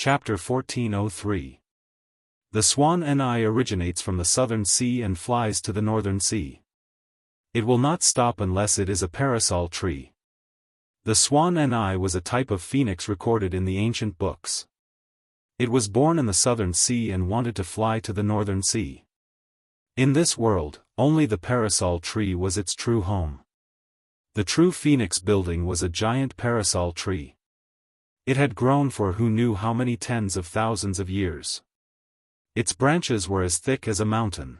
Chapter 1403. The swan ni originates from the southern sea and flies to the northern sea. It will not stop unless it is a parasol tree. The swan ni was a type of phoenix recorded in the ancient books. It was born in the southern sea and wanted to fly to the northern sea. In this world, only the parasol tree was its true home. The true phoenix building was a giant parasol tree. It had grown for who knew how many tens of thousands of years. Its branches were as thick as a mountain.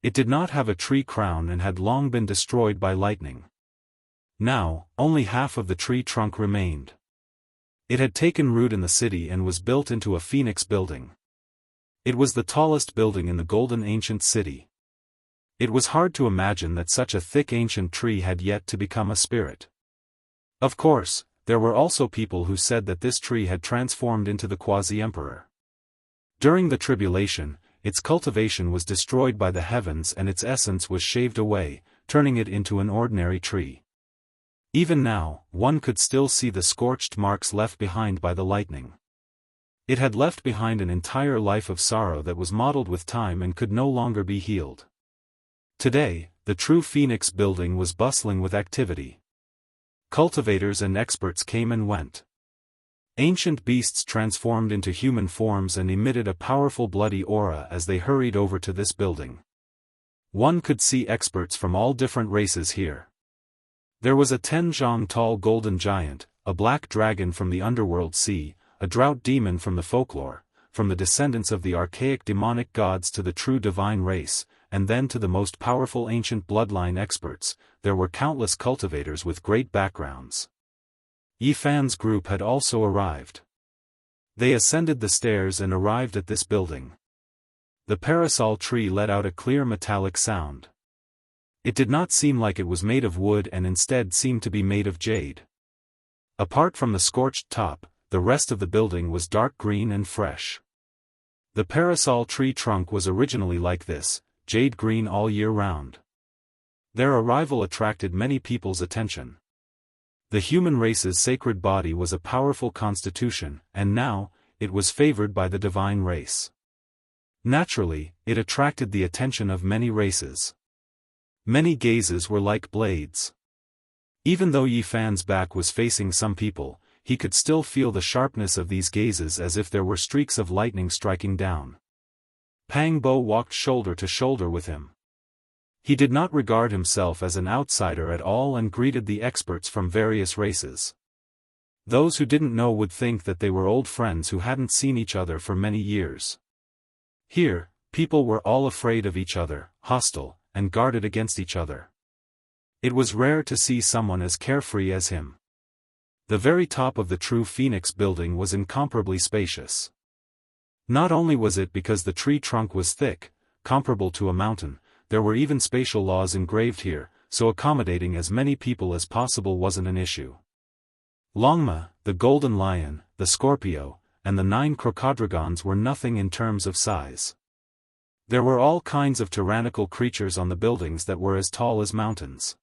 It did not have a tree crown and had long been destroyed by lightning. Now, only half of the tree trunk remained. It had taken root in the city and was built into a phoenix building. It was the tallest building in the golden ancient city. It was hard to imagine that such a thick ancient tree had yet to become a spirit. Of course, there were also people who said that this tree had transformed into the quasi-emperor. During the tribulation, its cultivation was destroyed by the heavens and its essence was shaved away, turning it into an ordinary tree. Even now, one could still see the scorched marks left behind by the lightning. It had left behind an entire life of sorrow that was mottled with time and could no longer be healed. Today, the true phoenix building was bustling with activity. Cultivators and experts came and went. Ancient beasts transformed into human forms and emitted a powerful bloody aura as they hurried over to this building. One could see experts from all different races here. There was a 10 tall golden giant, a black dragon from the underworld sea, a drought demon from the folklore, from the descendants of the archaic demonic gods to the true divine race, and then to the most powerful ancient bloodline experts. There were countless cultivators with great backgrounds. Yi Fan's group had also arrived. They ascended the stairs and arrived at this building. The parasol tree let out a clear metallic sound. It did not seem like it was made of wood and instead seemed to be made of jade. Apart from the scorched top, the rest of the building was dark green and fresh. The parasol tree trunk was originally like this, jade green all year round. Their arrival attracted many people's attention. The human race's sacred body was a powerful constitution, and now, it was favored by the divine race. Naturally, it attracted the attention of many races. Many gazes were like blades. Even though Yi Fan's back was facing some people, he could still feel the sharpness of these gazes as if there were streaks of lightning striking down. Pang Bo walked shoulder to shoulder with him. He did not regard himself as an outsider at all and greeted the experts from various races. Those who didn't know would think that they were old friends who hadn't seen each other for many years. Here, people were all afraid of each other, hostile, and guarded against each other. It was rare to see someone as carefree as him. The very top of the true phoenix building was incomparably spacious. Not only was it because the tree trunk was thick, comparable to a mountain, there were even spatial laws engraved here, so accommodating as many people as possible wasn't an issue. Longma, the golden lion, the Scorpio, and the 9 crocodragons were nothing in terms of size. There were all kinds of tyrannical creatures on the buildings that were as tall as mountains.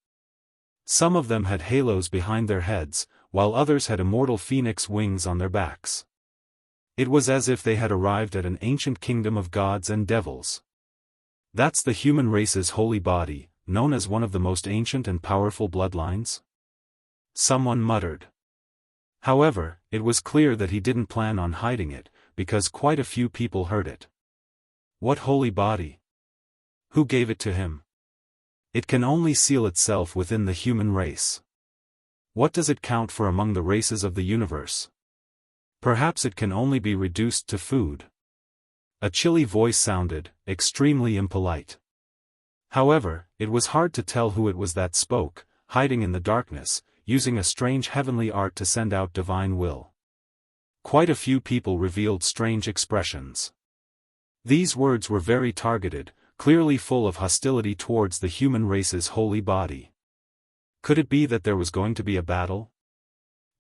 Some of them had halos behind their heads, while others had immortal phoenix wings on their backs. It was as if they had arrived at an ancient kingdom of gods and devils. That's the human race's holy body, known as one of the most ancient and powerful bloodlines? Someone muttered. However, it was clear that he didn't plan on hiding it, because quite a few people heard it. What holy body? Who gave it to him? It can only seal itself within the human race. What does it count for among the races of the universe? Perhaps it can only be reduced to food. A chilly voice sounded, extremely impolite. However, it was hard to tell who it was that spoke, hiding in the darkness, using a strange heavenly art to send out divine will. Quite a few people revealed strange expressions. These words were very targeted, clearly full of hostility towards the human race's holy body. Could it be that there was going to be a battle?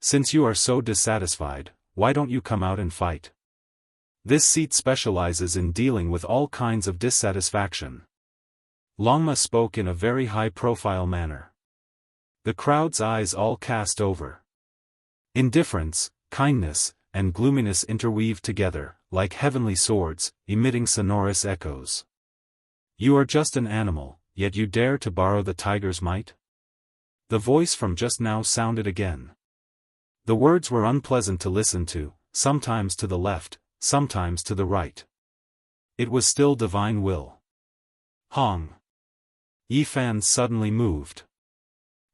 Since you are so dissatisfied, why don't you come out and fight? This seat specializes in dealing with all kinds of dissatisfaction. Longma spoke in a very high-profile manner. The crowd's eyes all cast over. Indifference, kindness, and gloominess interweaved together, like heavenly swords, emitting sonorous echoes. "You are just an animal, yet you dare to borrow the tiger's might?" The voice from just now sounded again. The words were unpleasant to listen to, sometimes to the left, sometimes to the right. It was still divine will. Hong. Yifan suddenly moved.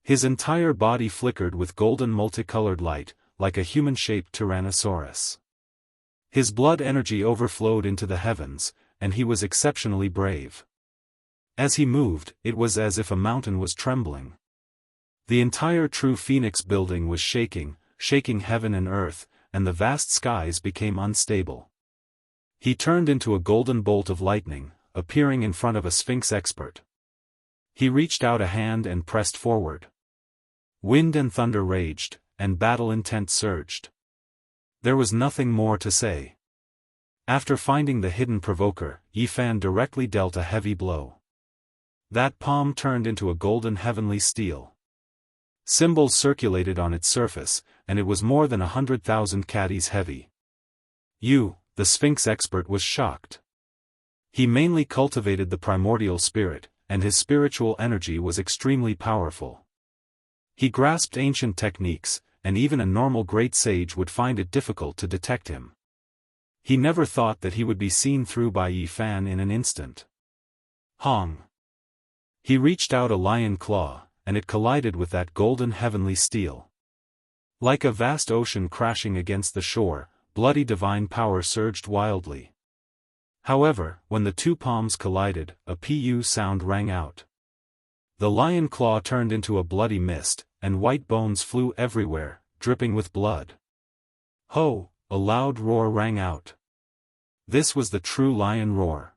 His entire body flickered with golden multicolored light, like a human-shaped Tyrannosaurus. His blood energy overflowed into the heavens, and he was exceptionally brave. As he moved, it was as if a mountain was trembling. The entire True Phoenix building was shaking heaven and earth, and the vast skies became unstable. He turned into a golden bolt of lightning, appearing in front of a Sphinx expert. He reached out a hand and pressed forward. Wind and thunder raged, and battle intent surged. There was nothing more to say. After finding the hidden provoker, Yifan directly dealt a heavy blow. That palm turned into a golden heavenly steel. Symbols circulated on its surface, and it was more than 100,000 caddies heavy. The Sphinx expert was shocked. He mainly cultivated the primordial spirit, and his spiritual energy was extremely powerful. He grasped ancient techniques, and even a normal great sage would find it difficult to detect him. He never thought that he would be seen through by Yifan in an instant. Hong. He reached out a lion claw, and it collided with that golden heavenly steel. Like a vast ocean crashing against the shore, bloody divine power surged wildly. However, when the two palms collided, a pu sound rang out. The lion claw turned into a bloody mist, and white bones flew everywhere, dripping with blood. Ho! A loud roar rang out. This was the true lion roar.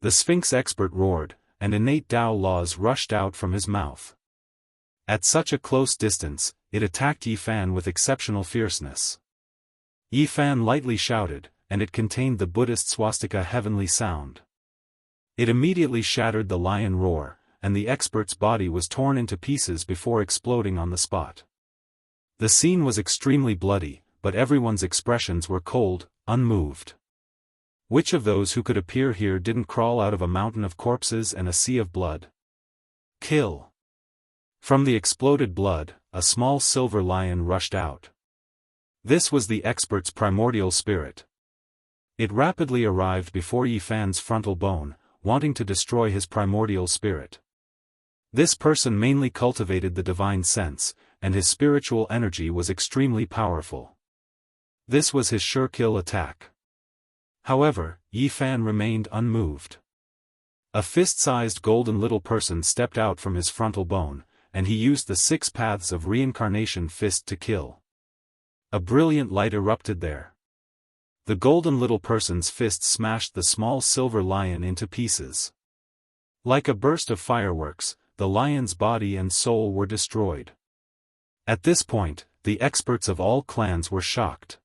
The Sphinx expert roared, and innate Tao laws rushed out from his mouth. At such a close distance, it attacked Yifan with exceptional fierceness. Yifan lightly shouted, and it contained the Buddhist swastika heavenly sound. It immediately shattered the lion roar, and the expert's body was torn into pieces before exploding on the spot. The scene was extremely bloody, but everyone's expressions were cold, unmoved. Which of those who could appear here didn't crawl out of a mountain of corpses and a sea of blood? Kill! From the exploded blood, a small silver lion rushed out. This was the expert's primordial spirit. It rapidly arrived before Yifan's frontal bone, wanting to destroy his primordial spirit. This person mainly cultivated the divine sense, and his spiritual energy was extremely powerful. This was his sure kill attack. However, Yifan remained unmoved. A fist-sized golden little person stepped out from his frontal bone, and he used the 6 paths of reincarnation fist to kill. A brilliant light erupted there. The golden little person's fist smashed the small silver lion into pieces. Like a burst of fireworks, the lion's body and soul were destroyed. At this point, the experts of all clans were shocked.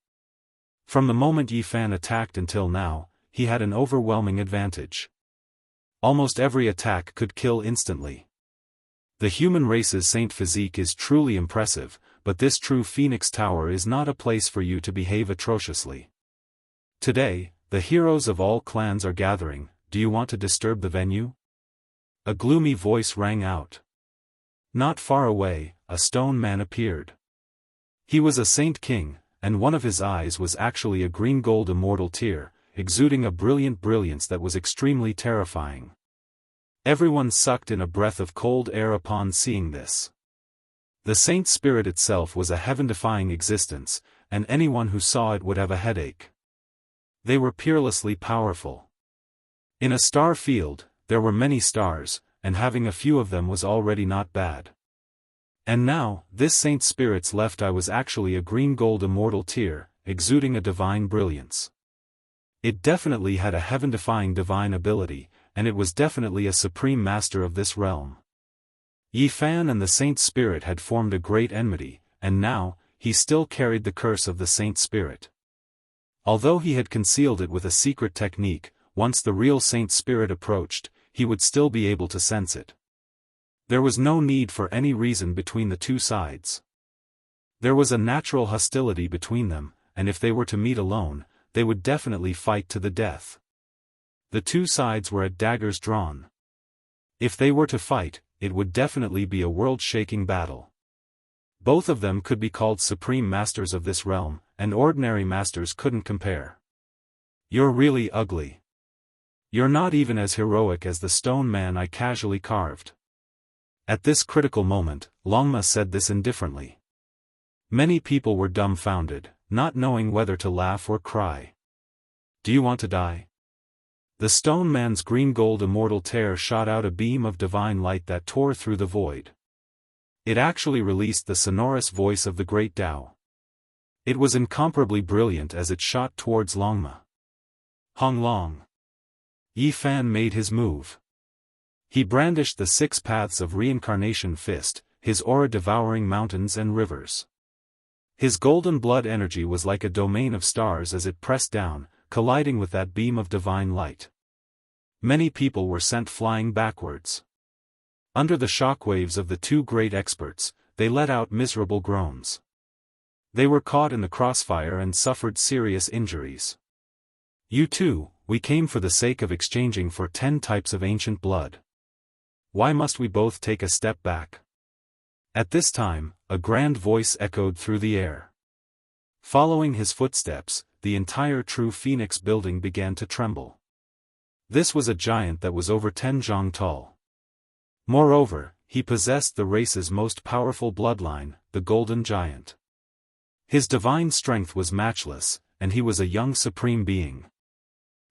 From the moment Yifan attacked until now, he had an overwhelming advantage. Almost every attack could kill instantly. The human race's saint physique is truly impressive, but this true Phoenix Tower is not a place for you to behave atrociously. Today, the heroes of all clans are gathering. Do you want to disturb the venue? A gloomy voice rang out. Not far away, a stone man appeared. He was a saint king, and one of his eyes was actually a green-gold immortal tear, exuding a brilliant brilliance that was extremely terrifying. Everyone sucked in a breath of cold air upon seeing this. The saint spirit itself was a heaven-defying existence, and anyone who saw it would have a headache. They were peerlessly powerful. In a star field, there were many stars, and having a few of them was already not bad. And now, this saint spirit's left eye was actually a green-gold immortal tear, exuding a divine brilliance. It definitely had a heaven-defying divine ability, and it was definitely a supreme master of this realm. Yifan and the saint spirit had formed a great enmity, and now, he still carried the curse of the saint spirit. Although he had concealed it with a secret technique, once the real saint spirit approached, he would still be able to sense it. There was no need for any reason between the two sides. There was a natural hostility between them, and if they were to meet alone, they would definitely fight to the death. The two sides were at daggers drawn. If they were to fight, it would definitely be a world-shaking battle. Both of them could be called supreme masters of this realm, and ordinary masters couldn't compare. You're really ugly. You're not even as heroic as the stone man I casually carved. At this critical moment, Longma said this indifferently. Many people were dumbfounded, not knowing whether to laugh or cry. Do you want to die? The stone man's green-gold immortal tear shot out a beam of divine light that tore through the void. It actually released the sonorous voice of the great Tao. It was incomparably brilliant as it shot towards Longma. Hong Long. Yi Fan made his move. He brandished the 6 paths of reincarnation fist, his aura devouring mountains and rivers. His golden blood energy was like a domain of stars as it pressed down, colliding with that beam of divine light. Many people were sent flying backwards. Under the shockwaves of the two great experts, they let out miserable groans. They were caught in the crossfire and suffered serious injuries. You too, we came for the sake of exchanging for 10 types of ancient blood. Why must we both take a step back? At this time, a grand voice echoed through the air. Following his footsteps, the entire True Phoenix building began to tremble. This was a giant that was over 10 zhang tall. Moreover, he possessed the race's most powerful bloodline, the Golden Giant. His divine strength was matchless, and he was a young supreme being.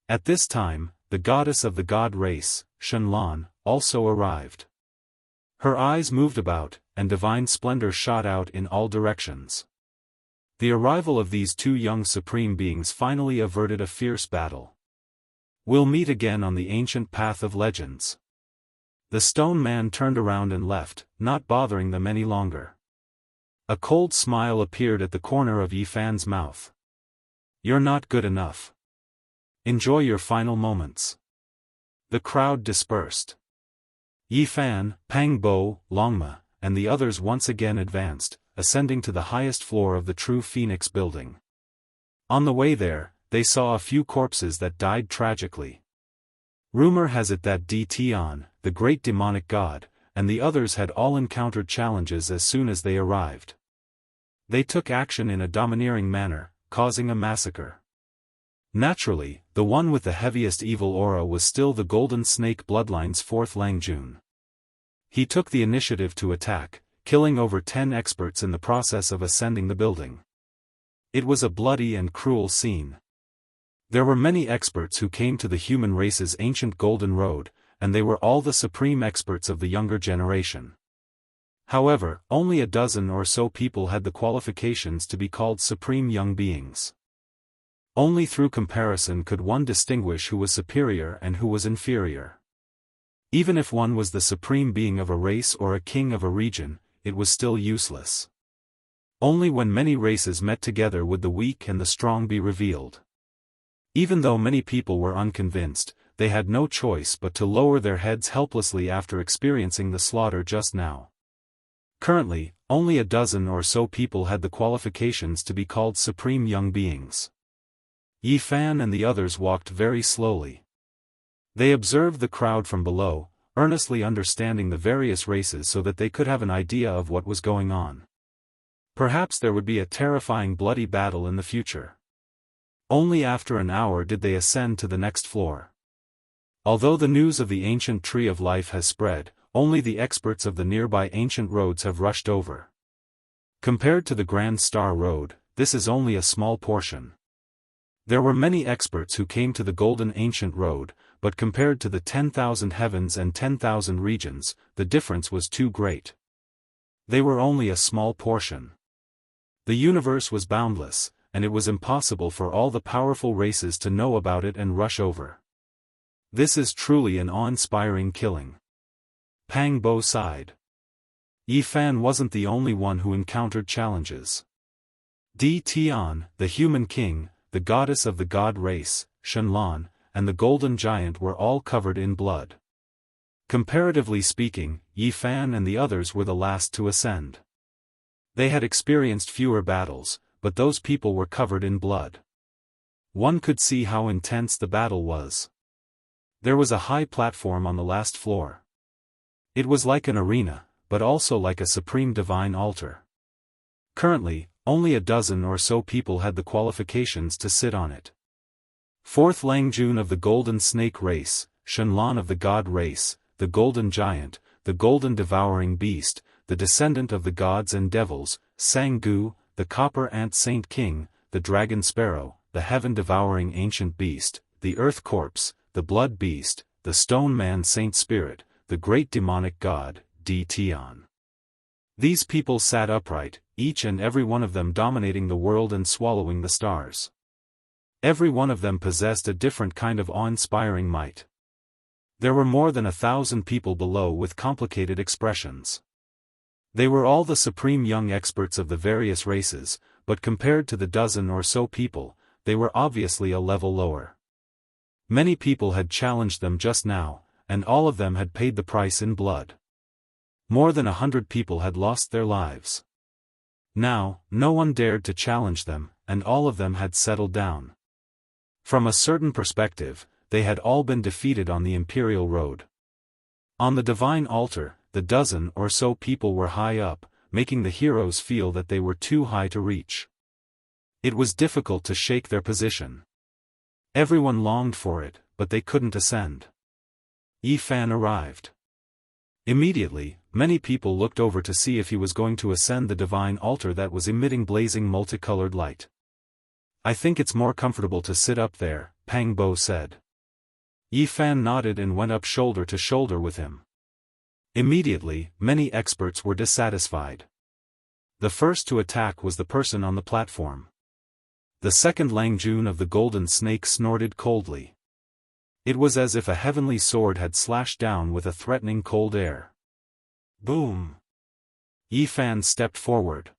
At this time, the goddess of the god race, Shenlan, also arrived. Her eyes moved about, and divine splendor shot out in all directions. The arrival of these two young supreme beings finally averted a fierce battle. We'll meet again on the ancient path of legends. The stone man turned around and left, not bothering them any longer. A cold smile appeared at the corner of Yi Fan's mouth. You're not good enough. Enjoy your final moments. The crowd dispersed. Yi Fan, Pang Bo, Longma, and the others once again advanced, ascending to the highest floor of the True Phoenix building. On the way there, they saw a few corpses that died tragically. Rumor has it that Tian, the great demonic god, and the others had all encountered challenges as soon as they arrived. They took action in a domineering manner, causing a massacre. Naturally, the one with the heaviest evil aura was still the Golden Snake bloodline's 4th Langjun. He took the initiative to attack, killing over 10 experts in the process of ascending the building. It was a bloody and cruel scene. There were many experts who came to the human race's ancient Golden Road, and they were all the supreme experts of the younger generation. However, only a dozen or so people had the qualifications to be called supreme young beings. Only through comparison could one distinguish who was superior and who was inferior. Even if one was the supreme being of a race or a king of a region, it was still useless. Only when many races met together would the weak and the strong be revealed. Even though many people were unconvinced, they had no choice but to lower their heads helplessly after experiencing the slaughter just now. Currently, only a dozen or so people had the qualifications to be called supreme young beings. Yi Fan and the others walked very slowly. They observed the crowd from below, earnestly understanding the various races so that they could have an idea of what was going on. Perhaps there would be a terrifying bloody battle in the future. Only after an hour did they ascend to the next floor. Although the news of the ancient tree of life has spread, only the experts of the nearby ancient roads have rushed over. Compared to the Grand Star Road, this is only a small portion. There were many experts who came to the Golden Ancient Road, but compared to the 10,000 heavens and 10,000 regions, the difference was too great. They were only a small portion. The universe was boundless, and it was impossible for all the powerful races to know about it and rush over. This is truly an awe-inspiring killing. Pang Bo sighed. Yi Fan wasn't the only one who encountered challenges. Tian, the human king, the goddess of the god race, Shenlan, and the Golden Giant were all covered in blood. Comparatively speaking, Yi Fan and the others were the last to ascend. They had experienced fewer battles, but those people were covered in blood. One could see how intense the battle was. There was a high platform on the last floor. It was like an arena, but also like a supreme divine altar. Currently, only a dozen or so people had the qualifications to sit on it. 4th Langjun of the Golden Snake race, Shenlan of the God race, the Golden Giant, the Golden Devouring Beast, the descendant of the gods and devils, Sanggu, the Copper Ant Saint King, the Dragon Sparrow, the Heaven-Devouring Ancient Beast, the Earth Corpse, the Blood Beast, the Stone Man Saint Spirit, the Great Demonic God, Tian. These people sat upright, each and every one of them dominating the world and swallowing the stars. Every one of them possessed a different kind of awe-inspiring might. There were more than 1,000 people below with complicated expressions. They were all the supreme young experts of the various races, but compared to the dozen or so people, they were obviously a level lower. Many people had challenged them just now, and all of them had paid the price in blood. More than 100 people had lost their lives. Now, no one dared to challenge them, and all of them had settled down. From a certain perspective, they had all been defeated on the Imperial Road. On the divine altar, the dozen or so people were high up, making the heroes feel that they were too high to reach. It was difficult to shake their position. Everyone longed for it, but they couldn't ascend. Yi Fan arrived. Immediately, many people looked over to see if he was going to ascend the divine altar that was emitting blazing multicolored light. "I think it's more comfortable to sit up there," Pang Bo said. Yi Fan nodded and went up shoulder to shoulder with him. Immediately, many experts were dissatisfied. The first to attack was the person on the platform. The 2nd Langjun of the Golden Snake snorted coldly. It was as if a heavenly sword had slashed down with a threatening cold air. Boom! Yi Fan stepped forward.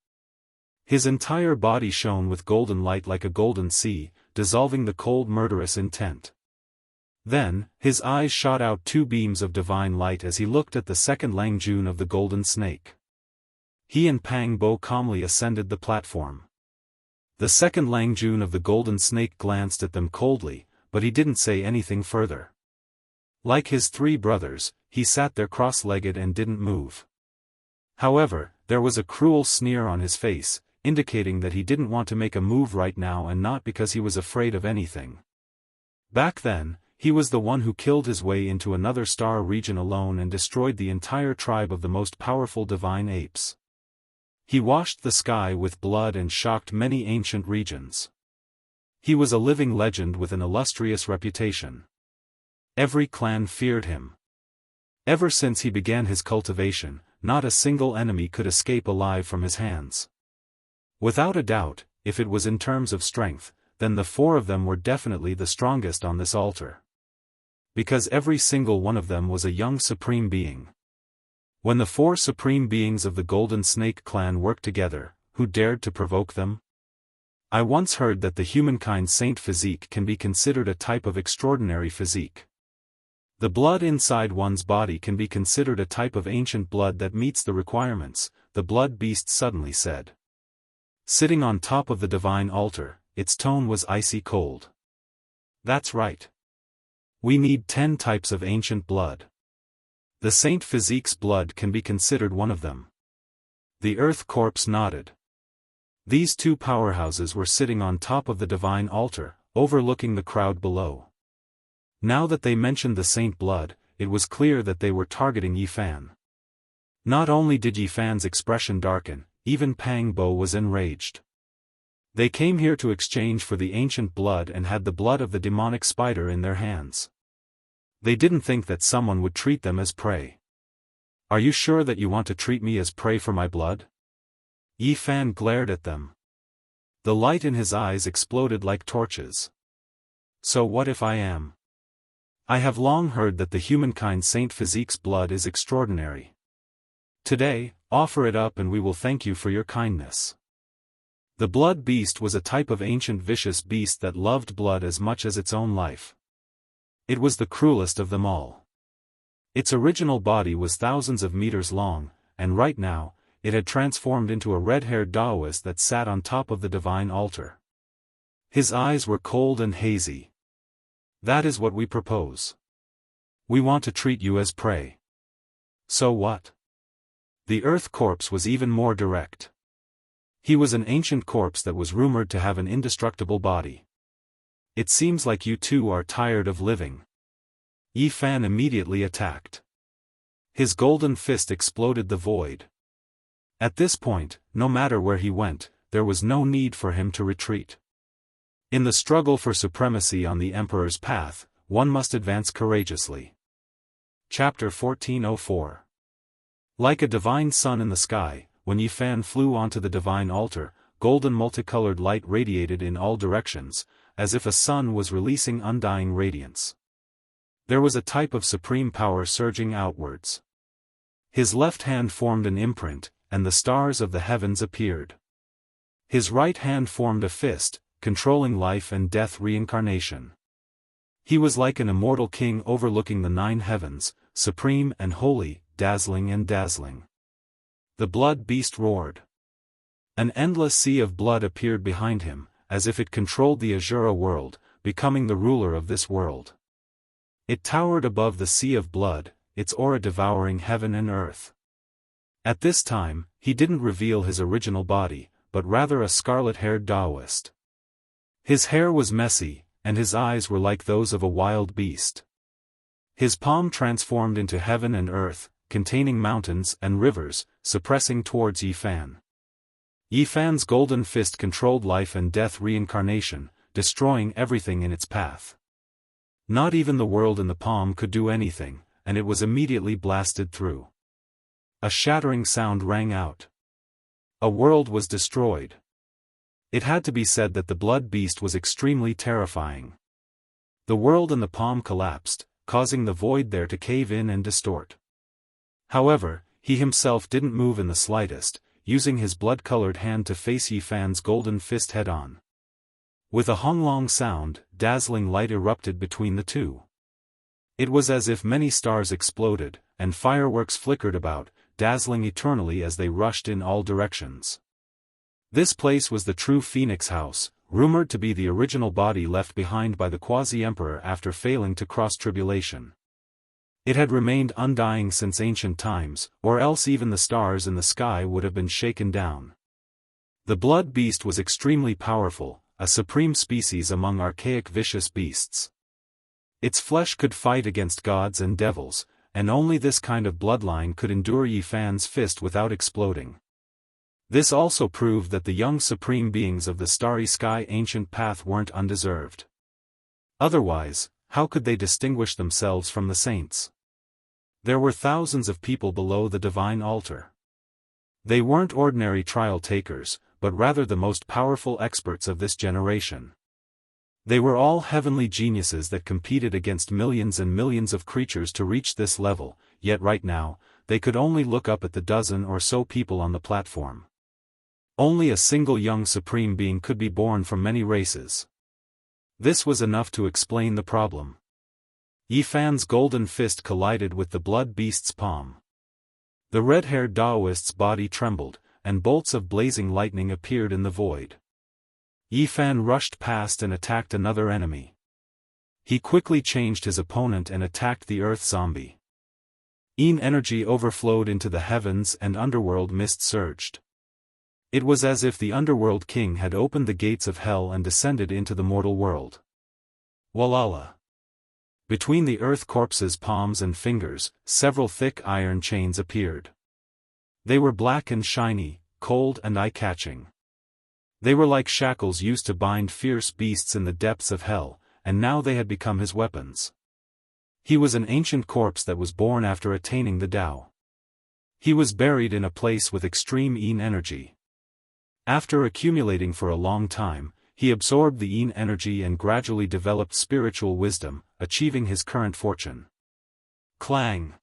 His entire body shone with golden light like a golden sea, dissolving the cold murderous intent. Then, his eyes shot out 2 beams of divine light as he looked at the 2nd Langjun of the Golden Snake. He and Pang Bo calmly ascended the platform. The 2nd Langjun of the Golden Snake glanced at them coldly, but he didn't say anything further. Like his 3 brothers, he sat there cross-legged and didn't move. However, there was a cruel sneer on his face, indicating that he didn't want to make a move right now, and not because he was afraid of anything. Back then, he was the one who killed his way into another star region alone and destroyed the entire tribe of the most powerful divine apes. He washed the sky with blood and shocked many ancient regions. He was a living legend with an illustrious reputation. Every clan feared him. Ever since he began his cultivation, not a single enemy could escape alive from his hands. Without a doubt, if it was in terms of strength, then the 4 of them were definitely the strongest on this altar. Because every single one of them was a young supreme being. When the 4 supreme beings of the Golden Snake clan worked together, who dared to provoke them? I once heard that the humankind saint physique can be considered a type of extraordinary physique. The blood inside one's body can be considered a type of ancient blood that meets the requirements, the blood beast suddenly said. Sitting on top of the divine altar, its tone was icy cold. That's right. We need 10 types of ancient blood. The saint physique's blood can be considered one of them. The Earth Corpse nodded. These 2 powerhouses were sitting on top of the divine altar, overlooking the crowd below. Now that they mentioned the saint blood, it was clear that they were targeting Yi Fan. Not only did Yi Fan's expression darken, even Pang Bo was enraged. They came here to exchange for the ancient blood and had the blood of the demonic spider in their hands. They didn't think that someone would treat them as prey. Are you sure that you want to treat me as prey for my blood? Yi Fan glared at them. The light in his eyes exploded like torches. So what if I am? I have long heard that the humankind saint physique's blood is extraordinary. Today, offer it up and we will thank you for your kindness. The blood beast was a type of ancient vicious beast that loved blood as much as its own life. It was the cruelest of them all. Its original body was thousands of meters long, and right now, it had transformed into a red-haired Daoist that sat on top of the divine altar. His eyes were cold and hazy. "That is what we propose. We want to treat you as prey." "So what?" The earth corpse was even more direct. He was an ancient corpse that was rumored to have an indestructible body. "It seems like you two are tired of living." Yi Fan immediately attacked. His golden fist exploded the void. At this point, no matter where he went, there was no need for him to retreat. In the struggle for supremacy on the Emperor's path, one must advance courageously. Chapter 1404. Like a divine sun in the sky, when Yi Fan flew onto the divine altar, golden multicolored light radiated in all directions, as if a sun was releasing undying radiance. There was a type of supreme power surging outwards. His left hand formed an imprint, and the stars of the heavens appeared. His right hand formed a fist, controlling life and death reincarnation. He was like an immortal king overlooking the 9 heavens, supreme and holy, dazzling and dazzling. The blood beast roared. An endless sea of blood appeared behind him, as if it controlled the Azura world, becoming the ruler of this world. It towered above the sea of blood, its aura devouring heaven and earth. At this time, he didn't reveal his original body, but rather a scarlet-haired Daoist. His hair was messy, and his eyes were like those of a wild beast. His palm transformed into heaven and earth, containing mountains and rivers, suppressing towards Yi Fan. Yi Fan's golden fist controlled life and death reincarnation, destroying everything in its path. Not even the world in the palm could do anything, and it was immediately blasted through. A shattering sound rang out. A world was destroyed. It had to be said that the blood beast was extremely terrifying. The world in the palm collapsed, causing the void there to cave in and distort. However, he himself didn't move in the slightest, using his blood-colored hand to face Yi Fan's golden fist head-on. With a honglong sound, dazzling light erupted between the two. It was as if many stars exploded, and fireworks flickered about, dazzling eternally as they rushed in all directions. This place was the true Phoenix House, rumored to be the original body left behind by the Quasi-Emperor after failing to cross tribulation. It had remained undying since ancient times, or else even the stars in the sky would have been shaken down. The blood beast was extremely powerful, a supreme species among archaic vicious beasts. Its flesh could fight against gods and devils, and only this kind of bloodline could endure Yi Fan's fist without exploding. This also proved that the young supreme beings of the starry sky ancient path weren't undeserved. Otherwise, how could they distinguish themselves from the saints? There were thousands of people below the divine altar. They weren't ordinary trial takers, but rather the most powerful experts of this generation. They were all heavenly geniuses that competed against millions and millions of creatures to reach this level, yet right now, they could only look up at the dozen or so people on the platform. Only a single young supreme being could be born from many races. This was enough to explain the problem. Yi Fan's golden fist collided with the blood beast's palm. The red-haired Daoist's body trembled, and bolts of blazing lightning appeared in the void. Yi Fan rushed past and attacked another enemy. He quickly changed his opponent and attacked the earth zombie. Yin energy overflowed into the heavens and underworld mist surged. It was as if the underworld king had opened the gates of hell and descended into the mortal world. Walala. Between the earth corpse's palms and fingers, several thick iron chains appeared. They were black and shiny, cold and eye-catching. They were like shackles used to bind fierce beasts in the depths of hell, and now they had become his weapons. He was an ancient corpse that was born after attaining the Tao. He was buried in a place with extreme Yin energy. After accumulating for a long time, he absorbed the Yin energy and gradually developed spiritual wisdom, achieving his current fortune. Clang!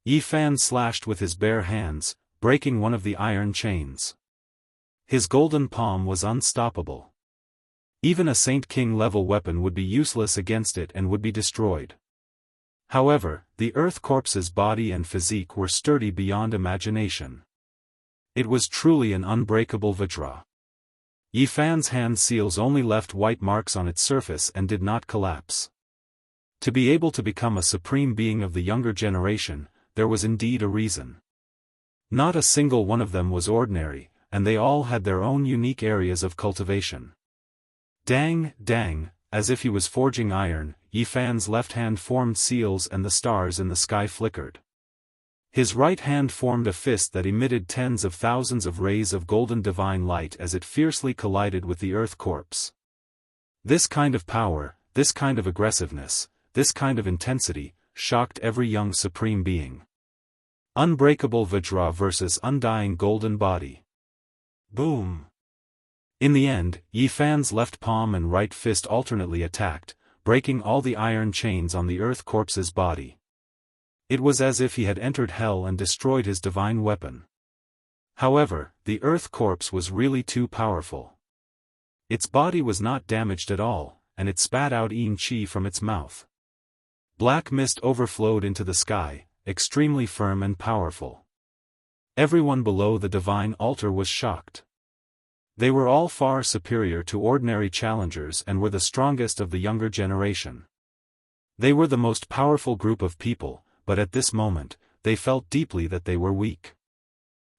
Yi Fan slashed with his bare hands, breaking one of the iron chains. His golden palm was unstoppable. Even a Saint King-level weapon would be useless against it and would be destroyed. However, the earth corpse's body and physique were sturdy beyond imagination. It was truly an unbreakable Vajra. Yi Fan's hand seals only left white marks on its surface and did not collapse. To be able to become a supreme being of the younger generation, there was indeed a reason. Not a single one of them was ordinary, and they all had their own unique areas of cultivation. Dang, dang, as if he was forging iron, Yi Fan's left hand formed seals and the stars in the sky flickered. His right hand formed a fist that emitted tens of thousands of rays of golden divine light as it fiercely collided with the earth corpse. This kind of power, this kind of aggressiveness, this kind of intensity, shocked every young supreme being. Unbreakable Vajra versus undying golden body. Boom! In the end, Yi Fan's left palm and right fist alternately attacked, breaking all the iron chains on the earth corpse's body. It was as if he had entered hell and destroyed his divine weapon. However, the earth corpse was really too powerful. Its body was not damaged at all, and it spat out yin qi from its mouth. Black mist overflowed into the sky, extremely firm and powerful. Everyone below the divine altar was shocked. They were all far superior to ordinary challengers and were the strongest of the younger generation. They were the most powerful group of people, but at this moment, they felt deeply that they were weak.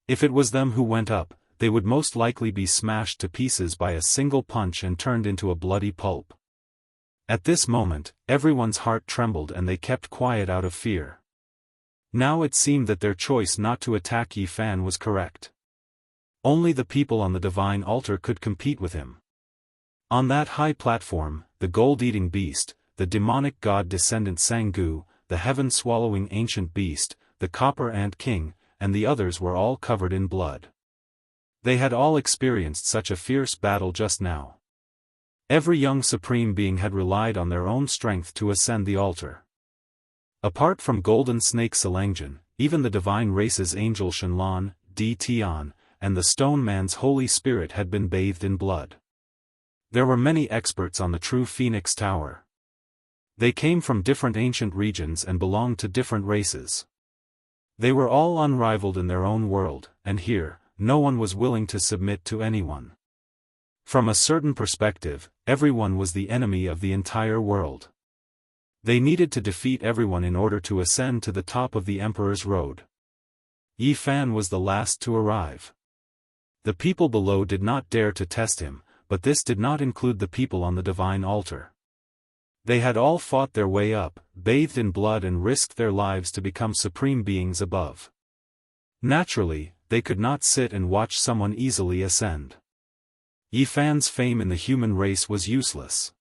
If it was them who went up, they would most likely be smashed to pieces by a single punch and turned into a bloody pulp. At this moment, everyone's heart trembled and they kept quiet out of fear. Now it seemed that their choice not to attack Yi Fan was correct. Only the people on the divine altar could compete with him. On that high platform, the gold-eating beast, the demonic god descendant Jianghu, the heaven-swallowing ancient beast, the copper ant king, and the others were all covered in blood. They had all experienced such a fierce battle just now. Every young supreme being had relied on their own strength to ascend the altar. Apart from Golden Snake Selangjan, even the divine race's angel Shenlan, Di Tian, and the stone man's holy spirit had been bathed in blood. There were many experts on the true Phoenix Tower. They came from different ancient regions and belonged to different races. They were all unrivaled in their own world, and here, no one was willing to submit to anyone. From a certain perspective, everyone was the enemy of the entire world. They needed to defeat everyone in order to ascend to the top of the Emperor's Road. Yi Fan was the last to arrive. The people below did not dare to test him, but this did not include the people on the divine altar. They had all fought their way up, bathed in blood and risked their lives to become supreme beings above. Naturally, they could not sit and watch someone easily ascend. Yi Fan's fame in the human race was useless.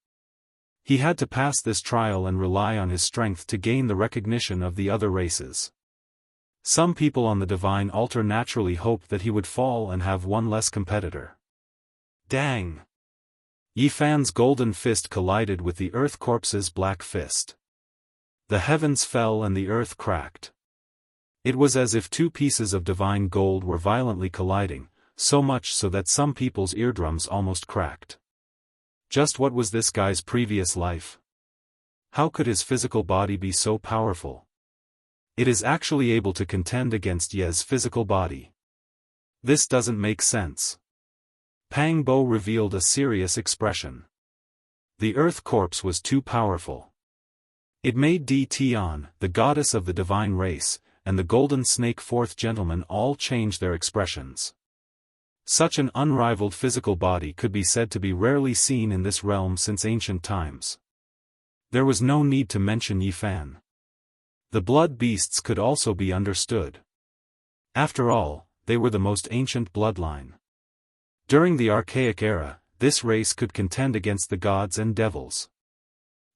He had to pass this trial and rely on his strength to gain the recognition of the other races. Some people on the divine altar naturally hoped that he would fall and have one less competitor. Dang! Yi Fan's golden fist collided with the earth corpse's black fist. The heavens fell and the earth cracked. It was as if two pieces of divine gold were violently colliding, so much so that some people's eardrums almost cracked. Just what was this guy's previous life? How could his physical body be so powerful? It is actually able to contend against Ye's physical body. This doesn't make sense. Pang Bo revealed a serious expression. The earth corpse was too powerful. It made Di Tian, the goddess of the divine race, and the golden snake fourth gentleman all change their expressions. Such an unrivaled physical body could be said to be rarely seen in this realm since ancient times. There was no need to mention Yi Fan. The blood beasts could also be understood. After all, they were the most ancient bloodline. During the archaic era, this race could contend against the gods and devils.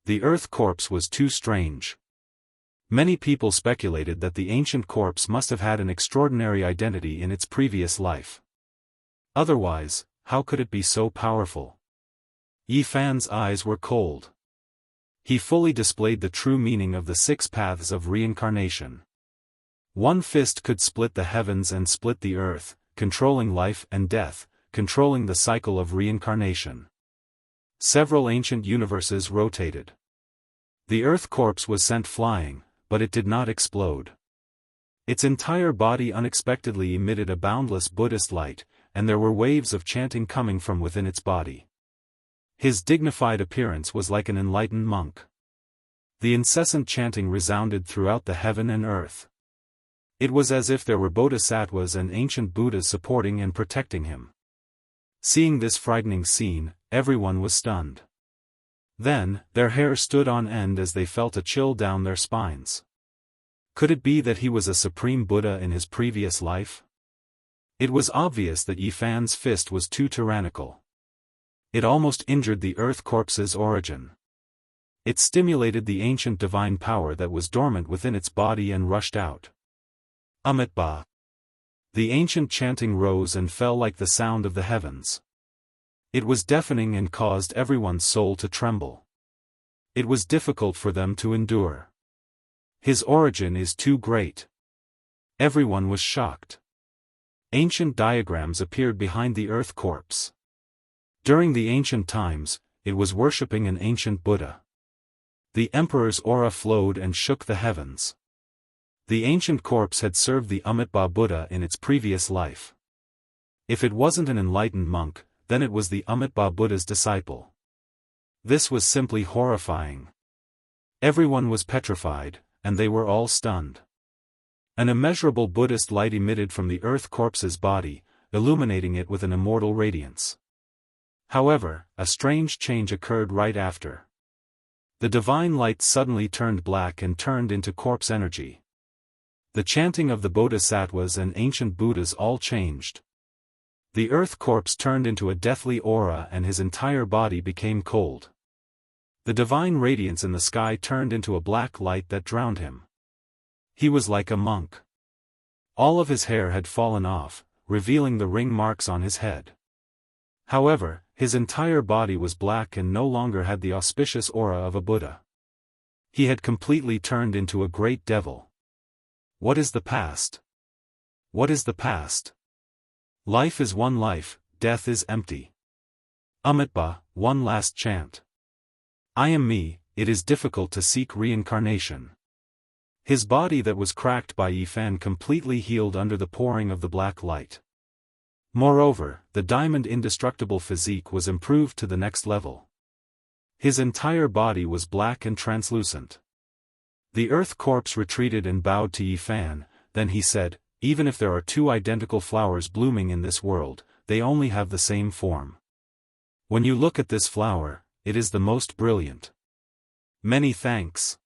The earth corpse was too strange. Many people speculated that the ancient corpse must have had an extraordinary identity in its previous life. Otherwise, how could it be so powerful? Yi Fan's eyes were cold. He fully displayed the true meaning of the 6 paths of reincarnation. One fist could split the heavens and split the earth, controlling life and death, controlling the cycle of reincarnation. Several ancient universes rotated. The earth corpse was sent flying, but it did not explode. Its entire body unexpectedly emitted a boundless Buddhist light, and there were waves of chanting coming from within its body. His dignified appearance was like an enlightened monk. The incessant chanting resounded throughout the heaven and earth. It was as if there were bodhisattvas and ancient Buddhas supporting and protecting him. Seeing this frightening scene, everyone was stunned. Then, their hair stood on end as they felt a chill down their spines. Could it be that he was a supreme Buddha in his previous life? It was obvious that Yifan's fist was too tyrannical. It almost injured the earth corpse's origin. It stimulated the ancient divine power that was dormant within its body and rushed out. Amitabha. The ancient chanting rose and fell like the sound of the heavens. It was deafening and caused everyone's soul to tremble. It was difficult for them to endure. His origin is too great. Everyone was shocked. Ancient diagrams appeared behind the earth corpse. During the ancient times, it was worshipping an ancient Buddha. The emperor's aura flowed and shook the heavens. The ancient corpse had served the Amitabha Buddha in its previous life. If it wasn't an enlightened monk, then it was the Amitabha Buddha's disciple. This was simply horrifying. Everyone was petrified, and they were all stunned. An immeasurable Buddhist light emitted from the earth corpse's body, illuminating it with an immortal radiance. However, a strange change occurred right after. The divine light suddenly turned black and turned into corpse energy. The chanting of the bodhisattvas and ancient Buddhas all changed. The earth corpse turned into a deathly aura and his entire body became cold. The divine radiance in the sky turned into a black light that drowned him. He was like a monk. All of his hair had fallen off, revealing the ring marks on his head. However, his entire body was black and no longer had the auspicious aura of a Buddha. He had completely turned into a great devil. What is the past? What is the past? Life is one life, death is empty. Amitabha, one last chant. I am me, it is difficult to seek reincarnation. His body that was cracked by Yifan completely healed under the pouring of the black light. Moreover, the diamond indestructible physique was improved to the next level. His entire body was black and translucent. The earth corpse retreated and bowed to Yifan, then he said, even if there are two identical flowers blooming in this world, they only have the same form. When you look at this flower, it is the most brilliant. Many thanks.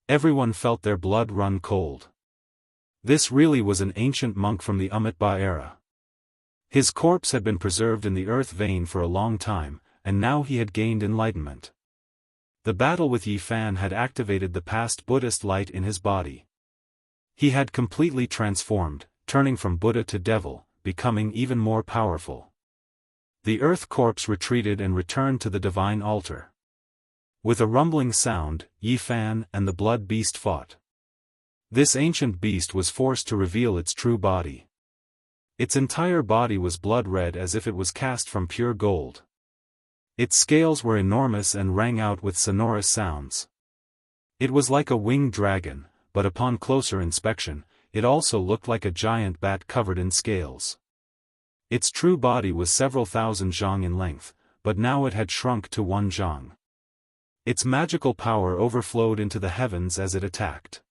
Everyone felt their blood run cold. This really was an ancient monk from the Amitabha era. His corpse had been preserved in the earth vein for a long time, and now he had gained enlightenment. The battle with Yifan had activated the past Buddhist light in his body. He had completely transformed, turning from Buddha to devil, becoming even more powerful. The earth corpse retreated and returned to the divine altar. With a rumbling sound, Yifan and the blood beast fought. This ancient beast was forced to reveal its true body. Its entire body was blood red as if it was cast from pure gold. Its scales were enormous and rang out with sonorous sounds. It was like a winged dragon, but upon closer inspection, it also looked like a giant bat covered in scales. Its true body was several thousand zhang in length, but now it had shrunk to 1 zhang. Its magical power overflowed into the heavens as it attacked.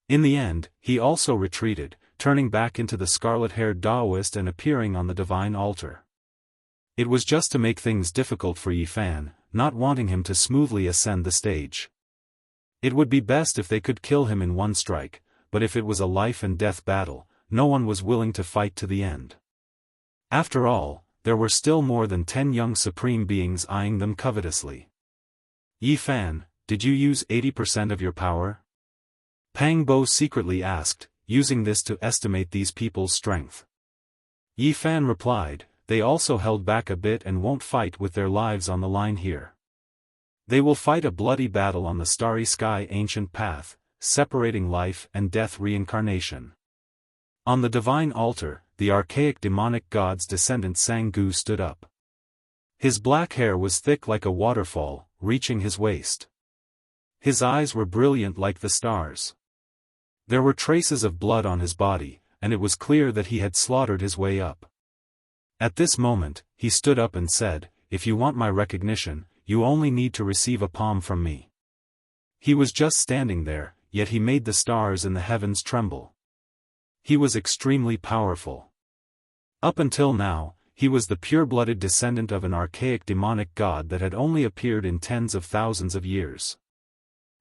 In the end, he also retreated, turning back into the scarlet-haired Daoist and appearing on the divine altar. It was just to make things difficult for Yifan, not wanting him to smoothly ascend the stage. It would be best if they could kill him in one strike, but if it was a life-and-death battle, no one was willing to fight to the end. After all, there were still more than 10 young supreme beings eyeing them covetously. Yifan, did you use 80% of your power? Pang Bo secretly asked, using this to estimate these people's strength. Yifan replied, they also held back a bit and won't fight with their lives on the line here. They will fight a bloody battle on the starry sky ancient path, separating life and death reincarnation. On the divine altar, the archaic demonic god's descendant Jianghu stood up. His black hair was thick like a waterfall, reaching his waist. His eyes were brilliant like the stars. There were traces of blood on his body, and it was clear that he had slaughtered his way up. At this moment, he stood up and said, "If you want my recognition, you only need to receive a palm from me." He was just standing there, yet he made the stars in the heavens tremble. He was extremely powerful. Up until now, he was the pure-blooded descendant of an archaic demonic god that had only appeared in tens of thousands of years.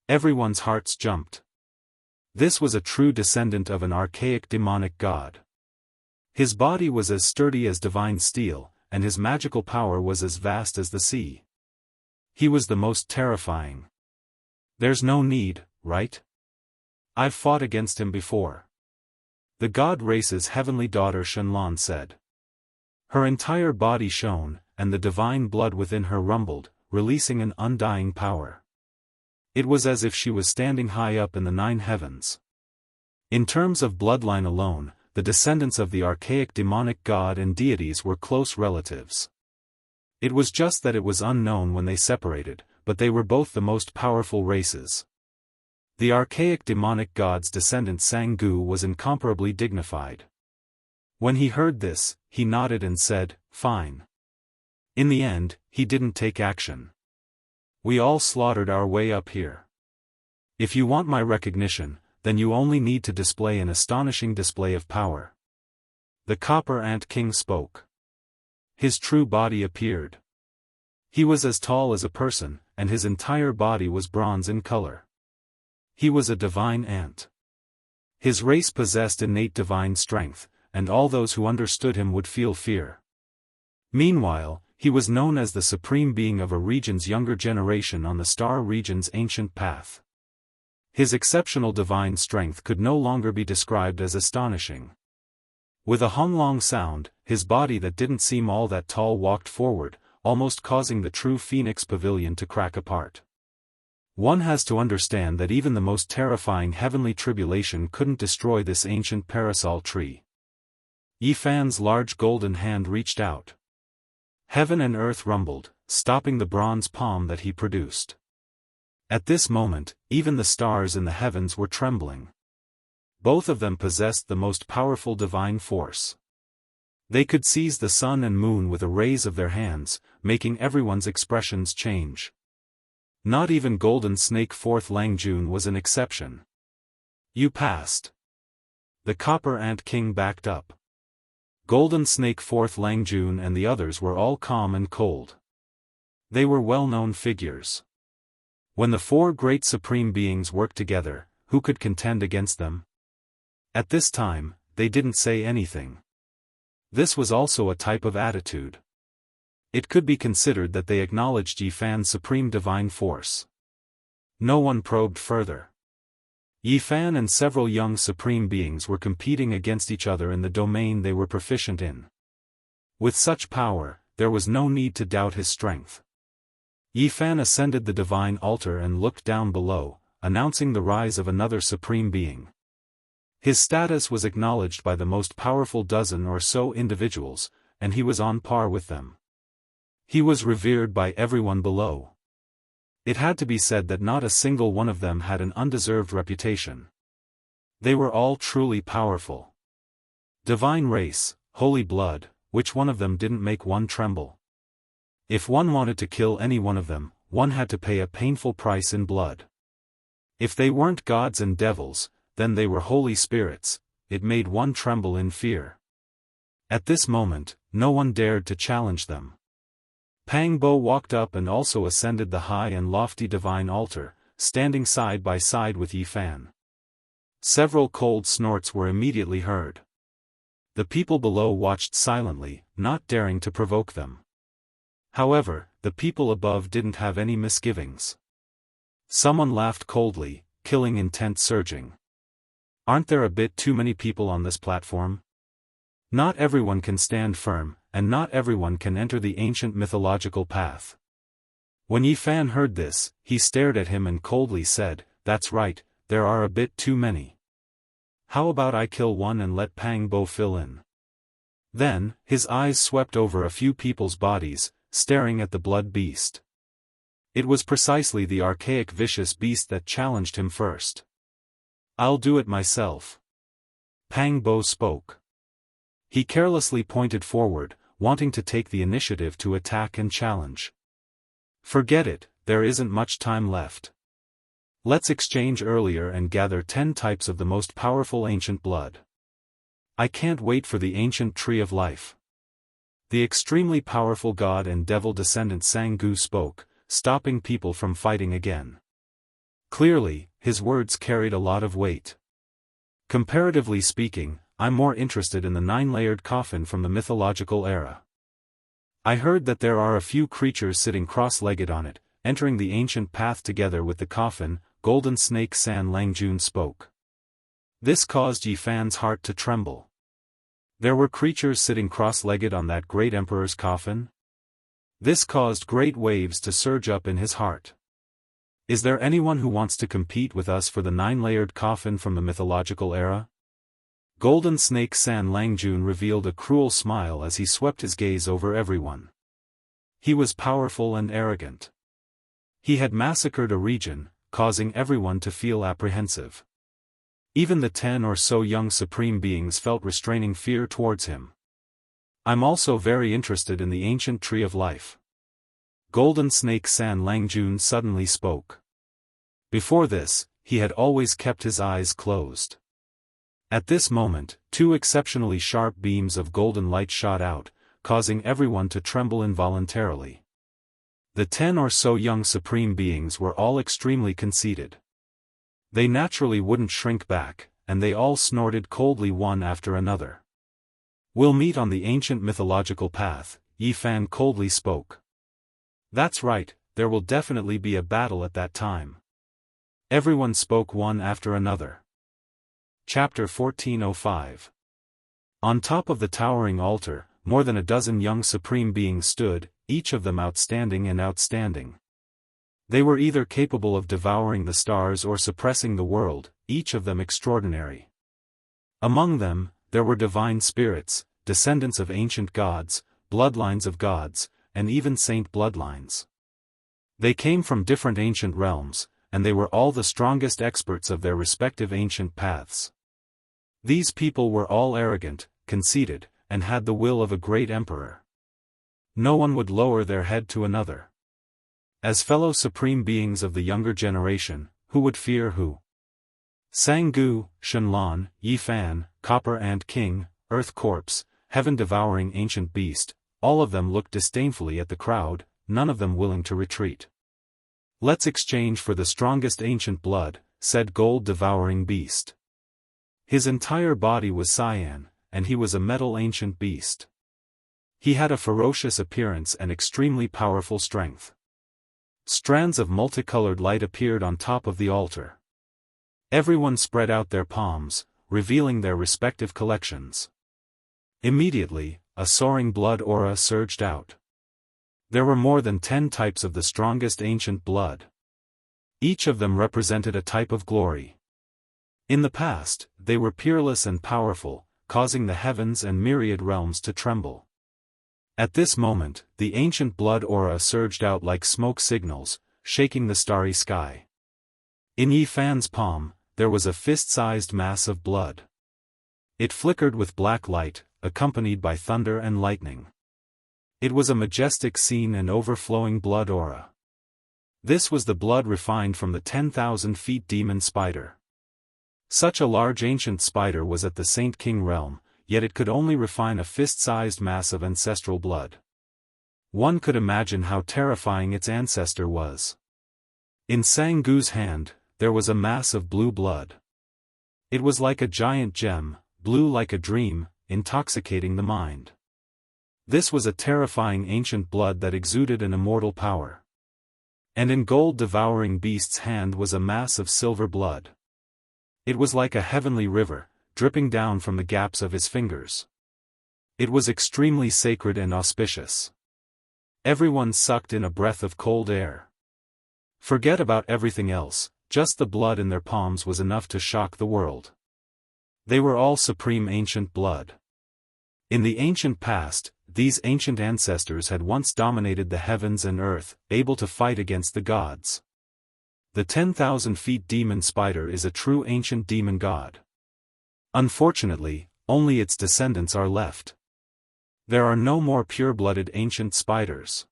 Everyone's hearts jumped. This was a true descendant of an archaic demonic god. His body was as sturdy as divine steel, and his magical power was as vast as the sea. He was the most terrifying. There's no need, right? I've fought against him before. The god race's heavenly daughter Shenlong said. Her entire body shone, and the divine blood within her rumbled, releasing an undying power. It was as if she was standing high up in the 9 heavens. In terms of bloodline alone, the descendants of the archaic demonic god and deities were close relatives. It was just that it was unknown when they separated, but they were both the most powerful races. The archaic demonic god's descendant Jianghu was incomparably dignified. When he heard this, he nodded and said, "Fine." In the end, he didn't take action. We all slaughtered our way up here. If you want my recognition, then you only need to display an astonishing display of power. The Copper Ant King spoke. His true body appeared. He was as tall as a person, and his entire body was bronze in color. He was a divine ant. His race possessed innate divine strength, and all those who understood him would feel fear. Meanwhile, he was known as the supreme being of a region's younger generation on the star region's ancient path. His exceptional divine strength could no longer be described as astonishing. With a honglong sound, his body that didn't seem all that tall walked forward, almost causing the true Phoenix Pavilion to crack apart. One has to understand that even the most terrifying heavenly tribulation couldn't destroy this ancient parasol tree. Yifan's large golden hand reached out. Heaven and earth rumbled, stopping the bronze palm that he produced. At this moment, even the stars in the heavens were trembling. Both of them possessed the most powerful divine force. They could seize the sun and moon with a raise of their hands, making everyone's expressions change. Not even Golden Snake 4th Langjun was an exception. You passed. The Copper Ant King backed up. Golden Snake 4th Langjun and the others were all calm and cold. They were well-known figures. When the 4 great supreme beings worked together, who could contend against them? At this time, they didn't say anything. This was also a type of attitude. It could be considered that they acknowledged Yifan's supreme divine force. No one probed further. Yifan and several young supreme beings were competing against each other in the domain they were proficient in. With such power, there was no need to doubt his strength. Yifan ascended the divine altar and looked down below, announcing the rise of another supreme being. His status was acknowledged by the most powerful dozen or so individuals, and he was on par with them. He was revered by everyone below. It had to be said that not a single one of them had an undeserved reputation. They were all truly powerful. Divine race, holy blood, which one of them didn't make one tremble? If one wanted to kill any one of them, one had to pay a painful price in blood. If they weren't gods and devils, then they were holy spirits, it made one tremble in fear. At this moment, no one dared to challenge them. Pang Bo walked up and also ascended the high and lofty divine altar, standing side by side with Yifan. Several cold snorts were immediately heard. The people below watched silently, not daring to provoke them. However, the people above didn't have any misgivings. Someone laughed coldly, killing intent surging. Aren't there a bit too many people on this platform? Not everyone can stand firm, and not everyone can enter the ancient mythological path. When Yifan heard this, he stared at him and coldly said, "That's right, there are a bit too many. How about I kill one and let Pang Bo fill in?" Then, his eyes swept over a few people's bodies, staring at the blood beast. It was precisely the archaic vicious beast that challenged him first. I'll do it myself. Pang Bo spoke. He carelessly pointed forward, wanting to take the initiative to attack and challenge. Forget it, there isn't much time left. Let's exchange earlier and gather 10 types of the most powerful ancient blood. I can't wait for the ancient tree of life. The extremely powerful god and devil descendant Jianghu spoke, stopping people from fighting again. Clearly, his words carried a lot of weight. Comparatively speaking, I'm more interested in the 9-layered coffin from the mythological era. I heard that there are a few creatures sitting cross-legged on it, entering the ancient path together with the coffin. Golden Snake San Langjun spoke. This caused Yi Fan's heart to tremble. There were creatures sitting cross-legged on that great emperor's coffin? This caused great waves to surge up in his heart. Is there anyone who wants to compete with us for the 9-layered coffin from the mythological era? Golden Snake San Langjun revealed a cruel smile as he swept his gaze over everyone. He was powerful and arrogant. He had massacred a region, causing everyone to feel apprehensive. Even the 10 or so young supreme beings felt restraining fear towards him. I'm also very interested in the ancient tree of life. Golden Snake San Langjun suddenly spoke. Before this, he had always kept his eyes closed. At this moment, 2 exceptionally sharp beams of golden light shot out, causing everyone to tremble involuntarily. The 10 or so young supreme beings were all extremely conceited. They naturally wouldn't shrink back, and they all snorted coldly one after another. We'll meet on the ancient mythological path, Yi Fan coldly spoke. That's right, there will definitely be a battle at that time. Everyone spoke one after another. Chapter 1405. On top of the towering altar, more than a dozen young supreme beings stood, each of them outstanding and outstanding. They were either capable of devouring the stars or suppressing the world, each of them extraordinary. Among them, there were divine spirits, descendants of ancient gods, bloodlines of gods, and even saint bloodlines. They came from different ancient realms, and they were all the strongest experts of their respective ancient paths. These people were all arrogant, conceited, and had the will of a great emperor. No one would lower their head to another. As fellow supreme beings of the younger generation, who would fear who? Jianghu, Shenlong, Yi Fan, Copper Ant King, Earth Corpse, Heaven-devouring ancient beast, all of them looked disdainfully at the crowd, none of them willing to retreat. Let's exchange for the strongest ancient blood, said Gold-devouring beast. His entire body was cyan, and he was a metal ancient beast. He had a ferocious appearance and extremely powerful strength. Strands of multicolored light appeared on top of the altar. Everyone spread out their palms, revealing their respective collections. Immediately, a soaring blood aura surged out. There were more than 10 types of the strongest ancient blood. Each of them represented a type of glory. In the past, they were peerless and powerful, causing the heavens and myriad realms to tremble. At this moment, the ancient blood aura surged out like smoke signals, shaking the starry sky. In Yi Fan's palm, there was a fist-sized mass of blood. It flickered with black light, accompanied by thunder and lightning. It was a majestic scene and overflowing blood aura. This was the blood refined from the 10,000 feet demon spider. Such a large ancient spider was at the Saint King realm, yet it could only refine a fist-sized mass of ancestral blood. One could imagine how terrifying its ancestor was. In Jianghu's hand, there was a mass of blue blood. It was like a giant gem, blue like a dream, intoxicating the mind. This was a terrifying ancient blood that exuded an immortal power. And in Gold-devouring beast's hand was a mass of silver blood. It was like a heavenly river, dripping down from the gaps of his fingers. It was extremely sacred and auspicious. Everyone sucked in a breath of cold air. Forget about everything else, just the blood in their palms was enough to shock the world. They were all supreme ancient blood. In the ancient past, these ancient ancestors had once dominated the heavens and earth, able to fight against the gods. The 10,000 feet demon spider is a true ancient demon god. Unfortunately, only its descendants are left. There are no more pure-blooded ancient spiders.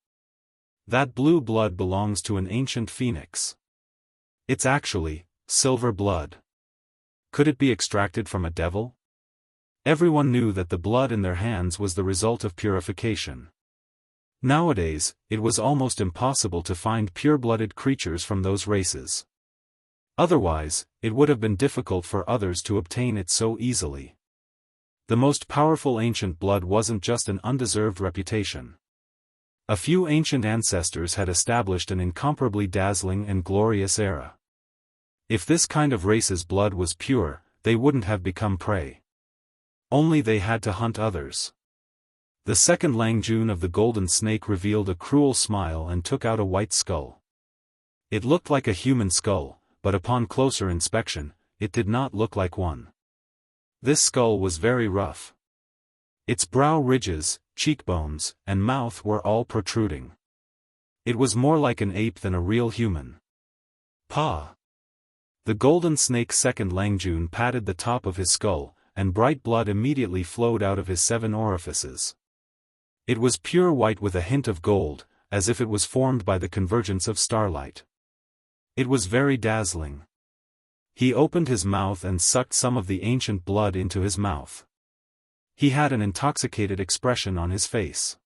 That blue blood belongs to an ancient phoenix. It's actually silver blood. Could it be extracted from a devil? Everyone knew that the blood in their hands was the result of purification. Nowadays, it was almost impossible to find pure-blooded creatures from those races. Otherwise, it would have been difficult for others to obtain it so easily. The most powerful ancient blood wasn't just an undeserved reputation. A few ancient ancestors had established an incomparably dazzling and glorious era. If this kind of race's blood was pure, they wouldn't have become prey. Only they had to hunt others. The second Langjun of the Golden Snake revealed a cruel smile and took out a white skull. It looked like a human skull, but upon closer inspection, it did not look like one. This skull was very rough. Its brow ridges, cheekbones, and mouth were all protruding. It was more like an ape than a real human. Pa! The Golden Snake's second Langjun patted the top of his skull, and bright blood immediately flowed out of his 7 orifices. It was pure white with a hint of gold, as if it was formed by the convergence of starlight. It was very dazzling. He opened his mouth and sucked some of the ancient blood into his mouth. He had an intoxicated expression on his face.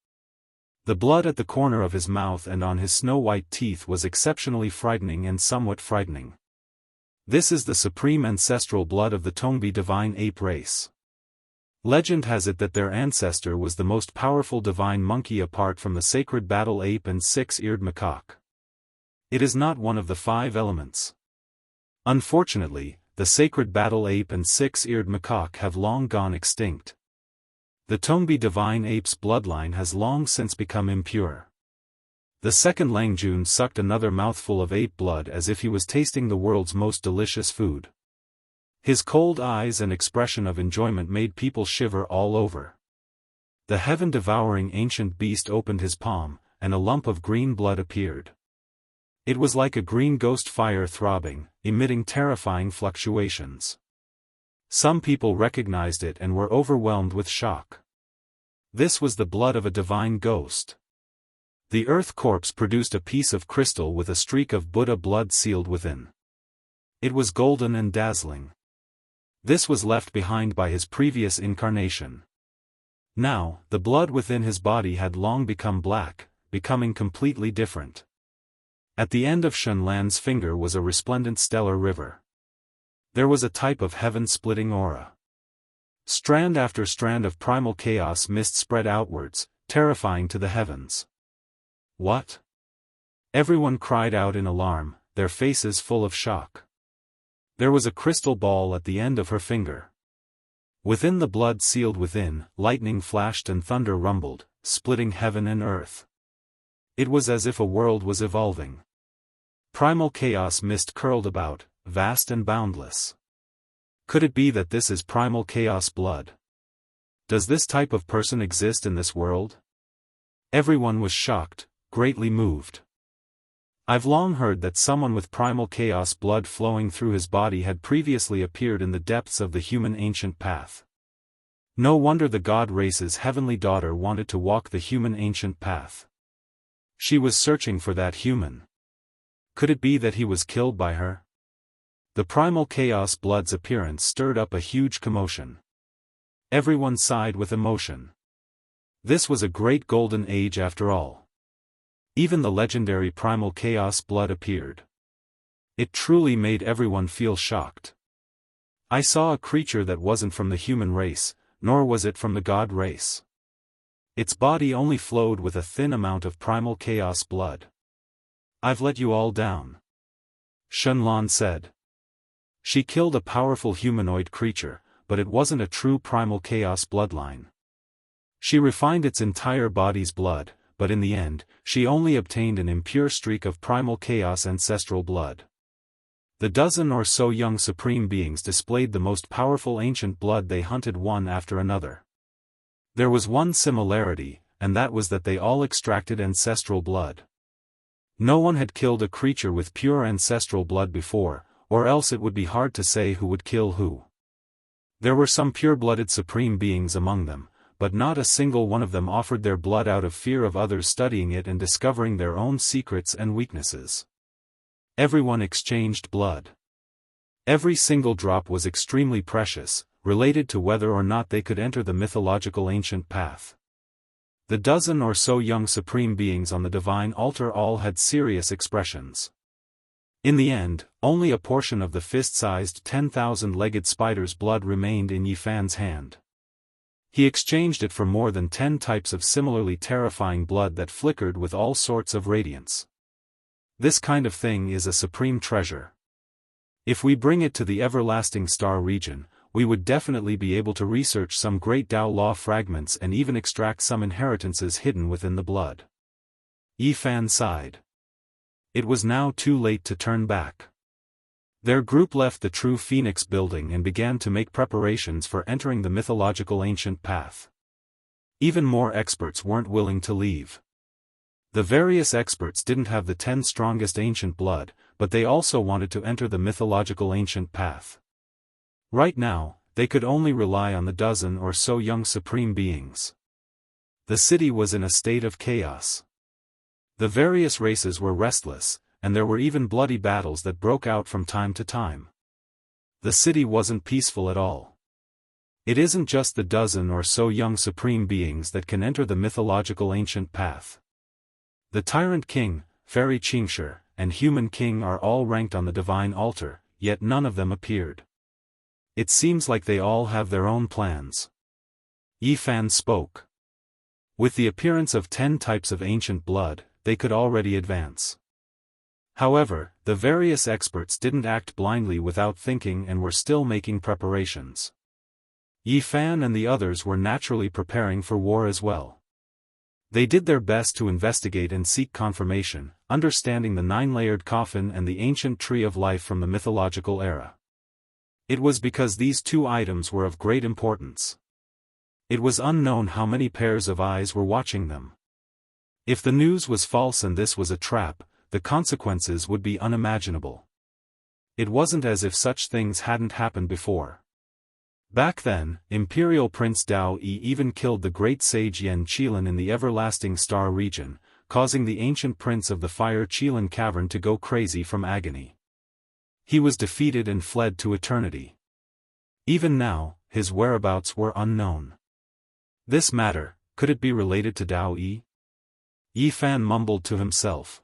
The blood at the corner of his mouth and on his snow-white teeth was exceptionally frightening and somewhat frightening. This is the supreme ancestral blood of the Tongbi divine ape race. Legend has it that their ancestor was the most powerful divine monkey apart from the sacred battle ape and 6-eared macaque. It is not one of the 5 elements. Unfortunately, the sacred battle ape and 6-eared macaque have long gone extinct. The Tongbi divine ape's bloodline has long since become impure. The second Langjun sucked another mouthful of ape blood as if he was tasting the world's most delicious food. His cold eyes and expression of enjoyment made people shiver all over. The heaven-devouring ancient beast opened his palm, and a lump of green blood appeared. It was like a green ghost fire throbbing, emitting terrifying fluctuations. Some people recognized it and were overwhelmed with shock. This was the blood of a divine ghost. The earth corpse produced a piece of crystal with a streak of Buddha blood sealed within. It was golden and dazzling. This was left behind by his previous incarnation. Now, the blood within his body had long become black, becoming completely different. At the end of Shenlan's finger was a resplendent stellar river. There was a type of heaven-splitting aura. Strand after strand of primal chaos mist spread outwards, terrifying to the heavens. What? Everyone cried out in alarm, their faces full of shock. There was a crystal ball at the end of her finger. Within the blood sealed within, lightning flashed and thunder rumbled, splitting heaven and earth. It was as if a world was evolving. Primal chaos mist curled about, vast and boundless. Could it be that this is primal chaos blood? Does this type of person exist in this world? Everyone was shocked, greatly moved. I've long heard that someone with primal chaos blood flowing through his body had previously appeared in the depths of the human ancient path. No wonder the god race's heavenly daughter wanted to walk the human ancient path. She was searching for that human. Could it be that he was killed by her? The primal chaos blood's appearance stirred up a huge commotion. Everyone sighed with emotion. This was a great golden age after all. Even the legendary primal chaos blood appeared. It truly made everyone feel shocked. I saw a creature that wasn't from the human race, nor was it from the god race. Its body only flowed with a thin amount of primal chaos blood. I've let you all down, Shenlan said. She killed a powerful humanoid creature, but it wasn't a true primal chaos bloodline. She refined its entire body's blood, but in the end, she only obtained an impure streak of primal chaos ancestral blood. The dozen or so young supreme beings displayed the most powerful ancient blood they hunted one after another. There was one similarity, and that was that they all extracted ancestral blood. No one had killed a creature with pure ancestral blood before, or else it would be hard to say who would kill who. There were some pure-blooded supreme beings among them, but not a single one of them offered their blood out of fear of others studying it and discovering their own secrets and weaknesses. Everyone exchanged blood. Every single drop was extremely precious, related to whether or not they could enter the mythological ancient path. The dozen or so young supreme beings on the divine altar all had serious expressions. In the end, only a portion of the fist-sized 10,000-legged spider's blood remained in Yifan's hand. He exchanged it for more than 10 types of similarly terrifying blood that flickered with all sorts of radiance. This kind of thing is a supreme treasure. If we bring it to the everlasting star region, we would definitely be able to research some great Tao law fragments and even extract some inheritances hidden within the blood. Yifan sighed. It was now too late to turn back. Their group left the True Phoenix building and began to make preparations for entering the mythological ancient path. Even more experts weren't willing to leave. The various experts didn't have the 10 strongest ancient blood, but they also wanted to enter the mythological ancient path. Right now, they could only rely on the dozen or so young supreme beings. The city was in a state of chaos. The various races were restless, and there were even bloody battles that broke out from time to time. The city wasn't peaceful at all. It isn't just the dozen or so young supreme beings that can enter the mythological ancient path. The Tyrant King, Fairy Qingsher, and Human King are all ranked on the divine altar, yet none of them appeared. It seems like they all have their own plans. Yifan spoke. With the appearance of 10 types of ancient blood, they could already advance. However, the various experts didn't act blindly without thinking and were still making preparations. Yifan and the others were naturally preparing for war as well. They did their best to investigate and seek confirmation, understanding the 9-layered coffin and the ancient tree of life from the mythological era. It was because these two items were of great importance. It was unknown how many pairs of eyes were watching them. If the news was false and this was a trap, the consequences would be unimaginable. It wasn't as if such things hadn't happened before. Back then, Imperial Prince Dao Yi even killed the great sage Yan Qilin in the everlasting star region, causing the ancient prince of the fire Qilin cavern to go crazy from agony. He was defeated and fled to eternity. Even now, his whereabouts were unknown. This matter, could it be related to Dao Yi? Yifan mumbled to himself.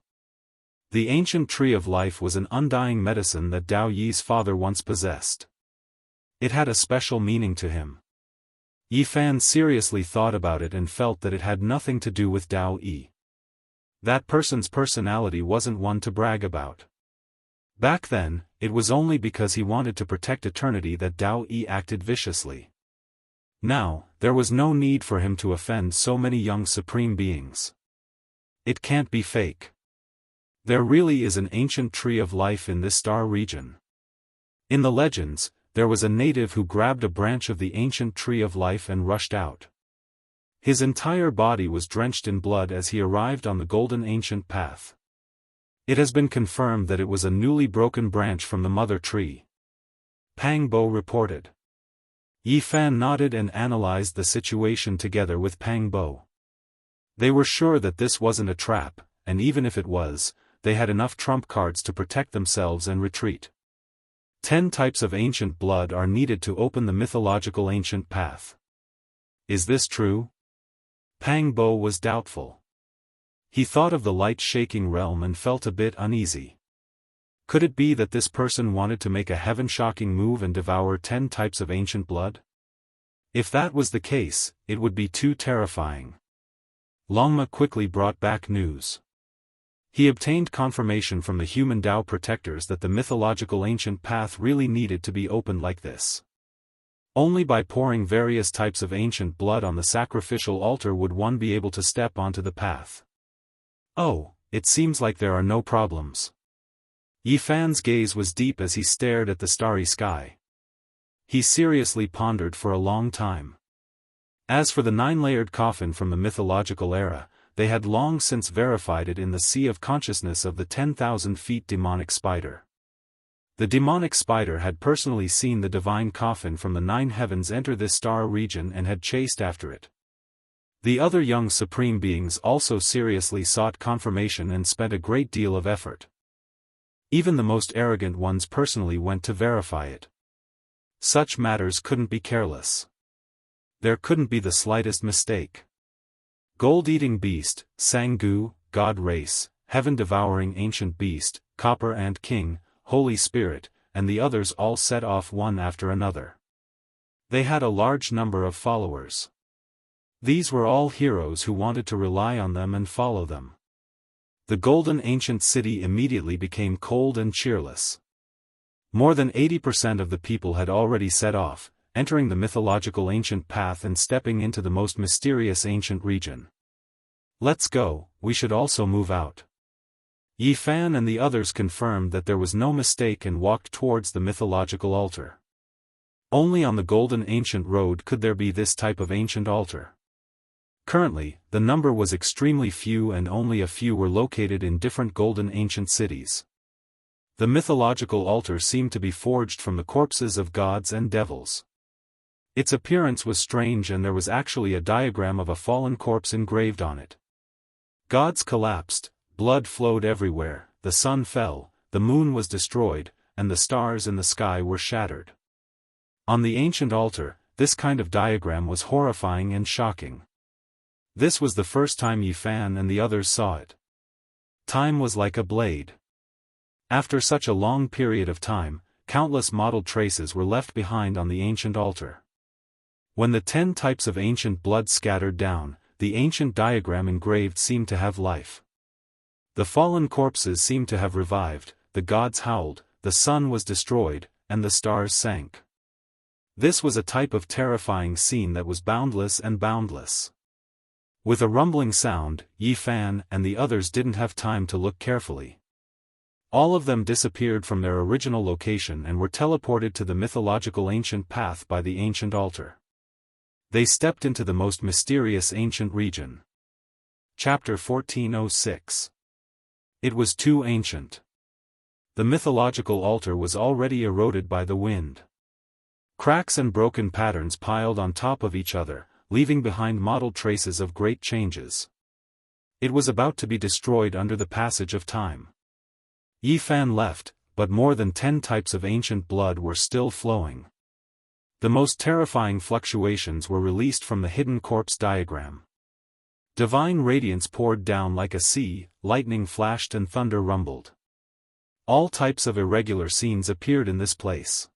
The ancient tree of life was an undying medicine that Dao Yi's father once possessed. It had a special meaning to him. Yifan seriously thought about it and felt that it had nothing to do with Dao Yi. That person's personality wasn't one to brag about. Back then, it was only because he wanted to protect eternity that Dao Yi acted viciously. Now, there was no need for him to offend so many young supreme beings. It can't be fake. There really is an ancient tree of life in this star region. In the legends, there was a native who grabbed a branch of the ancient tree of life and rushed out. His entire body was drenched in blood as he arrived on the golden ancient path. It has been confirmed that it was a newly broken branch from the mother tree. Pang Bo reported. Yifan nodded and analyzed the situation together with Pang Bo. They were sure that this wasn't a trap, and even if it was, they had enough trump cards to protect themselves and retreat. 10 types of ancient blood are needed to open the mythological ancient path. Is this true? Pang Bo was doubtful. He thought of the light-shaking realm and felt a bit uneasy. Could it be that this person wanted to make a heaven-shocking move and devour 10 types of ancient blood? If that was the case, it would be too terrifying. Longma quickly brought back news. He obtained confirmation from the human Tao protectors that the mythological ancient path really needed to be opened like this. Only by pouring various types of ancient blood on the sacrificial altar would one be able to step onto the path. Oh, it seems like there are no problems. Yifan's gaze was deep as he stared at the starry sky. He seriously pondered for a long time. As for the 9-layered coffin from the mythological era, they had long since verified it in the sea of consciousness of the 10,000 feet demonic spider. The demonic spider had personally seen the divine coffin from the 9 heavens enter this star region and had chased after it. The other young supreme beings also seriously sought confirmation and spent a great deal of effort. Even the most arrogant ones personally went to verify it. Such matters couldn't be careless. There couldn't be the slightest mistake. Gold-eating beast, Jianghu, god race, heaven-devouring ancient beast, copper ant king, Holy Spirit, and the others all set off one after another. They had a large number of followers. These were all heroes who wanted to rely on them and follow them. The golden ancient city immediately became cold and cheerless. More than 80% of the people had already set off, entering the mythological ancient path and stepping into the most mysterious ancient region. Let's go, we should also move out. Yi Fan and the others confirmed that there was no mistake and walked towards the mythological altar. Only on the golden ancient road could there be this type of ancient altar. Currently, the number was extremely few and only a few were located in different golden ancient cities. The mythological altar seemed to be forged from the corpses of gods and devils. Its appearance was strange and there was actually a diagram of a fallen corpse engraved on it. Gods collapsed, blood flowed everywhere, the sun fell, the moon was destroyed, and the stars in the sky were shattered. On the ancient altar, this kind of diagram was horrifying and shocking. This was the first time Yi Fan and the others saw it. Time was like a blade. After such a long period of time, countless mottled traces were left behind on the ancient altar. When the 10 types of ancient blood scattered down, the ancient diagram engraved seemed to have life. The fallen corpses seemed to have revived, the gods howled, the sun was destroyed, and the stars sank. This was a type of terrifying scene that was boundless and boundless. With a rumbling sound, Yi Fan and the others didn't have time to look carefully. All of them disappeared from their original location and were teleported to the mythological ancient path by the ancient altar. They stepped into the most mysterious ancient region. Chapter 1406. It was too ancient. The mythological altar was already eroded by the wind. Cracks and broken patterns piled on top of each other, leaving behind mottled traces of great changes. It was about to be destroyed under the passage of time. Yi Fan left, but more than 10 types of ancient blood were still flowing. The most terrifying fluctuations were released from the hidden corpse diagram. Divine radiance poured down like a sea, lightning flashed and thunder rumbled. All types of irregular scenes appeared in this place.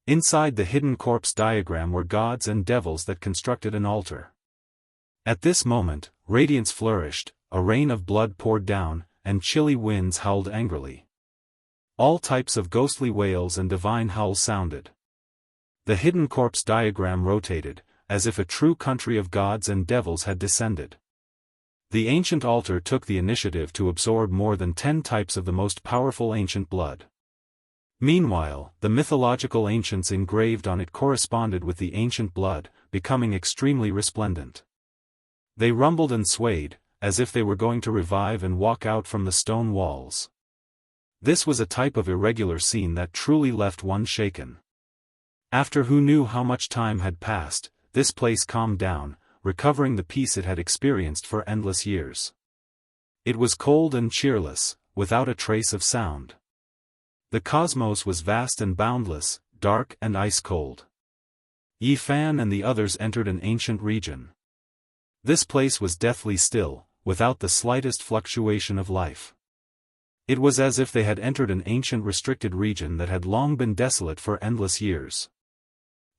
Inside the hidden corpse diagram were gods and devils that constructed an altar. At this moment, radiance flourished, a rain of blood poured down, and chilly winds howled angrily. All types of ghostly wails and divine howls sounded. The hidden corpse diagram rotated, as if a true country of gods and devils had descended. The ancient altar took the initiative to absorb more than 10 types of the most powerful ancient blood. Meanwhile, the mythological ancients engraved on it corresponded with the ancient blood, becoming extremely resplendent. They rumbled and swayed, as if they were going to revive and walk out from the stone walls. This was a type of irregular scene that truly left one shaken. After who knew how much time had passed, this place calmed down, recovering the peace it had experienced for endless years. It was cold and cheerless, without a trace of sound. The cosmos was vast and boundless, dark and ice-cold. Yi Fan and the others entered an ancient region. This place was deathly still, without the slightest fluctuation of life. It was as if they had entered an ancient restricted region that had long been desolate for endless years.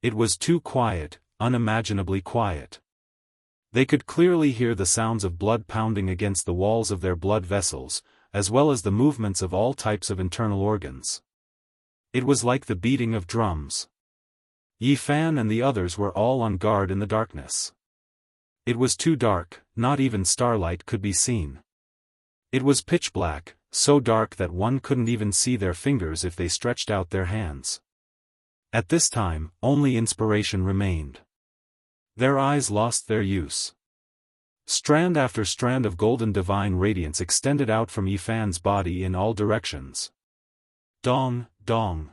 It was too quiet, unimaginably quiet. They could clearly hear the sounds of blood pounding against the walls of their blood vessels, as well as the movements of all types of internal organs. It was like the beating of drums. Yi Fan and the others were all on guard in the darkness. It was too dark, not even starlight could be seen. It was pitch black, so dark that one couldn't even see their fingers if they stretched out their hands. At this time, only inspiration remained. Their eyes lost their use. Strand after strand of golden divine radiance extended out from Yifan's body in all directions. Dong, dong.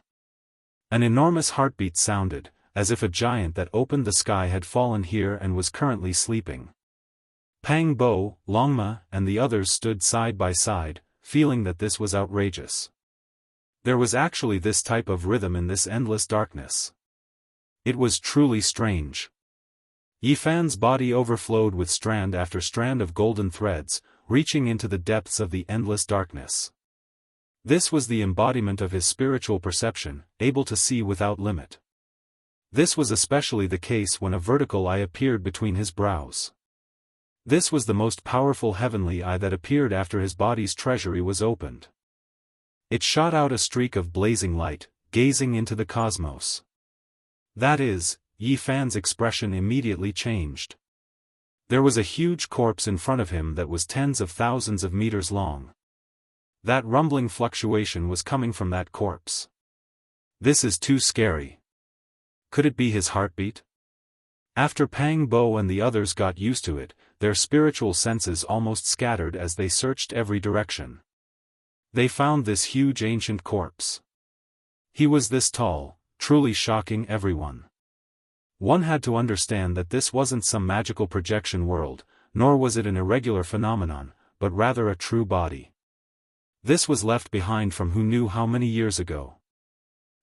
An enormous heartbeat sounded, as if a giant that opened the sky had fallen here and was currently sleeping. Pang Bo, Longma, and the others stood side by side, feeling that this was outrageous. There was actually this type of rhythm in this endless darkness. It was truly strange. Yifan's body overflowed with strand after strand of golden threads, reaching into the depths of the endless darkness. This was the embodiment of his spiritual perception, able to see without limit. This was especially the case when a vertical eye appeared between his brows. This was the most powerful heavenly eye that appeared after his body's treasury was opened. It shot out a streak of blazing light, gazing into the cosmos. That is, Yifan's expression immediately changed. There was a huge corpse in front of him that was tens of thousands of meters long. That rumbling fluctuation was coming from that corpse. This is too scary. Could it be his heartbeat? After Pang Bo and the others got used to it, their spiritual senses almost scattered as they searched every direction. They found this huge ancient corpse. He was this tall, truly shocking everyone. One had to understand that this wasn't some magical projection world, nor was it an irregular phenomenon, but rather a true body. This was left behind from who knew how many years ago.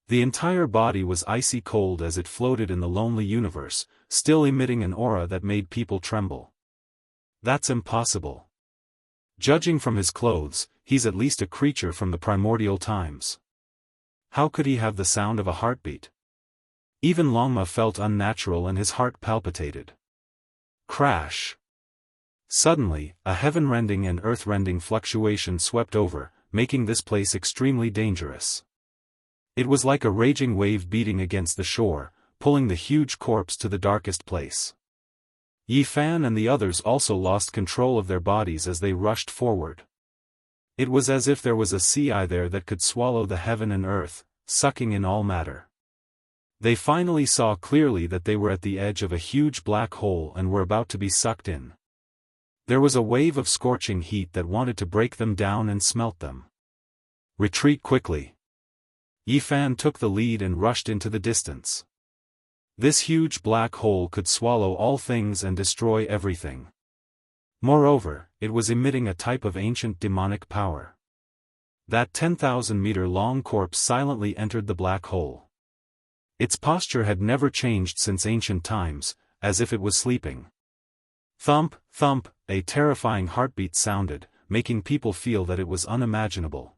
The entire body was icy cold as it floated in the lonely universe, still emitting an aura that made people tremble. That's impossible. Judging from his clothes, he's at least a creature from the primordial times. How could he have the sound of a heartbeat? Even Longma felt unnatural and his heart palpitated. Crash! Suddenly, a heaven-rending and earth-rending fluctuation swept over, making this place extremely dangerous. It was like a raging wave beating against the shore, pulling the huge corpse to the darkest place. Yifan and the others also lost control of their bodies as they rushed forward. It was as if there was a sea eye there that could swallow the heaven and earth, sucking in all matter. They finally saw clearly that they were at the edge of a huge black hole and were about to be sucked in. There was a wave of scorching heat that wanted to break them down and smelt them. Retreat quickly. Yifan took the lead and rushed into the distance. This huge black hole could swallow all things and destroy everything. Moreover, it was emitting a type of ancient demonic power. That 10,000-meter-long corpse silently entered the black hole. Its posture had never changed since ancient times, as if it was sleeping. Thump, thump, a terrifying heartbeat sounded, making people feel that it was unimaginable.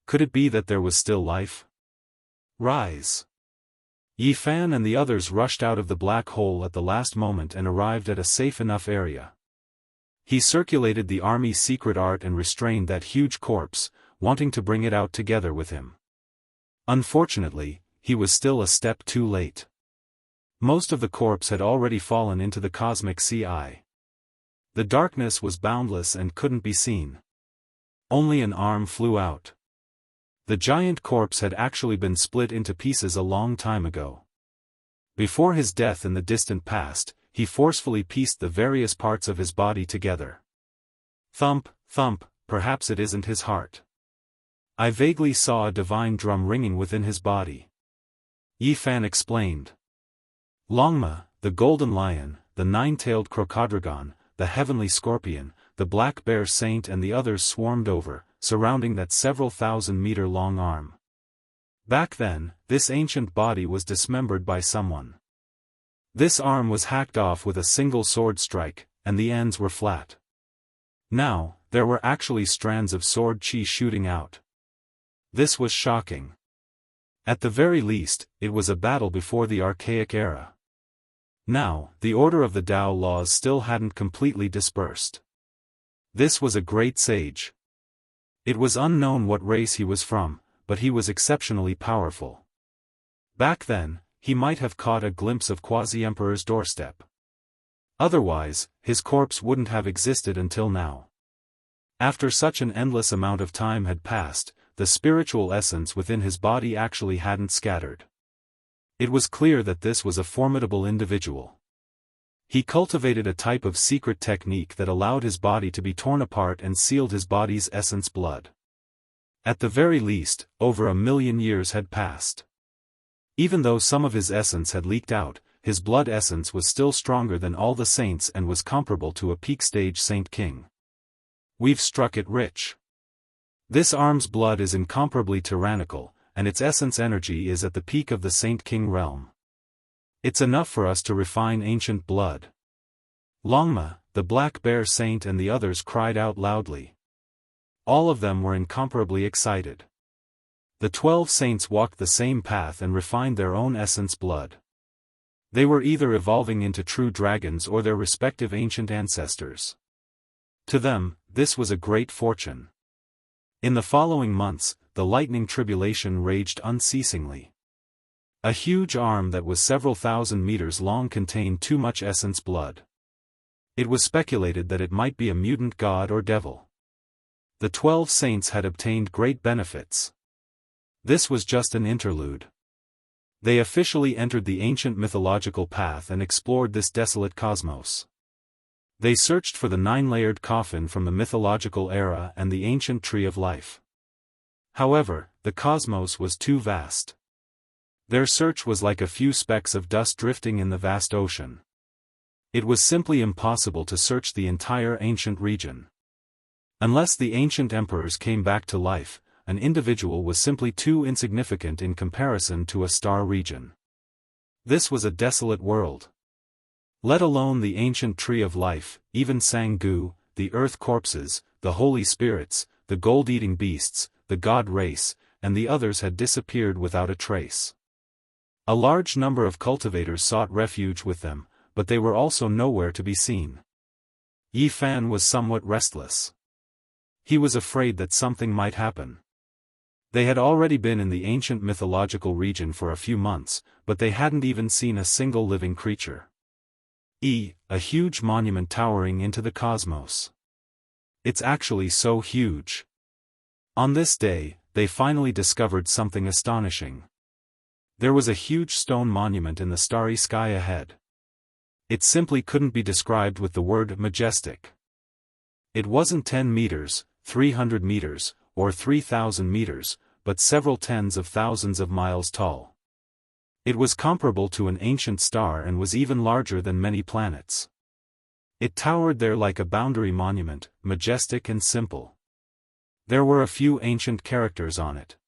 Could it be that there was still life? Rise! Yifan and the others rushed out of the black hole at the last moment and arrived at a safe enough area. He circulated the army's secret art and restrained that huge corpse, wanting to bring it out together with him. Unfortunately, he was still a step too late. Most of the corpse had already fallen into the cosmic sea eye. The darkness was boundless and couldn't be seen. Only an arm flew out. The giant corpse had actually been split into pieces a long time ago. Before his death in the distant past, he forcefully pieced the various parts of his body together. Thump, thump, perhaps it isn't his heart. I vaguely saw a divine drum ringing within his body. Yifan explained. Longma, the golden lion, the nine-tailed crocodrogon, the heavenly scorpion, the black bear saint and the others swarmed over, surrounding that several thousand-meter-long arm. Back then, this ancient body was dismembered by someone. This arm was hacked off with a single sword strike, and the ends were flat. Now, there were actually strands of sword chi shooting out. This was shocking. At the very least, it was a battle before the archaic era. Now, the order of the Tao laws still hadn't completely dispersed. This was a great sage. It was unknown what race he was from, but he was exceptionally powerful. Back then, he might have caught a glimpse of Quasi-Emperor's doorstep. Otherwise, his corpse wouldn't have existed until now. After such an endless amount of time had passed, the spiritual essence within his body actually hadn't scattered. It was clear that this was a formidable individual. He cultivated a type of secret technique that allowed his body to be torn apart and sealed his body's essence blood. At the very least, over 1,000,000 years had passed. Even though some of his essence had leaked out, his blood essence was still stronger than all the saints and was comparable to a peak stage Saint King. We've struck it rich. This arm's blood is incomparably tyrannical, and its essence energy is at the peak of the Saint King realm. It's enough for us to refine ancient blood. Longma, the Black Bear Saint and the others cried out loudly. All of them were incomparably excited. The 12 saints walked the same path and refined their own essence blood. They were either evolving into true dragons or their respective ancient ancestors. To them, this was a great fortune. In the following months, the lightning tribulation raged unceasingly. A huge arm that was several thousand meters long contained too much essence blood. It was speculated that it might be a mutant god or devil. The 12 saints had obtained great benefits. This was just an interlude. They officially entered the ancient mythological path and explored this desolate cosmos. They searched for the 9-layered coffin from the mythological era and the ancient tree of life. However, the cosmos was too vast. Their search was like a few specks of dust drifting in the vast ocean. It was simply impossible to search the entire ancient region. Unless the ancient emperors came back to life, an individual was simply too insignificant in comparison to a star region. This was a desolate world. Let alone the ancient tree of life, even Jianghu, the earth corpses, the holy spirits, the gold-eating beasts, the god race, and the others had disappeared without a trace. A large number of cultivators sought refuge with them, but they were also nowhere to be seen. Yi Fan was somewhat restless. He was afraid that something might happen. They had already been in the ancient mythological region for a few months, but they hadn't even seen a single living creature. A huge monument towering into the cosmos. It's actually so huge. On this day, they finally discovered something astonishing. There was a huge stone monument in the starry sky ahead. It simply couldn't be described with the word majestic. It wasn't 10 meters, 300 meters, or 3,000 meters, but several tens of thousands of miles tall. It was comparable to an ancient star and was even larger than many planets. It towered there like a boundary monument, majestic and simple. There were a few ancient characters on it.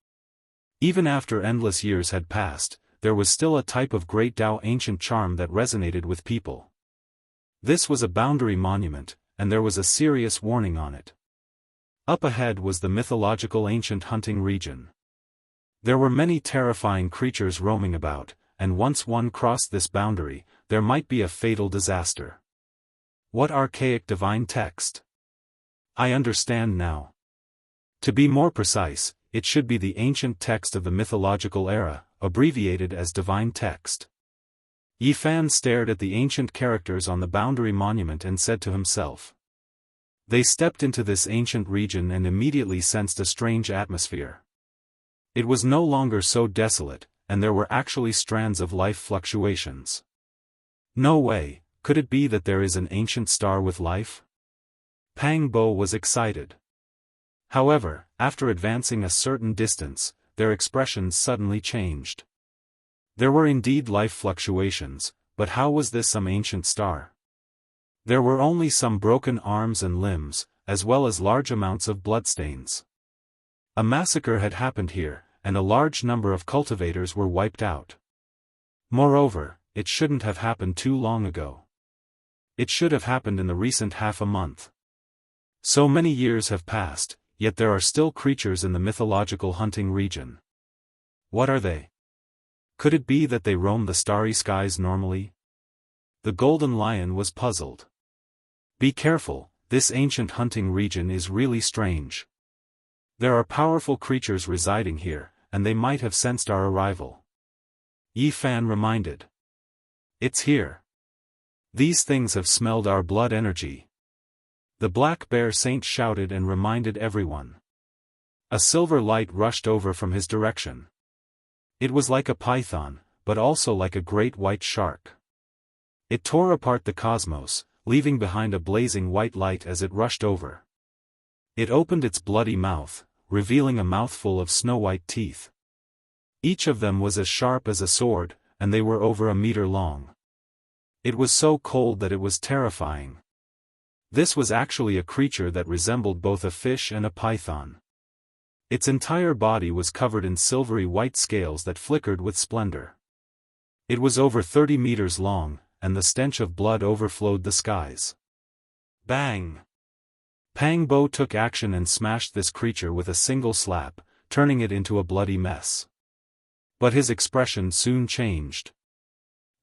Even after endless years had passed, there was still a type of great Dao ancient charm that resonated with people. This was a boundary monument, and there was a serious warning on it. Up ahead was the mythological ancient hunting region. There were many terrifying creatures roaming about, and once one crossed this boundary, there might be a fatal disaster. What archaic divine text? I understand now. To be more precise, it should be the ancient text of the mythological era, abbreviated as divine text. Yi Fan stared at the ancient characters on the boundary monument and said to himself. They stepped into this ancient region and immediately sensed a strange atmosphere. It was no longer so desolate, and there were actually strands of life fluctuations. No way, could it be that there is an ancient star with life? Pang Bo was excited. However, after advancing a certain distance, their expressions suddenly changed. There were indeed life fluctuations, but how was this some ancient star? There were only some broken arms and limbs, as well as large amounts of bloodstains. A massacre had happened here, and a large number of cultivators were wiped out. Moreover, it shouldn't have happened too long ago. It should have happened in the recent half a month. So many years have passed, yet there are still creatures in the mythological hunting region. What are they? Could it be that they roam the starry skies normally? The golden lion was puzzled. Be careful, this ancient hunting region is really strange. There are powerful creatures residing here, and they might have sensed our arrival. Yi Fan reminded. It's here. These things have smelled our blood energy. The Black Bear Saint shouted and reminded everyone. A silver light rushed over from his direction. It was like a python, but also like a great white shark. It tore apart the cosmos, leaving behind a blazing white light as it rushed over. It opened its bloody mouth, revealing a mouthful of snow-white teeth. Each of them was as sharp as a sword, and they were over a meter long. It was so cold that it was terrifying. This was actually a creature that resembled both a fish and a python. Its entire body was covered in silvery white scales that flickered with splendor. It was over 30 meters long, and the stench of blood overflowed the skies. Bang! Pang Bo took action and smashed this creature with a single slap, turning it into a bloody mess. But his expression soon changed.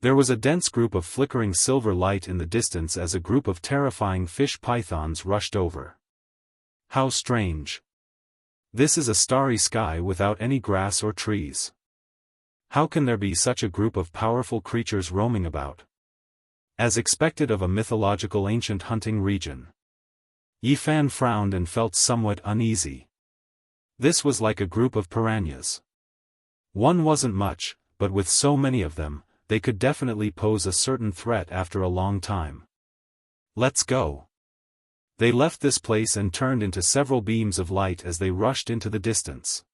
There was a dense group of flickering silver light in the distance as a group of terrifying fish pythons rushed over. How strange! This is a starry sky without any grass or trees. How can there be such a group of powerful creatures roaming about? As expected of a mythological ancient hunting region. Yi Fan frowned and felt somewhat uneasy. This was like a group of piranhas. One wasn't much, but with so many of them, they could definitely pose a certain threat after a long time. Let's go. They left this place and turned into several beams of light as they rushed into the distance.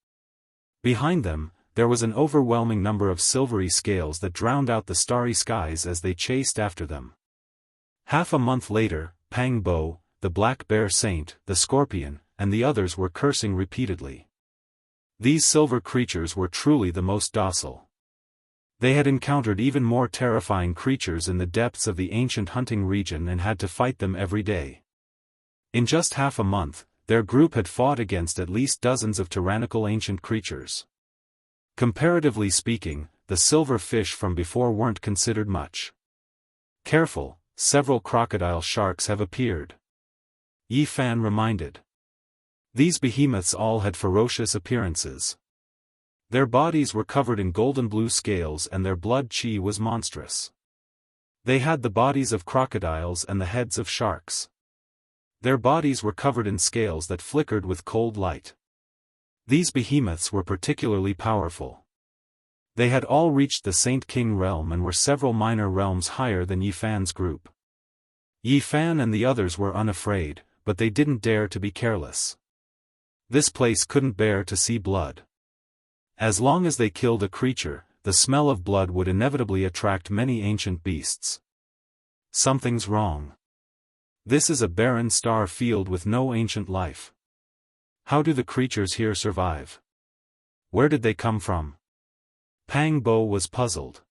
Behind them, there was an overwhelming number of silvery scales that drowned out the starry skies as they chased after them. Half a month later, Pang Bo, the Black Bear Saint, the Scorpion, and the others were cursing repeatedly. These silver creatures were truly the most docile. They had encountered even more terrifying creatures in the depths of the ancient hunting region and had to fight them every day. In just half a month, their group had fought against at least dozens of tyrannical ancient creatures. Comparatively speaking, the silver fish from before weren't considered much. Careful, several crocodile sharks have appeared. Yi Fan reminded. These behemoths all had ferocious appearances. Their bodies were covered in golden blue scales and their blood qi was monstrous. They had the bodies of crocodiles and the heads of sharks. Their bodies were covered in scales that flickered with cold light. These behemoths were particularly powerful. They had all reached the Saint King realm and were several minor realms higher than Yi Fan's group. Yi Fan and the others were unafraid, but they didn't dare to be careless. This place couldn't bear to see blood. As long as they killed a creature, the smell of blood would inevitably attract many ancient beasts. Something's wrong. This is a barren star field with no ancient life. How do the creatures here survive? Where did they come from? Pang Bo was puzzled.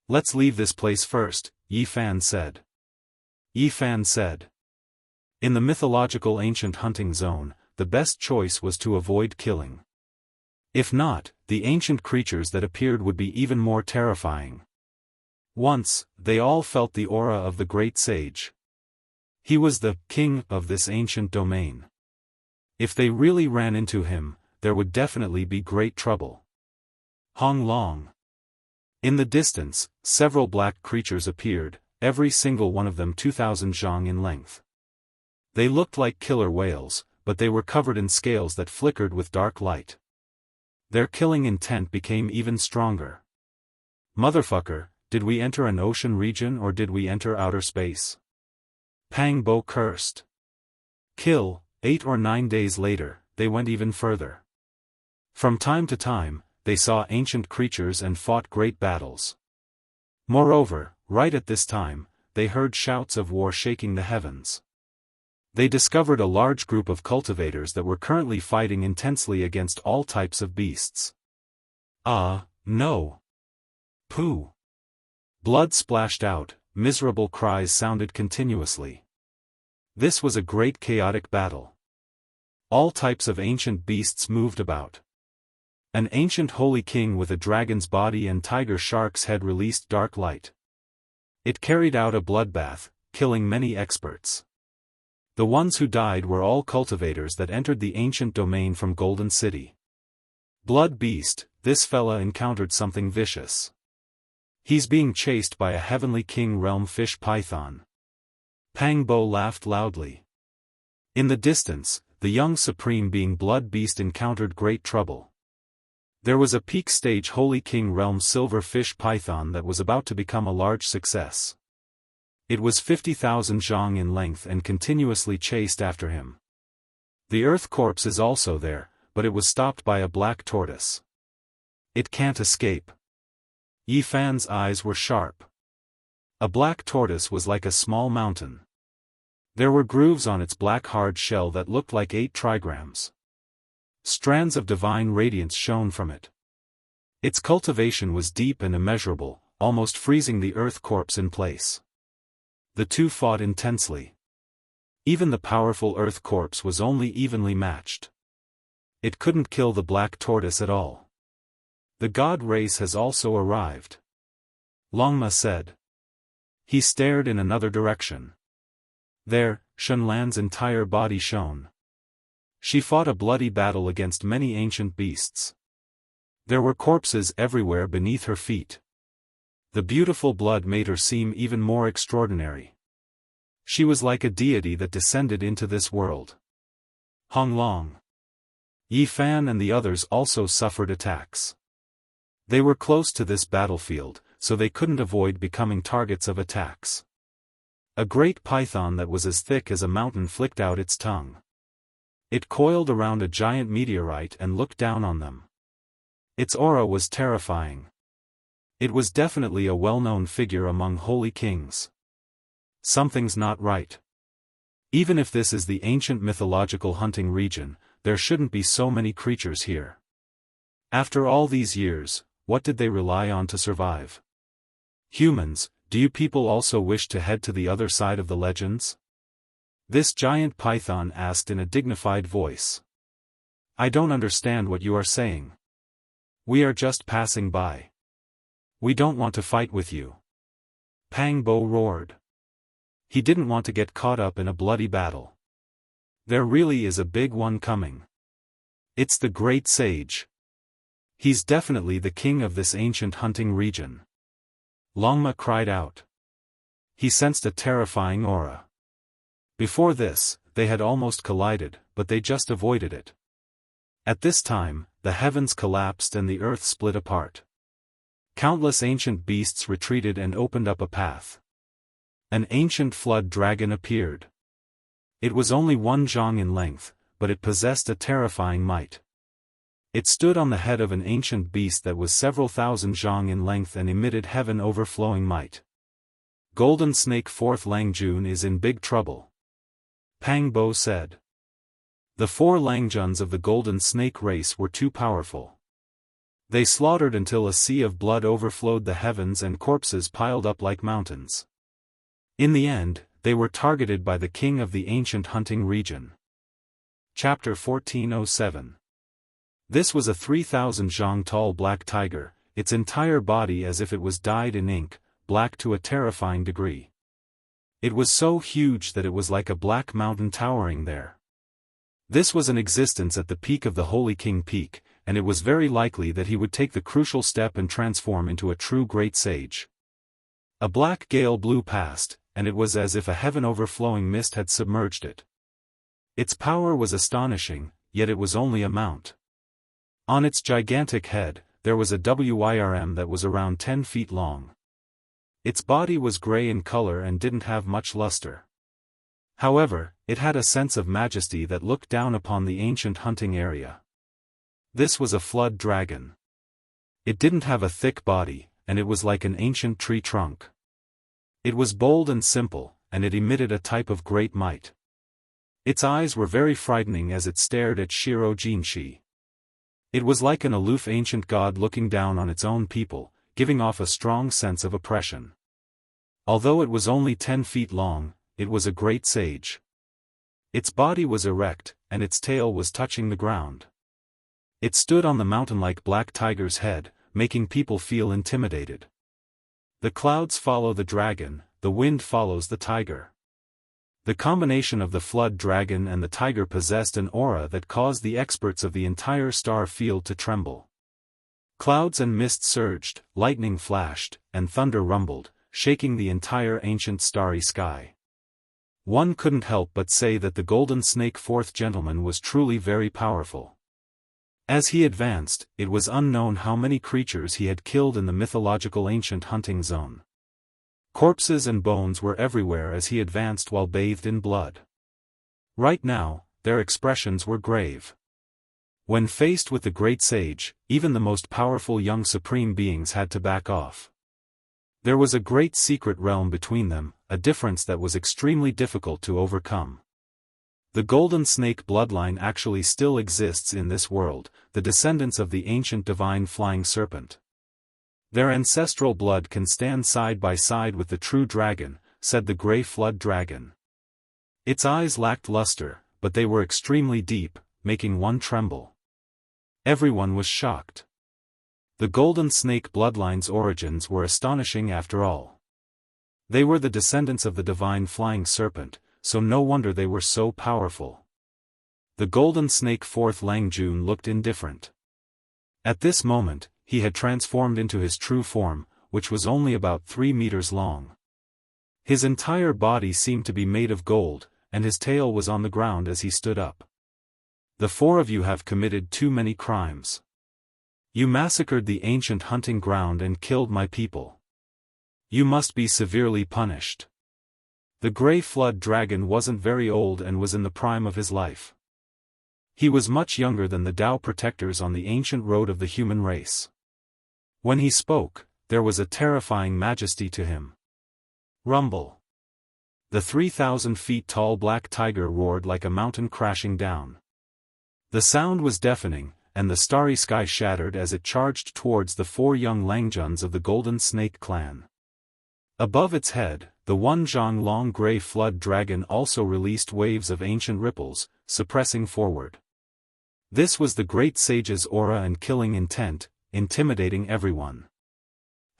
Let's leave this place first, Yi Fan said. Yi Fan said. In the mythological ancient hunting zone, the best choice was to avoid killing. If not, the ancient creatures that appeared would be even more terrifying. Once, they all felt the aura of the great sage. He was the king of this ancient domain. If they really ran into him, there would definitely be great trouble. Hong Long. In the distance, several black creatures appeared, every single one of them 2,000 zhang in length. They looked like killer whales, but they were covered in scales that flickered with dark light. Their killing intent became even stronger. Motherfucker, did we enter an ocean region or did we enter outer space? Pang Bo cursed. Kill. 8 or 9 days later, they went even further. From time to time, they saw ancient creatures and fought great battles. Moreover, right at this time, they heard shouts of war shaking the heavens. They discovered a large group of cultivators that were currently fighting intensely against all types of beasts. No. Pooh. Blood splashed out, miserable cries sounded continuously. This was a great chaotic battle. All types of ancient beasts moved about. An ancient holy king with a dragon's body and tiger shark's head released dark light. It carried out a bloodbath, killing many experts. The ones who died were all cultivators that entered the ancient domain from Golden City. Blood Beast, this fella encountered something vicious. He's being chased by a heavenly king realm fish python. Pang Bo laughed loudly. In the distance, the young supreme being Blood Beast encountered great trouble. There was a peak stage holy king realm silver fish python that was about to become a large success. It was 50,000 zhang in length and continuously chased after him. The earth corpse is also there, but it was stopped by a black tortoise. It can't escape. Yi Fan's eyes were sharp. A black tortoise was like a small mountain. There were grooves on its black hard shell that looked like 8 trigrams. Strands of divine radiance shone from it. Its cultivation was deep and immeasurable, almost freezing the earth corpse in place. The two fought intensely. Even the powerful earth corpse was only evenly matched. It couldn't kill the black tortoise at all. The god race has also arrived, Longma said. He stared in another direction. There, Shunlan's entire body shone. She fought a bloody battle against many ancient beasts. There were corpses everywhere beneath her feet. The beautiful blood made her seem even more extraordinary. She was like a deity that descended into this world. Hong Long, Yi Fan and the others also suffered attacks. They were close to this battlefield, so they couldn't avoid becoming targets of attacks. A great python that was as thick as a mountain flicked out its tongue. It coiled around a giant meteorite and looked down on them. Its aura was terrifying. It was definitely a well-known figure among holy kings. Something's not right. Even if this is the ancient mythological hunting region, there shouldn't be so many creatures here. After all these years, what did they rely on to survive? Humans, do you people also wish to head to the other side of the legends? This giant python asked in a dignified voice. I don't understand what you are saying. We are just passing by. We don't want to fight with you. Pang Bo roared. He didn't want to get caught up in a bloody battle. There really is a big one coming. It's the great sage. He's definitely the king of this ancient hunting region. Longma cried out. He sensed a terrifying aura. Before this, they had almost collided, but they just avoided it. At this time, the heavens collapsed and the earth split apart. Countless ancient beasts retreated and opened up a path. An ancient flood dragon appeared. It was only 1 zhang in length, but it possessed a terrifying might. It stood on the head of an ancient beast that was several thousand zhang in length and emitted heaven-overflowing might. Golden Snake 4th Langjun is in big trouble, Pang Bo said. The 4 Langjuns of the Golden Snake race were too powerful. They slaughtered until a sea of blood overflowed the heavens and corpses piled up like mountains. In the end, they were targeted by the king of the ancient hunting region. Chapter 1407. This was a 3,000 zhang tall black tiger, its entire body as if it was dyed in ink, black to a terrifying degree. It was so huge that it was like a black mountain towering there. This was in existence at the peak of the Holy King Peak, and it was very likely that he would take the crucial step and transform into a true great sage. A black gale blew past, and it was as if a heaven-overflowing mist had submerged it. Its power was astonishing, yet it was only a mount. On its gigantic head, there was a WIRM that was around 10 feet long. Its body was gray in color and didn't have much luster. However, it had a sense of majesty that looked down upon the ancient hunting area. This was a flood dragon. It didn't have a thick body, and it was like an ancient tree trunk. It was bold and simple, and it emitted a type of great might. Its eyes were very frightening as it stared at Shiro Jinshi. It was like an aloof ancient god looking down on its own people, giving off a strong sense of oppression. Although it was only 10 feet long, it was a great sage. Its body was erect, and its tail was touching the ground. It stood on the mountain-like black tiger's head, making people feel intimidated. The clouds follow the dragon, the wind follows the tiger. The combination of the flood dragon and the tiger possessed an aura that caused the experts of the entire star field to tremble. Clouds and mist surged, lightning flashed, and thunder rumbled, shaking the entire ancient starry sky. One couldn't help but say that the Golden Snake 4th Gentleman was truly very powerful. As he advanced, it was unknown how many creatures he had killed in the mythological ancient hunting zone. Corpses and bones were everywhere as he advanced while bathed in blood. Right now, their expressions were grave. When faced with the great sage, even the most powerful young supreme beings had to back off. There was a great secret realm between them, a difference that was extremely difficult to overcome. The golden snake bloodline actually still exists in this world, the descendants of the ancient divine flying serpent. Their ancestral blood can stand side by side with the true dragon, said the gray flood dragon. Its eyes lacked luster, but they were extremely deep, making one tremble. Everyone was shocked. The golden snake bloodline's origins were astonishing after all. They were the descendants of the divine flying serpent, so no wonder they were so powerful. The golden snake fourth Langjun looked indifferent. At this moment, he had transformed into his true form, which was only about 3 meters long. His entire body seemed to be made of gold, and his tail was on the ground as he stood up. The four of you have committed too many crimes. You massacred the ancient hunting ground and killed my people. You must be severely punished. The gray flood dragon wasn't very old and was in the prime of his life. He was much younger than the Tao protectors on the ancient road of the human race. When he spoke, there was a terrifying majesty to him. Rumble. The 3,000 feet tall black tiger roared like a mountain crashing down. The sound was deafening, and the starry sky shattered as it charged towards the 4 young Langjuns of the Golden Snake clan. Above its head, the one zhang long gray flood dragon also released waves of ancient ripples, suppressing forward. This was the great sage's aura and killing intent, intimidating everyone.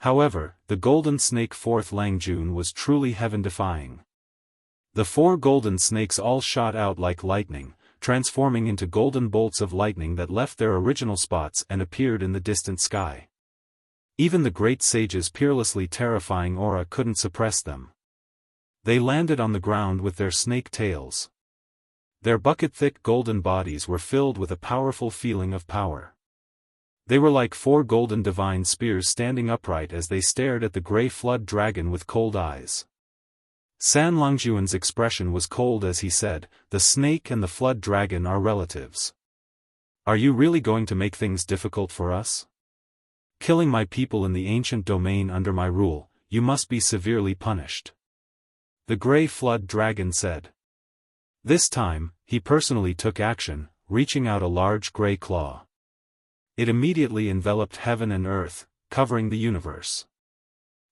However, the golden snake fourth Langjun was truly heaven-defying. The 4 golden snakes all shot out like lightning, transforming into golden bolts of lightning that left their original spots and appeared in the distant sky. Even the great sage's peerlessly terrifying aura couldn't suppress them. They landed on the ground with their snake tails. Their bucket-thick golden bodies were filled with a powerful feeling of power. They were like 4 golden divine spears standing upright as they stared at the gray flood dragon with cold eyes. San Longjuan's expression was cold as he said, "The snake and the flood dragon are relatives. Are you really going to make things difficult for us? Killing my people in the ancient domain under my rule, you must be severely punished." The gray flood dragon said. This time, he personally took action, reaching out a large gray claw. It immediately enveloped heaven and earth, covering the universe.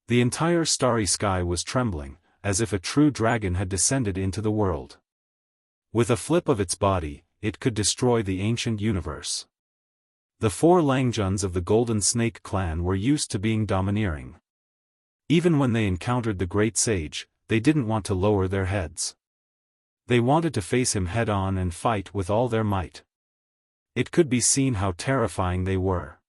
The entire starry sky was trembling, as if a true dragon had descended into the world. With a flip of its body, it could destroy the ancient universe. The 4 Langjuns of the Golden Snake clan were used to being domineering. Even when they encountered the great sage, they didn't want to lower their heads. They wanted to face him head-on and fight with all their might. It could be seen how terrifying they were.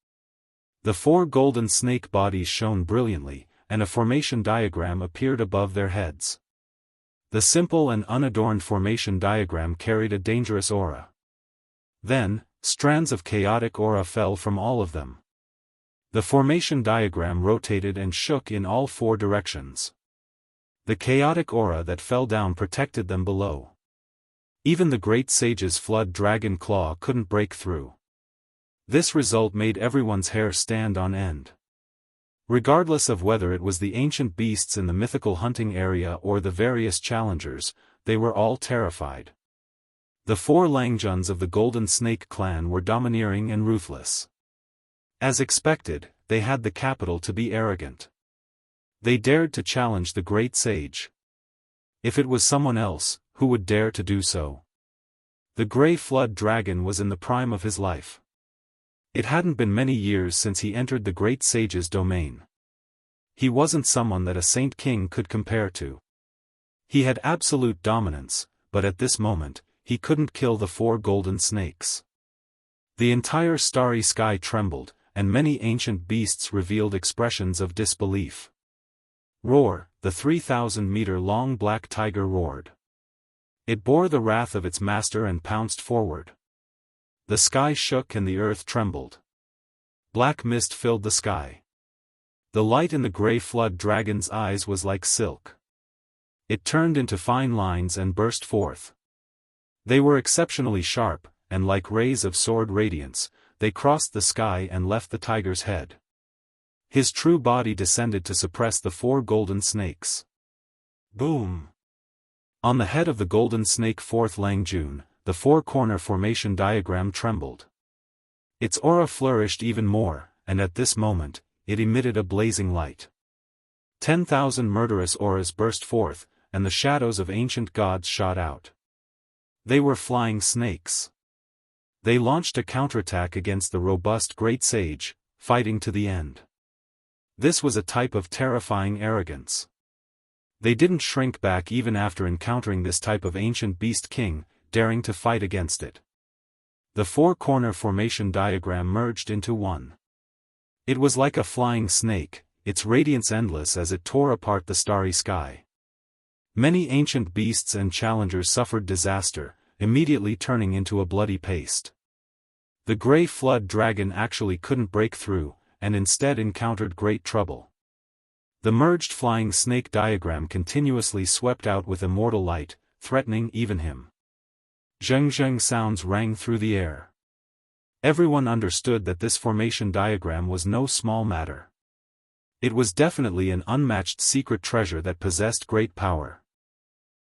The 4 golden snake bodies shone brilliantly, and a formation diagram appeared above their heads. The simple and unadorned formation diagram carried a dangerous aura. Then, strands of chaotic aura fell from all of them. The formation diagram rotated and shook in all 4 directions. The chaotic aura that fell down protected them below. Even the great sage's flood dragon claw couldn't break through. This result made everyone's hair stand on end. Regardless of whether it was the ancient beasts in the mythical hunting area or the various challengers, they were all terrified. The 4 Langjuns of the Golden Snake clan were domineering and ruthless. As expected, they had the capital to be arrogant. They dared to challenge the great sage. If it was someone else, who would dare to do so? The gray flood dragon was in the prime of his life. It hadn't been many years since he entered the great sage's domain. He wasn't someone that a saint king could compare to. He had absolute dominance, but at this moment, he couldn't kill the 4 golden snakes. The entire starry sky trembled, and many ancient beasts revealed expressions of disbelief. Roar, the 3,000-meter-long black tiger roared. It bore the wrath of its master and pounced forward. The sky shook and the earth trembled. Black mist filled the sky. The light in the gray flood dragon's eyes was like silk. It turned into fine lines and burst forth. They were exceptionally sharp, and like rays of sword radiance, they crossed the sky and left the tiger's head. His true body descended to suppress the 4 golden snakes. Boom! On the head of the golden snake 4th Langjun, the 4-corner formation diagram trembled. Its aura flourished even more, and at this moment, it emitted a blazing light. 10,000 murderous auras burst forth, and the shadows of ancient gods shot out. They were flying snakes. They launched a counterattack against the robust great sage, fighting to the end. This was a type of terrifying arrogance. They didn't shrink back even after encountering this type of ancient beast king, daring to fight against it. The 4-corner formation diagram merged into one. It was like a flying snake, its radiance endless as it tore apart the starry sky. Many ancient beasts and challengers suffered disaster, immediately turning into a bloody paste. The gray flood dragon actually couldn't break through, and instead encountered great trouble. The merged flying snake diagram continuously swept out with immortal light, threatening even him. Zheng sounds rang through the air. Everyone understood that this formation diagram was no small matter. It was definitely an unmatched secret treasure that possessed great power.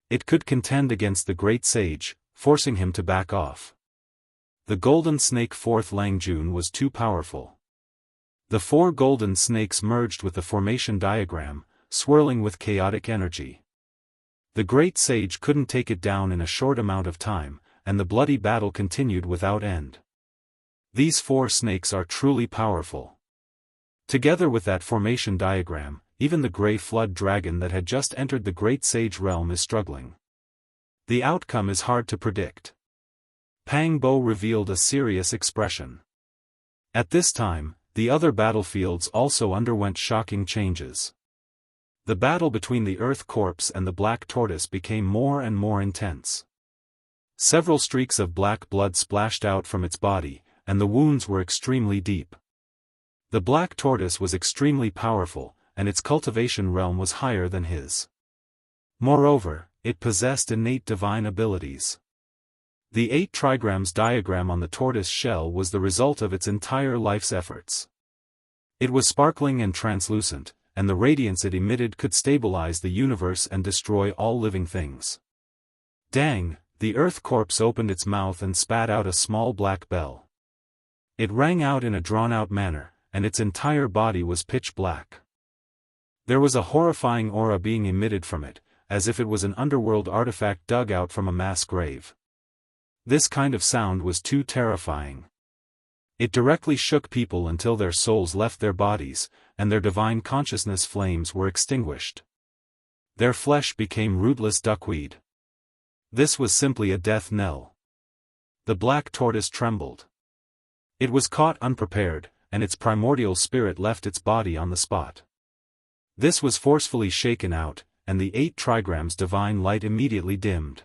It could contend against the great sage, forcing him to back off. The golden snake 4th Langjun was too powerful. The 4 golden snakes merged with the formation diagram, swirling with chaotic energy. The great sage couldn't take it down in a short amount of time, and the bloody battle continued without end. These 4 snakes are truly powerful. Together with that formation diagram, even the gray flood dragon that had just entered the great sage realm is struggling. The outcome is hard to predict. Pang Bo revealed a serious expression. At this time, the other battlefields also underwent shocking changes. The battle between the Earth Corpse and the Black Tortoise became more and more intense. Several streaks of black blood splashed out from its body, and the wounds were extremely deep. The Black Tortoise was extremely powerful, and its cultivation realm was higher than his. Moreover, it possessed innate divine abilities. The 8 trigrams diagram on the tortoise shell was the result of its entire life's efforts. It was sparkling and translucent, and the radiance it emitted could stabilize the universe and destroy all living things. Dang, the Earth Corpse opened its mouth and spat out a small black bell. It rang out in a drawn-out manner, and its entire body was pitch black. There was a horrifying aura being emitted from it, as if it was an underworld artifact dug out from a mass grave. This kind of sound was too terrifying. It directly shook people until their souls left their bodies, and their divine consciousness flames were extinguished. Their flesh became rootless duckweed. This was simply a death knell. The black tortoise trembled. It was caught unprepared, and its primordial spirit left its body on the spot. This was forcefully shaken out, and the 8 trigrams divine light immediately dimmed.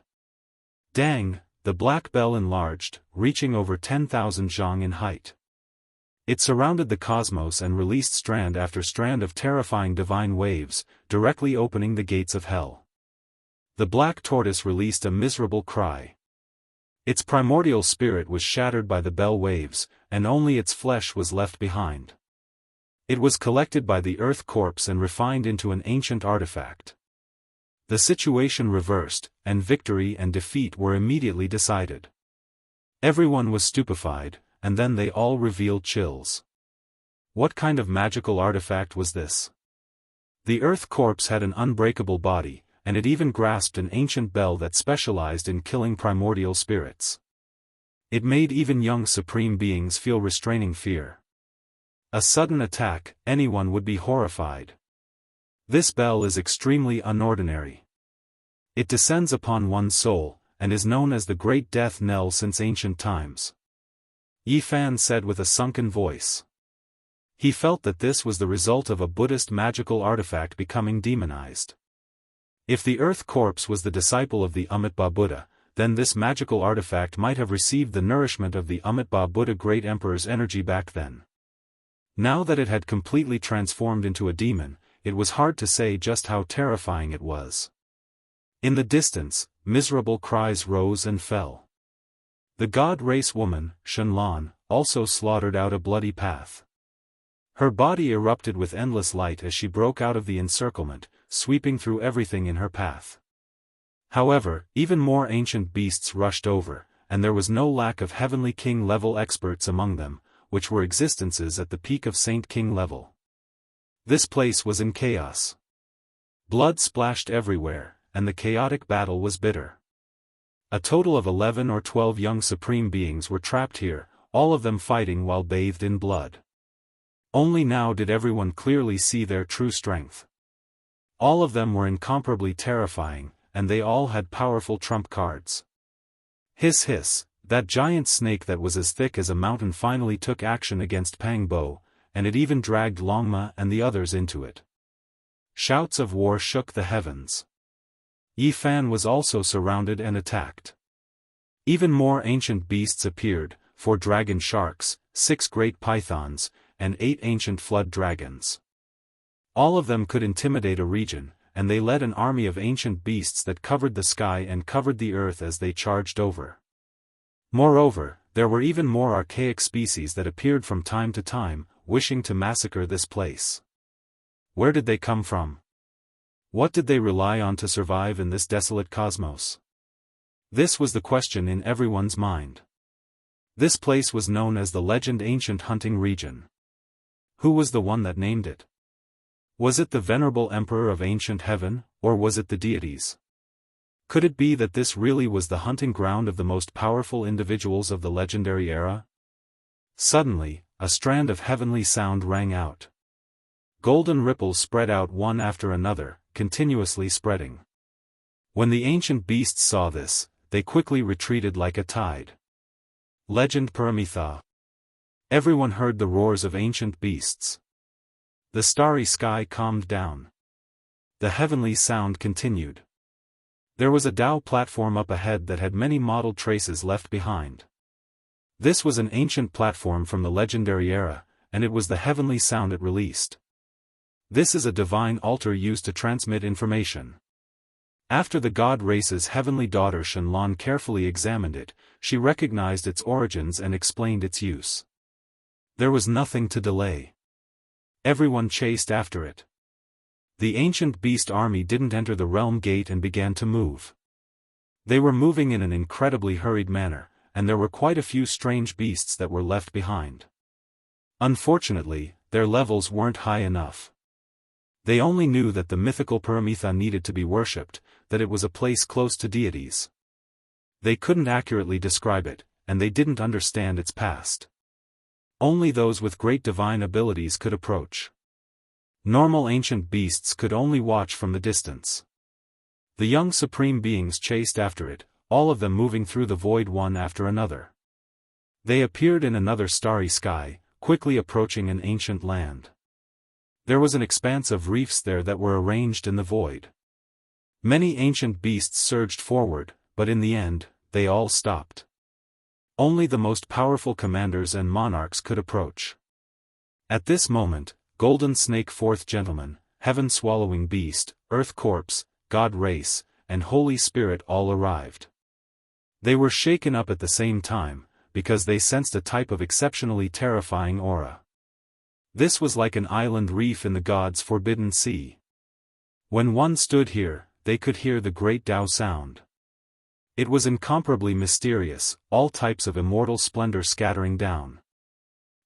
Dang! The black bell enlarged, reaching over 10,000 zhang in height. It surrounded the cosmos and released strand after strand of terrifying divine waves, directly opening the gates of hell. The black tortoise released a miserable cry. Its primordial spirit was shattered by the bell waves, and only its flesh was left behind. It was collected by the Earth Corpse and refined into an ancient artifact. The situation reversed, and victory and defeat were immediately decided. Everyone was stupefied, and then they all revealed chills. What kind of magical artifact was this? The Earth Corpse had an unbreakable body, and it even grasped an ancient bell that specialized in killing primordial spirits. It made even young supreme beings feel restraining fear. A sudden attack, anyone would be horrified. This bell is extremely unordinary. It descends upon one's soul, and is known as the Great Death Knell since ancient times. Yi Fan said with a sunken voice. He felt that this was the result of a Buddhist magical artifact becoming demonized. If the Earth Corpse was the disciple of the Amitabha Buddha, then this magical artifact might have received the nourishment of the Amitabha Buddha Great Emperor's energy back then. Now that it had completely transformed into a demon, it was hard to say just how terrifying it was. In the distance, miserable cries rose and fell. The god race woman, Shenlan, also slaughtered out a bloody path. Her body erupted with endless light as she broke out of the encirclement, sweeping through everything in her path. However, even more ancient beasts rushed over, and there was no lack of Heavenly King-level experts among them, which were existences at the peak of Saint King level. This place was in chaos. Blood splashed everywhere, and the chaotic battle was bitter. A total of 11 or 12 young supreme beings were trapped here, all of them fighting while bathed in blood. Only now did everyone clearly see their true strength. All of them were incomparably terrifying, and they all had powerful trump cards. Hiss hiss, that giant snake that was as thick as a mountain finally took action against Pang Bo, and it even dragged Longma and the others into it. Shouts of war shook the heavens. Yi Fan was also surrounded and attacked. Even more ancient beasts appeared, 4 dragon sharks, 6 great pythons, and 8 ancient flood dragons. All of them could intimidate a region, and they led an army of ancient beasts that covered the sky and covered the earth as they charged over. Moreover, there were even more archaic species that appeared from time to time, wishing to massacre this place. Where did they come from? What did they rely on to survive in this desolate cosmos? This was the question in everyone's mind. This place was known as the Legend Ancient Hunting Region. Who was the one that named it? Was it the venerable Emperor of Ancient Heaven, or was it the deities? Could it be that this really was the hunting ground of the most powerful individuals of the legendary era? Suddenly, a strand of heavenly sound rang out. Golden ripples spread out one after another, continuously spreading. When the ancient beasts saw this, they quickly retreated like a tide. Legend Paramitha. Everyone heard the roars of ancient beasts. The starry sky calmed down. The heavenly sound continued. There was a Dao platform up ahead that had many mottled traces left behind. This was an ancient platform from the legendary era, and it was the heavenly sound it released. This is a divine altar used to transmit information. After the god race's heavenly daughter Shenlan carefully examined it, she recognized its origins and explained its use. There was nothing to delay. Everyone chased after it. The ancient beast army didn't enter the realm gate and began to move. They were moving in an incredibly hurried manner, and there were quite a few strange beasts that were left behind. Unfortunately, their levels weren't high enough. They only knew that the mythical Paramitha needed to be worshipped, that it was a place close to deities. They couldn't accurately describe it, and they didn't understand its past. Only those with great divine abilities could approach. Normal ancient beasts could only watch from the distance. The young supreme beings chased after it, all of them moving through the void one after another. They appeared in another starry sky, quickly approaching an ancient land. There was an expanse of reefs there that were arranged in the void. Many ancient beasts surged forward, but in the end, they all stopped. Only the most powerful commanders and monarchs could approach. At this moment, Golden Snake Fourth Gentleman, Heaven-Swallowing Beast, Earth Corpse, God Race, and Holy Spirit all arrived. They were shaken up at the same time, because they sensed a type of exceptionally terrifying aura. This was like an island reef in the gods' forbidden sea. When one stood here, they could hear the great Tao sound. It was incomparably mysterious, all types of immortal splendor scattering down.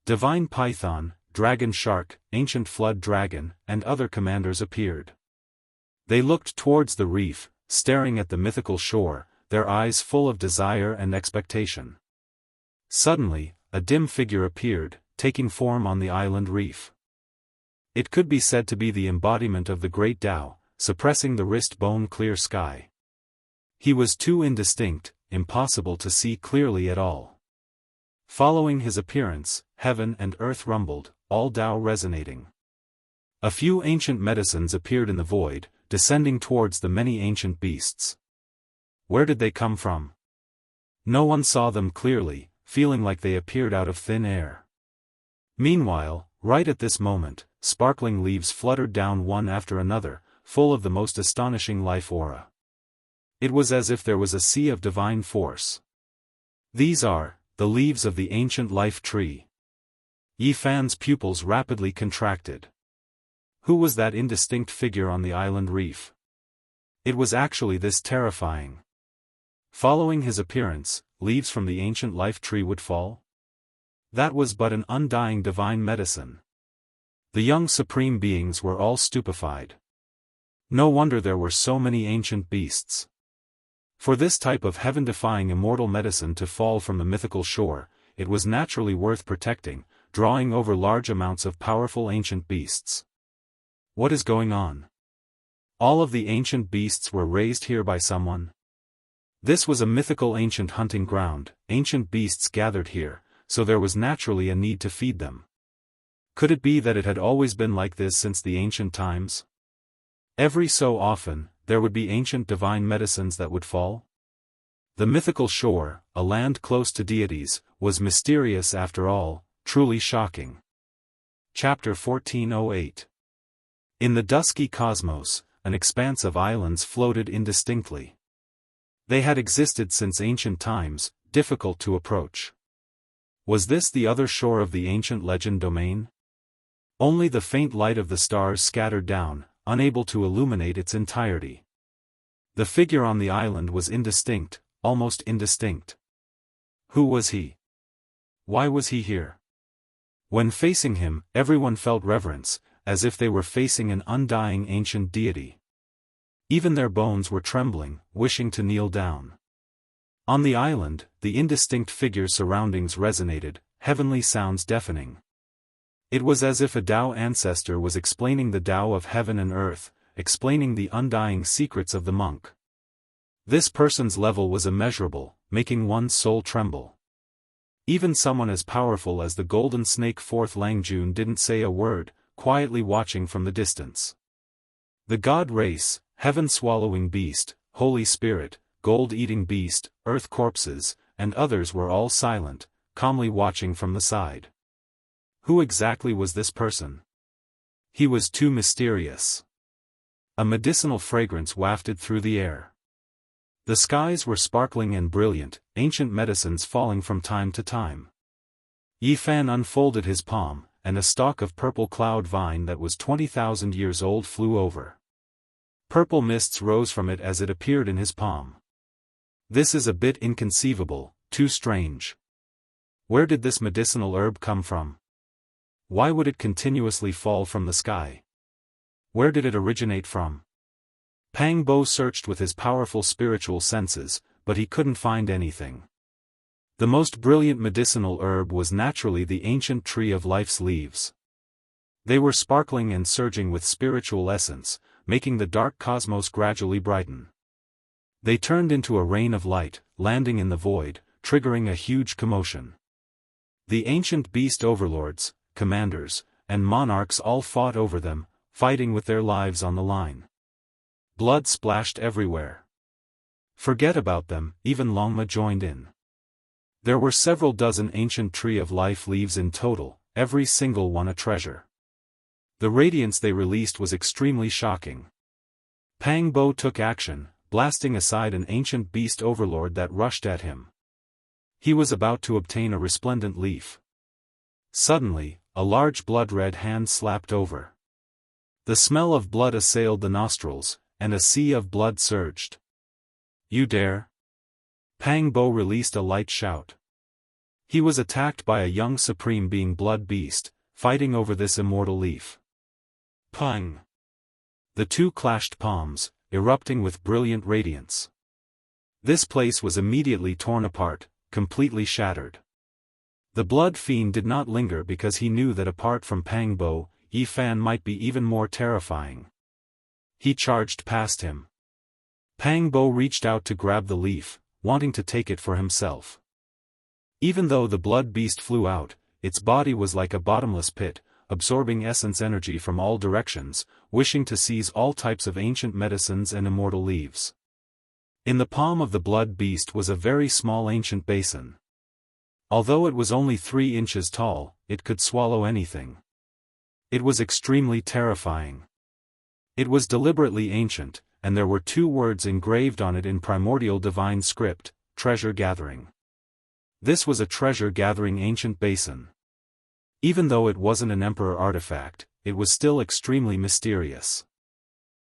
Divine Python, Dragon Shark, Ancient Flood Dragon, and other commanders appeared. They looked towards the reef, staring at the mythical shore, their eyes full of desire and expectation. Suddenly, a dim figure appeared, taking form on the island reef. It could be said to be the embodiment of the great Tao, suppressing the wrist-bone clear sky. He was too indistinct, impossible to see clearly at all. Following his appearance, heaven and earth rumbled, all Tao resonating. A few ancient medicines appeared in the void, descending towards the many ancient beasts. Where did they come from? No one saw them clearly, feeling like they appeared out of thin air. Meanwhile, Right at this moment, sparkling leaves fluttered down one after another, full of the most astonishing life aura. It was as if there was a sea of divine force. These are the leaves of the ancient life tree. Yi Fan's pupils rapidly contracted. Who was that indistinct figure on the island reef? It was actually this terrifying. Following his appearance, leaves from the ancient life tree would fall? That was but an undying divine medicine. The young supreme beings were all stupefied. No wonder there were so many ancient beasts. For this type of heaven-defying immortal medicine to fall from the mythical shore, it was naturally worth protecting, drawing over large amounts of powerful ancient beasts. What is going on? All of the ancient beasts were raised here by someone. This was a mythical ancient hunting ground, ancient beasts gathered here, so there was naturally a need to feed them. Could it be that it had always been like this since the ancient times? Every so often, there would be ancient divine medicines that would fall? The mythical shore, a land close to deities, was mysterious after all, truly shocking. Chapter 1408. In the dusky cosmos, an expanse of islands floated indistinctly. They had existed since ancient times, difficult to approach. Was this the other shore of the ancient legend domain? Only the faint light of the stars scattered down, unable to illuminate its entirety. The figure on the island was indistinct, almost indistinct. Who was he? Why was he here? When facing him, everyone felt reverence, as if they were facing an undying ancient deity. Even their bones were trembling, wishing to kneel down. On the island, the indistinct figure's surroundings resonated, heavenly sounds deafening. It was as if a Tao ancestor was explaining the Tao of heaven and earth, explaining the undying secrets of the monk. This person's level was immeasurable, making one's soul tremble. Even someone as powerful as the golden snake fourth Langjun didn't say a word, quietly watching from the distance. The god race, heaven-swallowing beast, holy spirit, gold-eating beast, earth corpses, and others were all silent, calmly watching from the side. Who exactly was this person? He was too mysterious. A medicinal fragrance wafted through the air. The skies were sparkling and brilliant, ancient medicines falling from time to time. Yi Fan unfolded his palm, and a stalk of purple cloud vine that was 20,000 years old flew over. Purple mists rose from it as it appeared in his palm. This is a bit inconceivable, too strange. Where did this medicinal herb come from? Why would it continuously fall from the sky? Where did it originate from? Pang Bo searched with his powerful spiritual senses, but he couldn't find anything. The most brilliant medicinal herb was naturally the ancient tree of life's leaves. They were sparkling and surging with spiritual essence, making the dark cosmos gradually brighten. They turned into a rain of light, landing in the void, triggering a huge commotion. The ancient beast overlords, commanders, and monarchs all fought over them, fighting with their lives on the line. Blood splashed everywhere. Forget about them, even Longma joined in. There were several dozen ancient tree of life leaves in total, every single one a treasure. The radiance they released was extremely shocking. Pang Bo took action, blasting aside an ancient beast overlord that rushed at him. He was about to obtain a resplendent leaf. Suddenly, a large blood-red hand slapped over. The smell of blood assailed the nostrils, and a sea of blood surged. You dare? Pang Bo released a light shout. He was attacked by a young supreme being blood beast, fighting over this immortal leaf. Pang! The two clashed palms, erupting with brilliant radiance. This place was immediately torn apart, completely shattered. The blood fiend did not linger because he knew that apart from Pang Bo, Yi Fan might be even more terrifying. He charged past him. Pang Bo reached out to grab the leaf, wanting to take it for himself. Even though the blood beast flew out, its body was like a bottomless pit, absorbing essence energy from all directions, wishing to seize all types of ancient medicines and immortal leaves. In the palm of the blood beast was a very small ancient basin. Although it was only 3 inches tall, it could swallow anything. It was extremely terrifying. It was deliberately ancient, and there were 2 words engraved on it in primordial divine script: treasure gathering. This was a treasure-gathering ancient basin. Even though it wasn't an emperor artifact, it was still extremely mysterious.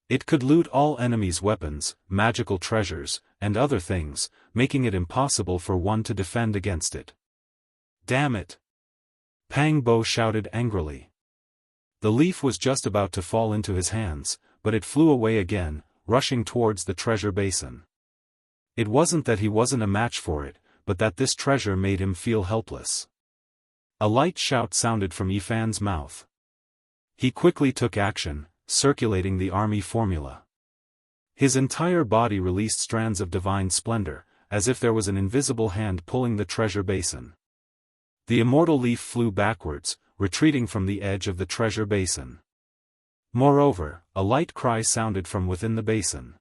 It could loot all enemies' weapons, magical treasures, and other things, making it impossible for one to defend against it. Damn it! Pang Bo shouted angrily. The leaf was just about to fall into his hands, but it flew away again, rushing towards the treasure basin. It wasn't that he wasn't a match for it, but that this treasure made him feel helpless. A light shout sounded from Yifan's mouth. He quickly took action, circulating the army formula. His entire body released strands of divine splendor, as if there was an invisible hand pulling the treasure basin. The immortal leaf flew backwards, retreating from the edge of the treasure basin. Moreover, a light cry sounded from within the basin.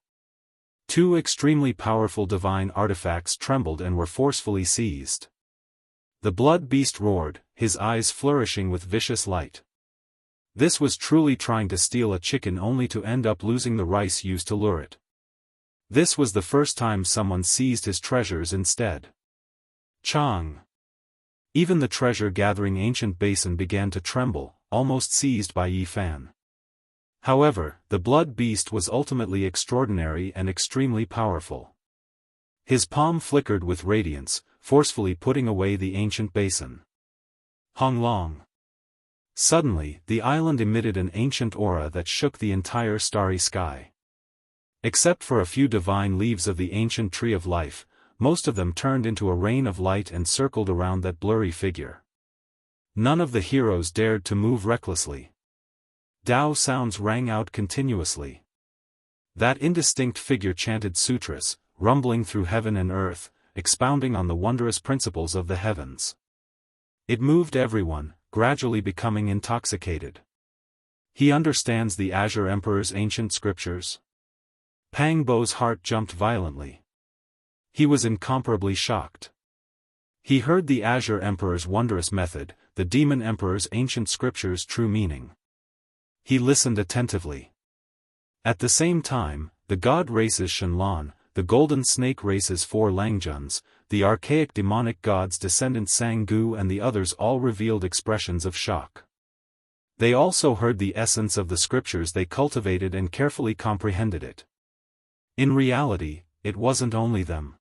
2 extremely powerful divine artifacts trembled and were forcefully seized. The blood beast roared, his eyes flourishing with vicious light. This was truly trying to steal a chicken only to end up losing the rice used to lure it. This was the first time someone seized his treasures instead. Chang! Even the treasure-gathering ancient basin began to tremble, almost seized by Yifan. However, the blood beast was ultimately extraordinary and extremely powerful. His palm flickered with radiance, forcefully putting away the ancient basin. Hong Long. Suddenly, the island emitted an ancient aura that shook the entire starry sky. Except for a few divine leaves of the ancient tree of life, most of them turned into a rain of light and circled around that blurry figure. None of the heroes dared to move recklessly. Dao sounds rang out continuously. That indistinct figure chanted sutras, rumbling through heaven and earth, expounding on the wondrous principles of the heavens. It moved everyone, gradually becoming intoxicated. He understands the Azure Emperor's ancient scriptures? Pang Bo's heart jumped violently. He was incomparably shocked. He heard the Azure Emperor's wondrous method, the Demon Emperor's ancient scriptures' true meaning. He listened attentively. At the same time, the god race's Shenlong, the golden snake race's 4 Langjuns, the archaic demonic god's descendant Sanggu and the others all revealed expressions of shock. They also heard the essence of the scriptures they cultivated and carefully comprehended it. In reality, it wasn't only them.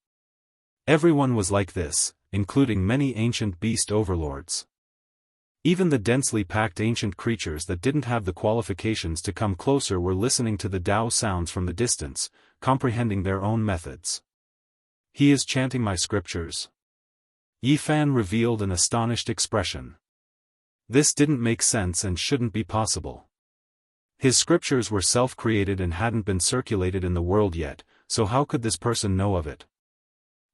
Everyone was like this, including many ancient beast overlords. Even the densely packed ancient creatures that didn't have the qualifications to come closer were listening to the Dao sounds from the distance, comprehending their own methods. He is chanting my scriptures. Yifan revealed an astonished expression. This didn't make sense and shouldn't be possible. His scriptures were self-created and hadn't been circulated in the world yet, so how could this person know of it?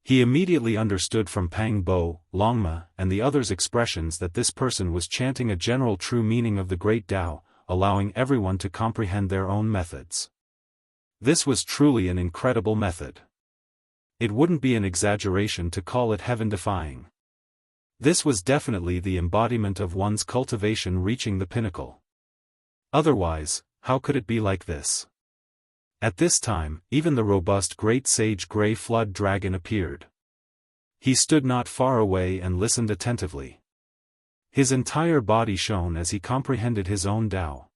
He immediately understood from Pang Bo, Longma, and the others' expressions that this person was chanting a general true meaning of the Great Tao, allowing everyone to comprehend their own methods. This was truly an incredible method. It wouldn't be an exaggeration to call it heaven-defying. This was definitely the embodiment of one's cultivation reaching the pinnacle. Otherwise, how could it be like this? At this time, even the robust great sage Grey Flood Dragon appeared. He stood not far away and listened attentively. His entire body shone as he comprehended his own Tao.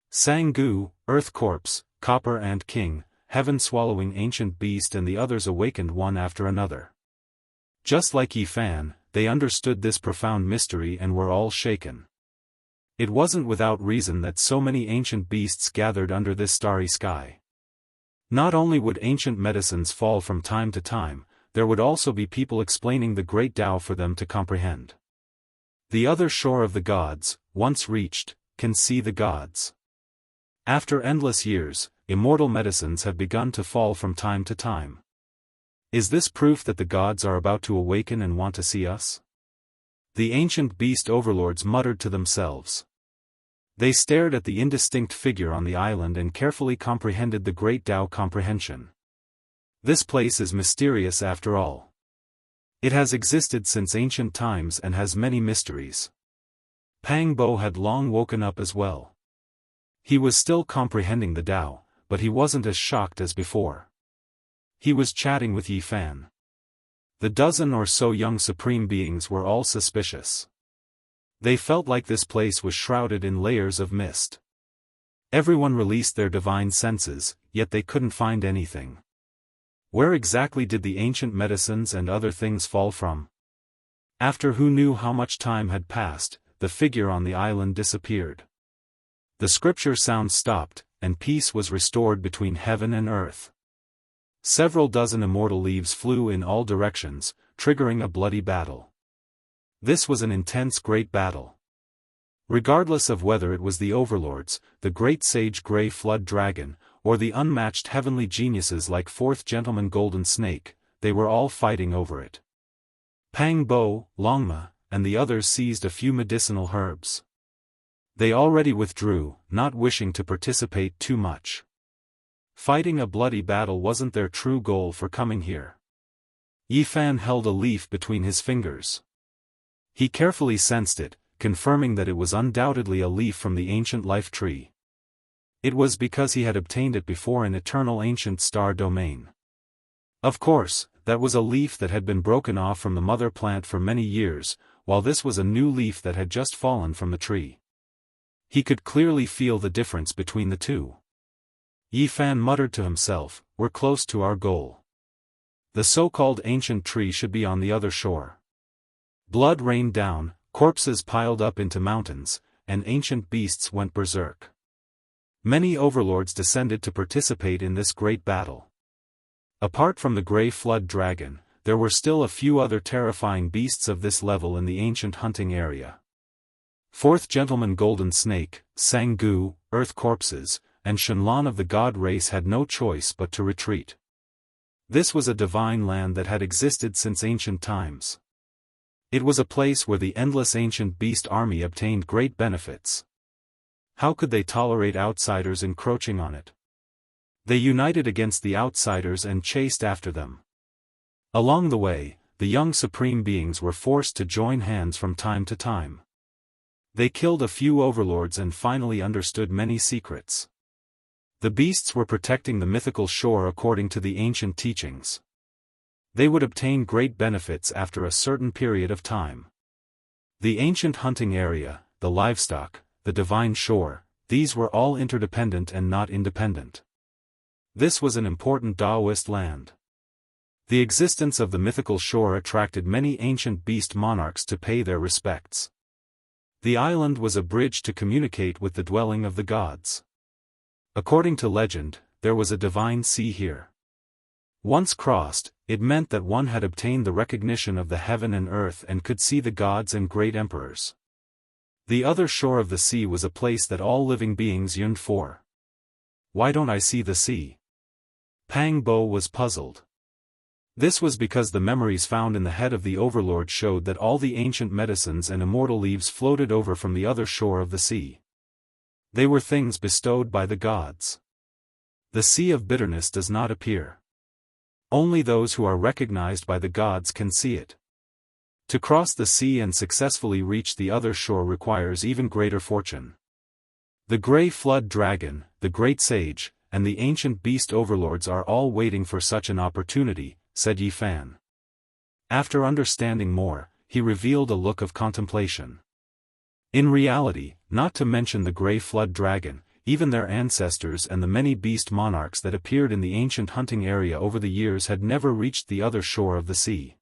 Sanggu, Earth Corpse, Copper Ant King, Heaven-swallowing ancient beast and the others awakened one after another. Just like Yifan, they understood this profound mystery and were all shaken. It wasn't without reason that so many ancient beasts gathered under this starry sky. Not only would ancient medicines fall from time to time, there would also be people explaining the great Tao for them to comprehend. The other shore of the gods, once reached, can see the gods. After endless years, immortal medicines have begun to fall from time to time. Is this proof that the gods are about to awaken and want to see us? The ancient beast overlords muttered to themselves. They stared at the indistinct figure on the island and carefully comprehended the great Tao comprehension. This place is mysterious after all. It has existed since ancient times and has many mysteries. Pang Bo had long woken up as well. He was still comprehending the Tao, but he wasn't as shocked as before. He was chatting with Yi Fan. The dozen or so young supreme beings were all suspicious. They felt like this place was shrouded in layers of mist. Everyone released their divine senses, yet they couldn't find anything. Where exactly did the ancient medicines and other things fall from? After who knew how much time had passed, the figure on the island disappeared. The scripture sound stopped, and peace was restored between heaven and earth. Several dozen immortal leaves flew in all directions, triggering a bloody battle. This was an intense great battle. Regardless of whether it was the overlords, the great sage Grey Flood Dragon, or the unmatched heavenly geniuses like Fourth Gentleman Golden Snake, they were all fighting over it. Pang Bo, Longma, and the others seized a few medicinal herbs. They already withdrew, not wishing to participate too much. Fighting a bloody battle wasn't their true goal for coming here. Yi Fan held a leaf between his fingers. He carefully sensed it, confirming that it was undoubtedly a leaf from the ancient life tree. It was because he had obtained it before an eternal ancient star domain. Of course, that was a leaf that had been broken off from the mother plant for many years, while this was a new leaf that had just fallen from the tree. He could clearly feel the difference between the two. Yi Fan muttered to himself, "We're close to our goal. The so-called ancient tree should be on the other shore." Blood rained down, corpses piled up into mountains, and ancient beasts went berserk. Many overlords descended to participate in this great battle. Apart from the Grey Flood Dragon, there were still a few other terrifying beasts of this level in the ancient hunting area. Fourth Gentleman Golden Snake, Sanggu, Earth Corpses, and Shenlong of the god race had no choice but to retreat. This was a divine land that had existed since ancient times. It was a place where the endless ancient beast army obtained great benefits. How could they tolerate outsiders encroaching on it? They united against the outsiders and chased after them. Along the way, the young supreme beings were forced to join hands from time to time. They killed a few overlords and finally understood many secrets. The beasts were protecting the mythical shore according to the ancient teachings. They would obtain great benefits after a certain period of time. The ancient hunting area, the livestock, the divine shore, these were all interdependent and not independent. This was an important Daoist land. The existence of the mythical shore attracted many ancient beast monarchs to pay their respects. The island was a bridge to communicate with the dwelling of the gods. According to legend, there was a divine sea here. Once crossed, it meant that one had obtained the recognition of the heaven and earth and could see the gods and great emperors. The other shore of the sea was a place that all living beings yearned for. Why don't I see the sea? Pang Bo was puzzled. This was because the memories found in the head of the overlord showed that all the ancient medicines and immortal leaves floated over from the other shore of the sea. They were things bestowed by the gods. The sea of bitterness does not appear. Only those who are recognized by the gods can see it. To cross the sea and successfully reach the other shore requires even greater fortune. The Grey Flood Dragon, the Great Sage, and the ancient beast overlords are all waiting for such an opportunity, said Yi Fan. After understanding more, he revealed a look of contemplation. In reality, not to mention the Grey Flood Dragon, even their ancestors and the many beast monarchs that appeared in the ancient hunting area over the years had never reached the other shore of the sea.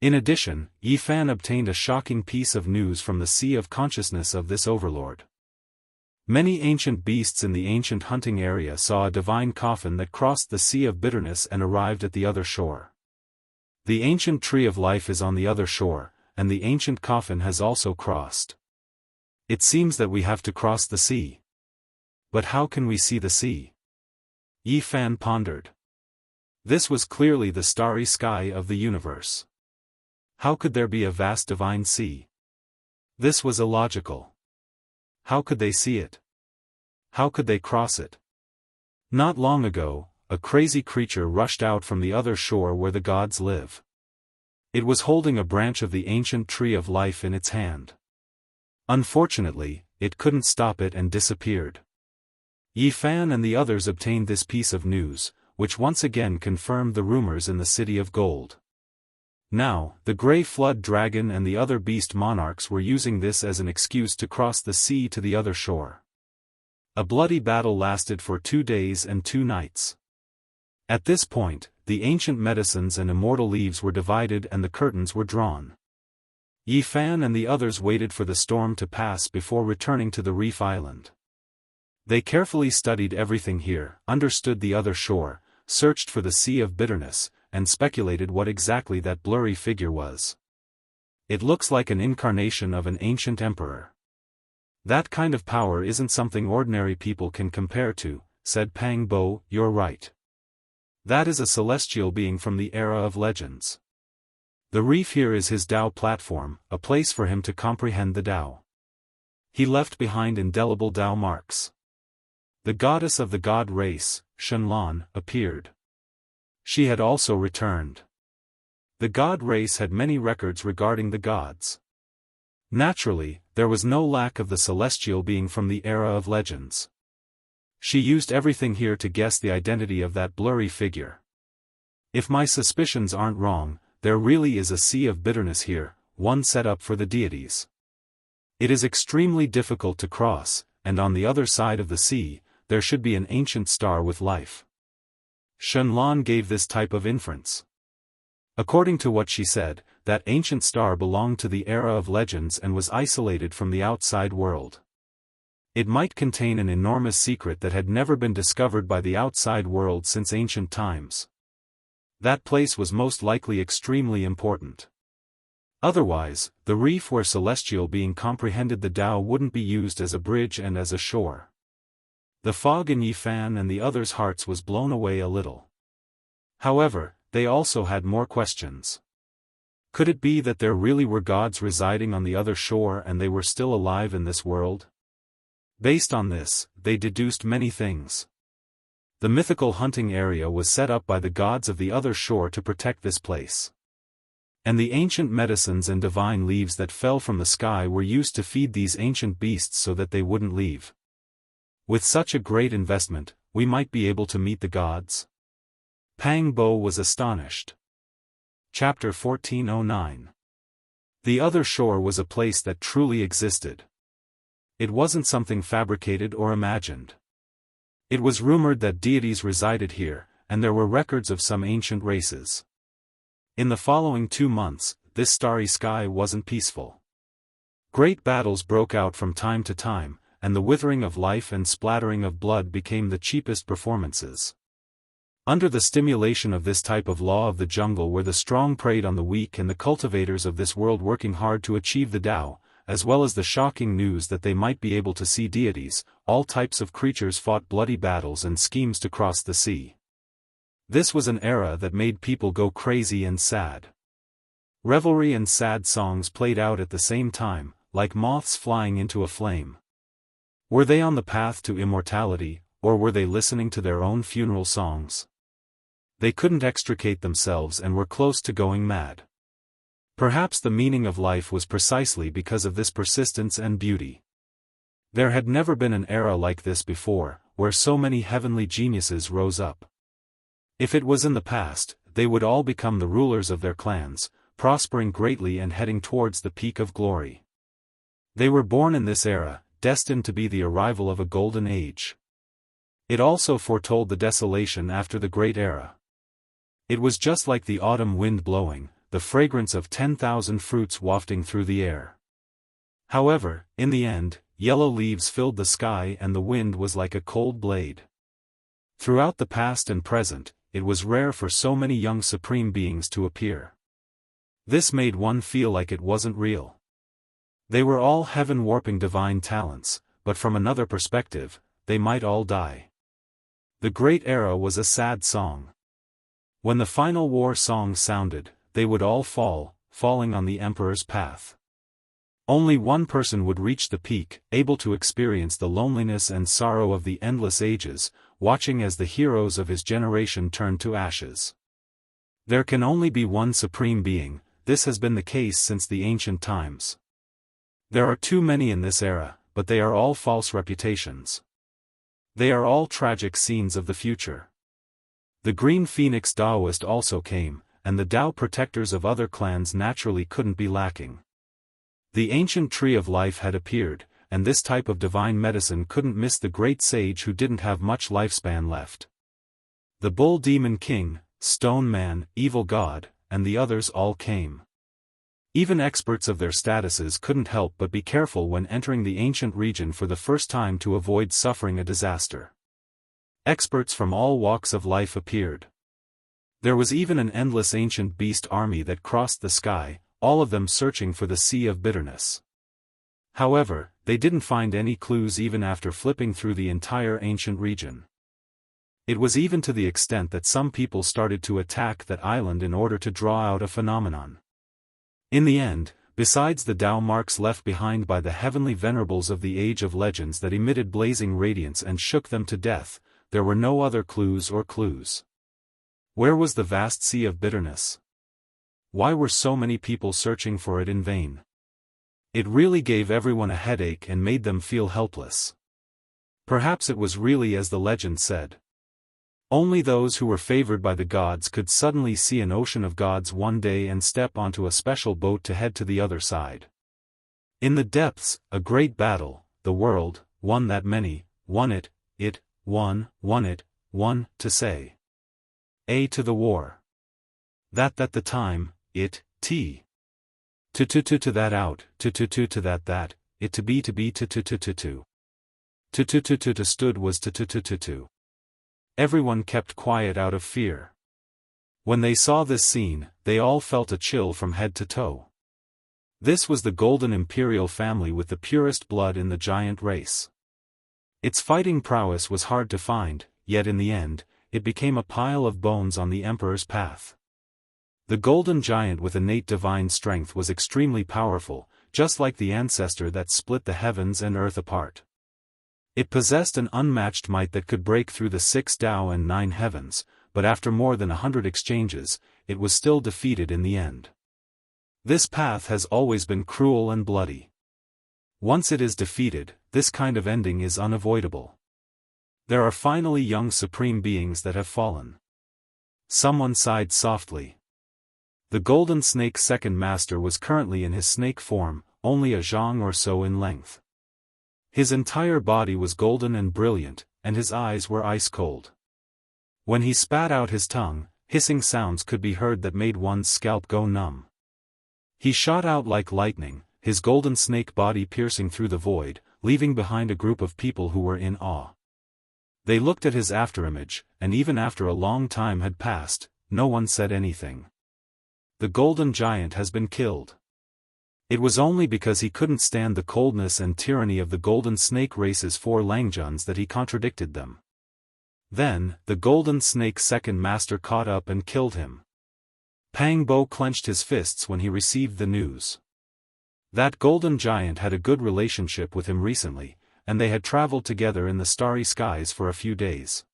In addition, Yi Fan obtained a shocking piece of news from the sea of consciousness of this overlord. Many ancient beasts in the ancient hunting area saw a divine coffin that crossed the sea of bitterness and arrived at the other shore. The ancient tree of life is on the other shore, and the ancient coffin has also crossed. It seems that we have to cross the sea. But how can we see the sea? Yi Fan pondered. This was clearly the starry sky of the universe. How could there be a vast divine sea? This was illogical. How could they see it? How could they cross it? Not long ago, a crazy creature rushed out from the other shore where the gods live. It was holding a branch of the ancient tree of life in its hand. Unfortunately, it couldn't stop it and disappeared. Yi Fan and the others obtained this piece of news, which once again confirmed the rumors in the City of Gold. Now, the Grey Flood Dragon and the other beast monarchs were using this as an excuse to cross the sea to the other shore. A bloody battle lasted for 2 days and 2 nights. At this point, the ancient medicines and immortal leaves were divided and the curtains were drawn. Yi Fan and the others waited for the storm to pass before returning to the reef island. They carefully studied everything here, understood the other shore, searched for the Sea of Bitterness, and speculated what exactly that blurry figure was. It looks like an incarnation of an ancient emperor. That kind of power isn't something ordinary people can compare to, said Pang Bo. You're right. That is a celestial being from the era of legends. The reef here is his Dao platform, a place for him to comprehend the Dao. He left behind indelible Dao marks. The goddess of the god race, Shenlan, appeared. She had also returned. The god race had many records regarding the gods. Naturally, there was no lack of the celestial being from the era of legends. She used everything here to guess the identity of that blurry figure. If my suspicions aren't wrong, there really is a sea of bitterness here, one set up for the deities. It is extremely difficult to cross, and on the other side of the sea, there should be an ancient star with life. Shenlan gave this type of inference. According to what she said, that ancient star belonged to the era of legends and was isolated from the outside world. It might contain an enormous secret that had never been discovered by the outside world since ancient times. That place was most likely extremely important. Otherwise, the reef where celestial being comprehended the Tao wouldn't be used as a bridge and as a shore. The fog in Yi Fan and the others' hearts was blown away a little. However, they also had more questions. Could it be that there really were gods residing on the other shore and they were still alive in this world? Based on this, they deduced many things. The mythical hunting area was set up by the gods of the other shore to protect this place. And the ancient medicines and divine leaves that fell from the sky were used to feed these ancient beasts so that they wouldn't leave. With such a great investment, we might be able to meet the gods? Pang Bo was astonished. Chapter 1409. The other shore was a place that truly existed. It wasn't something fabricated or imagined. It was rumored that deities resided here, and there were records of some ancient races. In the following 2 months, this starry sky wasn't peaceful. Great battles broke out from time to time, and the withering of life and splattering of blood became the cheapest performances. Under the stimulation of this type of law of the jungle where the strong preyed on the weak and the cultivators of this world working hard to achieve the Tao, as well as the shocking news that they might be able to see deities, all types of creatures fought bloody battles and schemes to cross the sea. This was an era that made people go crazy and sad. Revelry and sad songs played out at the same time, like moths flying into a flame. Were they on the path to immortality, or were they listening to their own funeral songs? They couldn't extricate themselves and were close to going mad. Perhaps the meaning of life was precisely because of this persistence and beauty. There had never been an era like this before, where so many heavenly geniuses rose up. If it was in the past, they would all become the rulers of their clans, prospering greatly and heading towards the peak of glory. They were born in this era, destined to be the arrival of a golden age. It also foretold the desolation after the great era. It was just like the autumn wind blowing, the fragrance of 10,000 fruits wafting through the air. However, in the end, yellow leaves filled the sky and the wind was like a cold blade. Throughout the past and present, it was rare for so many young supreme beings to appear. This made one feel like it wasn't real. They were all heaven-warping divine talents, but from another perspective, they might all die. The great era was a sad song. When the final war song sounded, they would all fall, falling on the emperor's path. Only one person would reach the peak, able to experience the loneliness and sorrow of the endless ages, watching as the heroes of his generation turned to ashes. There can only be one supreme being, this has been the case since the ancient times. There are too many in this era, but they are all false reputations. They are all tragic scenes of the future. The Green Phoenix Daoist also came, and the Dao protectors of other clans naturally couldn't be lacking. The ancient tree of life had appeared, and this type of divine medicine couldn't miss the great sage who didn't have much lifespan left. The Bull Demon King, Stone Man, Evil God, and the others all came. Even experts of their statuses couldn't help but be careful when entering the ancient region for the first time to avoid suffering a disaster. Experts from all walks of life appeared. There was even an endless ancient beast army that crossed the sky, all of them searching for the Sea of Bitterness. However, they didn't find any clues even after flipping through the entire ancient region. It was even to the extent that some people started to attack that island in order to draw out a phenomenon. In the end, besides the Dao marks left behind by the heavenly venerables of the Age of Legends that emitted blazing radiance and shook them to death, there were no other clues or clues. Where was the vast Sea of Bitterness? Why were so many people searching for it in vain? It really gave everyone a headache and made them feel helpless. Perhaps it was really as the legend said. Only those who were favored by the gods could suddenly see an ocean of gods one day and step onto a special boat to head to the other side. In the depths, a great battle, the world, won that many, won it, won it, to say. A to the war. That the time, to that out, to that, it to be to stood was to. Everyone kept quiet out of fear. When they saw this scene, they all felt a chill from head to toe. This was the Golden Imperial family with the purest blood in the giant race. Its fighting prowess was hard to find, yet in the end, it became a pile of bones on the Emperor's path. The Golden Giant with innate divine strength was extremely powerful, just like the ancestor that split the heavens and earth apart. It possessed an unmatched might that could break through the 6 Dao and 9 heavens, but after more than 100 exchanges, it was still defeated in the end. This path has always been cruel and bloody. Once it is defeated, this kind of ending is unavoidable. There are finally young supreme beings that have fallen. Someone sighed softly. The Golden Snake's second master was currently in his snake form, only a zhang or so in length. His entire body was golden and brilliant, and his eyes were ice-cold. When he spat out his tongue, hissing sounds could be heard that made one's scalp go numb. He shot out like lightning, his golden snake body piercing through the void, leaving behind a group of people who were in awe. They looked at his afterimage, and even after a long time had passed, no one said anything. The Golden Giant has been killed. It was only because he couldn't stand the coldness and tyranny of the Golden Snake race's 4 Langjuns that he contradicted them. Then, the Golden Snake's second master caught up and killed him. Pang Bo clenched his fists when he received the news. That Golden Giant had a good relationship with him recently, and they had traveled together in the starry skies for a few days.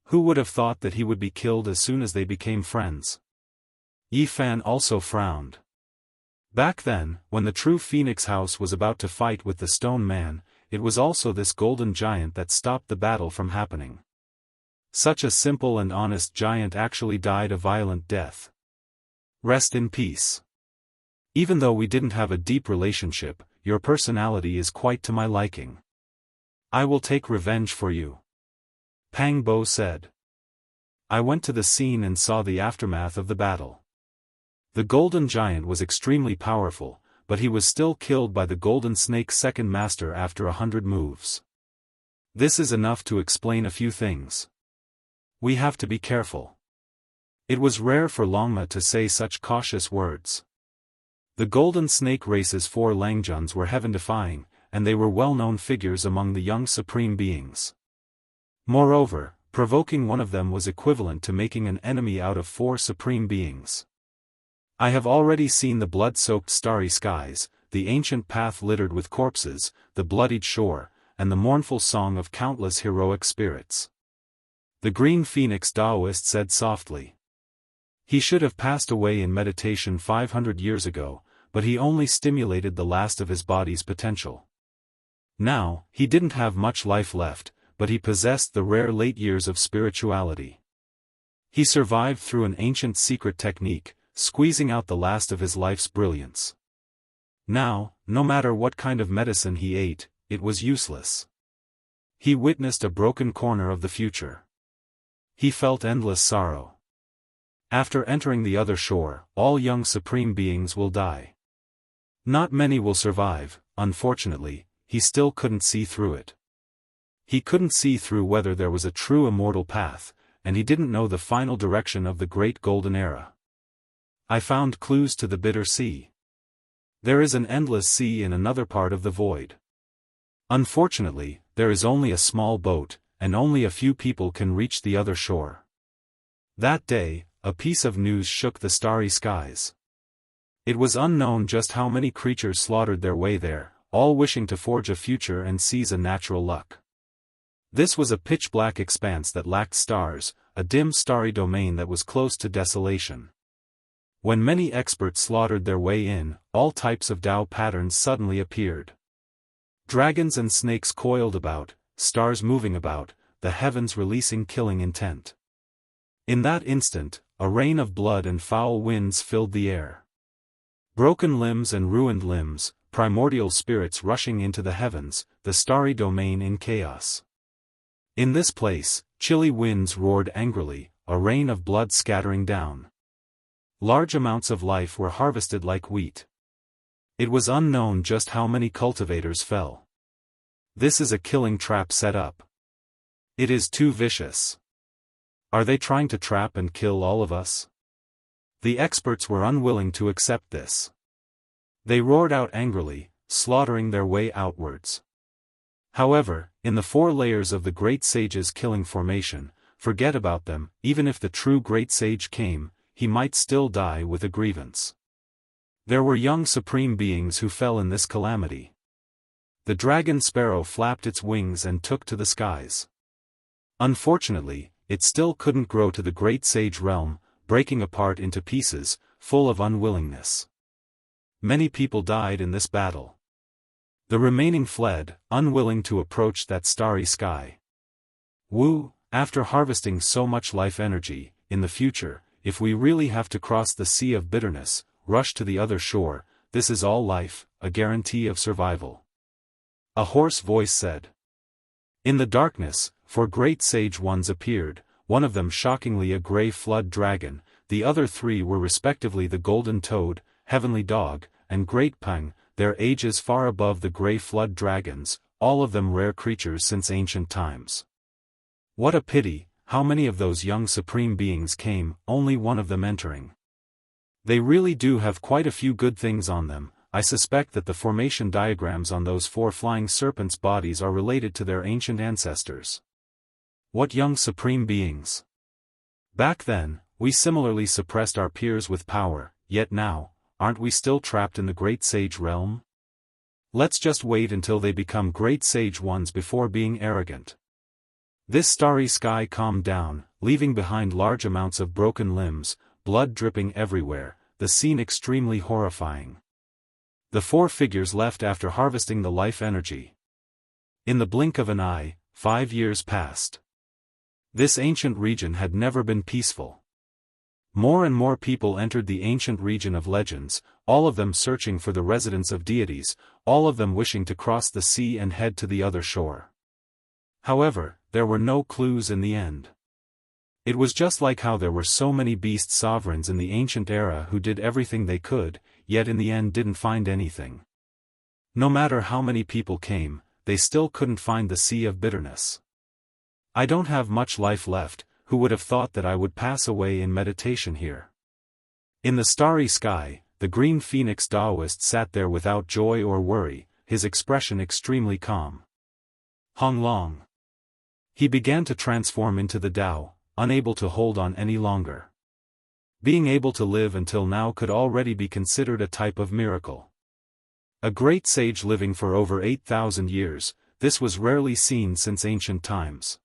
Who would have thought that he would be killed as soon as they became friends? Yi Fan also frowned. Back then, when the true Phoenix House was about to fight with the Stone Man, it was also this Golden Giant that stopped the battle from happening. Such a simple and honest giant actually died a violent death. Rest in peace. Even though we didn't have a deep relationship, your personality is quite to my liking. I will take revenge for you. Pang Bo said. I went to the scene and saw the aftermath of the battle. The Golden Giant was extremely powerful, but he was still killed by the Golden Snake's second master after 100 moves. This is enough to explain a few things. We have to be careful. It was rare for Longma to say such cautious words. The Golden Snake race's 4 Langjuns were heaven-defying, and they were well-known figures among the young supreme beings. Moreover, provoking one of them was equivalent to making an enemy out of 4 supreme beings. I have already seen the blood-soaked starry skies, the ancient path littered with corpses, the bloodied shore, and the mournful song of countless heroic spirits. The Green Phoenix Daoist said softly. He should have passed away in meditation 500 years ago, but he only stimulated the last of his body's potential. Now, he didn't have much life left, but he possessed the rare late years of spirituality. He survived through an ancient secret technique, squeezing out the last of his life's brilliance. Now, no matter what kind of medicine he ate, it was useless. He witnessed a broken corner of the future. He felt endless sorrow. After entering the other shore, all young supreme beings will die. Not many will survive. Unfortunately, he still couldn't see through it. He couldn't see through whether there was a true immortal path, and he didn't know the final direction of the great golden era. I found clues to the bitter sea. There is an endless sea in another part of the void. Unfortunately, there is only a small boat, and only a few people can reach the other shore. That day, a piece of news shook the starry skies. It was unknown just how many creatures slaughtered their way there, all wishing to forge a future and seize a natural luck. This was a pitch-black expanse that lacked stars, a dim starry domain that was close to desolation. When many experts slaughtered their way in, all types of Dao patterns suddenly appeared. Dragons and snakes coiled about, stars moving about, the heavens releasing killing intent. In that instant, a rain of blood and foul winds filled the air. Broken limbs and ruined limbs, primordial spirits rushing into the heavens, the starry domain in chaos. In this place, chilly winds roared angrily, a rain of blood scattering down. Large amounts of life were harvested like wheat. It was unknown just how many cultivators fell. This is a killing trap set up. It is too vicious. Are they trying to trap and kill all of us? The experts were unwilling to accept this. They roared out angrily, slaughtering their way outwards. However, in the 4 layers of the Great Sage's killing formation, forget about them. Even if the true Great Sage came, he might still die with a grievance. There were young supreme beings who fell in this calamity. The dragon sparrow flapped its wings and took to the skies. Unfortunately, it still couldn't grow to the Great Sage realm, breaking apart into pieces, full of unwillingness. Many people died in this battle. The remaining fled, unwilling to approach that starry sky. Wu, after harvesting so much life energy, in the future, if we really have to cross the sea of bitterness, rush to the other shore, this is all life, a guarantee of survival. A hoarse voice said. In the darkness, 4 great sage ones appeared, one of them shockingly a gray flood dragon, the other 3 were respectively the golden toad, heavenly dog, and great pang, their ages far above the gray flood dragons, all of them rare creatures since ancient times. What a pity, how many of those young supreme beings came, only one of them entering. They really do have quite a few good things on them. I suspect that the formation diagrams on those 4 flying serpents' bodies are related to their ancient ancestors. What young supreme beings! Back then, we similarly suppressed our peers with power, yet now, aren't we still trapped in the Great Sage realm? Let's just wait until they become Great Sage ones before being arrogant. This starry sky calmed down, leaving behind large amounts of broken limbs, blood dripping everywhere, the scene extremely horrifying. The 4 figures left after harvesting the life energy. In the blink of an eye, 5 years passed. This ancient region had never been peaceful. More and more people entered the ancient region of legends, all of them searching for the residence of deities, all of them wishing to cross the sea and head to the other shore. However, there were no clues in the end. It was just like how there were so many beast sovereigns in the ancient era who did everything they could, yet in the end didn't find anything. No matter how many people came, they still couldn't find the sea of bitterness. I don't have much life left. Who would have thought that I would pass away in meditation here? In the starry sky, the green phoenix Daoist sat there without joy or worry, his expression extremely calm. Hong Long. He began to transform into the Tao, unable to hold on any longer. Being able to live until now could already be considered a type of miracle. A great sage living for over 8,000 years, this was rarely seen since ancient times.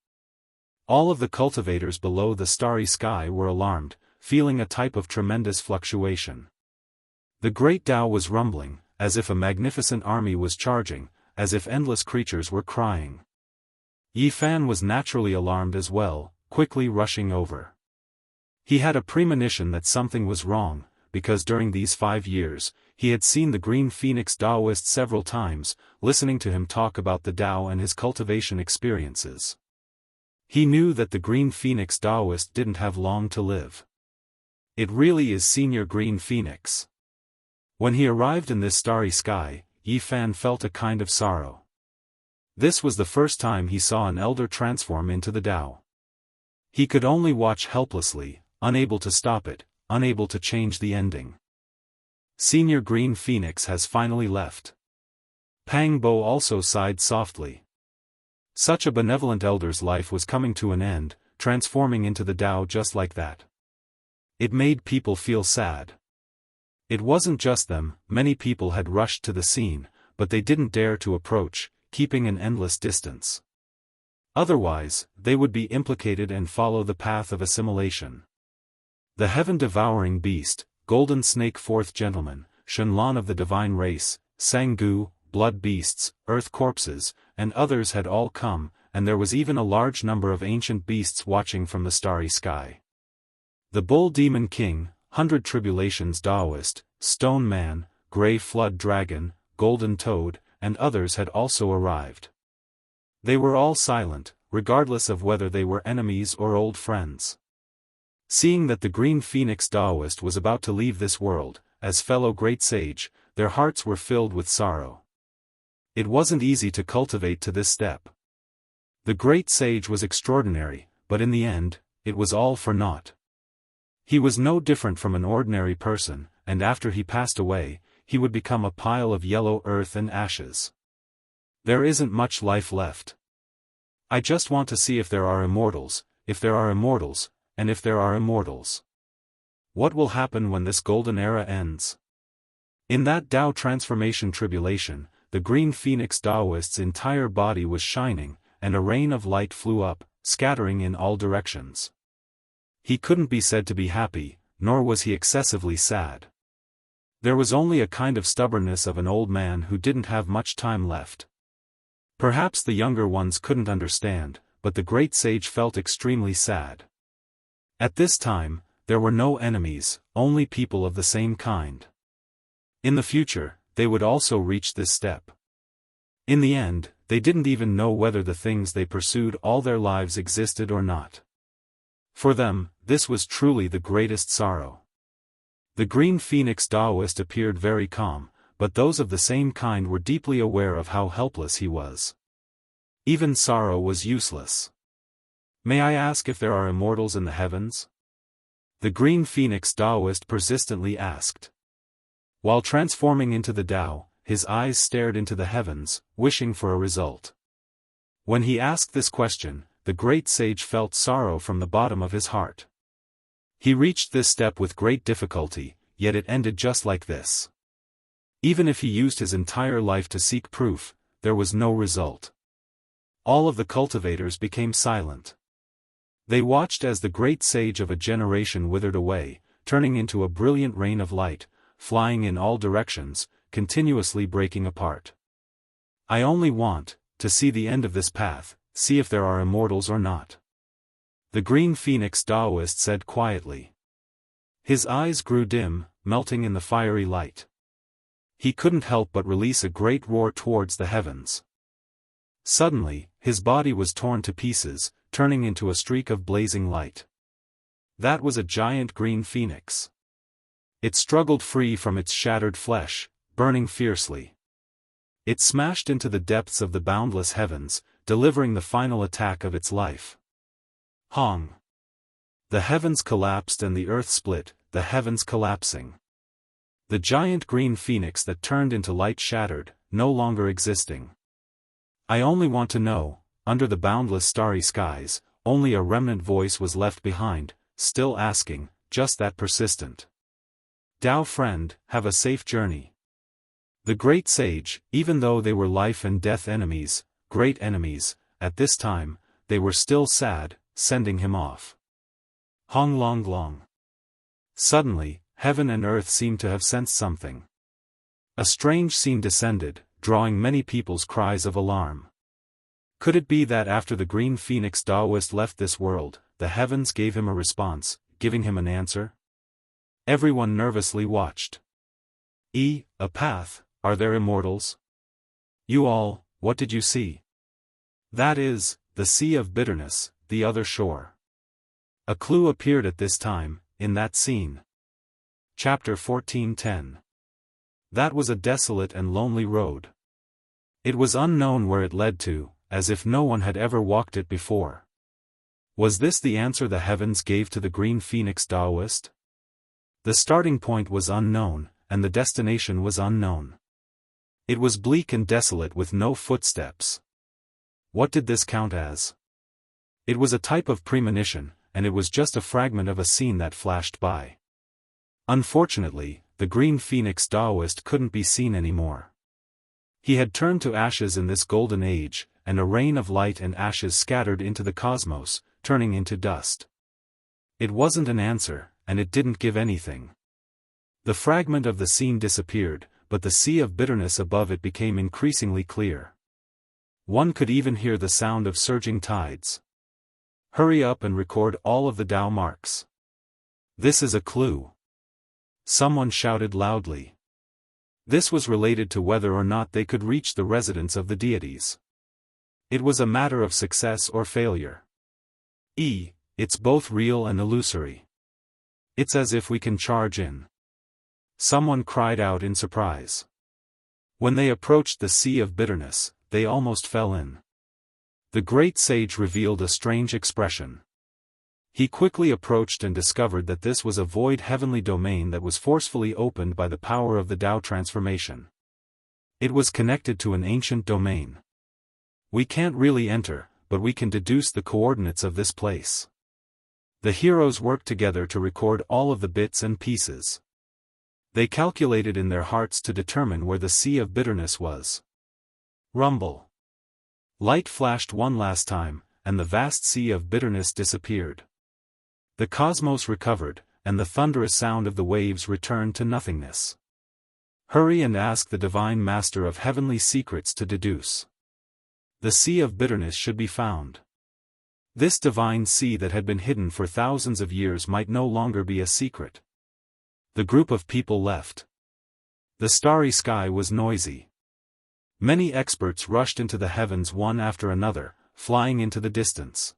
All of the cultivators below the starry sky were alarmed, feeling a type of tremendous fluctuation. The great Tao was rumbling, as if a magnificent army was charging, as if endless creatures were crying. Yi Fan was naturally alarmed as well, quickly rushing over. He had a premonition that something was wrong, because during these 5 years, he had seen the Green Phoenix Daoist several times, listening to him talk about the Tao and his cultivation experiences. He knew that the Green Phoenix Daoist didn't have long to live. It really is Senior Green Phoenix. When he arrived in this starry sky, Yi Fan felt a kind of sorrow. This was the first time he saw an elder transform into the Tao. He could only watch helplessly, unable to stop it, unable to change the ending. Senior Green Phoenix has finally left. Pang Bo also sighed softly. Such a benevolent elder's life was coming to an end, transforming into the Tao just like that. It made people feel sad. It wasn't just them, many people had rushed to the scene, but they didn't dare to approach, keeping an endless distance. Otherwise, they would be implicated and follow the path of assimilation. The heaven-devouring beast, Golden Snake Fourth Gentleman, Shenlong of the divine race, Sanggu, blood beasts, earth corpses, and others had all come, and there was even a large number of ancient beasts watching from the starry sky. The Bull Demon King, 100 Tribulations Daoist, Stone Man, Grey Flood Dragon, Golden Toad, and others had also arrived. They were all silent, regardless of whether they were enemies or old friends. Seeing that the Green Phoenix Daoist was about to leave this world, as fellow great sage, their hearts were filled with sorrow. It wasn't easy to cultivate to this step. The great sage was extraordinary, but in the end, it was all for naught. He was no different from an ordinary person, and after he passed away, he would become a pile of yellow earth and ashes. There isn't much life left. I just want to see if there are immortals, and if there are immortals. What will happen when this golden era ends? In that Tao transformation tribulation, the Green Phoenix Daoist's entire body was shining, and a rain of light flew up, scattering in all directions. He couldn't be said to be happy, nor was he excessively sad. There was only a kind of stubbornness of an old man who didn't have much time left. Perhaps the younger ones couldn't understand, but the great sage felt extremely sad. At this time, there were no enemies, only people of the same kind. In the future, they would also reach this step. In the end, they didn't even know whether the things they pursued all their lives existed or not. For them, this was truly the greatest sorrow. The Green Phoenix Daoist appeared very calm, but those of the same kind were deeply aware of how helpless he was. Even sorrow was useless. May I ask if there are immortals in the heavens? The Green Phoenix Daoist persistently asked. While transforming into the Tao, his eyes stared into the heavens, wishing for a result. When he asked this question, the great sage felt sorrow from the bottom of his heart. He reached this step with great difficulty, yet it ended just like this. Even if he used his entire life to seek proof, there was no result. All of the cultivators became silent. They watched as the great sage of a generation withered away, turning into a brilliant rain of light, flying in all directions, continuously breaking apart. I only want to see the end of this path, see if there are immortals or not. The Green Phoenix Daoist said quietly. His eyes grew dim, melting in the fiery light. He couldn't help but release a great roar towards the heavens. Suddenly, his body was torn to pieces, turning into a streak of blazing light. That was a giant green phoenix. It struggled free from its shattered flesh, burning fiercely. It smashed into the depths of the boundless heavens, delivering the final attack of its life. Hong! The heavens collapsed and the earth split, the heavens collapsing. The giant green phoenix that turned into light shattered, no longer existing. I only want to know, under the boundless starry skies, only a remnant voice was left behind, still asking, just that persistent. Tao friend, have a safe journey. The great sage, even though they were life and death enemies, great enemies, at this time, they were still sad, sending him off. Hong Long Long. Suddenly, heaven and earth seemed to have sensed something. A strange scene descended, drawing many people's cries of alarm. Could it be that after the Green Phoenix Daoist left this world, the heavens gave him a response, giving him an answer? Everyone nervously watched. A path, are there immortals? You all, what did you see? That is, the Sea of Bitterness, the other shore. A clue appeared at this time, in that scene. Chapter 14:10. That was a desolate and lonely road. It was unknown where it led to, as if no one had ever walked it before. Was this the answer the heavens gave to the Green Phoenix Daoist? The starting point was unknown, and the destination was unknown. It was bleak and desolate with no footsteps. What did this count as? It was a type of premonition, and it was just a fragment of a scene that flashed by. Unfortunately, the Green Phoenix Daoist couldn't be seen anymore. He had turned to ashes in this golden age, and a rain of light and ashes scattered into the cosmos, turning into dust. It wasn't an answer, and it didn't give anything. The fragment of the scene disappeared, but the sea of bitterness above it became increasingly clear. One could even hear the sound of surging tides. Hurry up and record all of the Dao marks. This is a clue. Someone shouted loudly. This was related to whether or not they could reach the residence of the deities. It was a matter of success or failure. It's both real and illusory. It's as if we can charge in. Someone cried out in surprise. When they approached the Sea of Bitterness, they almost fell in. The great sage revealed a strange expression. He quickly approached and discovered that this was a void heavenly domain that was forcefully opened by the power of the Dao transformation. It was connected to an ancient domain. We can't really enter, but we can deduce the coordinates of this place. The heroes worked together to record all of the bits and pieces. They calculated in their hearts to determine where the Sea of Bitterness was. Rumble. Light flashed one last time, and the vast Sea of Bitterness disappeared. The cosmos recovered, and the thunderous sound of the waves returned to nothingness. Hurry and ask the Divine Master of Heavenly Secrets to deduce. The Sea of Bitterness should be found. This divine sea that had been hidden for thousands of years might no longer be a secret. The group of people left. The starry sky was noisy. Many experts rushed into the heavens one after another, flying into the distance.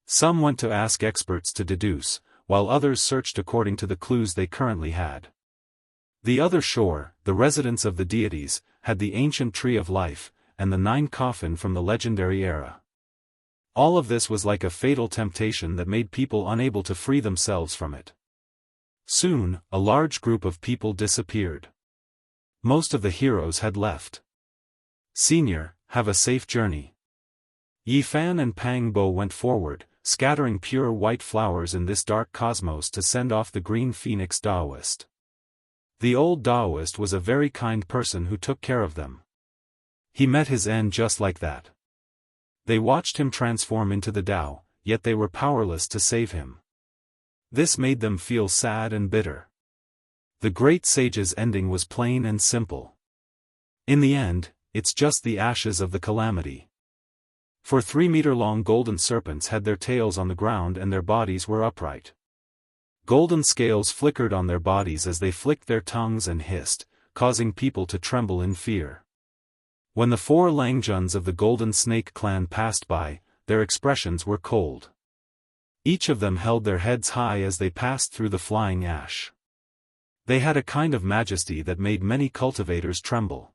Some went to ask experts to deduce, while others searched according to the clues they currently had. The other shore, the residence of the deities, had the ancient tree of life, and the 9 coffin from the legendary era. All of this was like a fatal temptation that made people unable to free themselves from it. Soon, a large group of people disappeared. Most of the heroes had left. Senior, have a safe journey. Yi Fan and Pang Bo went forward, scattering pure white flowers in this dark cosmos to send off the Green Phoenix Daoist. The old Daoist was a very kind person who took care of them. He met his end just like that. They watched him transform into the Dao, yet they were powerless to save him. This made them feel sad and bitter. The great sage's ending was plain and simple. In the end, it's just the ashes of the calamity. For 3-meter-long golden serpents had their tails on the ground and their bodies were upright. Golden scales flickered on their bodies as they flicked their tongues and hissed, causing people to tremble in fear. When the 4 Langjuns of the Golden Snake clan passed by, their expressions were cold. Each of them held their heads high as they passed through the flying ash. They had a kind of majesty that made many cultivators tremble.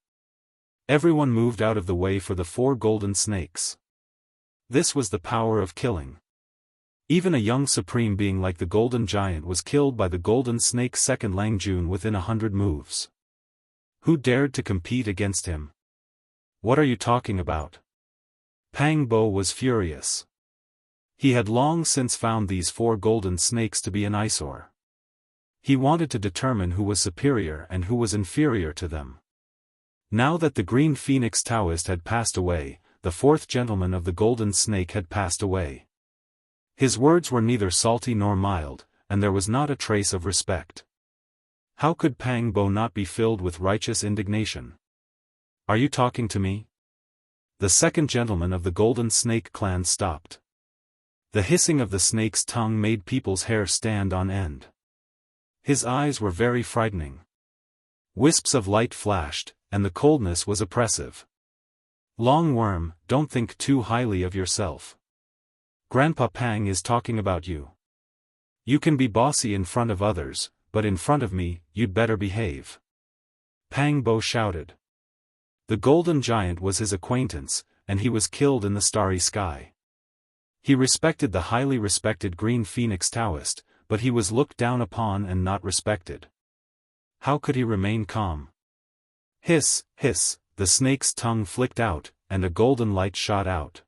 Everyone moved out of the way for the 4 golden snakes. This was the power of killing. Even a young supreme being like the Golden Giant was killed by the Golden Snake's 2nd Langjun within 100 moves. Who dared to compete against him? What are you talking about? Pang Bo was furious. He had long since found these 4 golden snakes to be an eyesore. He wanted to determine who was superior and who was inferior to them. Now that the Green Phoenix Taoist had passed away, the 4th gentleman of the Golden Snake had passed away. His words were neither salty nor mild, and there was not a trace of respect. How could Pang Bo not be filled with righteous indignation? Are you talking to me? The second gentleman of the Golden Snake clan stopped. The hissing of the snake's tongue made people's hair stand on end. His eyes were very frightening. Wisps of light flashed, and the coldness was oppressive. Long Worm, don't think too highly of yourself. Grandpa Pang is talking about you. You can be bossy in front of others, but in front of me, you'd better behave. Pang Bo shouted. The golden giant was his acquaintance, and he was killed in the starry sky. He respected the highly respected Green Phoenix Daoist, but he was looked down upon and not respected. How could he remain calm? Hiss, hiss, the snake's tongue flicked out, and a golden light shot out.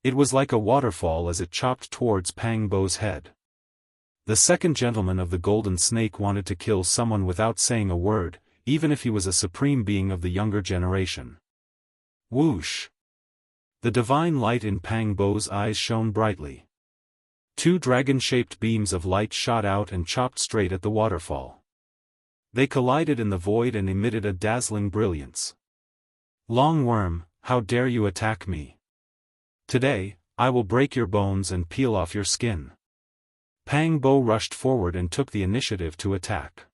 It was like a waterfall as it chopped towards Pang Bo's head. The second gentleman of the Golden Snake wanted to kill someone without saying a word, even if he was a supreme being of the younger generation. Whoosh! The divine light in Pang Bo's eyes shone brightly. Two dragon-shaped beams of light shot out and chopped straight at the waterfall. They collided in the void and emitted a dazzling brilliance. Long Worm, how dare you attack me? Today, I will break your bones and peel off your skin. Pang Bo rushed forward and took the initiative to attack.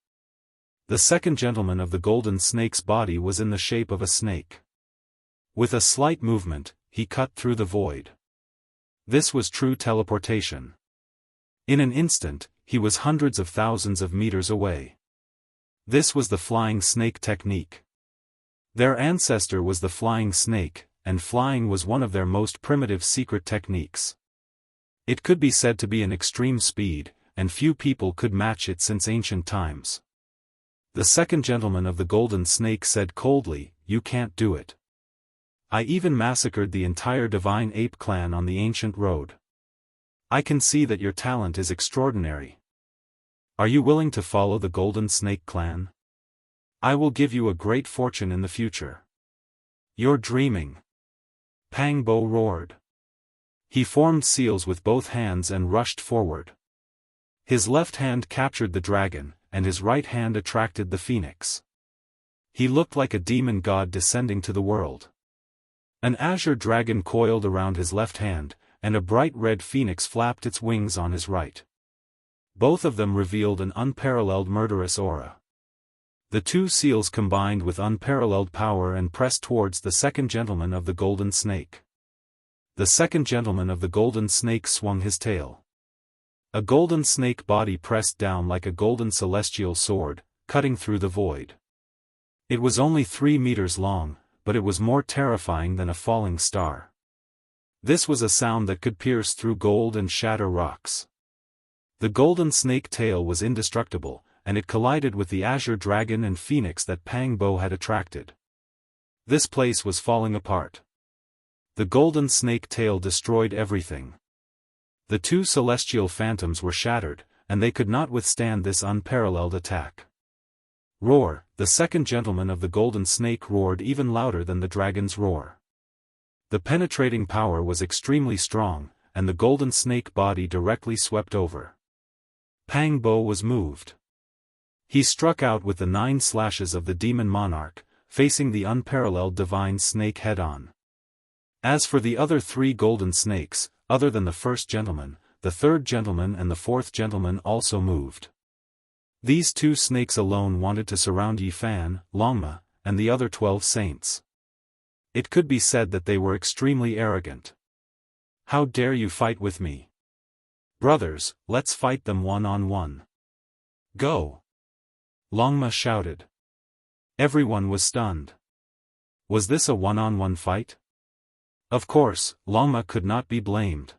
The second gentleman of the Golden Snake's body was in the shape of a snake. With a slight movement, he cut through the void. This was true teleportation. In an instant, he was hundreds of thousands of meters away. This was the flying snake technique. Their ancestor was the flying snake, and flying was one of their most primitive secret techniques. It could be said to be an extreme speed, and few people could match it since ancient times. The second gentleman of the Golden Snake said coldly, "You can't do it. I even massacred the entire Divine Ape clan on the ancient road. I can see that your talent is extraordinary. Are you willing to follow the Golden Snake clan? I will give you a great fortune in the future." "You're dreaming." Pang Bo roared. He formed seals with both hands and rushed forward. His left hand captured the dragon, and his right hand attracted the phoenix. He looked like a demon god descending to the world. An azure dragon coiled around his left hand, and a bright red phoenix flapped its wings on his right. Both of them revealed an unparalleled murderous aura. The two seals combined with unparalleled power and pressed towards the second gentleman of the Golden Snake. The second gentleman of the Golden Snake swung his tail. A golden snake body pressed down like a golden celestial sword, cutting through the void. It was only 3 meters long, but it was more terrifying than a falling star. This was a sound that could pierce through gold and shatter rocks. The golden snake tail was indestructible, and it collided with the azure dragon and phoenix that Pang Bo had attracted. This place was falling apart. The golden snake tail destroyed everything. The two celestial phantoms were shattered, and they could not withstand this unparalleled attack. Roar! The second gentleman of the Golden Snake roared even louder than the dragon's roar. The penetrating power was extremely strong, and the Golden Snake body directly swept over. Pang Bo was moved. He struck out with the 9 slashes of the Demon Monarch, facing the unparalleled Divine Snake head-on. As for the other 3 golden snakes, other than the first gentleman, the third gentleman and the fourth gentleman also moved. These 2 snakes alone wanted to surround Yi Fan, Longma, and the other 12 saints. It could be said that they were extremely arrogant. "How dare you fight with me? Brothers, let's fight them one-on-one. Go!" Longma shouted. Everyone was stunned. Was this a one-on-one fight? Of course, Longma could not be blamed.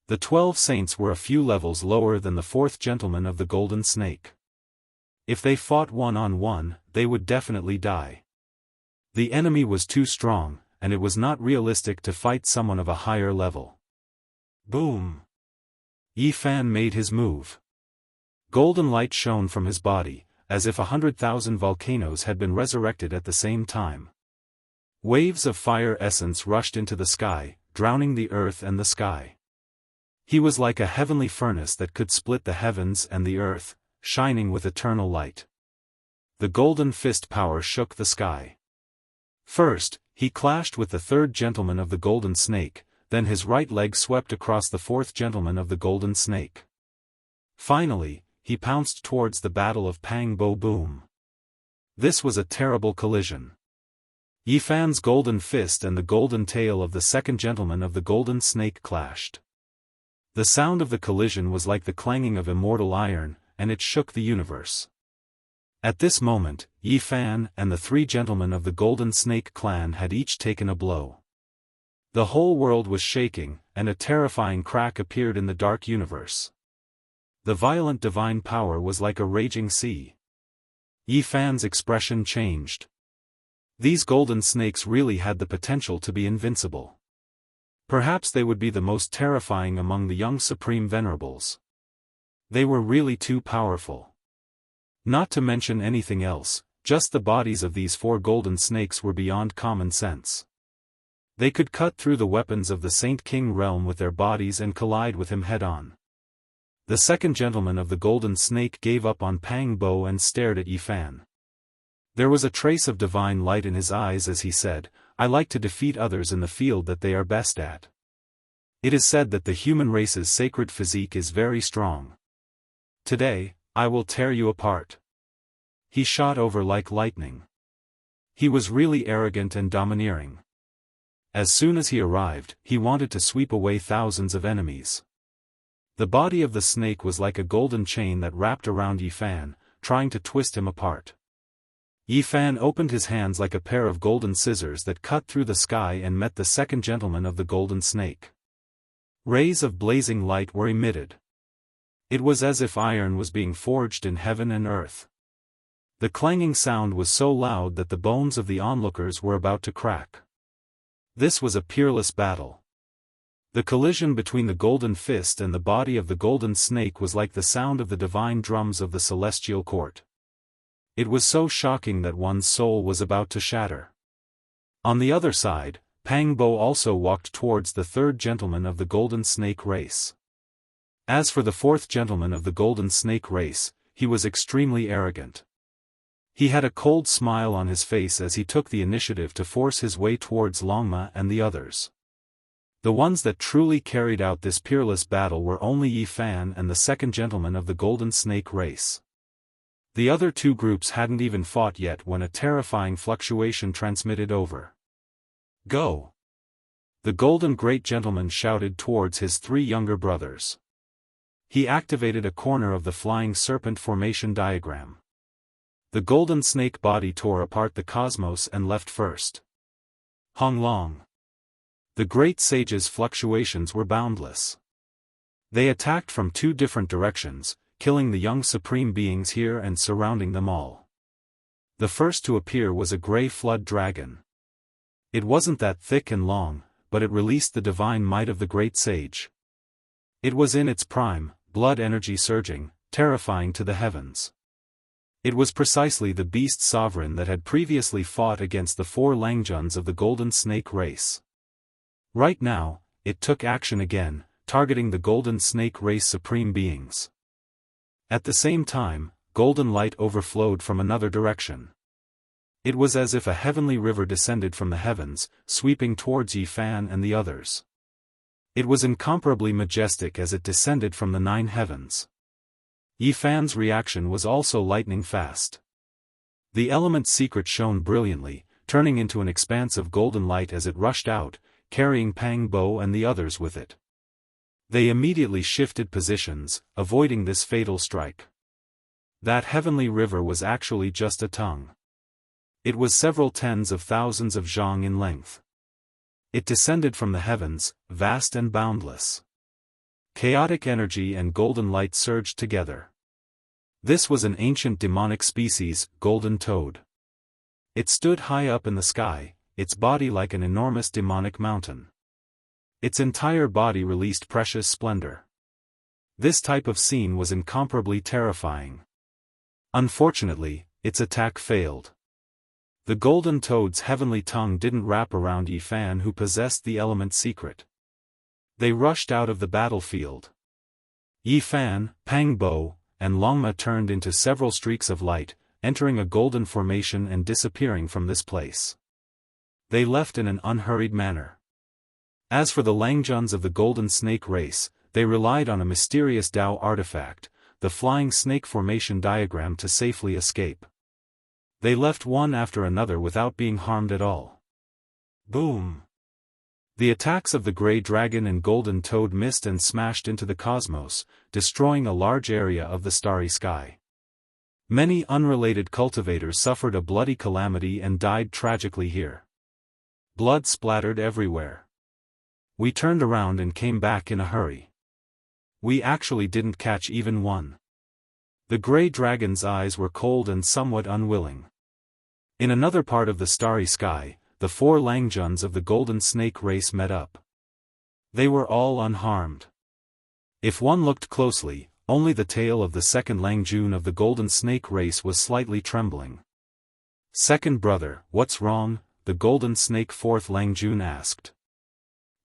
The 12 saints were a few levels lower than the fourth gentleman of the Golden Snake. If they fought one-on-one, they would definitely die. The enemy was too strong, and it was not realistic to fight someone of a higher level. Boom! Yi Fan made his move. Golden light shone from his body, as if 100,000 volcanoes had been resurrected at the same time. Waves of fire essence rushed into the sky, drowning the earth and the sky. He was like a heavenly furnace that could split the heavens and the earth, shining with eternal light. The golden fist power shook the sky. First, he clashed with the third gentleman of the golden snake, then his right leg swept across the fourth gentleman of the golden snake. Finally, he pounced towards the battle of Pang Bo Boom. This was a terrible collision. Yi Fan's golden fist and the golden tail of the second gentleman of the golden snake clashed. The sound of the collision was like the clanging of immortal iron, and it shook the universe. At this moment, Yi Fan and the three gentlemen of the golden snake clan had each taken a blow. The whole world was shaking, and a terrifying crack appeared in the dark universe. The violent divine power was like a raging sea. Yi Fan's expression changed. These golden snakes really had the potential to be invincible. Perhaps they would be the most terrifying among the young supreme venerables. They were really too powerful. Not to mention anything else, just the bodies of these four golden snakes were beyond common sense. They could cut through the weapons of the Saint King realm with their bodies and collide with him head-on. The second gentleman of the golden snake gave up on Pang Bo and stared at Yi Fan. There was a trace of divine light in his eyes as he said, "I like to defeat others in the field that they are best at. It is said that the human race's sacred physique is very strong. Today, I will tear you apart." He shot over like lightning. He was really arrogant and domineering. As soon as he arrived, he wanted to sweep away thousands of enemies. The body of the snake was like a golden chain that wrapped around Yi Fan, trying to twist him apart. Yi Fan opened his hands like a pair of golden scissors that cut through the sky and met the second gentleman of the golden snake. Rays of blazing light were emitted. It was as if iron was being forged in heaven and earth. The clanging sound was so loud that the bones of the onlookers were about to crack. This was a peerless battle. The collision between the golden fist and the body of the golden snake was like the sound of the divine drums of the celestial court. It was so shocking that one's soul was about to shatter. On the other side, Pang Bo also walked towards the third gentleman of the golden snake race. As for the fourth gentleman of the golden snake race, he was extremely arrogant. He had a cold smile on his face as he took the initiative to force his way towards Longma and the others. The ones that truly carried out this peerless battle were only Yi Fan and the second gentleman of the golden snake race. The other two groups hadn't even fought yet when a terrifying fluctuation transmitted over. "Go!" The golden great gentleman shouted towards his three younger brothers. He activated a corner of the flying serpent formation diagram. The golden snake body tore apart the cosmos and left first. Hong Long. The great sage's fluctuations were boundless. They attacked from two different directions, killing the young supreme beings here and surrounding them all. The first to appear was a grey flood dragon. It wasn't that thick and long, but it released the divine might of the great sage. It was in its prime, blood energy surging, terrifying to the heavens. It was precisely the beast sovereign that had previously fought against the four Langjuns of the golden snake race. Right now, it took action again, targeting the golden snake race supreme beings. At the same time, golden light overflowed from another direction. It was as if a heavenly river descended from the heavens, sweeping towards Yi Fan and the others. It was incomparably majestic as it descended from the 9 heavens. Yi Fan's reaction was also lightning fast. The element's secret shone brilliantly, turning into an expanse of golden light as it rushed out, carrying Pang Bo and the others with it. They immediately shifted positions, avoiding this fatal strike. That heavenly river was actually just a tongue. It was several tens of thousands of zhang in length. It descended from the heavens, vast and boundless. Chaotic energy and golden light surged together. This was an ancient demonic species, golden toad. It stood high up in the sky, its body like an enormous demonic mountain. Its entire body released precious splendor. This type of scene was incomparably terrifying. Unfortunately, its attack failed. The golden toad's heavenly tongue didn't wrap around Yi Fan, who possessed the element secret. They rushed out of the battlefield. Yi Fan, Pang Bo, and Longma turned into several streaks of light, entering a golden formation and disappearing from this place. They left in an unhurried manner. As for the Langjuns of the Golden Snake race, they relied on a mysterious Dao artifact, the Flying Snake Formation diagram, to safely escape. They left one after another without being harmed at all. Boom! The attacks of the Grey Dragon and Golden Toad missed and smashed into the cosmos, destroying a large area of the starry sky. Many unrelated cultivators suffered a bloody calamity and died tragically here. Blood splattered everywhere. We turned around and came back in a hurry. We actually didn't catch even one. The Grey Dragon's eyes were cold and somewhat unwilling. In another part of the starry sky, the 4 Langjuns of the Golden Snake race met up. They were all unharmed. If one looked closely, only the tail of the second Langjun of the Golden Snake race was slightly trembling. "Second brother, what's wrong?" the Golden Snake 4th Langjun asked.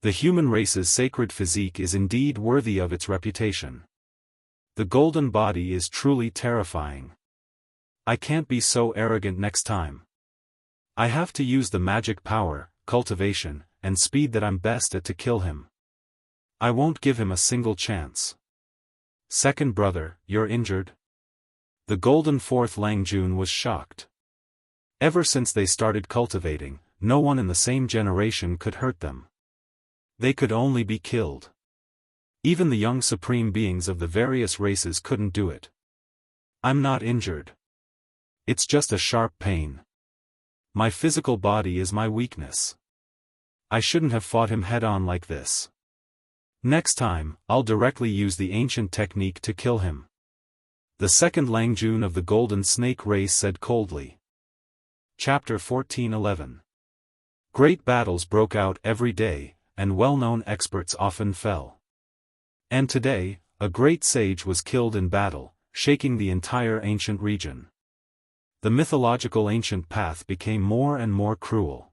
The human race's sacred physique is indeed worthy of its reputation. The golden body is truly terrifying. I can't be so arrogant next time. I have to use the magic power, cultivation, and speed that I'm best at to kill him. I won't give him a single chance. Second brother, you're injured? The Golden 4th Langjun was shocked. Ever since they started cultivating, no one in the same generation could hurt them. They could only be killed. Even the young supreme beings of the various races couldn't do it. I'm not injured. It's just a sharp pain. My physical body is my weakness. I shouldn't have fought him head-on like this. Next time, I'll directly use the ancient technique to kill him. The second Langjun of the Golden Snake race said coldly. Chapter 14:11. Great battles broke out every day, and well-known experts often fell. And today, a great sage was killed in battle, shaking the entire ancient region. The mythological ancient path became more and more cruel.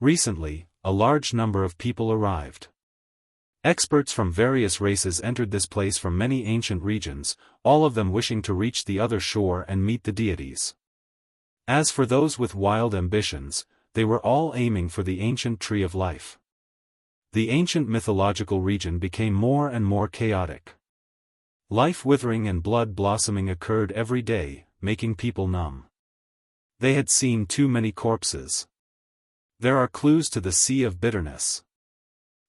Recently, a large number of people arrived. Experts from various races entered this place from many ancient regions, all of them wishing to reach the other shore and meet the deities. As for those with wild ambitions, they were all aiming for the ancient tree of life. The ancient mythological region became more and more chaotic. Life withering and blood blossoming occurred every day, making people numb. They had seen too many corpses. There are clues to the Sea of Bitterness.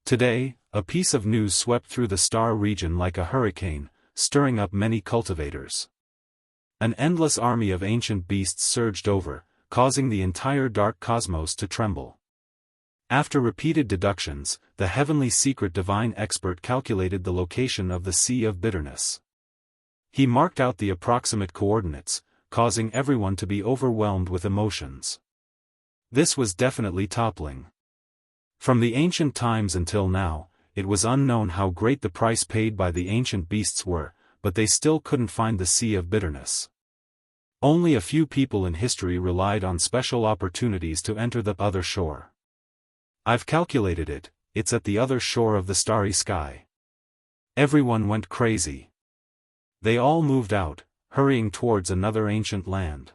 Today, a piece of news swept through the star region like a hurricane, stirring up many cultivators. An endless army of ancient beasts surged over, causing the entire dark cosmos to tremble. After repeated deductions, the heavenly secret divine expert calculated the location of the Sea of Bitterness. He marked out the approximate coordinates, causing everyone to be overwhelmed with emotions. This was definitely toppling. From the ancient times until now, it was unknown how great the price paid by the ancient beasts were, but they still couldn't find the Sea of Bitterness. Only a few people in history relied on special opportunities to enter the other shore. I've calculated it, it's at the other shore of the starry sky. Everyone went crazy. They all moved out, hurrying towards another ancient land.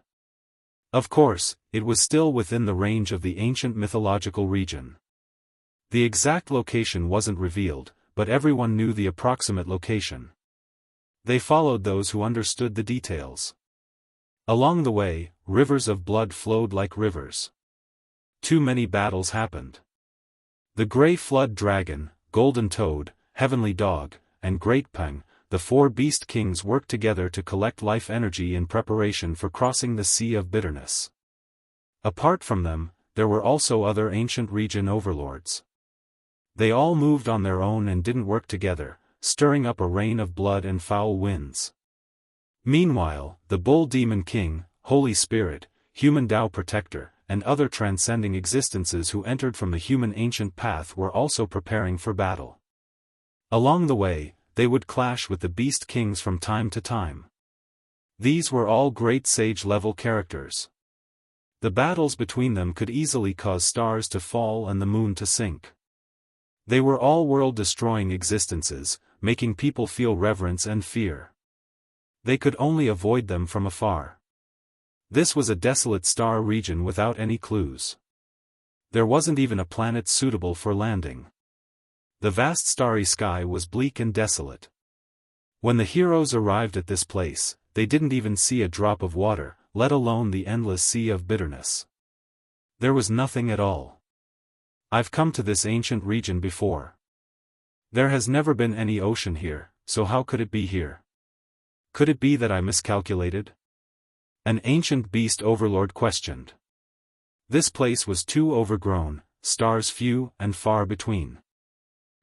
Of course, it was still within the range of the ancient mythological region. The exact location wasn't revealed, but everyone knew the approximate location. They followed those who understood the details. Along the way, rivers of blood flowed like rivers. Too many battles happened. The Grey Flood Dragon, Golden Toad, Heavenly Dog, and Great Peng, the 4 beast kings worked together to collect life energy in preparation for crossing the Sea of Bitterness. Apart from them, there were also other ancient region overlords. They all moved on their own and didn't work together, stirring up a rain of blood and foul winds. Meanwhile, the Bull Demon King, Holy Spirit, Human Tao Protector, and other transcending existences who entered from the human ancient path were also preparing for battle. Along the way, they would clash with the beast kings from time to time. These were all great sage-level characters. The battles between them could easily cause stars to fall and the moon to sink. They were all world-destroying existences, making people feel reverence and fear. They could only avoid them from afar. This was a desolate star region without any clues. There wasn't even a planet suitable for landing. The vast starry sky was bleak and desolate. When the heroes arrived at this place, they didn't even see a drop of water, let alone the endless sea of bitterness. There was nothing at all. I've come to this ancient region before. There has never been any ocean here, so how could it be here? Could it be that I miscalculated? An ancient beast overlord questioned. This place was too overgrown, stars few and far between.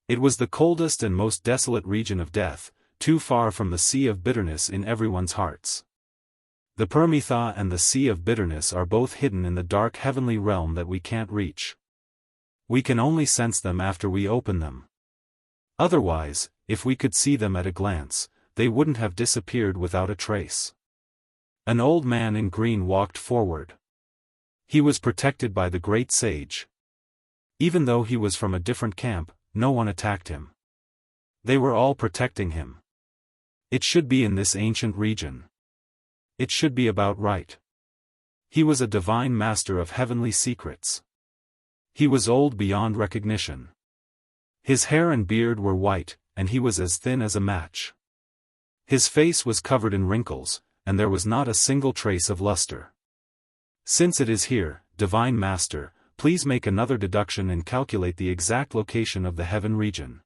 It was the coldest and most desolate region of death, too far from the sea of bitterness in everyone's hearts. The Permitha and the sea of bitterness are both hidden in the dark heavenly realm that we can't reach. We can only sense them after we open them. Otherwise, if we could see them at a glance, they wouldn't have disappeared without a trace. An old man in green walked forward. He was protected by the great sage. Even though he was from a different camp, no one attacked him. They were all protecting him. It should be in this ancient region. It should be about right. He was a divine master of heavenly secrets. He was old beyond recognition. His hair and beard were white, and he was as thin as a match. His face was covered in wrinkles, and there was not a single trace of luster. Since it is here, Divine Master, please make another deduction and calculate the exact location of the heaven region.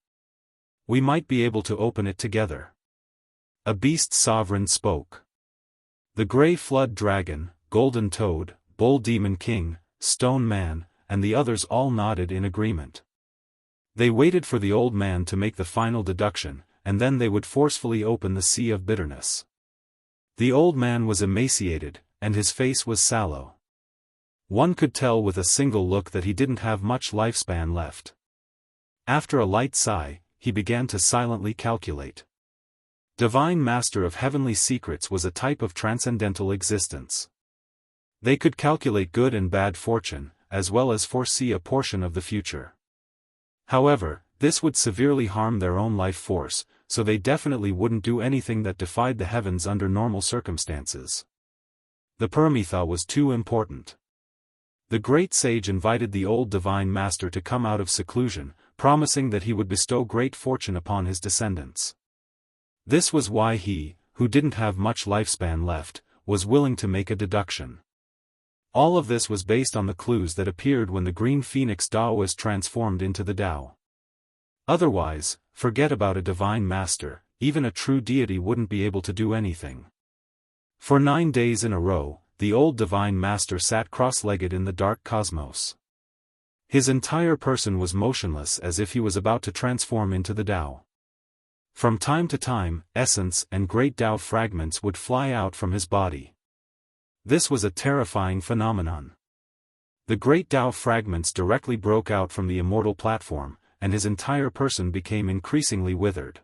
We might be able to open it together. A beast sovereign spoke. The gray flood dragon, golden toad, bull demon king, stone man, and the others all nodded in agreement. They waited for the old man to make the final deduction, and then they would forcefully open the sea of bitterness. The old man was emaciated, and his face was sallow. One could tell with a single look that he didn't have much lifespan left. After a light sigh, he began to silently calculate. Divine Master of Heavenly Secrets was a type of transcendental existence. They could calculate good and bad fortune, as well as foresee a portion of the future. However, this would severely harm their own life force, so they definitely wouldn't do anything that defied the heavens under normal circumstances. The Permitha was too important. The great sage invited the old divine master to come out of seclusion, promising that he would bestow great fortune upon his descendants. This was why he, who didn't have much lifespan left, was willing to make a deduction. All of this was based on the clues that appeared when the green phoenix Daoist transformed into the Tao. Otherwise, forget about a divine master, even a true deity wouldn't be able to do anything. For 9 days in a row, the old divine master sat cross-legged in the dark cosmos. His entire person was motionless as if he was about to transform into the Tao. From time to time, essence and great Tao fragments would fly out from his body. This was a terrifying phenomenon. The great Tao fragments directly broke out from the immortal platform, and his entire person became increasingly withered.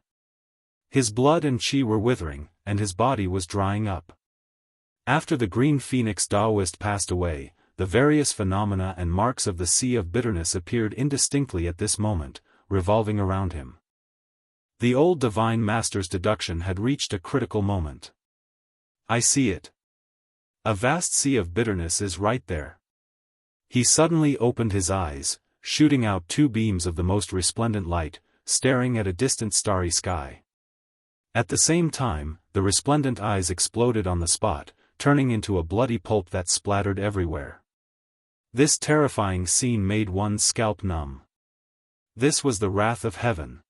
His blood and chi were withering, and his body was drying up. After the green phoenix Daoist passed away, the various phenomena and marks of the sea of bitterness appeared indistinctly at this moment, revolving around him. The old divine master's deduction had reached a critical moment. I see it. A vast sea of bitterness is right there. He suddenly opened his eyes, shooting out 2 beams of the most resplendent light, staring at a distant starry sky. At the same time, the resplendent eyes exploded on the spot, turning into a bloody pulp that splattered everywhere. This terrifying scene made one's scalp numb. This was the wrath of heaven.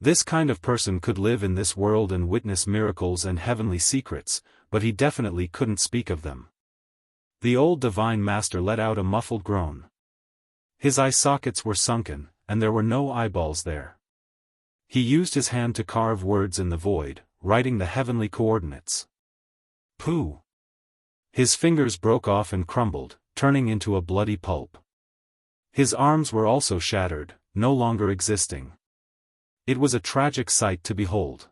This kind of person could live in this world and witness miracles and heavenly secrets, but he definitely couldn't speak of them. The old divine master let out a muffled groan. His eye sockets were sunken, and there were no eyeballs there. He used his hand to carve words in the void, writing the heavenly coordinates. Pooh! His fingers broke off and crumbled, turning into a bloody pulp. His arms were also shattered, no longer existing. It was a tragic sight to behold.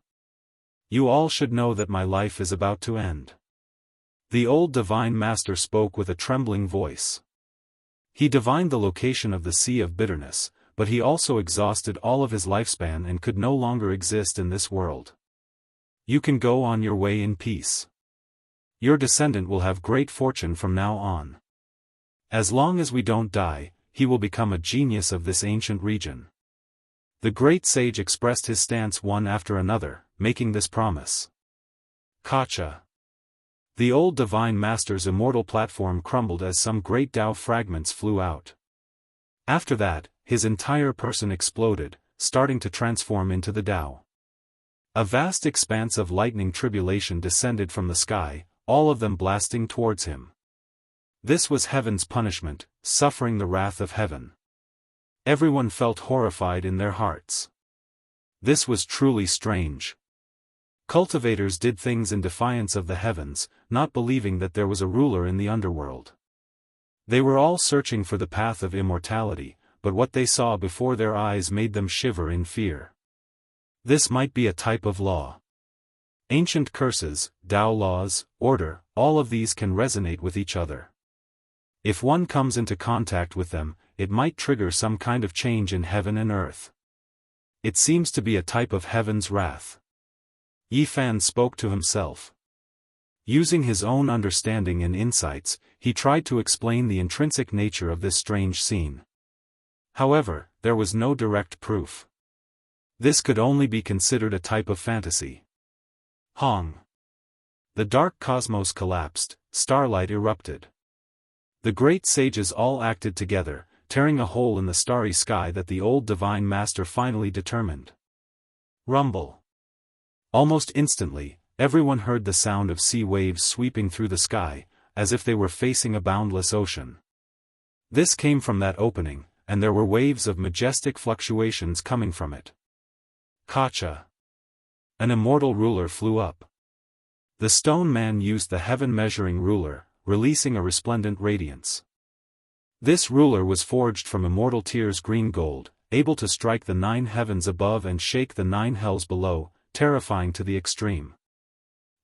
You all should know that my life is about to end. The old divine master spoke with a trembling voice. He divined the location of the sea of bitterness, but he also exhausted all of his lifespan and could no longer exist in this world. You can go on your way in peace. Your descendant will have great fortune from now on. As long as we don't die, he will become a genius of this ancient region. The great sage expressed his stance one after another, making this promise. Kacha. The old divine master's immortal platform crumbled as some great Tao fragments flew out. After that, his entire person exploded, starting to transform into the Tao. A vast expanse of lightning tribulation descended from the sky, all of them blasting towards him. This was heaven's punishment, suffering the wrath of heaven. Everyone felt horrified in their hearts. This was truly strange. Cultivators did things in defiance of the heavens, not believing that there was a ruler in the underworld. They were all searching for the path of immortality, but what they saw before their eyes made them shiver in fear. This might be a type of law. Ancient curses, Tao laws, order, all of these can resonate with each other. If one comes into contact with them, it might trigger some kind of change in heaven and earth. It seems to be a type of heaven's wrath. Yi Fan spoke to himself. Using his own understanding and insights, he tried to explain the intrinsic nature of this strange scene. However, there was no direct proof. This could only be considered a type of fantasy. Hong. The dark cosmos collapsed, starlight erupted. The great sages all acted together, tearing a hole in the starry sky that the old divine master finally determined. Rumble. Almost instantly, everyone heard the sound of sea waves sweeping through the sky, as if they were facing a boundless ocean. This came from that opening, and there were waves of majestic fluctuations coming from it. Kacha. An immortal ruler flew up. The stone man used the heaven-measuring ruler, releasing a resplendent radiance. This ruler was forged from immortal tears green gold, able to strike the 9 heavens above and shake the 9 hells below, terrifying to the extreme.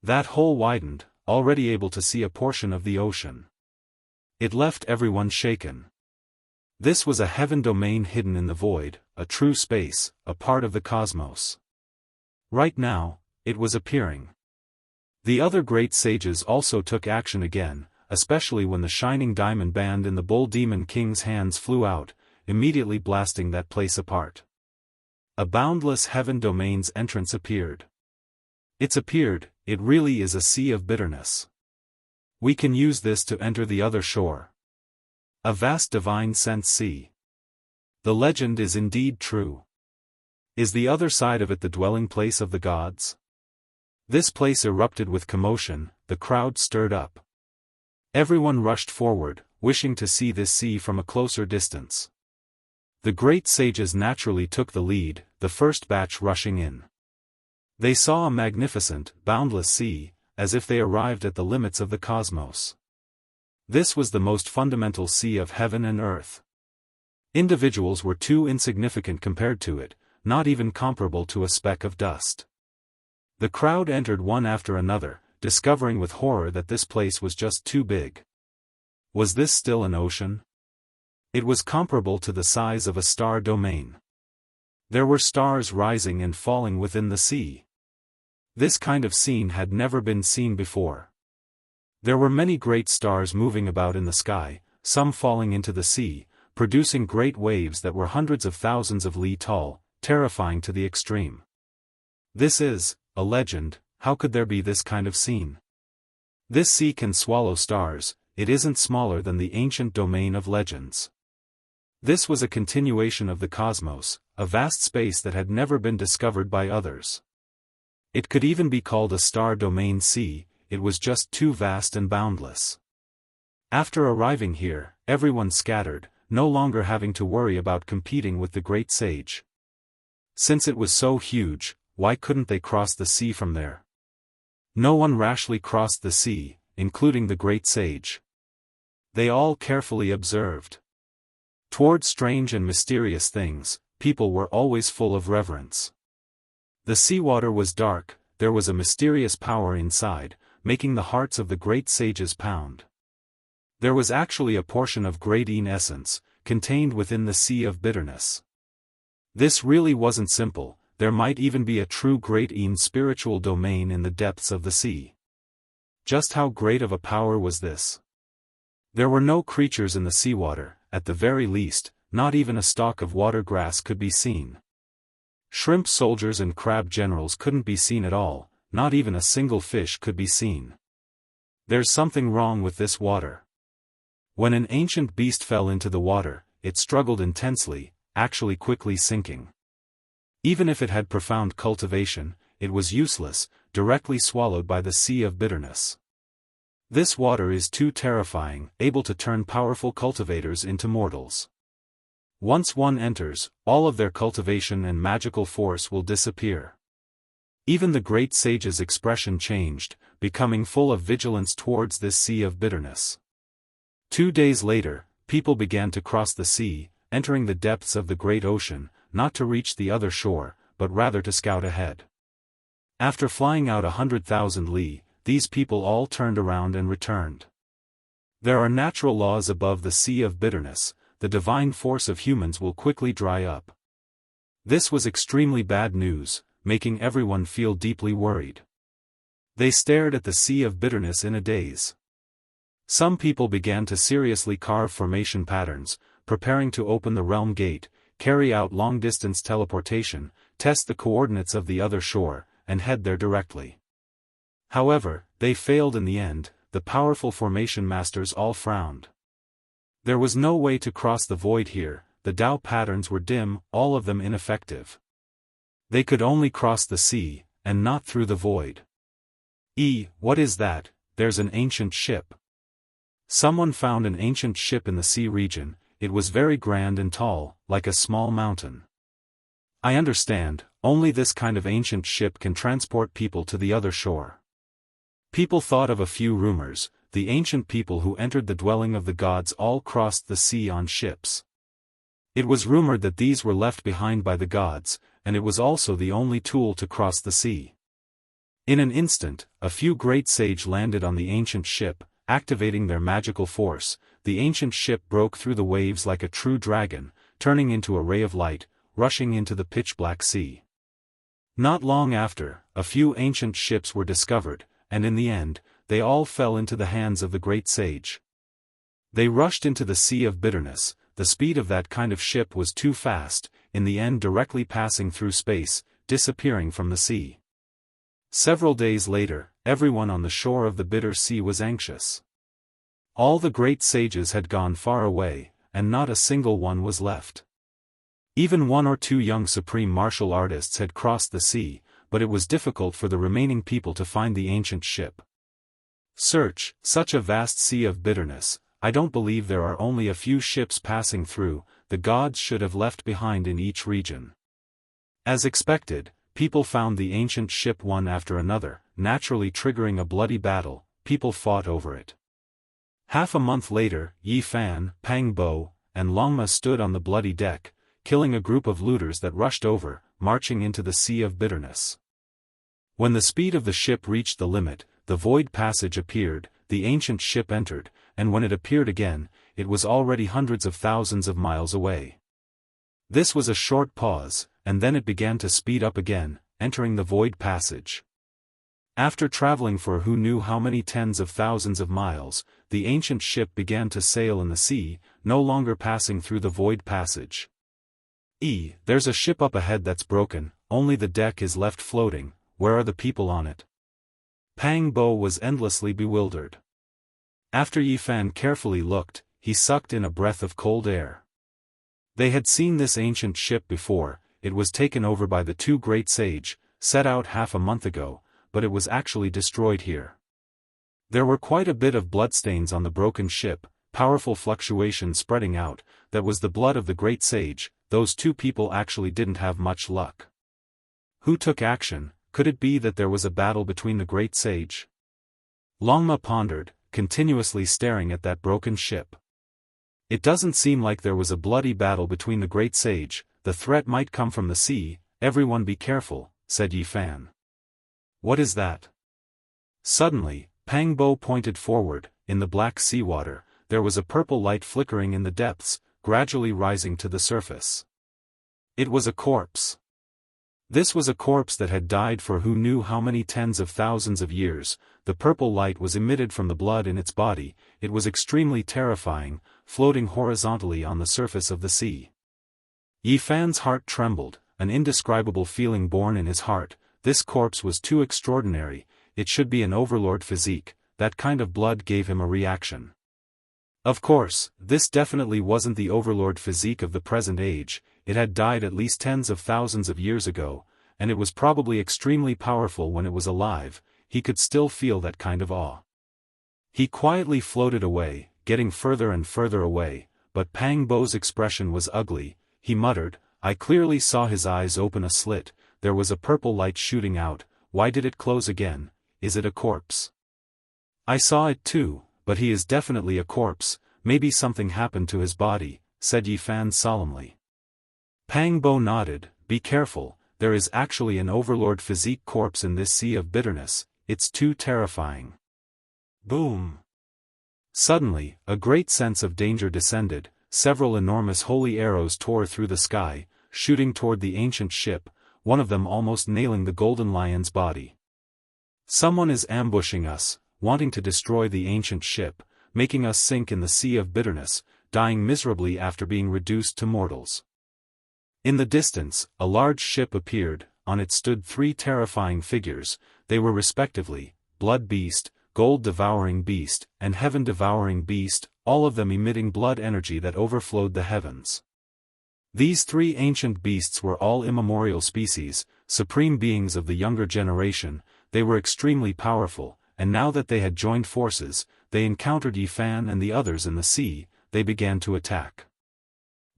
That hole widened, already able to see a portion of the ocean. It left everyone shaken. This was a heaven domain hidden in the void, a true space, a part of the cosmos. Right now, it was appearing. The other great sages also took action again, especially when the shining diamond band in the bull demon king's hands flew out, immediately blasting that place apart. A boundless heaven domain's entrance appeared. It really is a sea of bitterness. We can use this to enter the other shore. A vast divine sense sea. The legend is indeed true. Is the other side of it the dwelling place of the gods? This place erupted with commotion, the crowd stirred up. Everyone rushed forward, wishing to see this sea from a closer distance. The great sages naturally took the lead, the first batch rushing in. They saw a magnificent, boundless sea, as if they arrived at the limits of the cosmos. This was the most fundamental sea of heaven and earth. Individuals were too insignificant compared to it, not even comparable to a speck of dust. The crowd entered one after another, discovering with horror that this place was just too big. Was this still an ocean? It was comparable to the size of a star domain. There were stars rising and falling within the sea. This kind of scene had never been seen before. There were many great stars moving about in the sky, some falling into the sea, producing great waves that were hundreds of thousands of li tall, terrifying to the extreme. This is a legend. How could there be this kind of scene? This sea can swallow stars, it isn't smaller than the ancient domain of legends. This was a continuation of the cosmos, a vast space that had never been discovered by others. It could even be called a star domain sea, it was just too vast and boundless. After arriving here, everyone scattered, no longer having to worry about competing with the great sage. Since it was so huge, why couldn't they cross the sea from there? No one rashly crossed the sea, including the great sage. They all carefully observed. Toward strange and mysterious things, people were always full of reverence. The seawater was dark, there was a mysterious power inside, making the hearts of the great sages pound. There was actually a portion of great essence, contained within the sea of bitterness. This really wasn't simple, there might even be a true great spiritual domain in the depths of the sea. Just how great of a power was this? There were no creatures in the seawater, at the very least, not even a stalk of water grass could be seen. Shrimp soldiers and crab generals couldn't be seen at all, not even a single fish could be seen. There's something wrong with this water. When an ancient beast fell into the water, it struggled intensely, actually quickly sinking. Even if it had profound cultivation, it was useless, directly swallowed by the sea of bitterness. This water is too terrifying, able to turn powerful cultivators into mortals. Once one enters, all of their cultivation and magical force will disappear. Even the great sage's expression changed, becoming full of vigilance towards this sea of bitterness. 2 days later, people began to cross the sea, entering the depths of the great ocean, not to reach the other shore, but rather to scout ahead. After flying out 100,000 li, these people all turned around and returned. There are natural laws above the sea of bitterness. The divine force of humans will quickly dry up. This was extremely bad news, making everyone feel deeply worried. They stared at the sea of bitterness in a daze. Some people began to seriously carve formation patterns, preparing to open the realm gate, carry out long-distance teleportation, test the coordinates of the other shore, and head there directly. However, they failed in the end. The powerful formation masters all frowned. There was no way to cross the void here, the Dao patterns were dim, all of them ineffective. They could only cross the sea, and not through the void. What is that? There's an ancient ship. Someone found an ancient ship in the sea region. It was very grand and tall, like a small mountain. I understand, only this kind of ancient ship can transport people to the other shore. People thought of a few rumors. The ancient people who entered the dwelling of the gods all crossed the sea on ships. It was rumored that these were left behind by the gods, and it was also the only tool to cross the sea. In an instant, a few great sages landed on the ancient ship, activating their magical force. The ancient ship broke through the waves like a true dragon, turning into a ray of light, rushing into the pitch-black sea. Not long after, a few ancient ships were discovered, and in the end, they all fell into the hands of the great sage. They rushed into the sea of bitterness. The speed of that kind of ship was too fast, in the end directly passing through space, disappearing from the sea. Several days later, everyone on the shore of the bitter sea was anxious. All the great sages had gone far away, and not a single one was left. Even 1 or 2 young supreme martial artists had crossed the sea, but it was difficult for the remaining people to find the ancient ship. Search, such a vast sea of bitterness, I don't believe there are only a few ships passing through, the gods should have left behind in each region. As expected, people found the ancient ship one after another, naturally triggering a bloody battle. People fought over it. Half a month later, Yi Fan, Pang Bo, and Longma stood on the bloody deck, killing a group of looters that rushed over, marching into the sea of bitterness. When the speed of the ship reached the limit, the void passage appeared, the ancient ship entered, and when it appeared again, it was already hundreds of thousands of miles away. This was a short pause, and then it began to speed up again, entering the void passage. After traveling for who knew how many tens of thousands of miles, the ancient ship began to sail in the sea, no longer passing through the void passage. There's a ship up ahead that's broken, only the deck is left floating. Where are the people on it? Pang Bo was endlessly bewildered. After Yi Fan carefully looked, he sucked in a breath of cold air. They had seen this ancient ship before. It was taken over by the 2 great sages, set out half a month ago, but it was actually destroyed here. There were quite a bit of bloodstains on the broken ship, powerful fluctuation spreading out. That was the blood of the great sage. Those 2 people actually didn't have much luck. Who took action? Could it be that there was a battle between the great sage? Longma pondered, continuously staring at that broken ship. It doesn't seem like there was a bloody battle between the great sage. The threat might come from the sea. Everyone be careful, said Yi Fan. What is that? Suddenly, Pang Bo pointed forward. In the black seawater, there was a purple light flickering in the depths, gradually rising to the surface. It was a corpse. This was a corpse that had died for who knew how many tens of thousands of years. The purple light was emitted from the blood in its body. It was extremely terrifying, floating horizontally on the surface of the sea. Yi Fan's heart trembled, an indescribable feeling born in his heart. This corpse was too extraordinary, it should be an overlord physique. That kind of blood gave him a reaction. Of course, this definitely wasn't the overlord physique of the present age. It had died at least tens of thousands of years ago, and it was probably extremely powerful when it was alive. He could still feel that kind of awe. He quietly floated away, getting further and further away, but Pang Bo's expression was ugly. He muttered, I clearly saw his eyes open a slit. There was a purple light shooting out. Why did it close again? Is it a corpse? I saw it too, but he is definitely a corpse. Maybe something happened to his body, said Yi Fan solemnly. Pang Bo nodded. Be careful, there is actually an overlord physique corpse in this sea of bitterness. It's too terrifying. Boom! Suddenly, a great sense of danger descended. Several enormous holy arrows tore through the sky, shooting toward the ancient ship, one of them almost nailing the golden lion's body. Someone is ambushing us, wanting to destroy the ancient ship, making us sink in the sea of bitterness, dying miserably after being reduced to mortals. In the distance, a large ship appeared. On it stood three terrifying figures. They were respectively, Blood Beast, Gold-Devouring Beast, and Heaven-Devouring Beast, all of them emitting blood energy that overflowed the heavens. These three ancient beasts were all immemorial species, supreme beings of the younger generation. They were extremely powerful, and now that they had joined forces, they encountered Yi Fan and the others in the sea. They began to attack.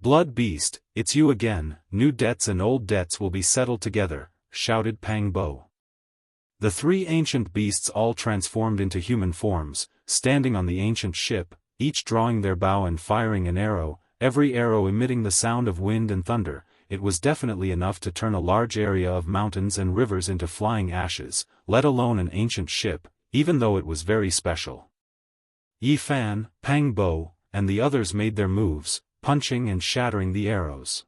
Blood Beast, it's you again. New debts and old debts will be settled together, shouted Pang Bo. The three ancient beasts all transformed into human forms, standing on the ancient ship, each drawing their bow and firing an arrow, every arrow emitting the sound of wind and thunder. It was definitely enough to turn a large area of mountains and rivers into flying ashes, let alone an ancient ship, even though it was very special. Yi Fan, Pang Bo, and the others made their moves, punching and shattering the arrows.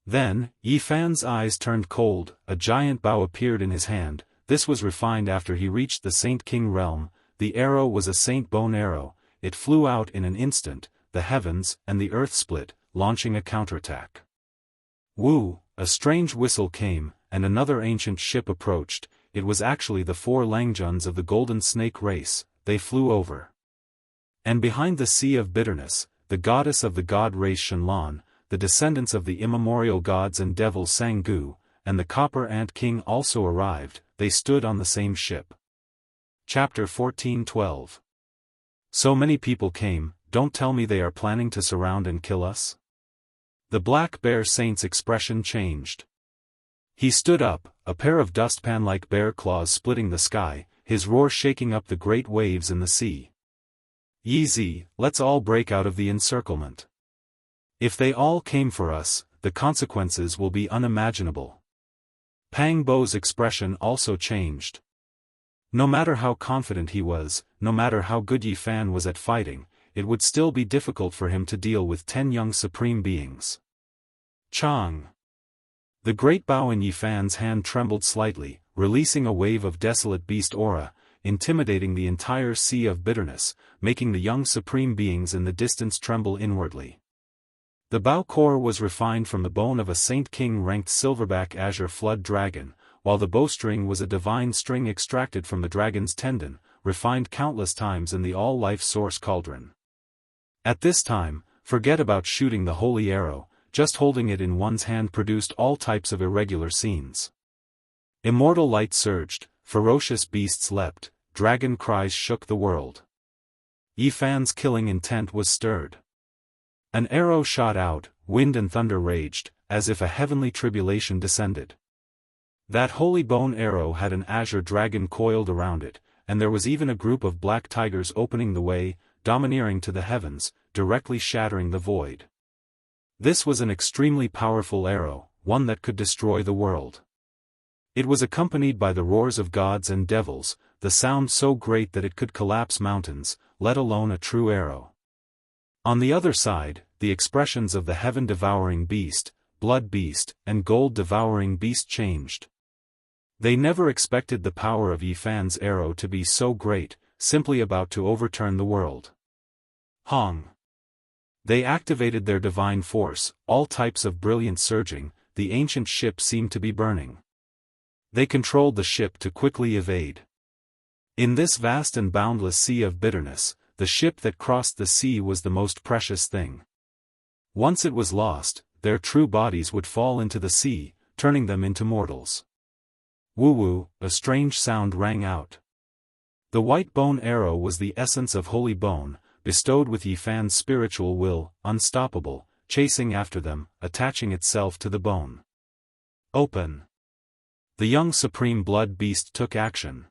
Then, Yi Fan's eyes turned cold. A giant bow appeared in his hand. This was refined after he reached the Saint King realm. The arrow was a Saint Bone arrow. It flew out in an instant. The heavens and the earth split, launching a counterattack. Woo! A strange whistle came, and another ancient ship approached. It was actually the four Langjuns of the Golden Snake race. They flew over. And behind the Sea of Bitterness, the goddess of the god race Shenlong, the descendants of the immemorial gods and devils Sanggu, and the Copper Ant King also arrived. They stood on the same ship. Chapter 14:12. So many people came. Don't tell me they are planning to surround and kill us? The Black Bear Saint's expression changed. He stood up, a pair of dustpan-like bear claws splitting the sky, his roar shaking up the great waves in the sea. Yeezy, let's all break out of the encirclement. If they all came for us, the consequences will be unimaginable. Pang Bo's expression also changed. No matter how confident he was, no matter how good Yi Fan was at fighting, it would still be difficult for him to deal with 10 young supreme beings. Chang! The great bow in Yi Fan's hand trembled slightly, releasing a wave of desolate beast aura, intimidating the entire sea of bitterness, making the young supreme beings in the distance tremble inwardly. The bow core was refined from the bone of a Saint King-ranked silverback azure flood dragon, while the bowstring was a divine string extracted from the dragon's tendon, refined countless times in the all-life source cauldron. At this time, forget about shooting the holy arrow, just holding it in one's hand produced all types of irregular scenes. Immortal light surged, ferocious beasts leapt, dragon cries shook the world. Yi Fan's killing intent was stirred. An arrow shot out, wind and thunder raged, as if a heavenly tribulation descended. That holy bone arrow had an azure dragon coiled around it, and there was even a group of black tigers opening the way, domineering to the heavens, directly shattering the void. This was an extremely powerful arrow, one that could destroy the world. It was accompanied by the roars of gods and devils, the sound so great that it could collapse mountains, let alone a true arrow. On the other side, the expressions of the heaven-devouring beast, blood beast, and gold-devouring beast changed. They never expected the power of Yi Fan's arrow to be so great, simply about to overturn the world. Hong. They activated their divine force, all types of brilliant surging, the ancient ship seemed to be burning. They controlled the ship to quickly evade. In this vast and boundless sea of bitterness, the ship that crossed the sea was the most precious thing. Once it was lost, their true bodies would fall into the sea, turning them into mortals. Woo-woo, a strange sound rang out. The white bone arrow was the essence of holy bone, bestowed with Yi Fan's spiritual will, unstoppable, chasing after them, attaching itself to the bone. Open. The young supreme blood beast took action.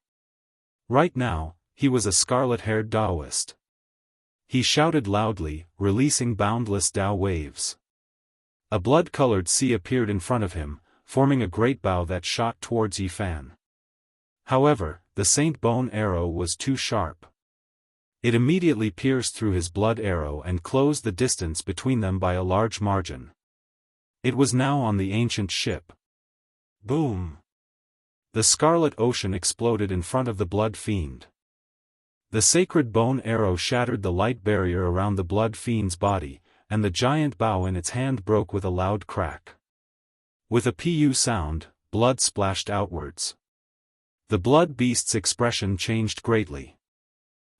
Right now, he was a scarlet-haired Daoist. He shouted loudly, releasing boundless Dao waves. A blood-colored sea appeared in front of him, forming a great bow that shot towards Yi Fan. However, the Saint Bone arrow was too sharp. It immediately pierced through his blood arrow and closed the distance between them by a large margin. It was now on the ancient ship. Boom! The scarlet ocean exploded in front of the blood fiend. The sacred bone arrow shattered the light barrier around the blood fiend's body, and the giant bow in its hand broke with a loud crack. With a pu sound, blood splashed outwards. The blood beast's expression changed greatly.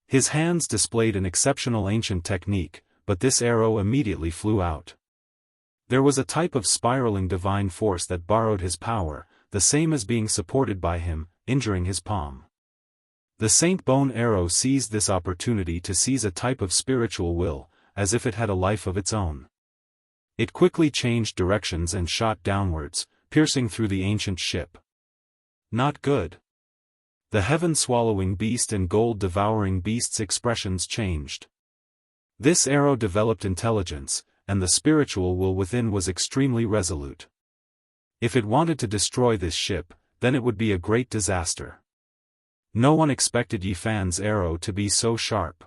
His hands displayed an exceptional ancient technique, but this arrow immediately flew out. There was a type of spiraling divine force that borrowed his power, the same as being supported by him, injuring his palm. The Saint Bone arrow seized this opportunity to seize a type of spiritual will, as if it had a life of its own. It quickly changed directions and shot downwards, piercing through the ancient ship. Not good. The heaven-swallowing beast and gold-devouring beast's expressions changed. This arrow developed intelligence, and the spiritual will within was extremely resolute. If it wanted to destroy this ship, then it would be a great disaster. No one expected Yi Fan's arrow to be so sharp.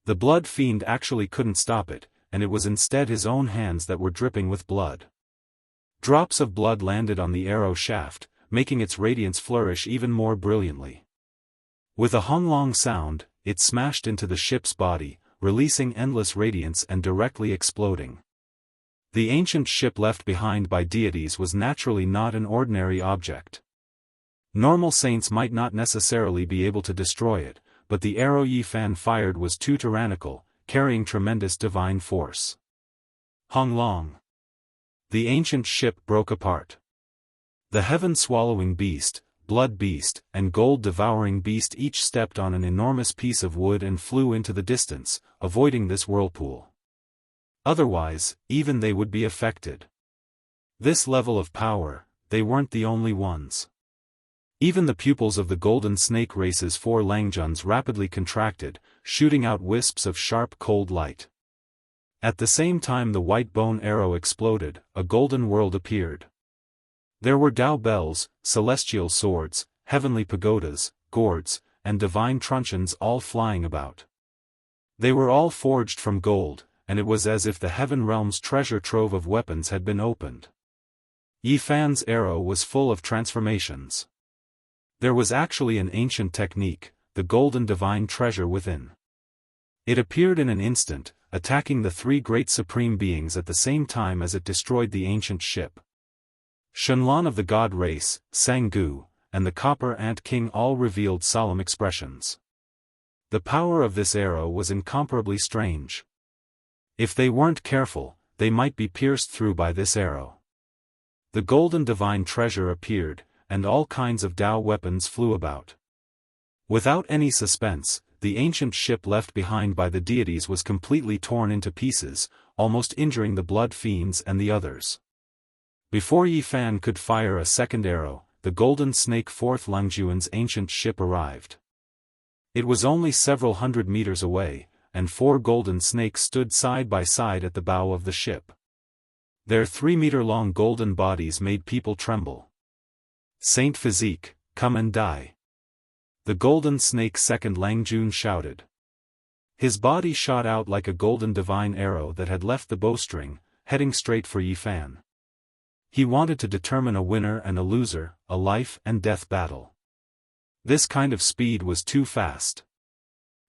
The blood fiend actually couldn't stop it, and it was instead his own hands that were dripping with blood. Drops of blood landed on the arrow shaft, making its radiance flourish even more brilliantly. With a honglong sound, it smashed into the ship's body, releasing endless radiance and directly exploding. The ancient ship left behind by deities was naturally not an ordinary object. Normal saints might not necessarily be able to destroy it, but the arrow Yi Fan fired was too tyrannical, carrying tremendous divine force. Honglong. The ancient ship broke apart. The heaven-swallowing beast, blood beast, and gold-devouring beast each stepped on an enormous piece of wood and flew into the distance, avoiding this whirlpool. Otherwise, even they would be affected. This level of power, they weren't the only ones. Even the pupils of the golden snake race's 4 Langjuns rapidly contracted, shooting out wisps of sharp cold light. At the same time the white bone arrow exploded, a golden world appeared. There were Dao bells, celestial swords, heavenly pagodas, gourds, and divine truncheons all flying about. They were all forged from gold, and it was as if the heaven realm's treasure trove of weapons had been opened. Yi Fan's arrow was full of transformations. There was actually an ancient technique, the golden divine treasure within. It appeared in an instant, attacking the 3 great supreme beings at the same time as it destroyed the ancient ship. Shenlong of the god race, Sanggu, and the Copper Ant King all revealed solemn expressions. The power of this arrow was incomparably strange. If they weren't careful, they might be pierced through by this arrow. The golden divine treasure appeared, and all kinds of Dao weapons flew about. Without any suspense, the ancient ship left behind by the deities was completely torn into pieces, almost injuring the blood fiends and the others. Before Yi Fan could fire a second arrow, the golden snake 4th Langjuan's ancient ship arrived. It was only several hundred meters away, and 4 golden snakes stood side by side at the bow of the ship. Their 3-meter-long golden bodies made people tremble. Saint Physique, come and die. The golden snake's 2nd Langjun shouted. His body shot out like a golden divine arrow that had left the bowstring, heading straight for Yi Fan. He wanted to determine a winner and a loser, a life and death battle. This kind of speed was too fast.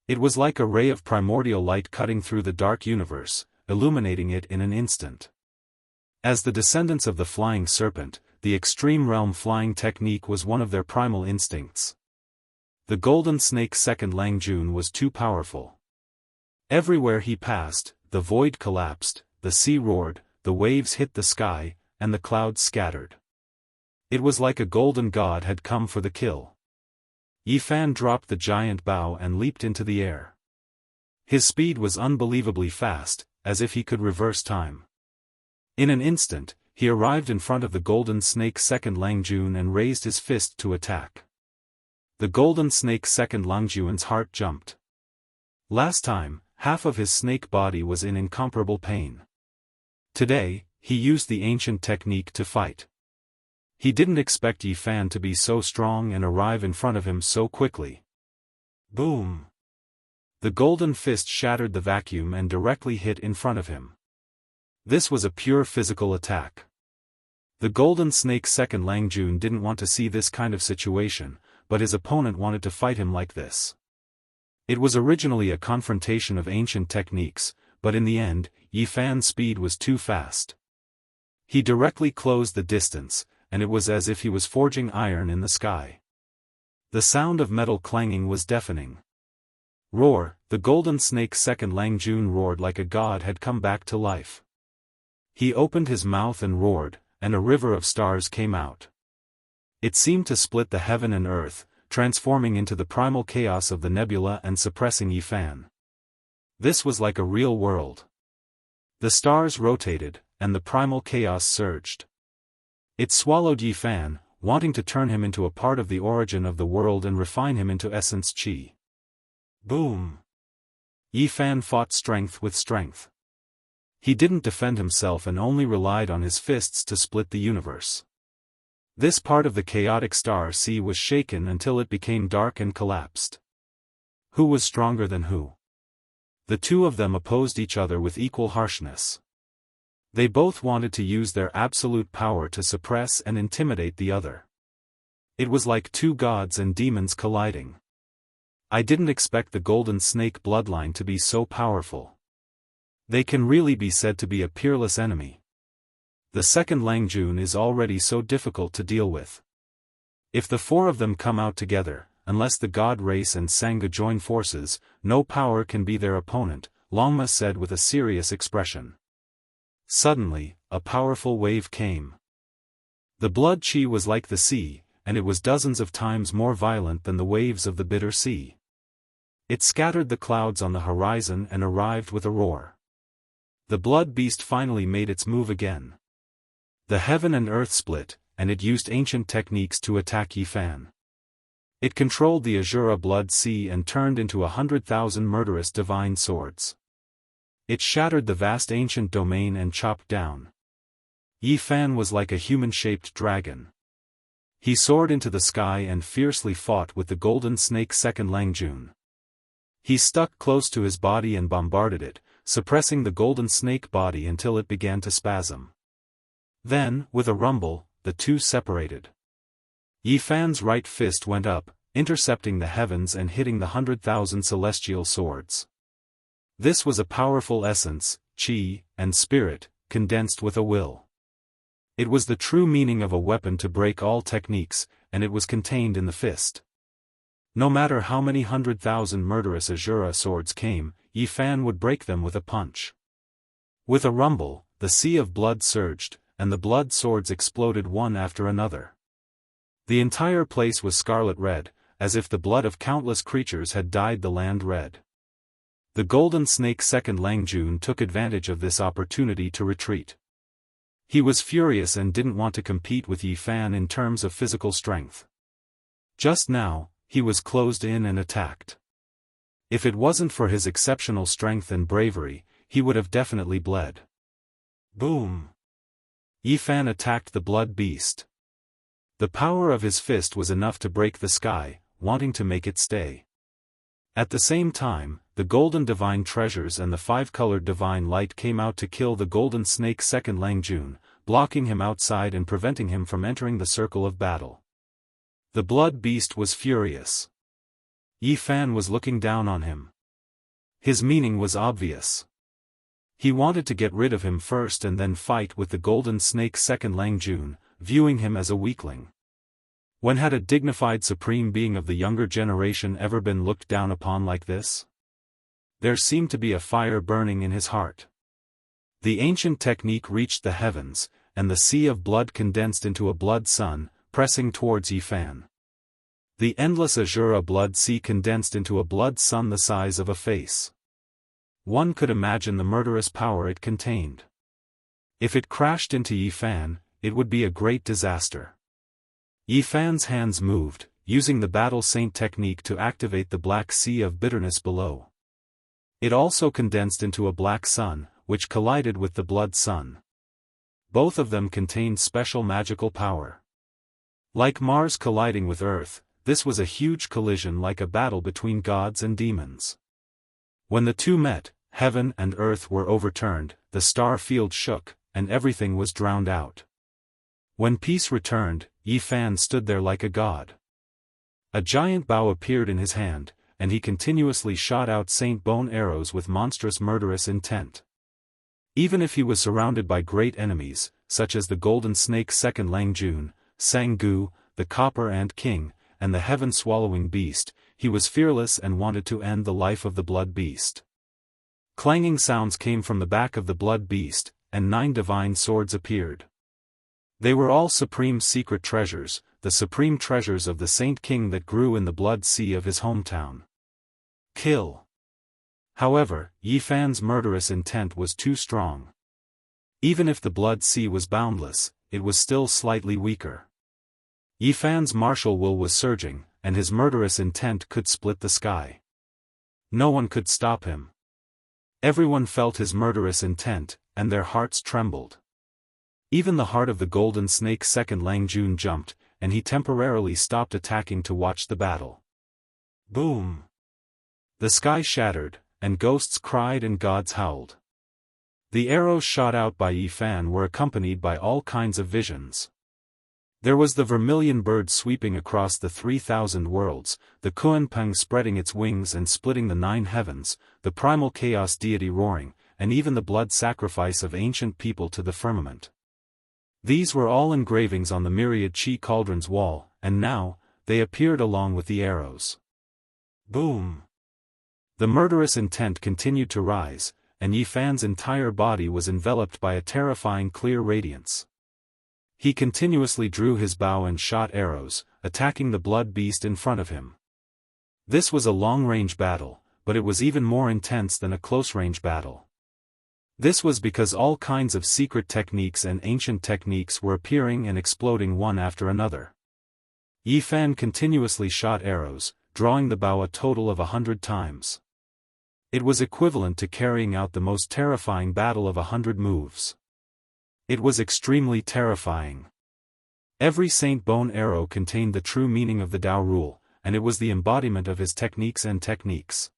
It was like a ray of primordial light cutting through the dark universe, illuminating it in an instant. As the descendants of the flying serpent, the extreme realm flying technique was one of their primal instincts. The golden snake's second Langjun was too powerful. Everywhere he passed, the void collapsed, the sea roared, the waves hit the sky, and the clouds scattered. It was like a golden god had come for the kill. Yifan dropped the giant bow and leaped into the air. His speed was unbelievably fast, as if he could reverse time. In an instant, he arrived in front of the golden snake's second Langjun and raised his fist to attack. The golden snake's second Langjun's heart jumped. Last time, half of his snake body was in incomparable pain. Today, he used the ancient technique to fight. He didn't expect Yifan to be so strong and arrive in front of him so quickly. Boom! The golden fist shattered the vacuum and directly hit in front of him. This was a pure physical attack. The golden snake's second Langjun didn't want to see this kind of situation, but his opponent wanted to fight him like this. It was originally a confrontation of ancient techniques, but in the end, Yifan's speed was too fast. He directly closed the distance, and it was as if he was forging iron in the sky. The sound of metal clanging was deafening. Roar! The golden snake's second Langjun roared like a god had come back to life. He opened his mouth and roared, and a river of stars came out. It seemed to split the heaven and earth, transforming into the primal chaos of the nebula and suppressing Yifan. This was like a real world. The stars rotated, and the primal chaos surged. It swallowed Yifan, wanting to turn him into a part of the origin of the world and refine him into essence qi. Boom! Yifan fought strength with strength. He didn't defend himself and only relied on his fists to split the universe. This part of the chaotic star sea was shaken until it became dark and collapsed. Who was stronger than who? The two of them opposed each other with equal harshness. They both wanted to use their absolute power to suppress and intimidate the other. It was like two gods and demons colliding. I didn't expect the golden snake bloodline to be so powerful. They can really be said to be a peerless enemy. The second Langjun is already so difficult to deal with. If the four of them come out together, unless the god race and Saga join forces, no power can be their opponent, Longma said with a serious expression. Suddenly, a powerful wave came. The blood qi was like the sea, and it was dozens of times more violent than the waves of the bitter sea. It scattered the clouds on the horizon and arrived with a roar. The blood beast finally made its move again. The heaven and earth split, and it used ancient techniques to attack Yifan. It controlled the Azura blood sea and turned into 100,000 murderous divine swords. It shattered the vast ancient domain and chopped down. Yifan was like a human-shaped dragon. He soared into the sky and fiercely fought with the golden snake's second Langjun. He stuck close to his body and bombarded it, suppressing the golden snake body until it began to spasm. Then, with a rumble, the two separated. Yifan's right fist went up, intercepting the heavens and hitting the 100,000 celestial swords. This was a powerful essence, qi, and spirit, condensed with a will. It was the true meaning of a weapon to break all techniques, and it was contained in the fist. No matter how many 100,000 murderous Azura swords came, Yifan would break them with a punch. With a rumble, the sea of blood surged, and the blood swords exploded one after another. The entire place was scarlet red, as if the blood of countless creatures had dyed the land red. The golden snake's second Langjun took advantage of this opportunity to retreat. He was furious and didn't want to compete with Yifan in terms of physical strength. Just now, he was closed in and attacked. If it wasn't for his exceptional strength and bravery, he would have definitely bled. Boom! Yifan attacked the blood beast. The power of his fist was enough to break the sky, wanting to make it stay. At the same time, the golden divine treasures and the five-colored divine light came out to kill the golden snake's second Langjun, blocking him outside and preventing him from entering the circle of battle. The blood beast was furious. Yi Fan was looking down on him. His meaning was obvious. He wanted to get rid of him first and then fight with the golden snake second Lang Jun, viewing him as a weakling. When had a dignified supreme being of the younger generation ever been looked down upon like this? There seemed to be a fire burning in his heart. The ancient technique reached the heavens, and the sea of blood condensed into a blood sun, pressing towards Yi Fan. The endless azure blood sea condensed into a blood sun the size of a face. One could imagine the murderous power it contained. If it crashed into Yi Fan, it would be a great disaster. Yi Fan's hands moved, using the battle saint technique to activate the black sea of bitterness below. It also condensed into a black sun, which collided with the blood sun. Both of them contained special magical power. Like Mars colliding with Earth, this was a huge collision like a battle between gods and demons. When the two met, heaven and earth were overturned, the star field shook, and everything was drowned out. When peace returned, Yi Fan stood there like a god. A giant bow appeared in his hand, and he continuously shot out Saint Bone arrows with monstrous murderous intent. Even if he was surrounded by great enemies, such as the golden snake second Lang Jun, Sang-gu, the copper ant king, and the heaven-swallowing beast, he was fearless and wanted to end the life of the blood beast. Clanging sounds came from the back of the blood beast, and 9 divine swords appeared. They were all supreme secret treasures, the supreme treasures of the Saint King that grew in the blood sea of his hometown. Kill. However, Yi Fan's murderous intent was too strong. Even if the blood sea was boundless, it was still slightly weaker. Yi Fan's martial will was surging, and his murderous intent could split the sky. No one could stop him. Everyone felt his murderous intent, and their hearts trembled. Even the heart of the golden snake second Lang Jun jumped, and he temporarily stopped attacking to watch the battle. Boom! The sky shattered, and ghosts cried and gods howled. The arrows shot out by Yi Fan were accompanied by all kinds of visions. There was the vermilion bird sweeping across the 3,000 worlds, the Kunpeng spreading its wings and splitting the 9 heavens, the primal chaos deity roaring, and even the blood sacrifice of ancient people to the firmament. These were all engravings on the myriad chi cauldron's wall, and now, they appeared along with the arrows. Boom! The murderous intent continued to rise, and Yi Fan's entire body was enveloped by a terrifying clear radiance. He continuously drew his bow and shot arrows, attacking the blood beast in front of him. This was a long-range battle, but it was even more intense than a close-range battle. This was because all kinds of secret techniques and ancient techniques were appearing and exploding one after another. Yi Fan continuously shot arrows, drawing the bow a total of 100 times. It was equivalent to carrying out the most terrifying battle of 100 moves. It was extremely terrifying. Every Saint Bone arrow contained the true meaning of the Tao rule, and it was the embodiment of his techniques and techniques.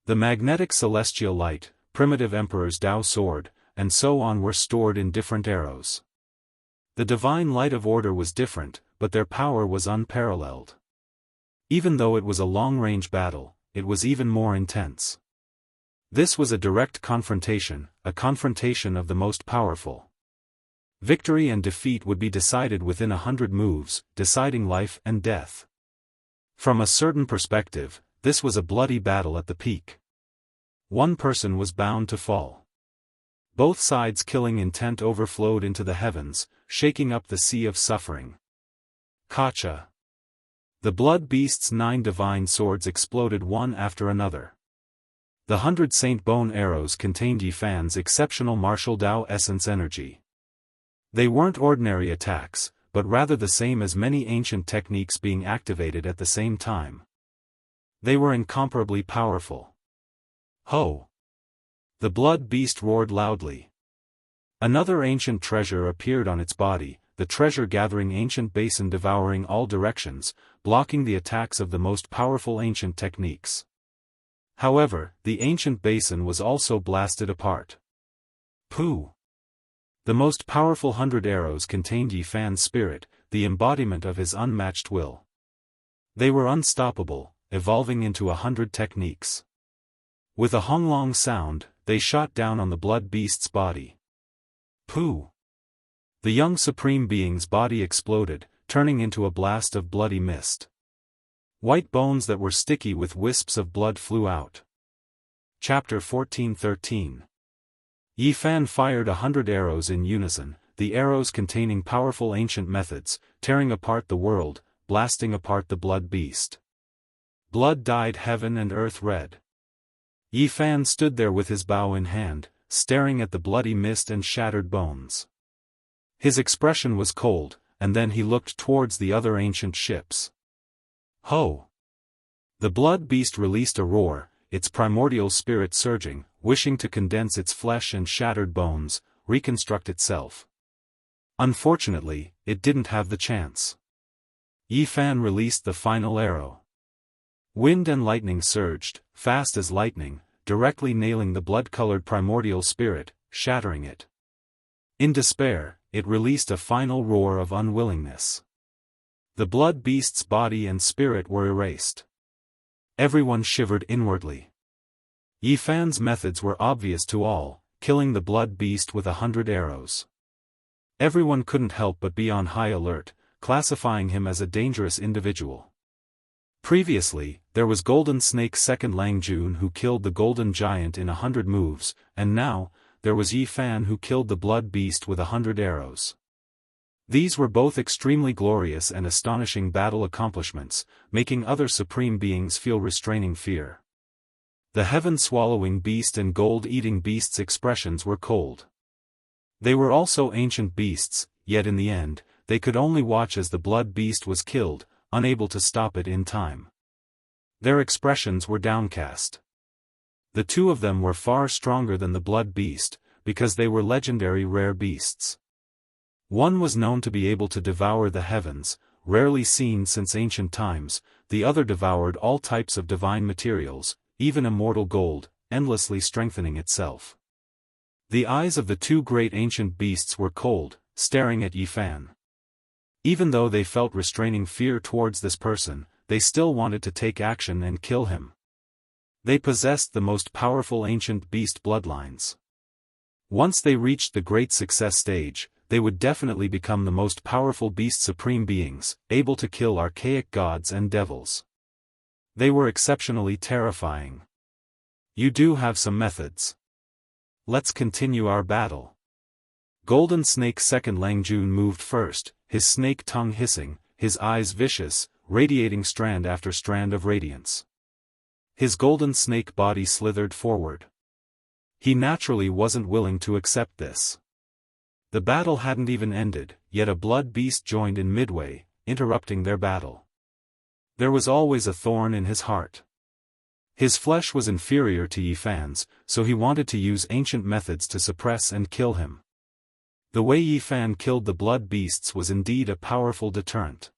The magnetic celestial light, primitive emperor's Tao sword, and so on were stored in different arrows. The divine light of order was different, but their power was unparalleled. Even though it was a long-range battle, it was even more intense. This was a direct confrontation, a confrontation of the most powerful. Victory and defeat would be decided within 100 moves, deciding life and death. From a certain perspective, this was a bloody battle at the peak. One person was bound to fall. Both sides' killing intent overflowed into the heavens, shaking up the sea of suffering. Kacha. The blood beast's 9 divine swords exploded one after another. The 100 Saint Bone arrows contained Yi Fan's exceptional martial Tao essence energy. They weren't ordinary attacks, but rather the same as many ancient techniques being activated at the same time. They were incomparably powerful. Ho! The blood beast roared loudly. Another ancient treasure appeared on its body, the treasure-gathering ancient basin devouring all directions, blocking the attacks of the most powerful ancient techniques. However, the ancient basin was also blasted apart. Pooh! The most powerful 100 arrows contained Yi Fan's spirit, the embodiment of his unmatched will. They were unstoppable, evolving into 100 techniques. With a honglong sound, they shot down on the blood beast's body. Pooh! The young supreme being's body exploded, turning into a blast of bloody mist. White bones that were sticky with wisps of blood flew out. Chapter 14:13. Yi Fan fired 100 arrows in unison, the arrows containing powerful ancient methods, tearing apart the world, blasting apart the blood beast. Blood dyed heaven and earth red. Yi Fan stood there with his bow in hand, staring at the bloody mist and shattered bones. His expression was cold, and then he looked towards the other ancient ships. Ho! The blood beast released a roar, its primordial spirit surging, wishing to condense its flesh and shattered bones, reconstruct itself. Unfortunately, it didn't have the chance. Yi Fan released the final arrow. Wind and lightning surged, fast as lightning, directly nailing the blood-colored primordial spirit, shattering it. In despair, it released a final roar of unwillingness. The blood beast's body and spirit were erased. Everyone shivered inwardly. Yi Fan's methods were obvious to all, killing the blood beast with 100 arrows. Everyone couldn't help but be on high alert, classifying him as a dangerous individual. Previously, there was Golden Snake's second Lang Jun who killed the Golden Giant in 100 moves, and now, there was Yi Fan who killed the blood beast with 100 arrows. These were both extremely glorious and astonishing battle accomplishments, making other supreme beings feel restraining fear. The heaven-swallowing beast and gold-eating beast's expressions were cold. They were also ancient beasts, yet in the end, they could only watch as the blood beast was killed, unable to stop it in time. Their expressions were downcast. The two of them were far stronger than the blood beast, because they were legendary rare beasts. One was known to be able to devour the heavens, rarely seen since ancient times, the other devoured all types of divine materials, even immortal gold, endlessly strengthening itself. The eyes of the two great ancient beasts were cold, staring at Yi Fan. Even though they felt restraining fear towards this person, they still wanted to take action and kill him. They possessed the most powerful ancient beast bloodlines. Once they reached the great success stage, they would definitely become the most powerful beast supreme beings, able to kill archaic gods and devils. They were exceptionally terrifying. You do have some methods. Let's continue our battle. Golden Snake's second Lang Jun moved first, his snake tongue hissing, his eyes vicious, radiating strand after strand of radiance. His golden snake body slithered forward. He naturally wasn't willing to accept this. The battle hadn't even ended, yet a blood beast joined in midway, interrupting their battle. There was always a thorn in his heart. His flesh was inferior to Yi Fan's, so he wanted to use ancient methods to suppress and kill him. The way Yi Fan killed the blood beasts was indeed a powerful deterrent.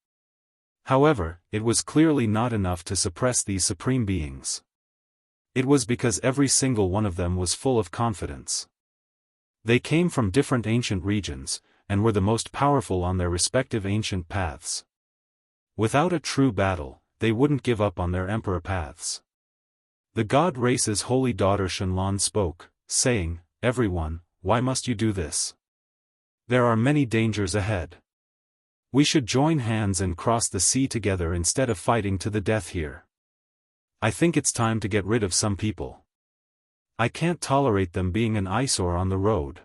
However, it was clearly not enough to suppress these supreme beings. It was because every single one of them was full of confidence. They came from different ancient regions, and were the most powerful on their respective ancient paths. Without a true battle, they wouldn't give up on their emperor paths. The god race's holy daughter Shenlong spoke, saying, "Everyone, why must you do this? There are many dangers ahead. We should join hands and cross the sea together instead of fighting to the death here. I think it's time to get rid of some people. I can't tolerate them being an eyesore on the road."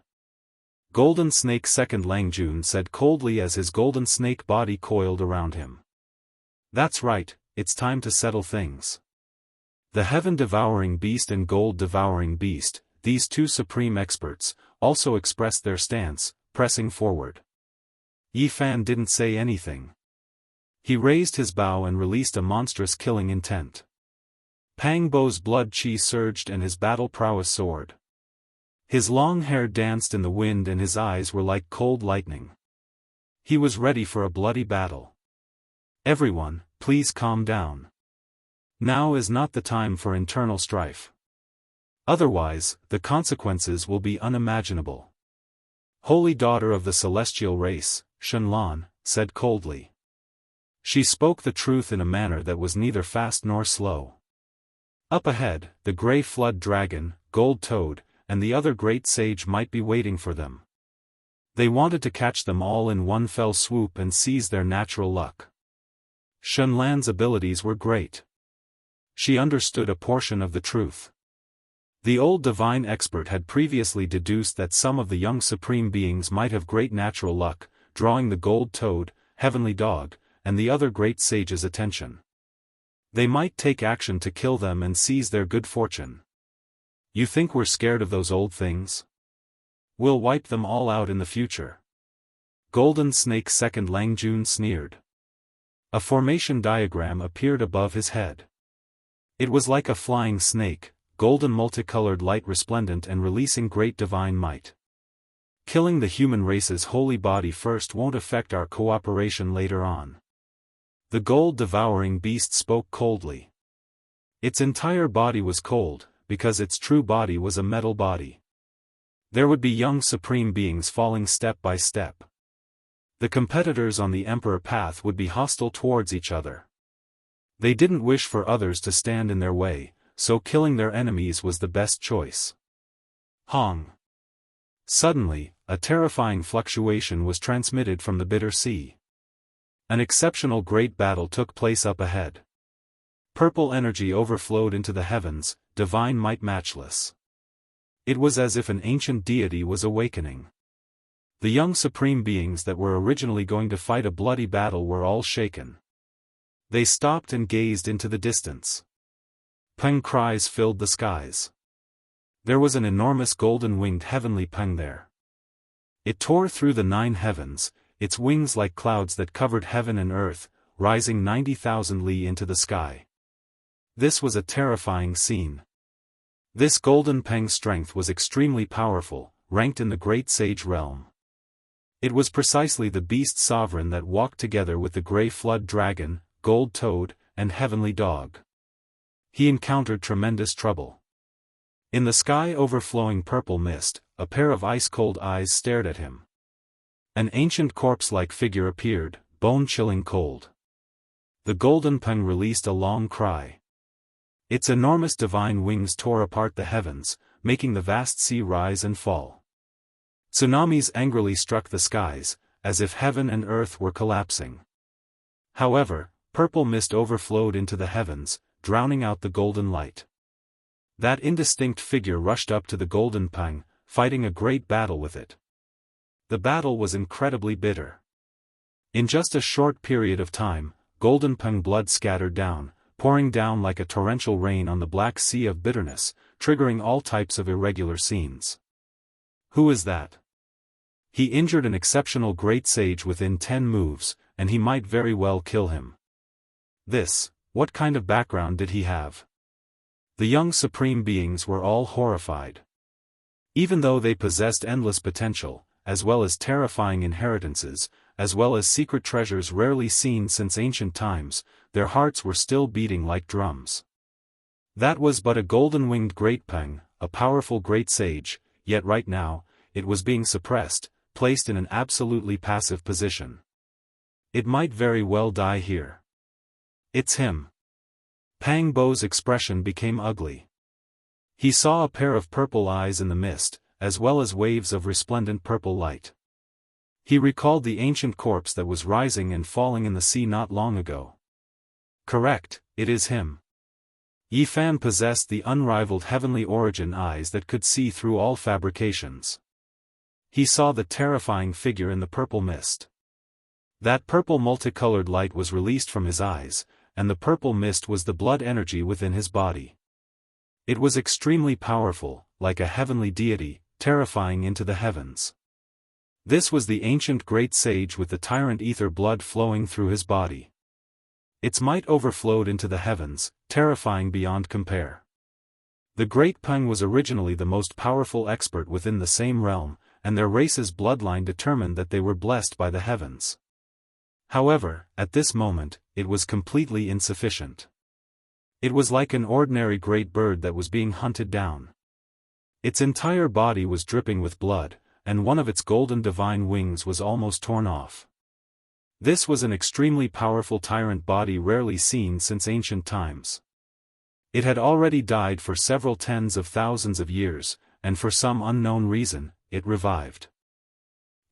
Golden Snake's second Lang Jun said coldly as his golden snake body coiled around him. "That's right, it's time to settle things." The heaven-devouring beast and gold-devouring beast, these two supreme experts, also expressed their stance, pressing forward. Yi Fan didn't say anything. He raised his bow and released a monstrous killing intent. Pang Bo's blood chi surged and his battle prowess soared. His long hair danced in the wind and his eyes were like cold lightning. He was ready for a bloody battle. "Everyone, please calm down. Now is not the time for internal strife. Otherwise, the consequences will be unimaginable." Holy daughter of the celestial race, Shenlan said coldly. She spoke the truth in a manner that was neither fast nor slow. Up ahead, the gray flood dragon, Gold Toad, and the other great sage might be waiting for them. They wanted to catch them all in one fell swoop and seize their natural luck. Shenlan's abilities were great. She understood a portion of the truth. The old divine expert had previously deduced that some of the young supreme beings might have great natural luck, drawing the Gold Toad, Heavenly Dog, and the other great sage's attention. They might take action to kill them and seize their good fortune. You think we're scared of those old things? We'll wipe them all out in the future. Golden Snake Second Langjun sneered. A formation diagram appeared above his head. It was like a flying snake, golden multicolored light resplendent and releasing great divine might. Killing the human race's holy body first won't affect our cooperation later on. The gold-devouring beast spoke coldly. Its entire body was cold, because its true body was a metal body. There would be young supreme beings falling step by step. The competitors on the Emperor path would be hostile towards each other. They didn't wish for others to stand in their way, so killing their enemies was the best choice. Hong! Suddenly, a terrifying fluctuation was transmitted from the bitter sea. An exceptional great battle took place up ahead. Purple energy overflowed into the heavens, divine might matchless. It was as if an ancient deity was awakening. The young supreme beings that were originally going to fight a bloody battle were all shaken. They stopped and gazed into the distance. Peng cries filled the skies. There was an enormous golden-winged heavenly peng there. It tore through the 9 heavens, its wings like clouds that covered heaven and earth, rising 90,000 li into the sky. This was a terrifying scene. This golden peng's strength was extremely powerful, ranked in the great sage realm. It was precisely the beast sovereign that walked together with the gray flood dragon, Gold Toad, and Heavenly Dog. He encountered tremendous trouble. In the sky overflowing purple mist, a pair of ice-cold eyes stared at him. An ancient corpse-like figure appeared, bone-chilling cold. The golden peng released a long cry. Its enormous divine wings tore apart the heavens, making the vast sea rise and fall. Tsunamis angrily struck the skies, as if heaven and earth were collapsing. However, purple mist overflowed into the heavens, drowning out the golden light. That indistinct figure rushed up to the golden peng, fighting a great battle with it. The battle was incredibly bitter. In just a short period of time, golden peng blood scattered down, pouring down like a torrential rain on the black sea of bitterness, triggering all types of irregular scenes. Who is that? He injured an exceptional great sage within 10 moves, and he might very well kill him. What kind of background did he have? The young supreme beings were all horrified. Even though they possessed endless potential, as well as terrifying inheritances, as well as secret treasures rarely seen since ancient times, their hearts were still beating like drums. That was but a golden-winged great peng, a powerful great sage, yet right now, it was being suppressed, placed in an absolutely passive position. It might very well die here. It's him. Pang Bo's expression became ugly. He saw a pair of purple eyes in the mist, as well as waves of resplendent purple light. He recalled the ancient corpse that was rising and falling in the sea not long ago. Correct, it is him. Yi Fan possessed the unrivaled heavenly origin eyes that could see through all fabrications. He saw the terrifying figure in the purple mist. That purple multicolored light was released from his eyes, and the purple mist was the blood energy within his body. It was extremely powerful, like a heavenly deity, terrifying into the heavens. This was the ancient great sage with the tyrant ether blood flowing through his body. Its might overflowed into the heavens, terrifying beyond compare. The great Peng was originally the most powerful expert within the same realm, and their race's bloodline determined that they were blessed by the heavens. However, at this moment, it was completely insufficient. It was like an ordinary great bird that was being hunted down. Its entire body was dripping with blood, and one of its golden divine wings was almost torn off. This was an extremely powerful tyrant body rarely seen since ancient times. It had already died for several tens of thousands of years, and for some unknown reason, it revived.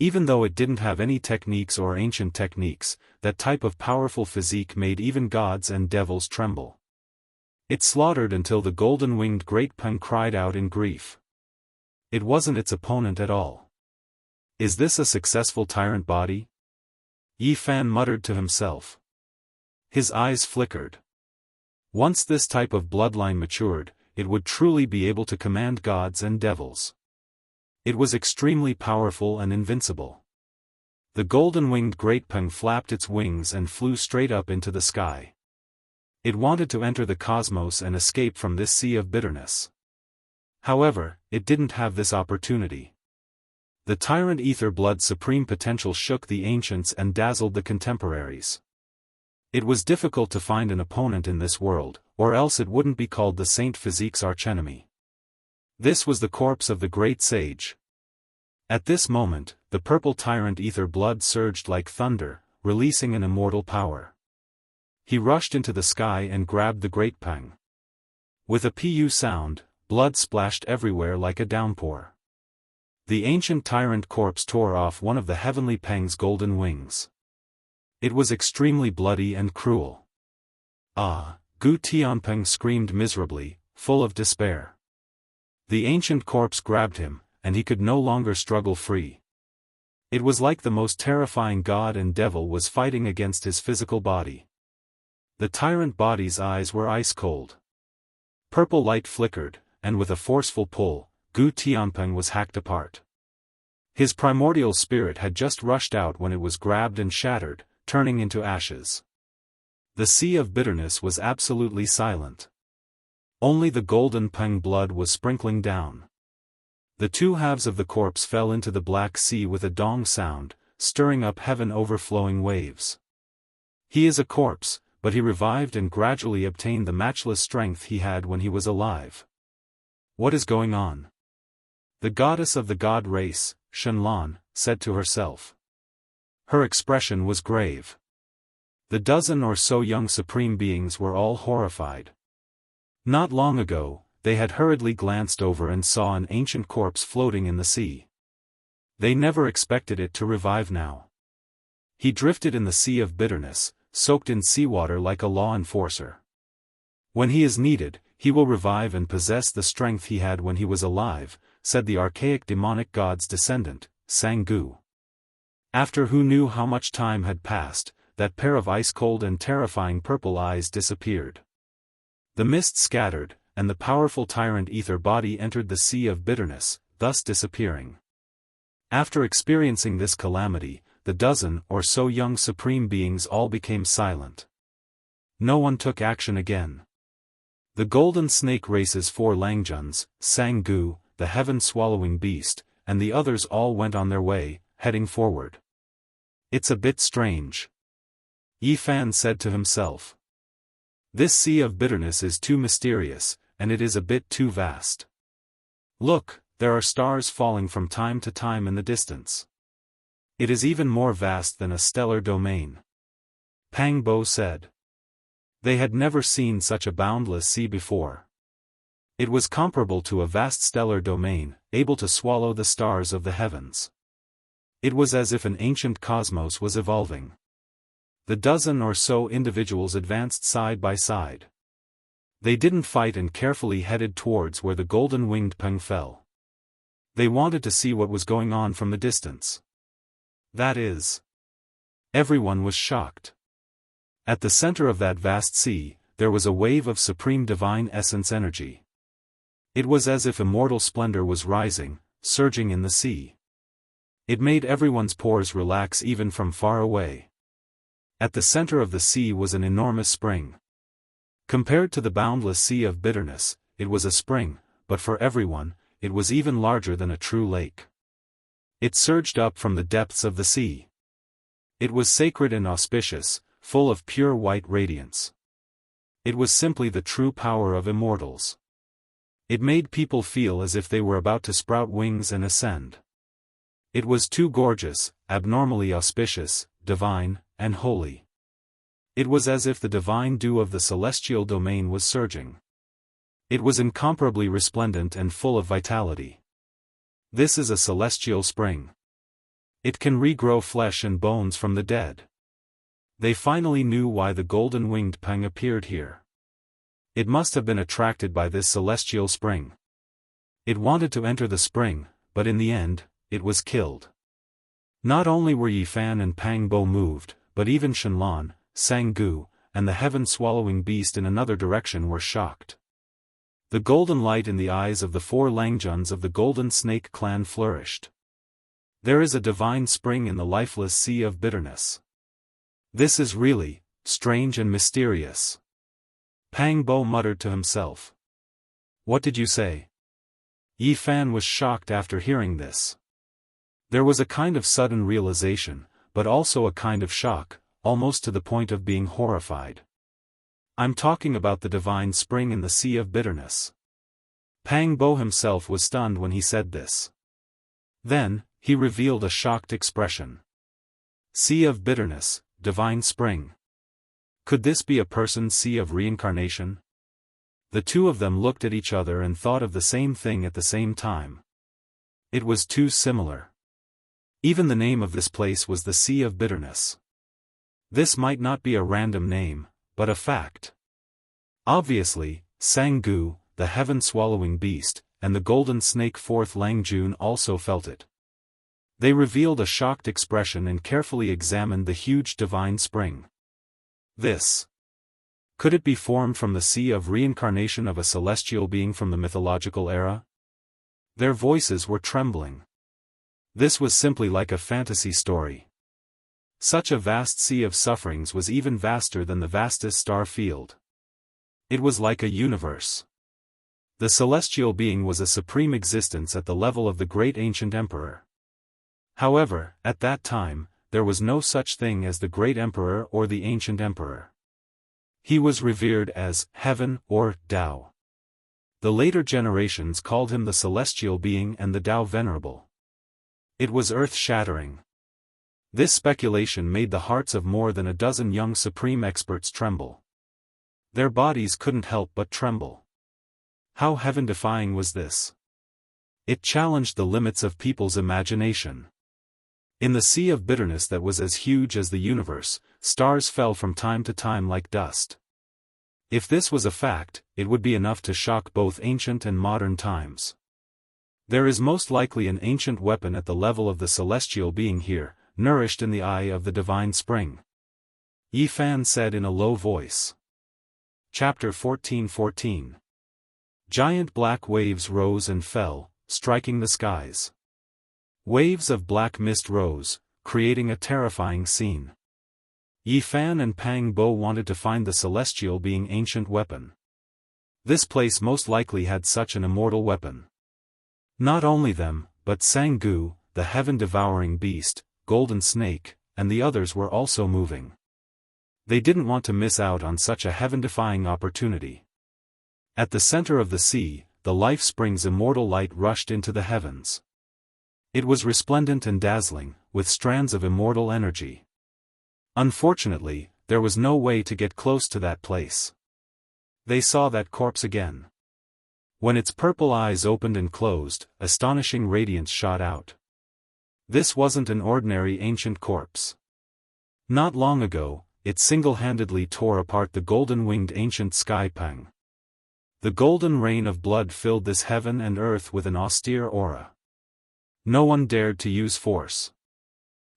Even though it didn't have any techniques or ancient techniques, that type of powerful physique made even gods and devils tremble. It slaughtered until the golden-winged Great Peng cried out in grief. It wasn't its opponent at all. Is this a successful tyrant body? Yi Fan muttered to himself. His eyes flickered. Once this type of bloodline matured, it would truly be able to command gods and devils. It was extremely powerful and invincible. The golden-winged Great Peng flapped its wings and flew straight up into the sky. It wanted to enter the cosmos and escape from this sea of bitterness. However, it didn't have this opportunity. The tyrant ether blood's supreme potential shook the ancients and dazzled the contemporaries. It was difficult to find an opponent in this world, or else it wouldn't be called the Saint Physique's archenemy. This was the corpse of the great sage. At this moment, the purple tyrant ether blood surged like thunder, releasing an immortal power. He rushed into the sky and grabbed the Great Peng. With a pu sound, blood splashed everywhere like a downpour. The ancient tyrant corpse tore off one of the heavenly Peng's golden wings. It was extremely bloody and cruel. Ah! Gu Tianpeng screamed miserably, full of despair. The ancient corpse grabbed him, and he could no longer struggle free. It was like the most terrifying god and devil was fighting against his physical body. The tyrant body's eyes were ice cold. Purple light flickered, and with a forceful pull, Gu Tianpeng was hacked apart. His primordial spirit had just rushed out when it was grabbed and shattered, turning into ashes. The sea of bitterness was absolutely silent. Only the golden Peng blood was sprinkling down. The two halves of the corpse fell into the black sea with a dong sound, stirring up heaven overflowing waves. He is a corpse, but he revived and gradually obtained the matchless strength he had when he was alive. What is going on? The goddess of the god race, Shenlan, said to herself. Her expression was grave. The dozen or so young supreme beings were all horrified. Not long ago, they had hurriedly glanced over and saw an ancient corpse floating in the sea. They never expected it to revive now. He drifted in the sea of bitterness, soaked in seawater like a law enforcer. When he is needed, he will revive and possess the strength he had when he was alive, said the archaic demonic god's descendant, Sanggu. After who knew how much time had passed, that pair of ice-cold and terrifying purple eyes disappeared. The mist scattered, and the powerful tyrant ether body entered the sea of bitterness, thus disappearing. After experiencing this calamity, the dozen or so young supreme beings all became silent. No one took action again. The golden snake race's four Langjuns, Sanggu, the heaven-swallowing beast, and the others all went on their way, heading forward. It's a bit strange. Yi Fan said to himself. This sea of bitterness is too mysterious, and it is a bit too vast. Look, there are stars falling from time to time in the distance. It is even more vast than a stellar domain. Pang Bo said. They had never seen such a boundless sea before. It was comparable to a vast stellar domain, able to swallow the stars of the heavens. It was as if an ancient cosmos was evolving. The dozen or so individuals advanced side by side. They didn't fight and carefully headed towards where the golden-winged Peng fell. They wanted to see what was going on from the distance. That is. Everyone was shocked. At the center of that vast sea, there was a wave of supreme divine essence energy. It was as if immortal splendor was rising, surging in the sea. It made everyone's pores relax even from far away. At the center of the sea was an enormous spring. Compared to the boundless sea of bitterness, it was a spring, but for everyone, it was even larger than a true lake. It surged up from the depths of the sea. It was sacred and auspicious, full of pure white radiance. It was simply the true power of immortals. It made people feel as if they were about to sprout wings and ascend. It was too gorgeous, abnormally auspicious, divine, and holy. It was as if the divine dew of the celestial domain was surging. It was incomparably resplendent and full of vitality. This is a celestial spring. It can regrow flesh and bones from the dead. They finally knew why the golden-winged Peng appeared here. It must have been attracted by this celestial spring. It wanted to enter the spring, but in the end, it was killed. Not only were Yi Fan and Pang Bo moved, but even Shenlan, Sang Gu, and the heaven-swallowing beast in another direction were shocked. The golden light in the eyes of the 4 Langjuns of the Golden Snake clan flourished. There is a divine spring in the lifeless sea of bitterness. This is really strange and mysterious. Pang Bo muttered to himself. What did you say? Yi Fan was shocked after hearing this. There was a kind of sudden realization, but also a kind of shock, almost to the point of being horrified. I'm talking about the divine spring in the sea of bitterness. Pang Bo himself was stunned when he said this. Then, he revealed a shocked expression. Sea of bitterness, divine spring. Could this be a person's sea of reincarnation? The two of them looked at each other and thought of the same thing at the same time. It was too similar. Even the name of this place was the Sea of Bitterness. This might not be a random name, but a fact. Obviously, Sang Gu, the heaven-swallowing beast, and the golden snake 4th Langjun also felt it. They revealed a shocked expression and carefully examined the huge divine spring. This. Could it be formed from the sea of reincarnation of a celestial being from the mythological era? Their voices were trembling. This was simply like a fantasy story. Such a vast sea of sufferings was even vaster than the vastest star field. It was like a universe. The celestial being was a supreme existence at the level of the great ancient emperor. However, at that time, there was no such thing as the great emperor or the ancient emperor. He was revered as heaven or Tao. The later generations called him the celestial being and the Tao venerable. It was earth-shattering. This speculation made the hearts of more than a dozen young supreme experts tremble. Their bodies couldn't help but tremble. How heaven-defying was this? It challenged the limits of people's imagination. In the sea of bitterness that was as huge as the universe, stars fell from time to time like dust. If this was a fact, it would be enough to shock both ancient and modern times. There is most likely an ancient weapon at the level of the celestial being here, nourished in the eye of the divine spring. Yi Fan said in a low voice. Chapter 14:14. Giant black waves rose and fell, striking the skies. Waves of black mist rose, creating a terrifying scene. Yi Fan and Pang Bo wanted to find the celestial being ancient weapon. This place most likely had such an immortal weapon. Not only them, but Sang Gu, the heaven-devouring beast, golden snake, and the others were also moving. They didn't want to miss out on such a heaven-defying opportunity. At the center of the sea, the life spring's immortal light rushed into the heavens. It was resplendent and dazzling, with strands of immortal energy. Unfortunately, there was no way to get close to that place. They saw that corpse again. When its purple eyes opened and closed, astonishing radiance shot out. This wasn't an ordinary ancient corpse. Not long ago, it single-handedly tore apart the golden-winged ancient sky Peng. The golden rain of blood filled this heaven and earth with an austere aura. No one dared to use force.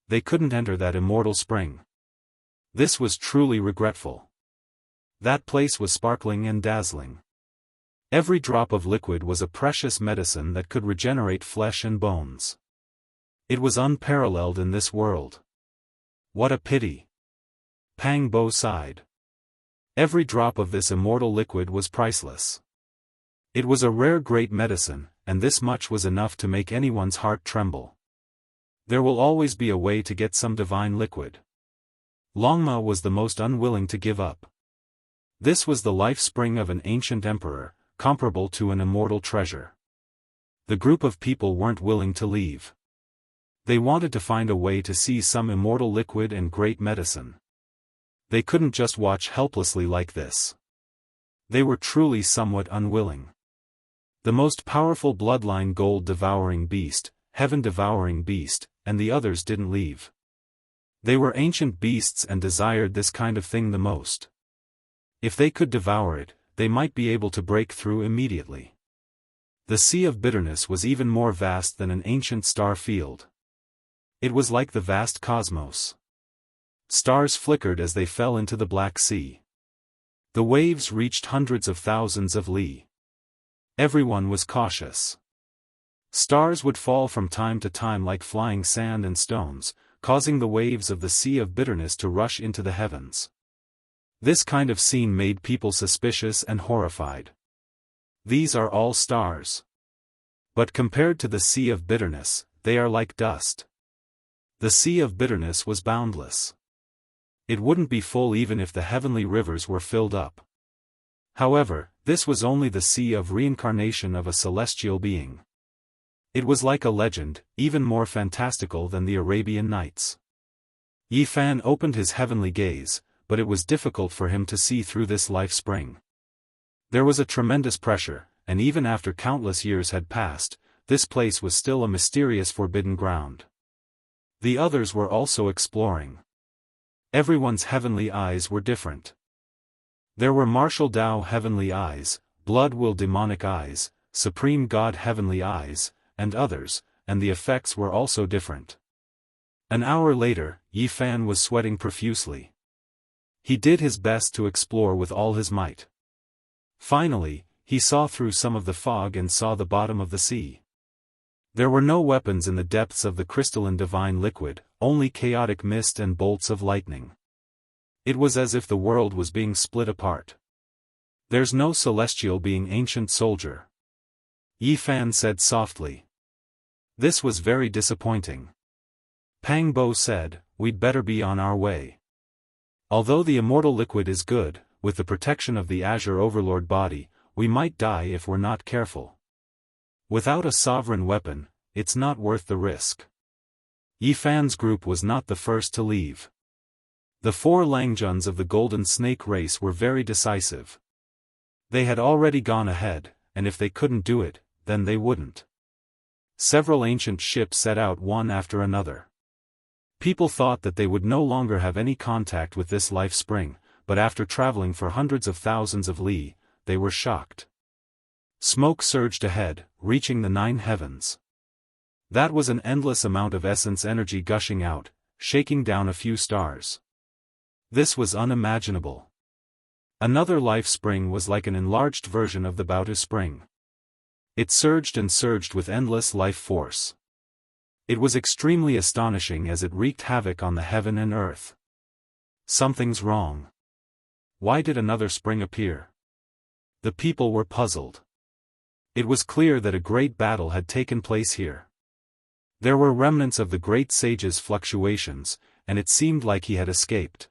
They couldn't enter that immortal spring. This was truly regretful. That place was sparkling and dazzling. Every drop of liquid was a precious medicine that could regenerate flesh and bones. It was unparalleled in this world. What a pity. Pang Bo sighed. Every drop of this immortal liquid was priceless. It was a rare great medicine, and this much was enough to make anyone's heart tremble. There will always be a way to get some divine liquid. Longma was the most unwilling to give up. This was the life spring of an ancient emperor, comparable to an immortal treasure. The group of people weren't willing to leave. They wanted to find a way to see some immortal liquid and great medicine. They couldn't just watch helplessly like this. They were truly somewhat unwilling. The most powerful bloodline gold-devouring beast, heaven-devouring beast, and the others didn't leave. They were ancient beasts and desired this kind of thing the most. If they could devour it, they might be able to break through immediately. The Sea of Bitterness was even more vast than an ancient star field. It was like the vast cosmos. Stars flickered as they fell into the Black Sea. The waves reached hundreds of thousands of li. Everyone was cautious. Stars would fall from time to time like flying sand and stones, causing the waves of the Sea of Bitterness to rush into the heavens. This kind of scene made people suspicious and horrified. These are all stars. But compared to the Sea of Bitterness, they are like dust. The Sea of Bitterness was boundless. It wouldn't be full even if the heavenly rivers were filled up. However, this was only the sea of reincarnation of a celestial being. It was like a legend, even more fantastical than the Arabian Nights. Yi Fan opened his heavenly gaze, but it was difficult for him to see through this life spring. There was a tremendous pressure, and even after countless years had passed, this place was still a mysterious forbidden ground. The others were also exploring. Everyone's heavenly eyes were different. There were martial Tao heavenly eyes, blood will demonic eyes, supreme God heavenly eyes, and others, and the effects were also different. An hour later, Yi Fan was sweating profusely. He did his best to explore with all his might. Finally, he saw through some of the fog and saw the bottom of the sea. There were no weapons in the depths of the crystalline divine liquid, only chaotic mist and bolts of lightning. It was as if the world was being split apart. There's no celestial being ancient soldier. Yi Fan said softly. This was very disappointing. Pang Bo said, we'd better be on our way. Although the immortal liquid is good, with the protection of the Azure Overlord body, we might die if we're not careful. Without a sovereign weapon, it's not worth the risk. Yi Fan's group was not the first to leave. The 4 Langjuns of the Golden Snake race were very decisive. They had already gone ahead, and if they couldn't do it, then they wouldn't. Several ancient ships set out one after another. People thought that they would no longer have any contact with this life spring, but after traveling for hundreds of thousands of li, they were shocked. Smoke surged ahead, reaching the 9 heavens. That was an endless amount of essence energy gushing out, shaking down a few stars. This was unimaginable. Another life spring was like an enlarged version of the Baotu spring. It surged and surged with endless life force. It was extremely astonishing as it wreaked havoc on the heaven and earth. Something's wrong. Why did another spring appear? The people were puzzled. It was clear that a great battle had taken place here. There were remnants of the great sage's fluctuations, and it seemed like he had escaped.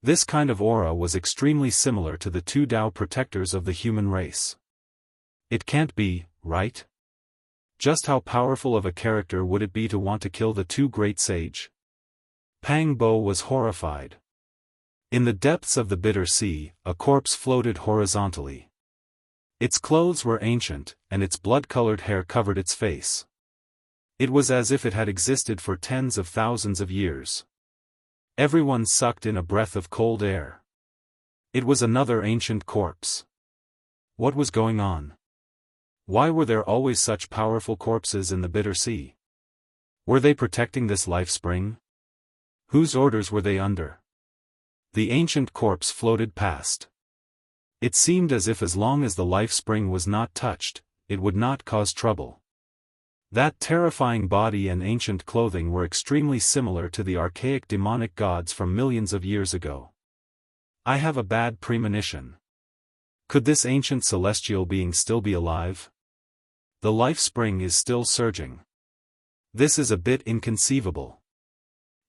This kind of aura was extremely similar to the 2 Tao protectors of the human race. It can't be, right? Just how powerful of a character would it be to want to kill the 2 great sage? Pang Bo was horrified. In the depths of the bitter sea, a corpse floated horizontally. Its clothes were ancient, and its blood-colored hair covered its face. It was as if it had existed for tens of thousands of years. Everyone sucked in a breath of cold air. It was another ancient corpse. What was going on? Why were there always such powerful corpses in the bitter sea? Were they protecting this life spring? Whose orders were they under? The ancient corpse floated past. It seemed as if as long as the life spring was not touched, it would not cause trouble. That terrifying body and ancient clothing were extremely similar to the archaic demonic gods from millions of years ago. I have a bad premonition. Could this ancient celestial being still be alive? The life spring is still surging. This is a bit inconceivable.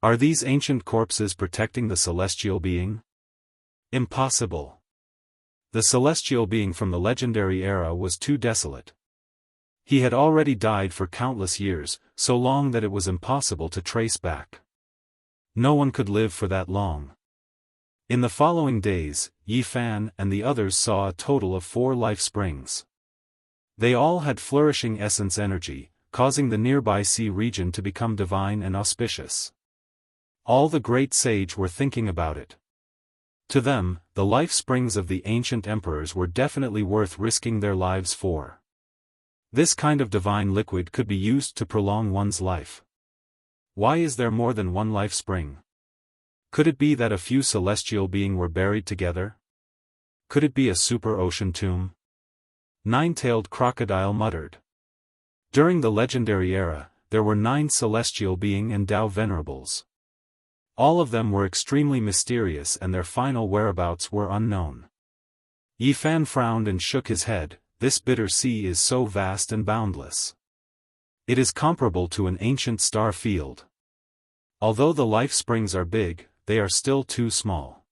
Are these ancient corpses protecting the celestial being? Impossible. The celestial being from the legendary era was too desolate. He had already died for countless years, so long that it was impossible to trace back. No one could live for that long. In the following days, Yi Fan and the others saw a total of 4 life springs. They all had flourishing essence energy, causing the nearby sea region to become divine and auspicious. All the great sage were thinking about it. To them, the life springs of the ancient emperors were definitely worth risking their lives for. This kind of divine liquid could be used to prolong one's life. Why is there more than one life spring? Could it be that a few celestial beings were buried together? Could it be a super ocean tomb? Nine-tailed crocodile muttered. During the legendary era, there were 9 celestial beings and Dao venerables. All of them were extremely mysterious and their final whereabouts were unknown. Yi Fan frowned and shook his head. This bitter sea is so vast and boundless. It is comparable to an ancient star field. Although the life springs are big, they are still too small.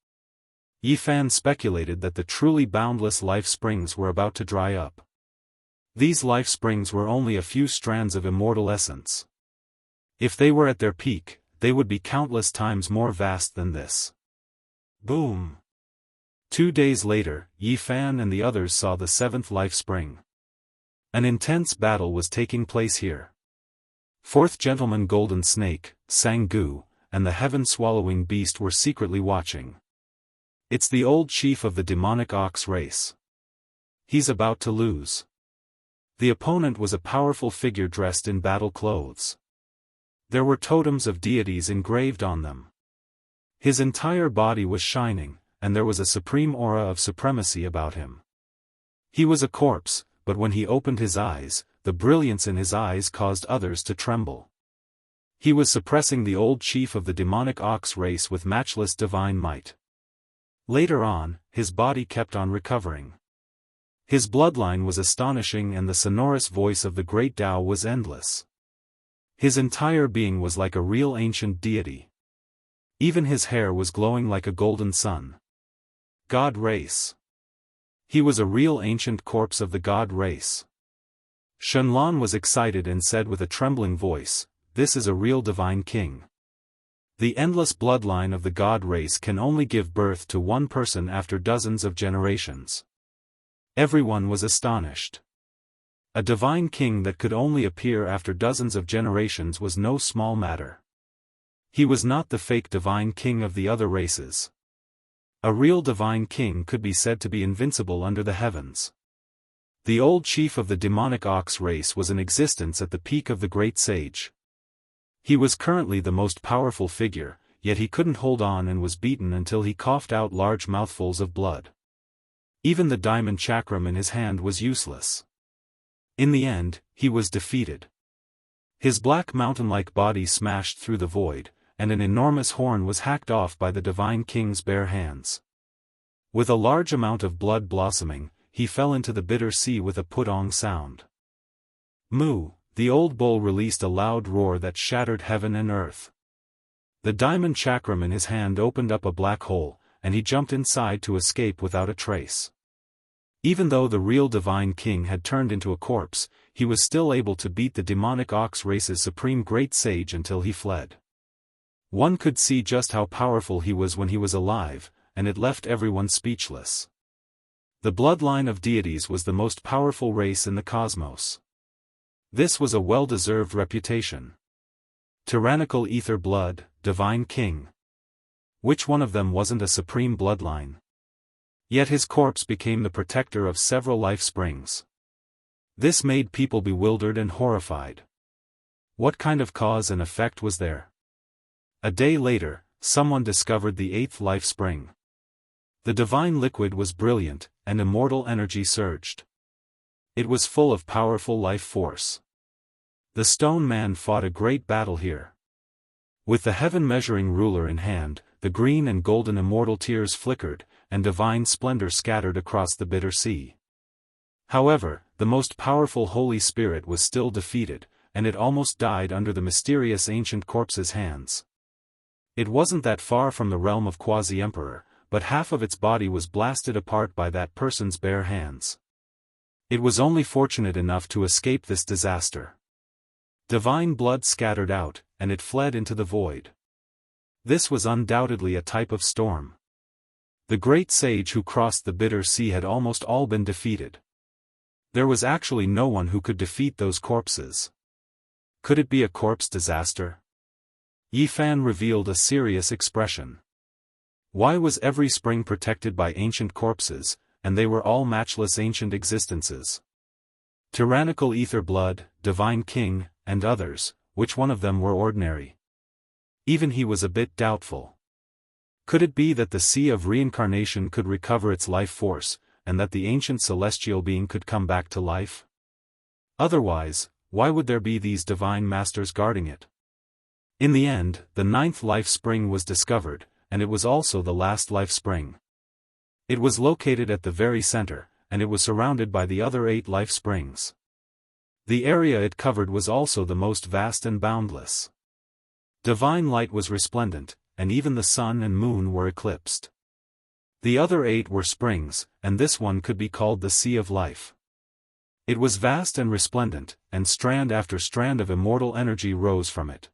Yi Fan speculated that the truly boundless life springs were about to dry up. These life springs were only a few strands of immortal essence. If they were at their peak, they would be countless times more vast than this. Boom! 2 days later, Yi Fan and the others saw the 7th life spring. An intense battle was taking place here. 4th Gentleman Golden Snake, Sang-gu, and the heaven-swallowing beast were secretly watching. It's the old chief of the demonic ox race. He's about to lose. The opponent was a powerful figure dressed in battle clothes. There were totems of deities engraved on them. His entire body was shining, and there was a supreme aura of supremacy about him. He was a corpse, but when he opened his eyes, the brilliance in his eyes caused others to tremble. He was suppressing the old chief of the demonic ox race with matchless divine might. Later on, his body kept on recovering. His bloodline was astonishing and the sonorous voice of the great Tao was endless. His entire being was like a real ancient deity. Even his hair was glowing like a golden sun. God race. He was a real ancient corpse of the god race. Shenlong was excited and said with a trembling voice, "This is a real divine king." The endless bloodline of the god race can only give birth to one person after dozens of generations. Everyone was astonished. A divine king that could only appear after dozens of generations was no small matter. He was not the fake divine king of the other races. A real divine king could be said to be invincible under the heavens. The old chief of the demonic ox race was in existence at the peak of the great sage. He was currently the most powerful figure, yet he couldn't hold on and was beaten until he coughed out large mouthfuls of blood. Even the diamond chakram in his hand was useless. In the end, he was defeated. His black mountain-like body smashed through the void, and an enormous horn was hacked off by the divine king's bare hands. With a large amount of blood blossoming, he fell into the bitter sea with a putong sound. Moo! The old bull released a loud roar that shattered heaven and earth. The diamond chakram in his hand opened up a black hole, and he jumped inside to escape without a trace. Even though the real divine king had turned into a corpse, he was still able to beat the demonic ox race's supreme great sage until he fled. One could see just how powerful he was when he was alive, and it left everyone speechless. The bloodline of deities was the most powerful race in the cosmos. This was a well-deserved reputation. Tyrannical ether blood, divine king. Which one of them wasn't a supreme bloodline? Yet his corpse became the protector of several life springs. This made people bewildered and horrified. What kind of cause and effect was there? A day later, someone discovered the 8th life spring. The divine liquid was brilliant, and immortal energy surged. It was full of powerful life force. The stone man fought a great battle here. With the heaven-measuring ruler in hand, the green and golden immortal tears flickered, and divine splendor scattered across the bitter sea. However, the most powerful Holy Spirit was still defeated, and it almost died under the mysterious ancient corpse's hands. It wasn't that far from the realm of Quasi-Emperor, but half of its body was blasted apart by that person's bare hands. It was only fortunate enough to escape this disaster. Divine blood scattered out, and it fled into the void. This was undoubtedly a type of storm. The great sage who crossed the bitter sea had almost all been defeated. There was actually no one who could defeat those corpses. Could it be a corpse disaster? Yi Fan revealed a serious expression. Why was every spring protected by ancient corpses, and they were all matchless ancient existences? Tyrannical ether blood, divine king, and others, which one of them were ordinary? Even he was a bit doubtful. Could it be that the sea of reincarnation could recover its life force, and that the ancient celestial being could come back to life? Otherwise, why would there be these divine masters guarding it? In the end, the 9th life spring was discovered, and it was also the last life spring. It was located at the very center, and it was surrounded by the other 8 life springs. The area it covered was also the most vast and boundless. Divine light was resplendent, and even the sun and moon were eclipsed. The other 8 were springs, and this one could be called the Sea of Life. It was vast and resplendent, and strand after strand of immortal energy rose from it.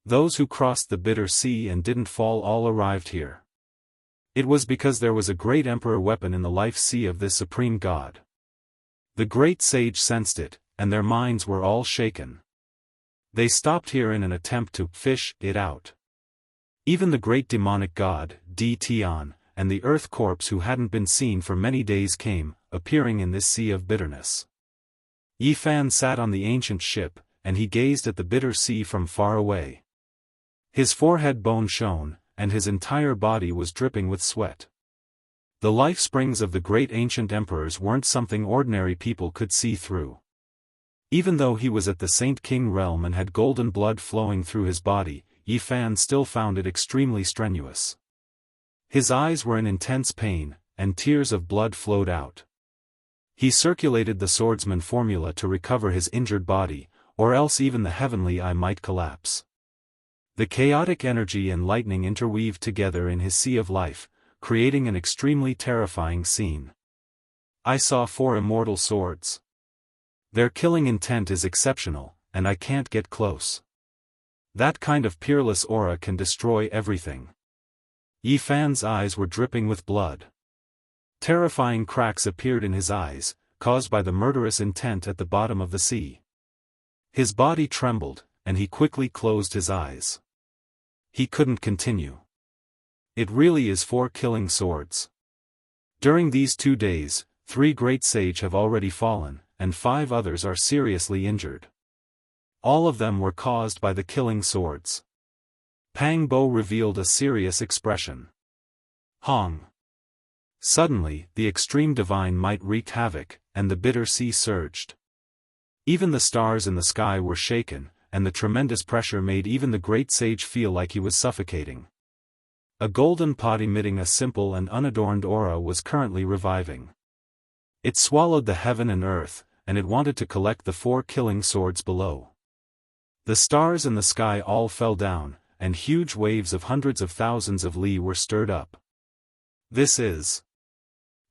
Those who crossed the bitter sea and didn't fall all arrived here. It was because there was a great emperor weapon in the life sea of this supreme god. The great sage sensed it, and their minds were all shaken. They stopped here in an attempt to fish it out. Even the great demonic god, Di Tian, and the earth corpse who hadn't been seen for many days came, appearing in this sea of bitterness. Yi Fan sat on the ancient ship, and he gazed at the bitter sea from far away. His forehead bone shone, and his entire body was dripping with sweat. The life springs of the great ancient emperors weren't something ordinary people could see through. Even though he was at the Saint King realm and had golden blood flowing through his body, Yi Fan still found it extremely strenuous. His eyes were in intense pain, and tears of blood flowed out. He circulated the swordsman formula to recover his injured body, or else even the heavenly eye might collapse. The chaotic energy and lightning interweaved together in his sea of life, creating an extremely terrifying scene. I saw 4 immortal swords. Their killing intent is exceptional, and I can't get close. That kind of peerless aura can destroy everything. Yi Fan's eyes were dripping with blood. Terrifying cracks appeared in his eyes, caused by the murderous intent at the bottom of the sea. His body trembled, and he quickly closed his eyes. He couldn't continue. It really is 4 killing swords. During these 2 days, 3 great sage have already fallen, and 5 others are seriously injured. All of them were caused by the killing swords. Pang Bo revealed a serious expression. Hong. Suddenly, the extreme divine might wreaked havoc, and the bitter sea surged. Even the stars in the sky were shaken, and the tremendous pressure made even the great sage feel like he was suffocating. A golden pot emitting a simple and unadorned aura was currently reviving. It swallowed the heaven and earth, and it wanted to collect the 4 killing swords below. The stars in the sky all fell down, and huge waves of hundreds of thousands of li were stirred up. This is.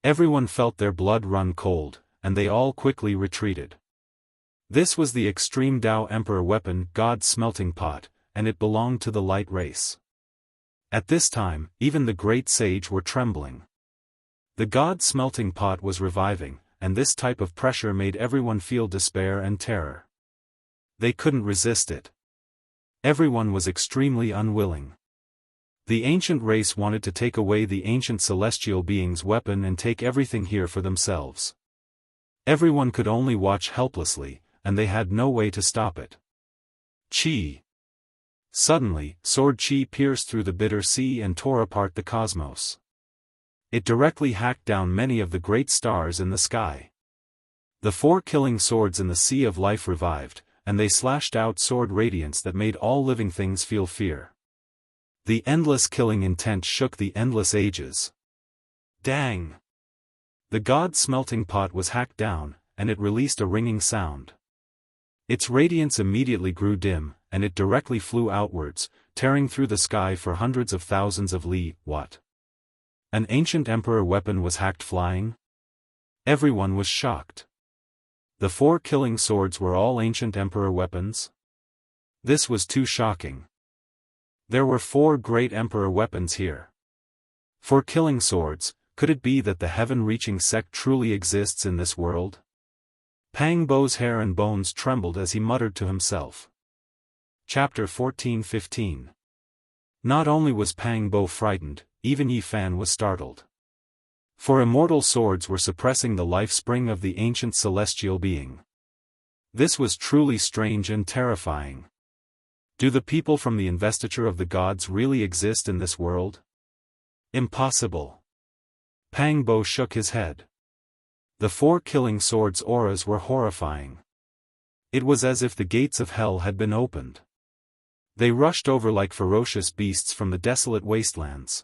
Everyone felt their blood run cold, and they all quickly retreated. This was the extreme Tao Emperor weapon, God's smelting pot, and it belonged to the light race. At this time, even the great sage were trembling. The God smelting pot was reviving, and this type of pressure made everyone feel despair and terror. They couldn't resist it. Everyone was extremely unwilling. The ancient race wanted to take away the ancient celestial being's weapon and take everything here for themselves. Everyone could only watch helplessly, and they had no way to stop it. Qi. Suddenly, sword Qi pierced through the bitter sea and tore apart the cosmos. It directly hacked down many of the great stars in the sky. The 4 killing swords in the Sea of Life revived, and they slashed out sword radiance that made all living things feel fear. The endless killing intent shook the endless ages. Dang! The God smelting pot was hacked down, and it released a ringing sound. Its radiance immediately grew dim, and it directly flew outwards, tearing through the sky for hundreds of thousands of li. What? An ancient emperor weapon was hacked flying? Everyone was shocked. The 4 killing swords were all ancient emperor weapons? This was too shocking. There were 4 great emperor weapons here. 4 killing swords. Could it be that the heaven-reaching sect truly exists in this world? Pang Bo's hair and bones trembled as he muttered to himself. Chapter 14-15. Not only was Pang Bo frightened, even Yi Fan was startled. For immortal swords were suppressing the life spring of the ancient celestial being. This was truly strange and terrifying. Do the people from the investiture of the gods really exist in this world? Impossible. Pang Bo shook his head. The 4 killing swords' auras were horrifying. It was as if the gates of hell had been opened. They rushed over like ferocious beasts from the desolate wastelands.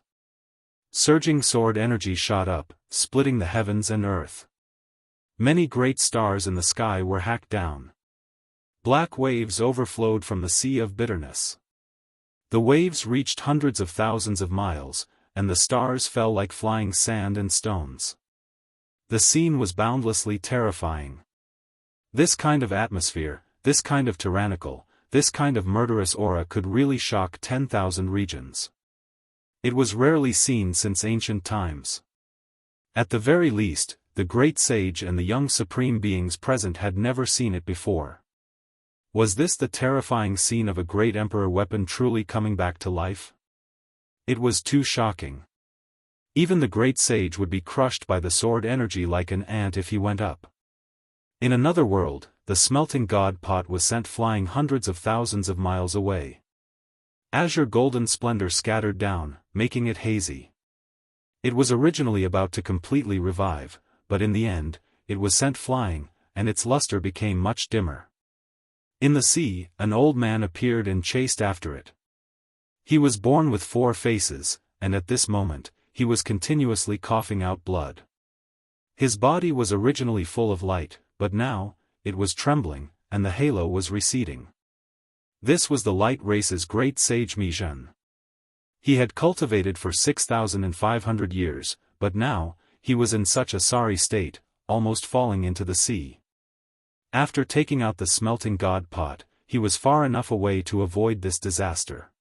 Surging sword energy shot up, splitting the heavens and earth. Many great stars in the sky were hacked down. Black waves overflowed from the sea of bitterness. The waves reached hundreds of thousands of miles, and the stars fell like flying sand and stones. The scene was boundlessly terrifying. This kind of atmosphere, this kind of tyrannical, this kind of murderous aura could really shock 10,000 regions. It was rarely seen since ancient times. At the very least, the great sage and the young supreme beings present had never seen it before. Was this the terrifying scene of a great emperor weapon truly coming back to life? It was too shocking. Even the great sage would be crushed by the sword energy like an ant if he went up. In another world, the smelting god pot was sent flying hundreds of thousands of miles away. Azure golden splendor scattered down, making it hazy. It was originally about to completely revive, but in the end, it was sent flying, and its luster became much dimmer. In the sea, an old man appeared and chased after it. He was born with 4 faces, and at this moment, he was continuously coughing out blood. His body was originally full of light, but now, it was trembling, and the halo was receding. This was the light race's great sage Mi Zhen. He had cultivated for 6,500 years, but now, he was in such a sorry state, almost falling into the sea. After taking out the smelting god pot, he was far enough away to avoid this disaster.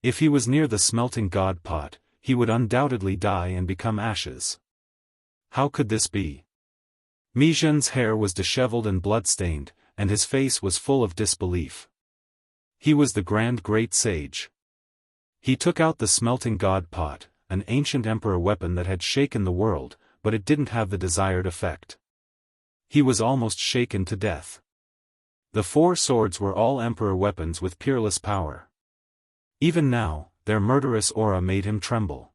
If he was near the smelting god pot, he would undoubtedly die and become ashes. How could this be? Mi Zhen's hair was disheveled and blood-stained, and his face was full of disbelief. He was the grand great sage. He took out the smelting god pot, an ancient emperor weapon that had shaken the world, but it didn't have the desired effect. He was almost shaken to death. The 4 swords were all emperor weapons with peerless power. Even now, their murderous aura made him tremble.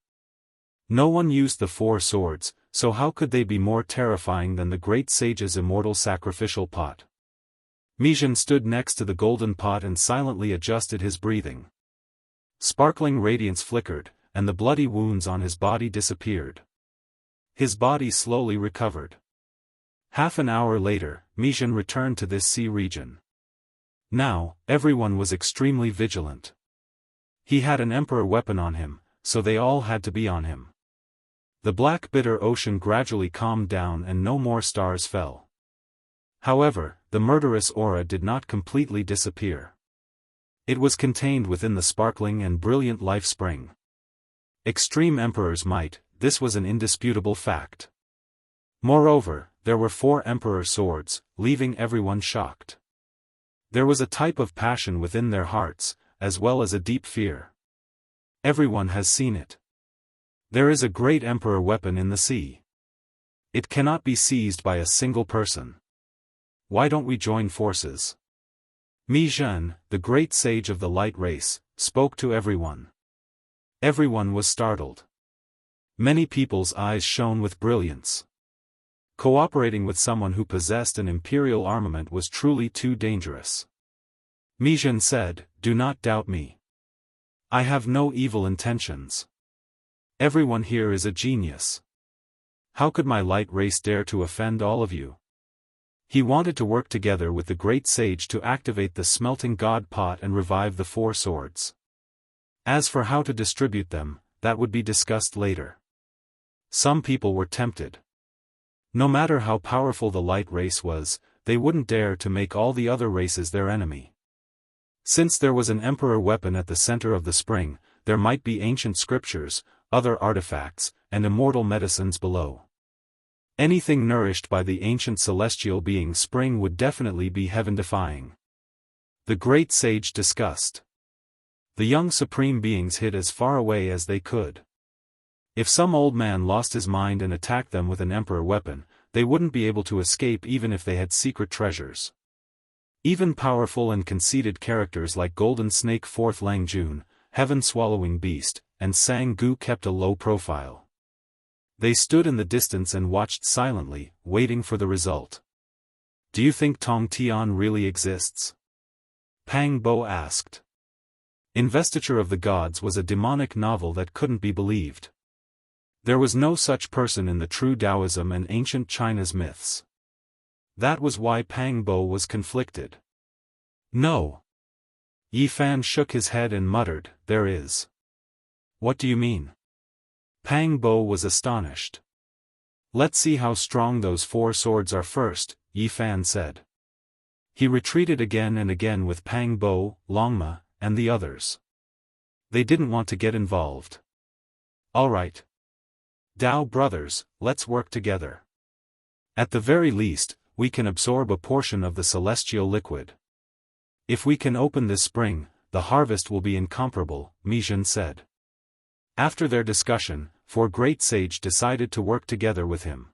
No one used the 4 swords, so how could they be more terrifying than the great sage's immortal sacrificial pot? Mi Zhen stood next to the golden pot and silently adjusted his breathing. Sparkling radiance flickered, and the bloody wounds on his body disappeared. His body slowly recovered. Half an hour later, Mi Zhen returned to this sea region. Now, everyone was extremely vigilant. He had an emperor weapon on him, so they all had to be on him. The black bitter ocean gradually calmed down and no more stars fell. However, the murderous aura did not completely disappear. It was contained within the sparkling and brilliant life spring. Extreme emperors might, this was an indisputable fact. Moreover, there were 4 emperor swords, leaving everyone shocked. There was a type of passion within their hearts, as well as a deep fear. Everyone has seen it. There is a great emperor weapon in the sea. It cannot be seized by a single person. Why don't we join forces? Mi Zhen, the great sage of the light race, spoke to everyone. Everyone was startled. Many people's eyes shone with brilliance. Cooperating with someone who possessed an imperial armament was truly too dangerous. Mi Zhen said, "Do not doubt me. I have no evil intentions. Everyone here is a genius. How could my light race dare to offend all of you?" He wanted to work together with the great sage to activate the smelting god pot and revive the 4 swords. As for how to distribute them, that would be discussed later. Some people were tempted. No matter how powerful the light race was, they wouldn't dare to make all the other races their enemy. Since there was an emperor weapon at the center of the spring, there might be ancient scriptures, other artifacts, and immortal medicines below. Anything nourished by the ancient celestial being spring would definitely be heaven-defying. The great sage discussed. The young supreme beings hid as far away as they could. If some old man lost his mind and attacked them with an emperor weapon, they wouldn't be able to escape even if they had secret treasures. Even powerful and conceited characters like Golden Snake 4th Lang Jun, Heaven-Swallowing Beast, and Sang Gu kept a low profile. They stood in the distance and watched silently, waiting for the result. "Do you think Tong Tian really exists?" Pang Bo asked. Investiture of the Gods was a demonic novel that couldn't be believed. There was no such person in the true Taoism and ancient China's myths. That was why Pang Bo was conflicted. "No." Yi Fan shook his head and muttered, "There is." "What do you mean?" Pang Bo was astonished. "Let's see how strong those 4 swords are first," Yi Fan said. He retreated again and again with Pang Bo, Longma, and the others. They didn't want to get involved. "All right. Dao brothers, let's work together. At the very least, we can absorb a portion of the celestial liquid. If we can open this spring, the harvest will be incomparable," Mijin said. After their discussion, 4 great sage decided to work together with him.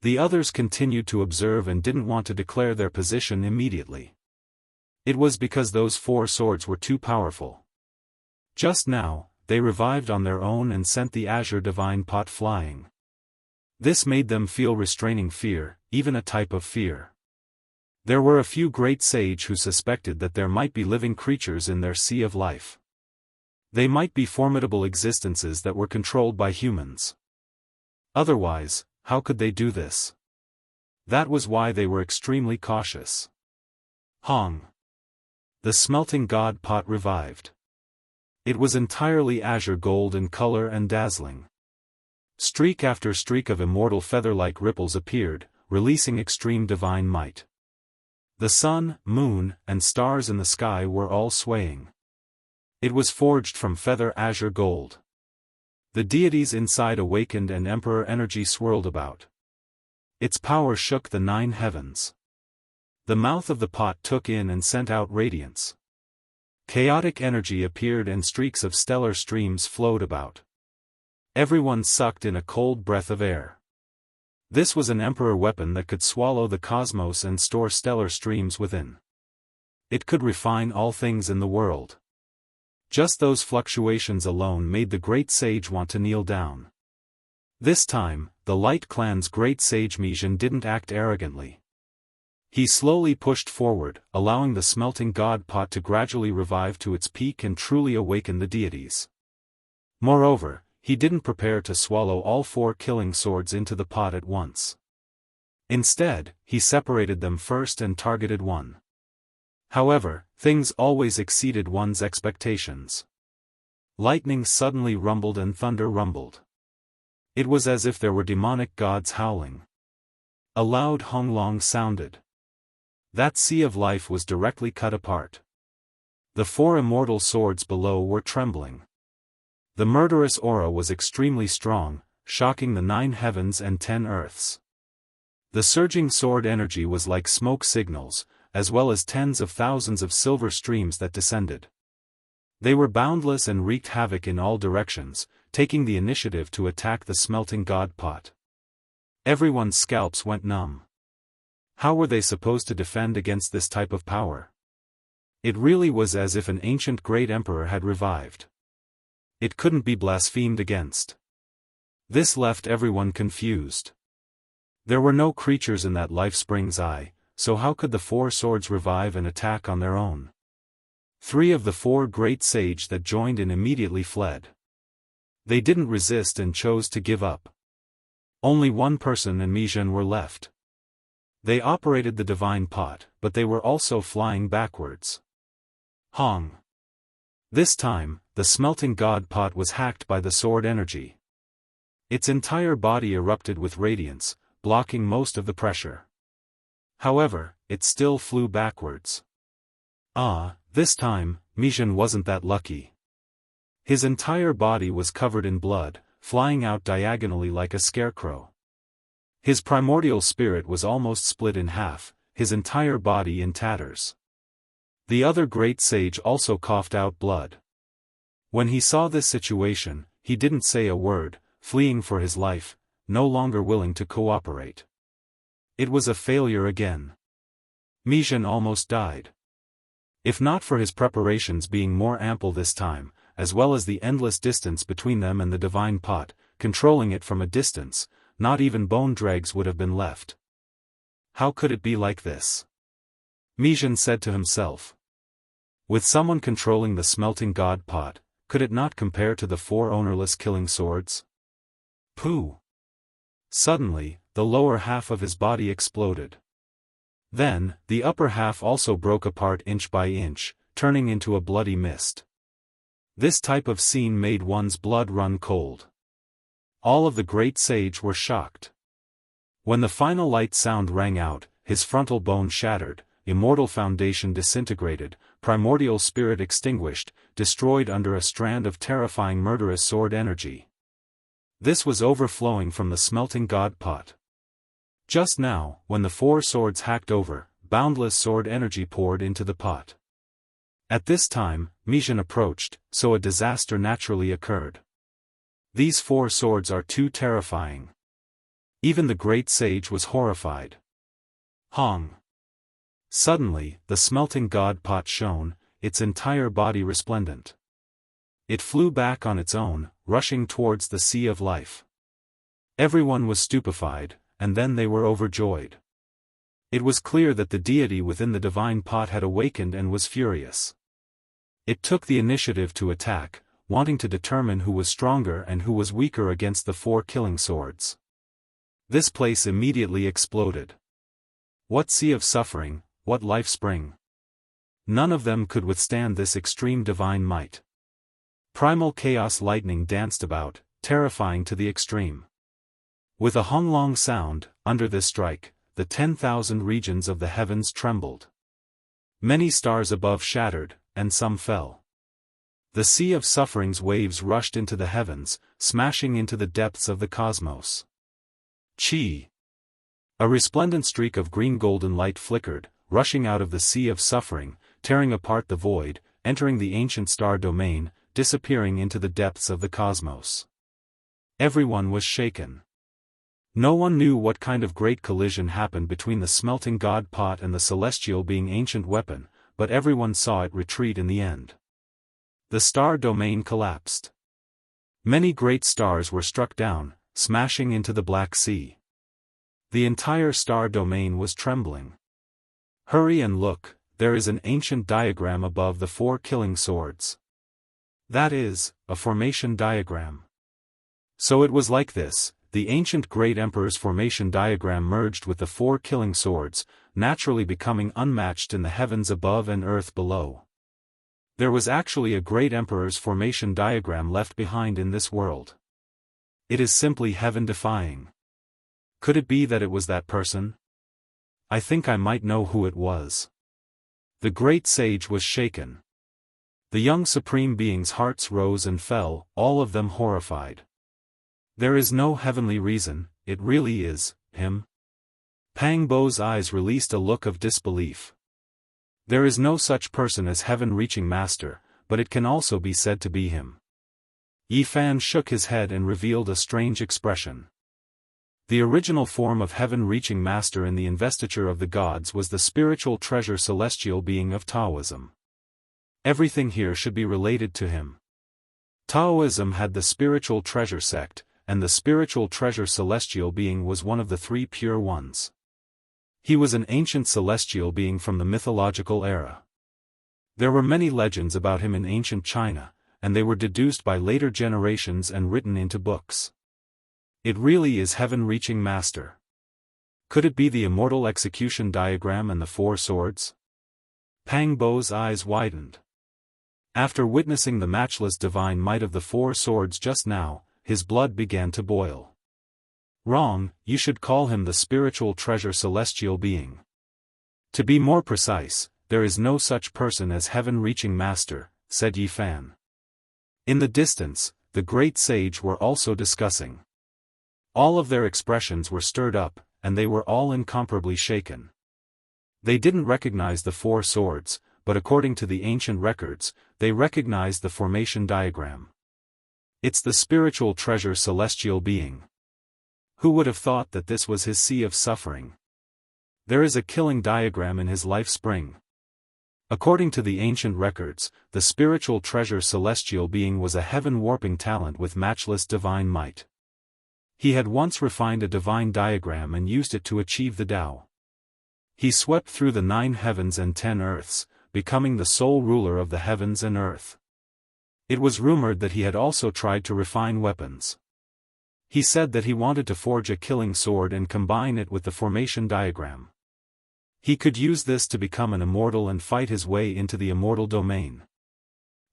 The others continued to observe and didn't want to declare their position immediately. It was because those 4 swords were too powerful. Just now, they revived on their own and sent the azure divine pot flying. This made them feel restraining fear, even a type of fear. There were a few great sage who suspected that there might be living creatures in their sea of life. They might be formidable existences that were controlled by humans. Otherwise, how could they do this? That was why they were extremely cautious. Hong. The smelting god pot revived. It was entirely azure gold in color and dazzling. Streak after streak of immortal feather-like ripples appeared, releasing extreme divine might. The sun, moon, and stars in the sky were all swaying. It was forged from feather azure gold. The deities inside awakened and emperor energy swirled about. Its power shook the 9 heavens. The mouth of the pot took in and sent out radiance. Chaotic energy appeared and streaks of stellar streams flowed about. Everyone sucked in a cold breath of air. This was an emperor weapon that could swallow the cosmos and store stellar streams within. It could refine all things in the world. Just those fluctuations alone made the great sage want to kneel down. This time, the Light Clan's great sage Mijin didn't act arrogantly. He slowly pushed forward, allowing the smelting god pot to gradually revive to its peak and truly awaken the deities. Moreover, he didn't prepare to swallow all 4 killing swords into the pot at once. Instead, he separated them first and targeted one. However, things always exceeded one's expectations. Lightning suddenly rumbled and thunder rumbled. It was as if there were demonic gods howling. A loud honglong sounded. That sea of life was directly cut apart. The 4 immortal swords below were trembling. The murderous aura was extremely strong, shocking the 9 heavens and 10 earths. The surging sword energy was like smoke signals, as well as tens of thousands of silver streams that descended. They were boundless and wreaked havoc in all directions, taking the initiative to attack the smelting god pot. Everyone's scalps went numb. How were they supposed to defend against this type of power? It really was as if an ancient great emperor had revived. It couldn't be blasphemed against. This left everyone confused. There were no creatures in that life spring's eye, so how could the 4 swords revive and attack on their own? 3 of the 4 great sage that joined in immediately fled. They didn't resist and chose to give up. Only one person and Mijin were left. They operated the divine pot, but they were also flying backwards. Hong. This time, the smelting god pot was hacked by the sword energy. Its entire body erupted with radiance, blocking most of the pressure. However, it still flew backwards. This time, Mijin wasn't that lucky. His entire body was covered in blood, flying out diagonally like a scarecrow. His primordial spirit was almost split in half, his entire body in tatters. The other great sage also coughed out blood. When he saw this situation, he didn't say a word, fleeing for his life, no longer willing to cooperate. It was a failure again. Mijin almost died. If not for his preparations being more ample this time, as well as the endless distance between them and the divine pot, controlling it from a distance, not even bone dregs would have been left. How could it be like this? Mijin said to himself. With someone controlling the smelting god pot, could it not compare to the 4 ownerless killing swords? Pooh! Suddenly, the lower half of his body exploded. Then, the upper half also broke apart inch by inch, turning into a bloody mist. This type of scene made one's blood run cold. All of the great sage were shocked. When the final light sound rang out, his frontal bone shattered, immortal foundation disintegrated, primordial spirit extinguished, destroyed under a strand of terrifying murderous sword energy. This was overflowing from the smelting god pot. Just now, when the 4 swords hacked over, boundless sword energy poured into the pot. At this time, Mijin approached, so a disaster naturally occurred. These 4 swords are too terrifying. Even the great sage was horrified. Hong! Suddenly, the smelting god pot shone, its entire body resplendent. It flew back on its own, rushing towards the sea of life. Everyone was stupefied, and then they were overjoyed. It was clear that the deity within the divine pot had awakened and was furious. It took the initiative to attack, wanting to determine who was stronger and who was weaker against the 4 killing swords. This place immediately exploded. What sea of suffering, what life spring! None of them could withstand this extreme divine might. Primal chaos lightning danced about, terrifying to the extreme. With a honglong sound, under this strike, the 10,000 regions of the heavens trembled. Many stars above shattered, and some fell. The sea of suffering's waves rushed into the heavens, smashing into the depths of the cosmos. Chi! A resplendent streak of green-golden light flickered, rushing out of the sea of suffering, tearing apart the void, entering the ancient star domain, disappearing into the depths of the cosmos. Everyone was shaken. No one knew what kind of great collision happened between the smelting god pot and the celestial being ancient weapon, but everyone saw it retreat in the end. The star domain collapsed. Many great stars were struck down, smashing into the Black Sea. The entire star domain was trembling. Hurry and look, there is an ancient diagram above the 4 killing swords. That is, a formation diagram. So it was like this, the ancient great emperor's formation diagram merged with the 4 killing swords, naturally becoming unmatched in the heavens above and earth below. There was actually a great emperor's formation diagram left behind in this world. It is simply heaven-defying. Could it be that it was that person? I think I might know who it was. The great sage was shaken. The young supreme beings' hearts rose and fell, all of them horrified. There is no heavenly reason, it really is, him? Pang Bo's eyes released a look of disbelief. There is no such person as heaven-reaching master, but it can also be said to be him. Yi Fan shook his head and revealed a strange expression. The original form of heaven-reaching master in the investiture of the gods was the spiritual treasure celestial being of Taoism. Everything here should be related to him. Taoism had the spiritual treasure sect, and the spiritual treasure celestial being was one of the 3 pure ones. He was an ancient celestial being from the mythological era. There were many legends about him in ancient China, and they were deduced by later generations and written into books. It really is heaven-reaching master. Could it be the immortal execution diagram and the 4 swords? Pang Bo's eyes widened. After witnessing the matchless divine might of the 4 swords just now, his blood began to boil. Wrong, you should call him the spiritual treasure celestial being. To be more precise, there is no such person as heaven-reaching master, said Yi Fan. In the distance, the great sage were also discussing. All of their expressions were stirred up, and they were all incomparably shaken. They didn't recognize the four swords, but according to the ancient records, they recognized the formation diagram. It's the spiritual treasure celestial being. Who would have thought that this was his sea of suffering? There is a killing diagram in his life spring. According to the ancient records, the spiritual treasure celestial being was a heaven-warping talent with matchless divine might. He had once refined a divine diagram and used it to achieve the Tao. He swept through the 9 heavens and 10 earths, becoming the sole ruler of the heavens and earth. It was rumored that he had also tried to refine weapons. He said that he wanted to forge a killing sword and combine it with the formation diagram. He could use this to become an immortal and fight his way into the immortal domain.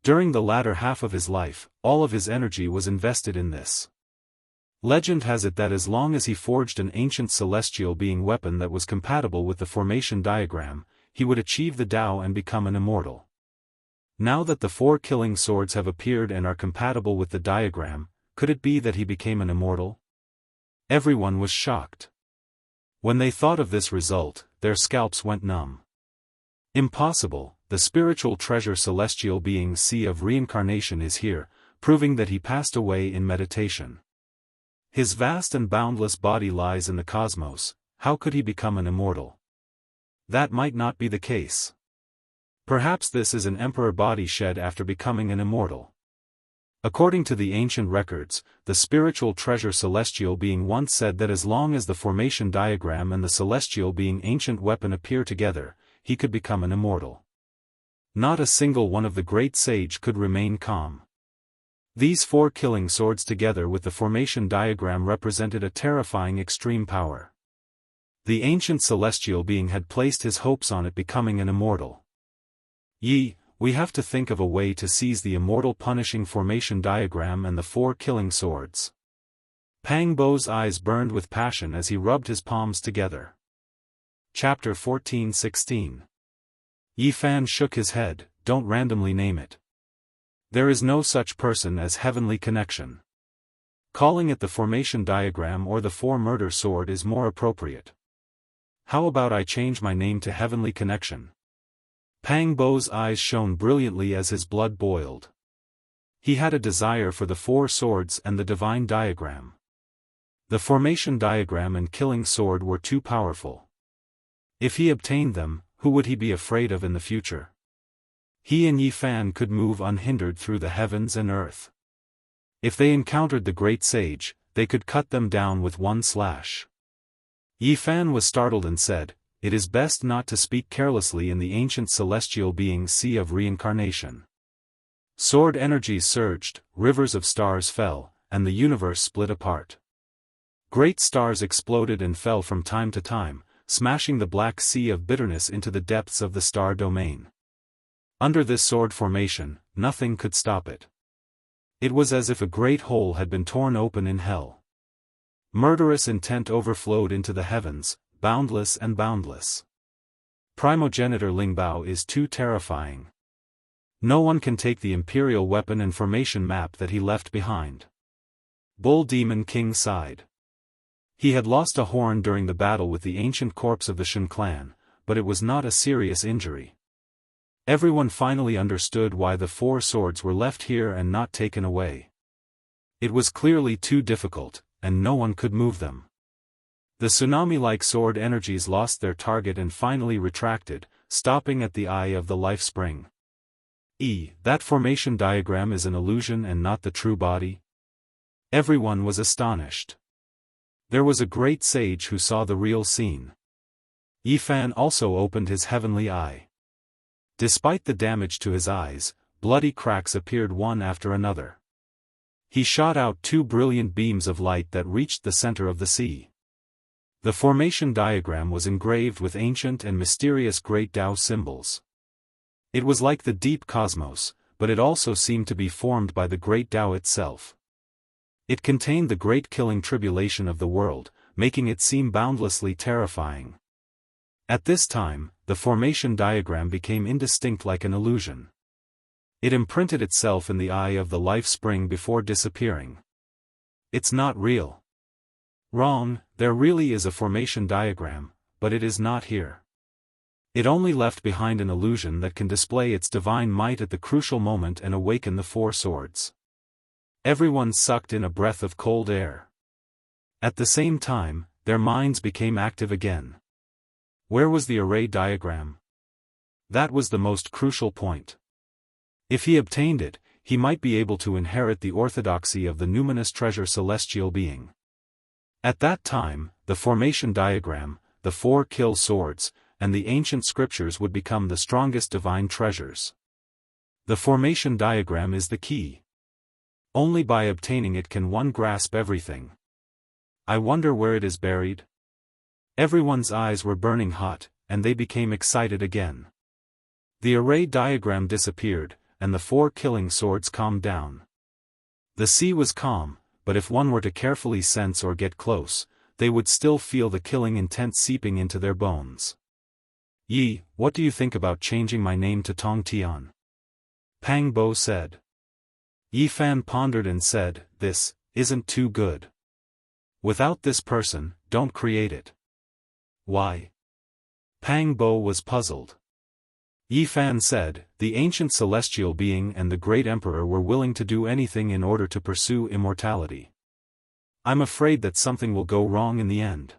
During the latter half of his life, all of his energy was invested in this. Legend has it that as long as he forged an ancient celestial being weapon that was compatible with the formation diagram, he would achieve the Tao and become an immortal. Now that the 4 killing swords have appeared and are compatible with the diagram, could it be that he became an immortal? Everyone was shocked. When they thought of this result, their scalps went numb. Impossible, the spiritual treasure celestial being's sea of reincarnation is here, proving that he passed away in meditation. His vast and boundless body lies in the cosmos, how could he become an immortal? That might not be the case. Perhaps this is an emperor body shed after becoming an immortal. According to the ancient records, the spiritual treasure celestial being once said that as long as the formation diagram and the celestial being ancient weapon appear together, he could become an immortal. Not a single one of the great sage could remain calm. These 4 killing swords together with the formation diagram represented a terrifying extreme power. The ancient celestial being had placed his hopes on it becoming an immortal. We have to think of a way to seize the immortal punishing formation diagram and the 4 killing swords. Pang Bo's eyes burned with passion as he rubbed his palms together. Chapter 14:16. Yi Fan shook his head, don't randomly name it. There is no such person as heavenly connection. Calling it the formation diagram or the 4-murder sword is more appropriate. How about I change my name to heavenly connection? Pang Bo's eyes shone brilliantly as his blood boiled. He had a desire for the 4 swords and the divine diagram. The formation diagram and killing sword were too powerful. If he obtained them, who would he be afraid of in the future? He and Yi Fan could move unhindered through the heavens and earth. If they encountered the great sage, they could cut them down with one slash. Yi Fan was startled and said, "It is best not to speak carelessly in the ancient celestial being's sea of reincarnation." Sword energies surged, rivers of stars fell, and the universe split apart. Great stars exploded and fell from time to time, smashing the black sea of bitterness into the depths of the star domain. Under this sword formation, nothing could stop it. It was as if a great hole had been torn open in hell. Murderous intent overflowed into the heavens, boundless and boundless. Primogenitor Lingbao is too terrifying. No one can take the imperial weapon and formation map that he left behind. Bull Demon King sighed. He had lost a horn during the battle with the ancient corpse of the Shen clan, but it was not a serious injury. Everyone finally understood why the 4 swords were left here and not taken away. It was clearly too difficult, and no one could move them. The tsunami-like sword energies lost their target and finally retracted, stopping at the eye of the life spring. That formation diagram is an illusion and not the true body? Everyone was astonished. There was a great sage who saw the real scene. Yi Fan also opened his heavenly eye. Despite the damage to his eyes, bloody cracks appeared one after another. He shot out 2 brilliant beams of light that reached the center of the sea. The formation diagram was engraved with ancient and mysterious great Tao symbols. It was like the deep cosmos, but it also seemed to be formed by the great Tao itself. It contained the great killing tribulation of the world, making it seem boundlessly terrifying. At this time, the formation diagram became indistinct like an illusion. It imprinted itself in the eye of the life spring before disappearing. It's not real. Wrong, there really is a formation diagram, but it is not here. It only left behind an illusion that can display its divine might at the crucial moment and awaken the four swords. Everyone sucked in a breath of cold air. At the same time, their minds became active again. Where was the array diagram? That was the most crucial point. If he obtained it, he might be able to inherit the orthodoxy of the numinous treasure celestial being. At that time, the formation diagram, the four kill swords, and the ancient scriptures would become the strongest divine treasures. The formation diagram is the key. Only by obtaining it can one grasp everything. I wonder where it is buried? Everyone's eyes were burning hot, and they became excited again. The array diagram disappeared, and the four killing swords calmed down. The sea was calm, but if one were to carefully sense or get close, they would still feel the killing intent seeping into their bones. Yi, what do you think about changing my name to Tong Tian? Pang Bo said. Yi Fan pondered and said, this isn't too good. Without this person, don't create it. Why? Pang Bo was puzzled. Yi Fan said, the ancient celestial being and the great emperor were willing to do anything in order to pursue immortality. I'm afraid that something will go wrong in the end.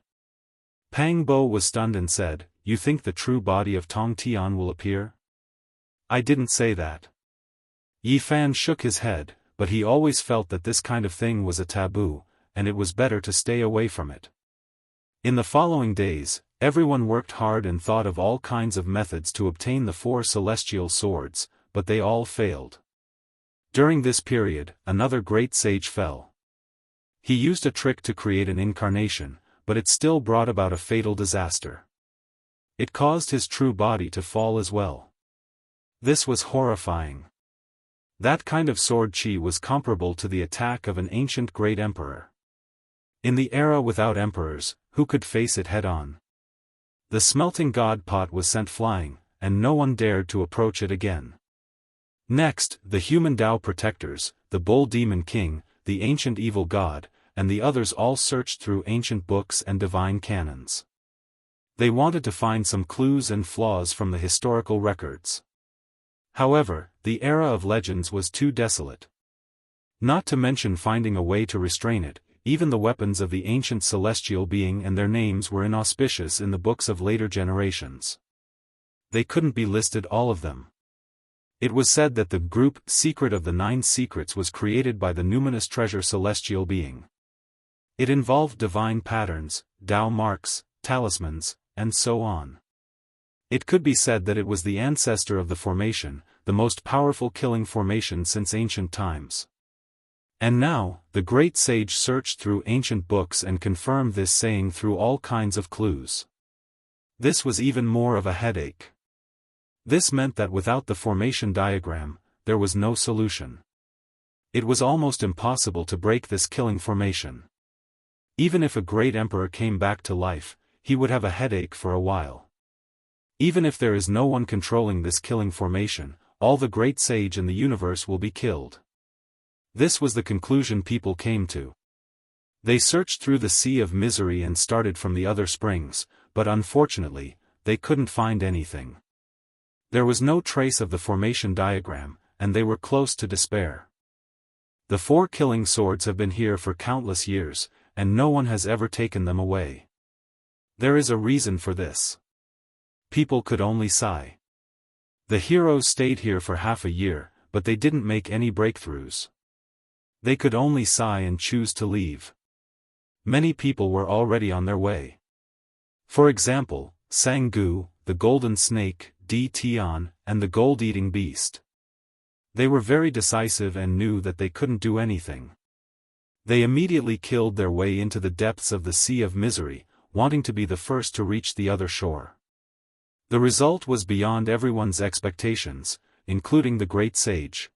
Pang Bo was stunned and said, you think the true body of Tong Tian will appear? I didn't say that. Yi Fan shook his head, but he always felt that this kind of thing was a taboo, and it was better to stay away from it. In the following days, everyone worked hard and thought of all kinds of methods to obtain the four celestial swords, but they all failed. During this period, another great sage fell. He used a trick to create an incarnation, but it still brought about a fatal disaster. It caused his true body to fall as well. This was horrifying. That kind of sword chi was comparable to the attack of an ancient great emperor. In the era without emperors, who could face it head-on? The smelting god pot was sent flying, and no one dared to approach it again. Next, the human Tao protectors, the bull demon king, the ancient evil god, and the others all searched through ancient books and divine canons. They wanted to find some clues and flaws from the historical records. However, the era of legends was too desolate. Not to mention finding a way to restrain it, even the weapons of the ancient celestial being and their names were inauspicious in the books of later generations. They couldn't be listed all of them. It was said that the group Secret of the Nine Secrets was created by the numinous treasure celestial being. It involved divine patterns, Tao marks, talismans, and so on. It could be said that it was the ancestor of the formation, the most powerful killing formation since ancient times. And now, the great sage searched through ancient books and confirmed this saying through all kinds of clues. This was even more of a headache. This meant that without the formation diagram, there was no solution. It was almost impossible to break this killing formation. Even if a great emperor came back to life, he would have a headache for a while. Even if there is no one controlling this killing formation, all the great sage in the universe will be killed. This was the conclusion people came to. They searched through the sea of misery and started from the other springs, but unfortunately, they couldn't find anything. There was no trace of the formation diagram, and they were close to despair. The four killing swords have been here for countless years, and no one has ever taken them away. There is a reason for this. People could only sigh. The heroes stayed here for half a year, but they didn't make any breakthroughs. They could only sigh and choose to leave. Many people were already on their way. For example, Sang-gu, the golden snake, Di Tian, and the gold-eating beast. They were very decisive and knew that they couldn't do anything. They immediately killed their way into the depths of the sea of misery, wanting to be the first to reach the other shore. The result was beyond everyone's expectations, including the great sage.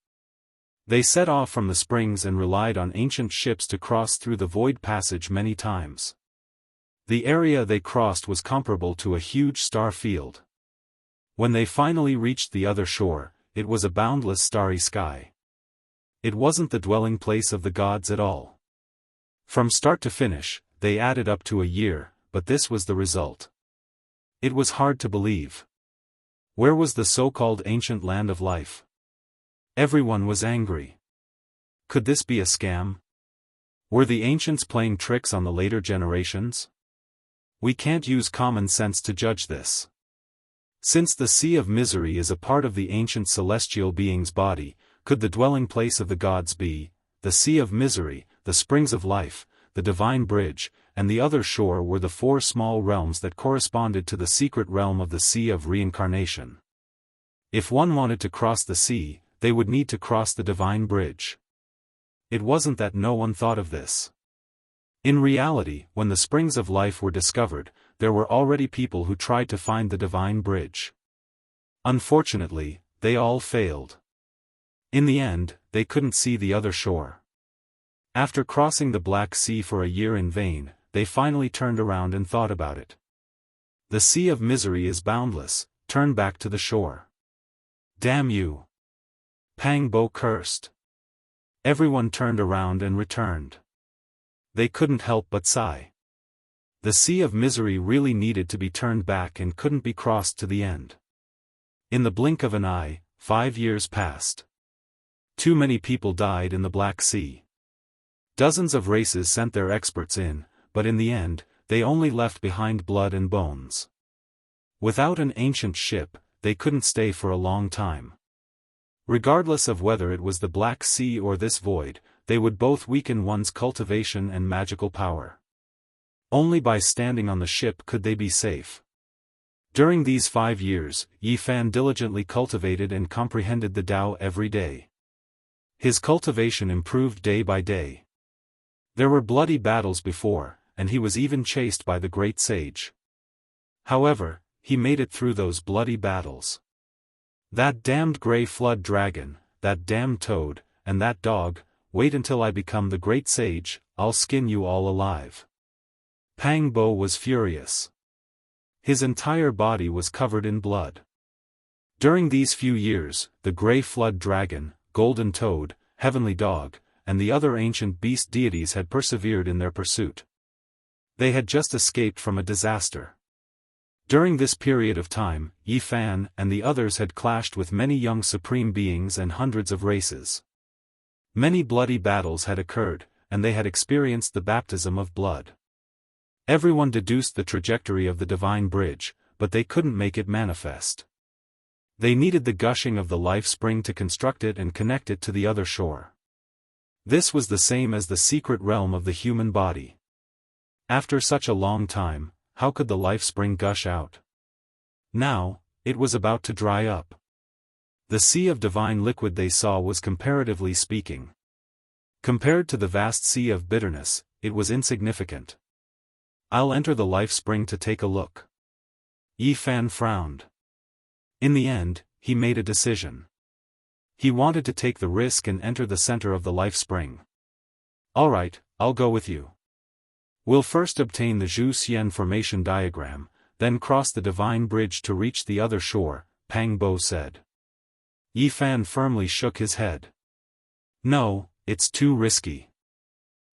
They set off from the springs and relied on ancient ships to cross through the void passage many times. The area they crossed was comparable to a huge star field. When they finally reached the other shore, it was a boundless starry sky. It wasn't the dwelling place of the gods at all. From start to finish, they added up to a year, but this was the result. It was hard to believe. Where was the so-called ancient land of life? Everyone was angry. Could this be a scam? Were the ancients playing tricks on the later generations? We can't use common sense to judge this. Since the Sea of Misery is a part of the ancient celestial being's body, could the dwelling place of the gods be the Sea of Misery, the Springs of Life, the Divine Bridge, and the other shore were the four small realms that corresponded to the secret realm of the Sea of Reincarnation. If one wanted to cross the sea, they would need to cross the Divine Bridge. It wasn't that no one thought of this. In reality, when the Springs of Life were discovered, there were already people who tried to find the Divine Bridge. Unfortunately, they all failed. In the end, they couldn't see the other shore. After crossing the Black Sea for a year in vain, they finally turned around and thought about it. The Sea of Misery is boundless, turn back to the shore. Damn you! Pang Bo cursed. Everyone turned around and returned. They couldn't help but sigh. The Sea of Misery really needed to be turned back and couldn't be crossed to the end. In the blink of an eye, 5 years passed. Too many people died in the Black Sea. Dozens of races sent their experts in, but in the end, they only left behind blood and bones. Without an ancient ship, they couldn't stay for a long time. Regardless of whether it was the Black Sea or this void, they would both weaken one's cultivation and magical power. Only by standing on the ship could they be safe. During these 5 years, Yi Fan diligently cultivated and comprehended the Tao every day. His cultivation improved day by day. There were bloody battles before, and he was even chased by the great sage. However, he made it through those bloody battles. That damned grey flood dragon, that damned toad, and that dog, wait until I become the great sage, I'll skin you all alive. Pang Bo was furious. His entire body was covered in blood. During these few years, the grey flood dragon, golden toad, heavenly dog, and the other ancient beast deities had persevered in their pursuit. They had just escaped from a disaster. During this period of time, Yi Fan and the others had clashed with many young supreme beings and hundreds of races. Many bloody battles had occurred, and they had experienced the baptism of blood. Everyone deduced the trajectory of the Divine Bridge, but they couldn't make it manifest. They needed the gushing of the life spring to construct it and connect it to the other shore. This was the same as the secret realm of the human body. After such a long time, how could the life spring gush out? Now, it was about to dry up. The sea of divine liquid they saw was comparatively speaking. Compared to the vast sea of bitterness, it was insignificant. I'll enter the life spring to take a look. Yi Fan frowned. In the end, he made a decision. He wanted to take the risk and enter the center of the life spring. Alright, I'll go with you. We'll first obtain the Zhu Xian formation diagram, then cross the divine bridge to reach the other shore, Pang Bo said. Yi Fan firmly shook his head. No, it's too risky.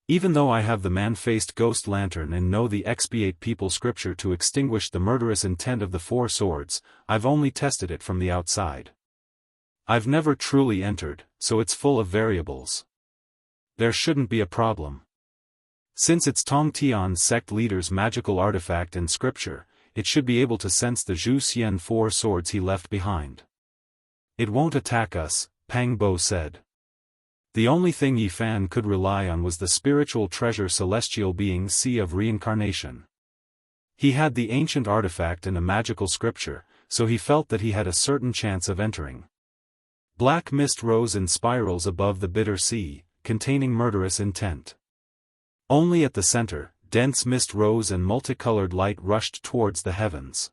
Even though I have the man-faced ghost lantern and know the expiate people scripture to extinguish the murderous intent of the four swords, I've only tested it from the outside. I've never truly entered, so it's full of variables. There shouldn't be a problem. Since it's Tong Tian's sect leader's magical artifact and scripture, it should be able to sense the Zhu Xian four swords he left behind. It won't attack us, Pang Bo said. The only thing Yi Fan could rely on was the spiritual treasure celestial being's sea of reincarnation. He had the ancient artifact and a magical scripture, so he felt that he had a certain chance of entering. Black mist rose in spirals above the bitter sea, containing murderous intent. Only at the center, dense mist rose and multicolored light rushed towards the heavens.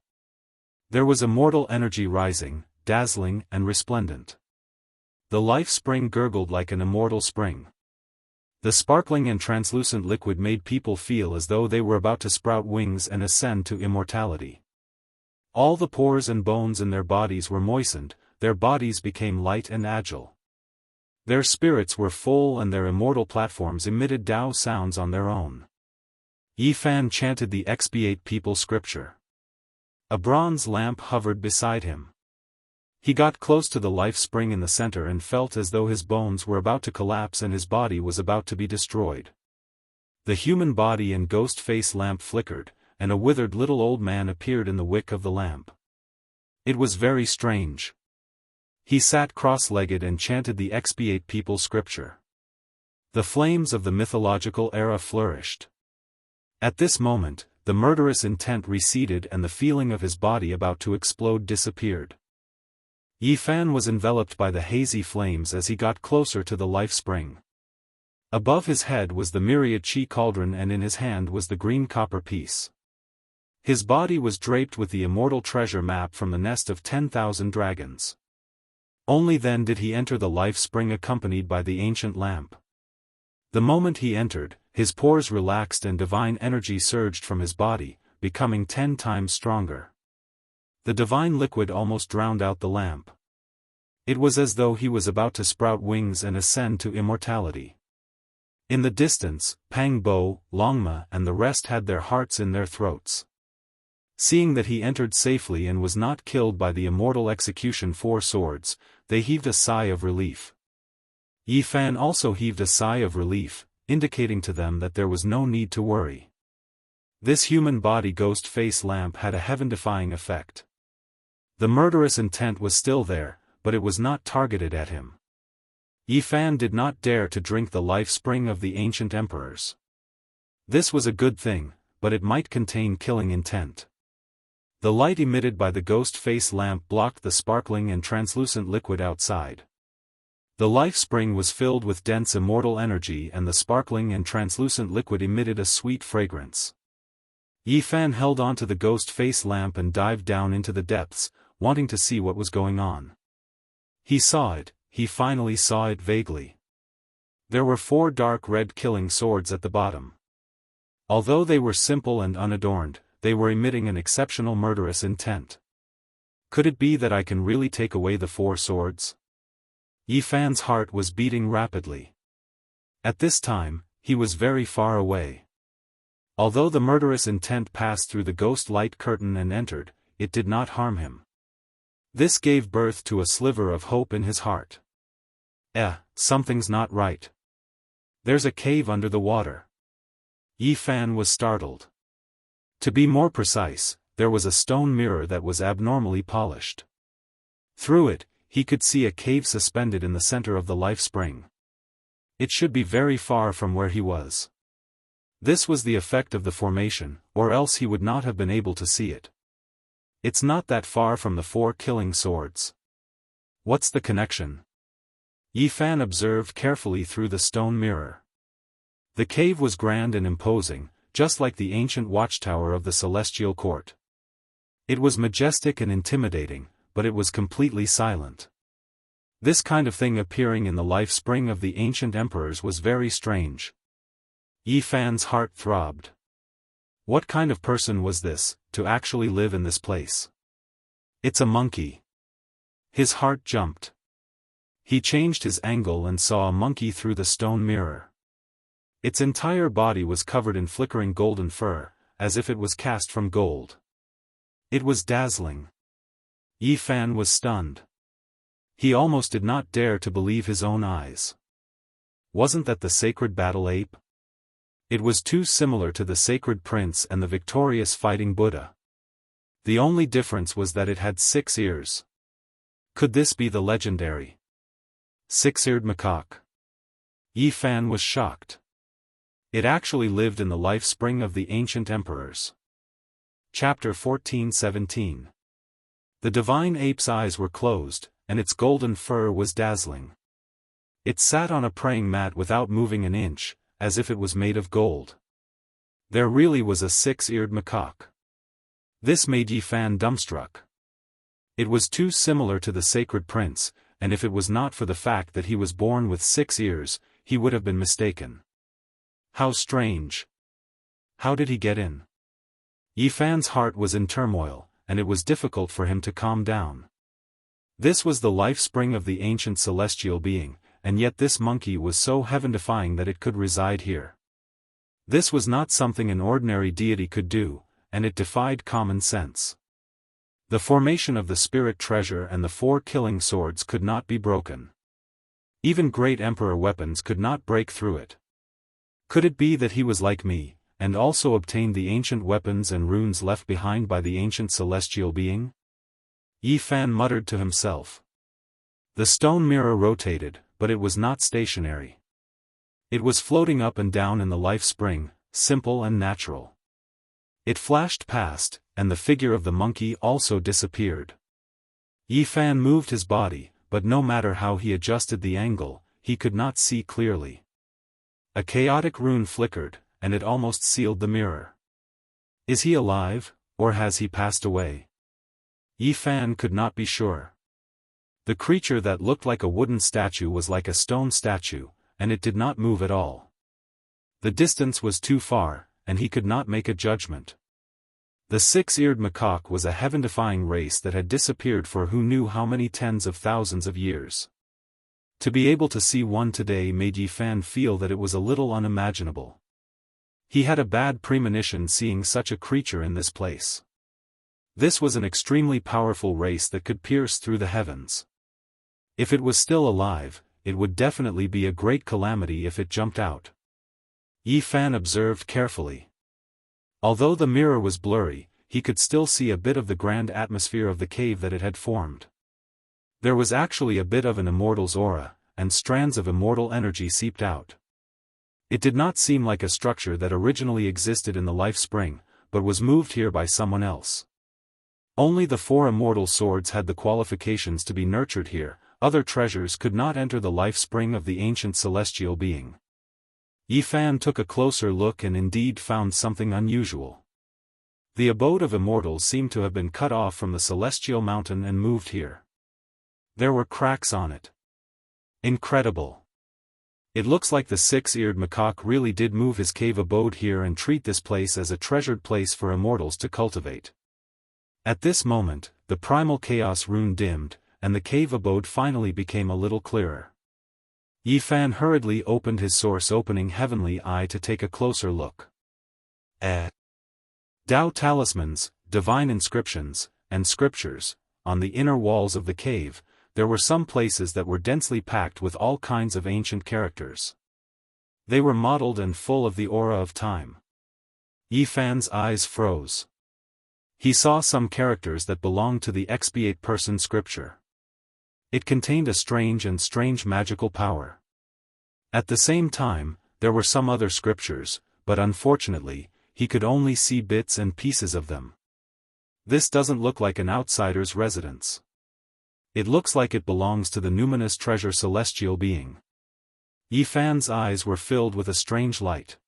There was immortal energy rising, dazzling and resplendent. The life spring gurgled like an immortal spring. The sparkling and translucent liquid made people feel as though they were about to sprout wings and ascend to immortality. All the pores and bones in their bodies were moistened, their bodies became light and agile. Their spirits were full and their immortal platforms emitted Tao sounds on their own. Yi Fan chanted the expiate people scripture. A bronze lamp hovered beside him. He got close to the life spring in the center and felt as though his bones were about to collapse and his body was about to be destroyed. The human body and ghost face lamp flickered, and a withered little old man appeared in the wick of the lamp. It was very strange. He sat cross-legged and chanted the expiate people scripture. The flames of the mythological era flourished. At this moment, the murderous intent receded and the feeling of his body about to explode disappeared. Yi Fan was enveloped by the hazy flames as he got closer to the life spring. Above his head was the myriad chi cauldron and in his hand was the green copper piece. His body was draped with the immortal treasure map from the nest of 10,000 dragons. Only then did he enter the life spring accompanied by the ancient lamp. The moment he entered, his pores relaxed and divine energy surged from his body, becoming 10 times stronger. The divine liquid almost drowned out the lamp. It was as though he was about to sprout wings and ascend to immortality. In the distance, Pang Bo, Longma and the rest had their hearts in their throats. Seeing that he entered safely and was not killed by the immortal execution 4 swords, they heaved a sigh of relief. Yi Fan also heaved a sigh of relief, indicating to them that there was no need to worry. This human body ghost face lamp had a heaven-defying effect. The murderous intent was still there, but it was not targeted at him. Yi Fan did not dare to drink the life spring of the ancient emperors. This was a good thing, but it might contain killing intent. The light emitted by the ghost face lamp blocked the sparkling and translucent liquid outside. The life spring was filled with dense immortal energy and the sparkling and translucent liquid emitted a sweet fragrance. Yi Fan held on to the ghost face lamp and dived down into the depths, wanting to see what was going on. He saw it, he finally saw it vaguely. There were 4 dark red killing swords at the bottom. Although they were simple and unadorned, they were emitting an exceptional murderous intent. Could it be that I can really take away the 4 swords? Yi Fan's heart was beating rapidly. At this time, he was very far away. Although the murderous intent passed through the ghost light curtain and entered, it did not harm him. This gave birth to a sliver of hope in his heart. Something's not right. There's a cave under the water. Yi Fan was startled. To be more precise, there was a stone mirror that was abnormally polished. Through it, he could see a cave suspended in the center of the life spring. It should be very far from where he was. This was the effect of the formation, or else he would not have been able to see it. It's not that far from the 4 killing swords. What's the connection? Yi Fan observed carefully through the stone mirror. The cave was grand and imposing, just like the ancient watchtower of the celestial court. It was majestic and intimidating, but it was completely silent. This kind of thing appearing in the life spring of the ancient emperors was very strange. Yi Fan's heart throbbed. What kind of person was this, to actually live in this place? It's a monkey. His heart jumped. He changed his angle and saw a monkey through the stone mirror. Its entire body was covered in flickering golden fur, as if it was cast from gold. It was dazzling. Yi Fan was stunned. He almost did not dare to believe his own eyes. Wasn't that the sacred battle ape? It was too similar to the sacred prince and the victorious fighting Buddha. The only difference was that it had 6 ears. Could this be the legendary 6-eared macaque? Yi Fan was shocked. It actually lived in the life spring of the ancient emperors. Chapter 14:17. The divine ape's eyes were closed, and its golden fur was dazzling. It sat on a praying mat without moving an inch, as if it was made of gold. There really was a 6-eared macaque. This made Yi Fan dumbstruck. It was too similar to the sacred prince, and if it was not for the fact that he was born with 6 ears, he would have been mistaken. How strange. How did he get in? Yi Fan's heart was in turmoil, and it was difficult for him to calm down. This was the life spring of the ancient celestial being, and yet this monkey was so heaven-defying that it could reside here. This was not something an ordinary deity could do, and it defied common sense. The formation of the spirit treasure and the 4 killing swords could not be broken. Even great emperor weapons could not break through it. Could it be that he was like me, and also obtained the ancient weapons and runes left behind by the ancient celestial being? Yi Fan muttered to himself. The stone mirror rotated, but it was not stationary. It was floating up and down in the life spring, simple and natural. It flashed past, and the figure of the monkey also disappeared. Yi Fan moved his body, but no matter how he adjusted the angle, he could not see clearly. A chaotic rune flickered, and it almost sealed the mirror. Is he alive, or has he passed away? Yi Fan could not be sure. The creature that looked like a wooden statue was like a stone statue, and it did not move at all. The distance was too far, and he could not make a judgment. The 6-eared macaque was a heaven-defying race that had disappeared for who knew how many tens of thousands of years. To be able to see one today made Yi Fan feel that it was a little unimaginable. He had a bad premonition seeing such a creature in this place. This was an extremely powerful race that could pierce through the heavens. If it was still alive, it would definitely be a great calamity if it jumped out. Yi Fan observed carefully. Although the mirror was blurry, he could still see a bit of the grand atmosphere of the cave that it had formed. There was actually a bit of an immortal's aura, and strands of immortal energy seeped out. It did not seem like a structure that originally existed in the life spring, but was moved here by someone else. Only the 4 immortal swords had the qualifications to be nurtured here. Other treasures could not enter the life spring of the ancient celestial being. Yi Fan took a closer look and indeed found something unusual. The abode of immortals seemed to have been cut off from the celestial mountain and moved here. There were cracks on it. Incredible. It looks like the 6-eared macaque really did move his cave abode here and treat this place as a treasured place for immortals to cultivate. At this moment, the primal chaos rune dimmed, and the cave abode finally became a little clearer. Yi Fan hurriedly opened his source-opening heavenly eye to take a closer look. Dao talismans, divine inscriptions, and scriptures. On the inner walls of the cave, there were some places that were densely packed with all kinds of ancient characters. They were mottled and full of the aura of time. Yi Fan's eyes froze. He saw some characters that belonged to the expiate person scripture. It contained a strange magical power. At the same time, there were some other scriptures, but unfortunately, he could only see bits and pieces of them. This doesn't look like an outsider's residence. It looks like it belongs to the numinous treasure celestial being. Yi Fan's eyes were filled with a strange light.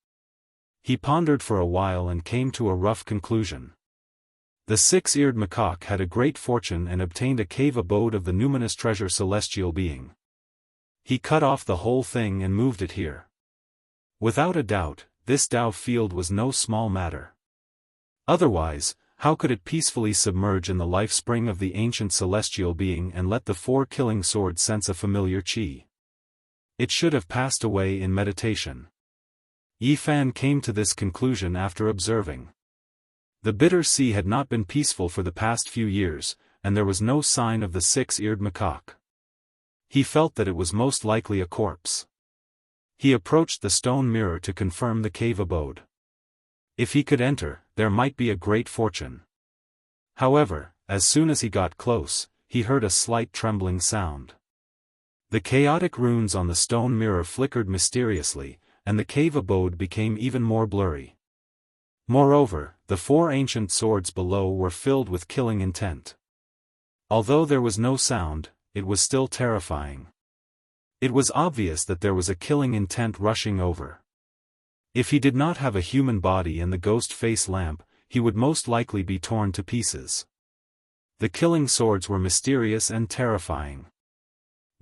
He pondered for a while and came to a rough conclusion. The 6-eared macaque had a great fortune and obtained a cave abode of the numinous treasure celestial being. He cut off the whole thing and moved it here. Without a doubt, this Dao field was no small matter. Otherwise, how could it peacefully submerge in the life spring of the ancient celestial being and let the 4 killing swords sense a familiar qi? It should have passed away in meditation. Yi Fan came to this conclusion after observing. The bitter sea had not been peaceful for the past few years, and there was no sign of the 6-eared macaque. He felt that it was most likely a corpse. He approached the stone mirror to confirm the cave abode. If he could enter, there might be a great fortune. However, as soon as he got close, he heard a slight trembling sound. The chaotic runes on the stone mirror flickered mysteriously, and the cave abode became even more blurry. Moreover, the 4 ancient swords below were filled with killing intent. Although there was no sound, it was still terrifying. It was obvious that there was a killing intent rushing over. If he did not have a human body and the ghost face lamp, he would most likely be torn to pieces. The killing swords were mysterious and terrifying.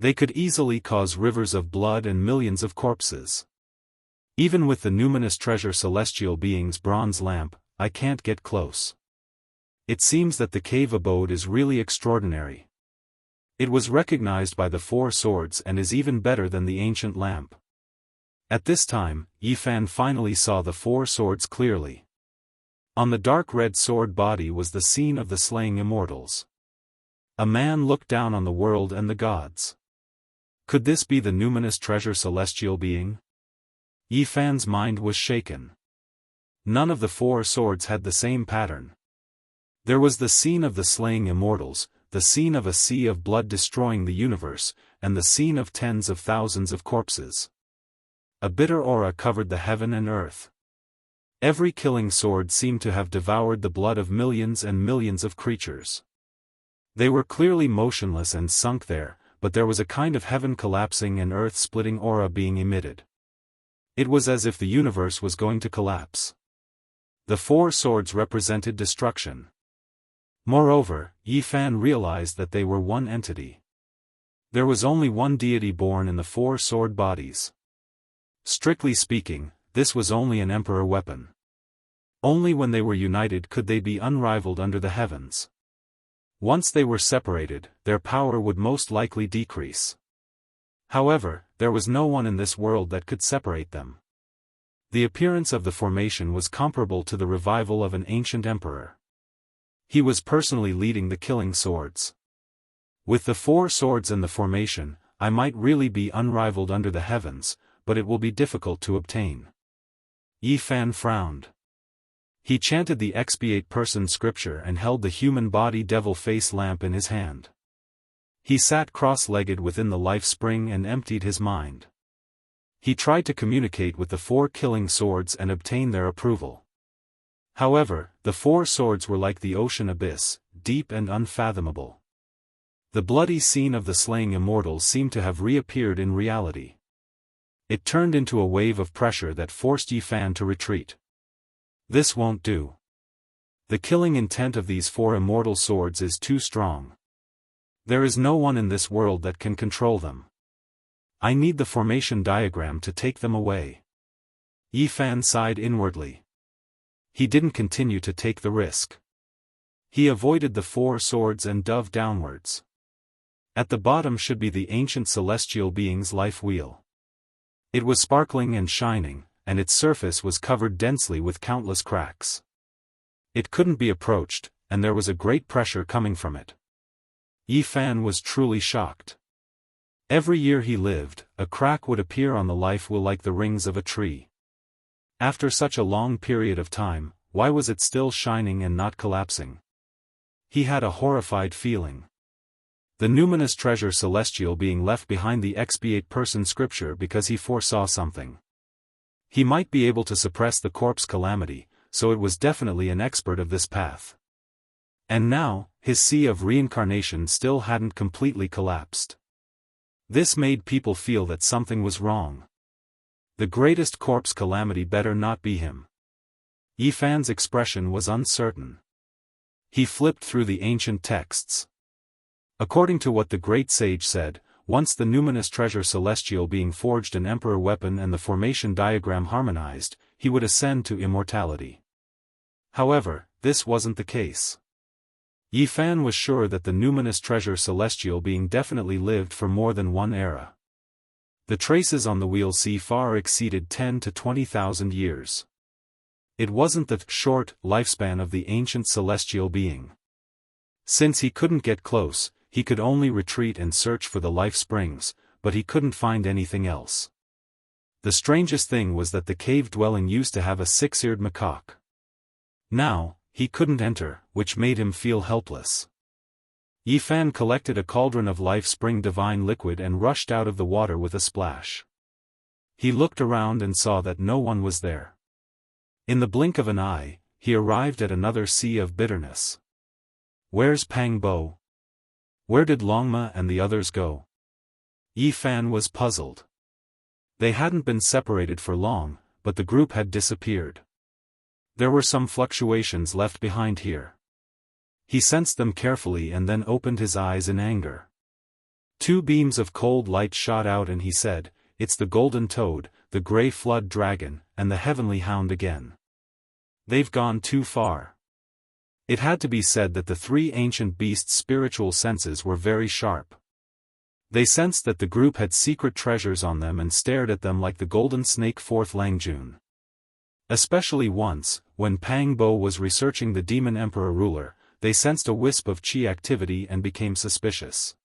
They could easily cause rivers of blood and millions of corpses. Even with the numinous treasure celestial being's bronze lamp, I can't get close. It seems that the cave abode is really extraordinary. It was recognized by the four swords and is even better than the ancient lamp. At this time, Yifan finally saw the four swords clearly. On the dark red sword body was the scene of the slaying immortals. A man looked down on the world and the gods. Could this be the numinous treasure celestial being? Yifan's mind was shaken. None of the four swords had the same pattern. There was the scene of the slaying immortals, the scene of a sea of blood destroying the universe, and the scene of tens of thousands of corpses. A bitter aura covered the heaven and earth. Every killing sword seemed to have devoured the blood of millions and millions of creatures. They were clearly motionless and sunk there, but there was a kind of heaven collapsing and earth-splitting aura being emitted. It was as if the universe was going to collapse. The four swords represented destruction. Moreover, Yifan realized that they were one entity. There was only one deity born in the four sword bodies. Strictly speaking, this was only an emperor weapon. Only when they were united could they be unrivaled under the heavens. Once they were separated, their power would most likely decrease. However, there was no one in this world that could separate them. The appearance of the formation was comparable to the revival of an ancient emperor. He was personally leading the killing swords. With the four swords and the formation, I might really be unrivaled under the heavens, but it will be difficult to obtain. Yifan frowned. He chanted the expiate-person scripture and held the human body devil face lamp in his hand. He sat cross-legged within the life spring and emptied his mind. He tried to communicate with the four killing swords and obtain their approval. However, the four swords were like the ocean abyss, deep and unfathomable. The bloody scene of the slaying immortals seemed to have reappeared in reality. It turned into a wave of pressure that forced Yifan to retreat. This won't do. The killing intent of these four immortal swords is too strong. There is no one in this world that can control them. I need the formation diagram to take them away. Yifan sighed inwardly. He didn't continue to take the risk. He avoided the four swords and dove downwards. At the bottom should be the ancient celestial being's life wheel. It was sparkling and shining, and its surface was covered densely with countless cracks. It couldn't be approached, and there was a great pressure coming from it. Yifan was truly shocked. Every year he lived, a crack would appear on the life wheel like the rings of a tree. After such a long period of time, why was it still shining and not collapsing? He had a horrified feeling. The numinous treasure celestial being left behind the expiate-person scripture because he foresaw something. He might be able to suppress the corpse calamity, so it was definitely an expert of this path. And now, his sea of reincarnation still hadn't completely collapsed. This made people feel that something was wrong. The greatest corpse calamity better not be him. Yifan's expression was uncertain. He flipped through the ancient texts. According to what the great sage said, once the numinous treasure celestial being forged an emperor weapon and the formation diagram harmonized, he would ascend to immortality. However, this wasn't the case. Yifan was sure that the numinous treasure celestial being definitely lived for more than one era. The traces on the wheel C far exceeded 10 to 20,000 years. It wasn't the short lifespan of the ancient celestial being. Since he couldn't get close, he could only retreat and search for the life springs, but he couldn't find anything else. The strangest thing was that the cave dwelling used to have a six-eared macaque. Now, he couldn't enter, which made him feel helpless. Yifan collected a cauldron of life spring divine liquid and rushed out of the water with a splash. He looked around and saw that no one was there. In the blink of an eye, he arrived at another sea of bitterness. Where's Pang Bo? Where did Longma and the others go? Yifan was puzzled. They hadn't been separated for long, but the group had disappeared. There were some fluctuations left behind here. He sensed them carefully and then opened his eyes in anger. Two beams of cold light shot out and he said, "It's the golden toad, the Grey Flood Dragon, and the Heavenly Hound again. They've gone too far. It had to be said that the three ancient beasts' spiritual senses were very sharp. They sensed that the group had secret treasures on them and stared at them like the golden snake Fourth Langjun. Especially once, when Pang Bo was researching the Demon Emperor ruler, they sensed a wisp of qi activity and became suspicious.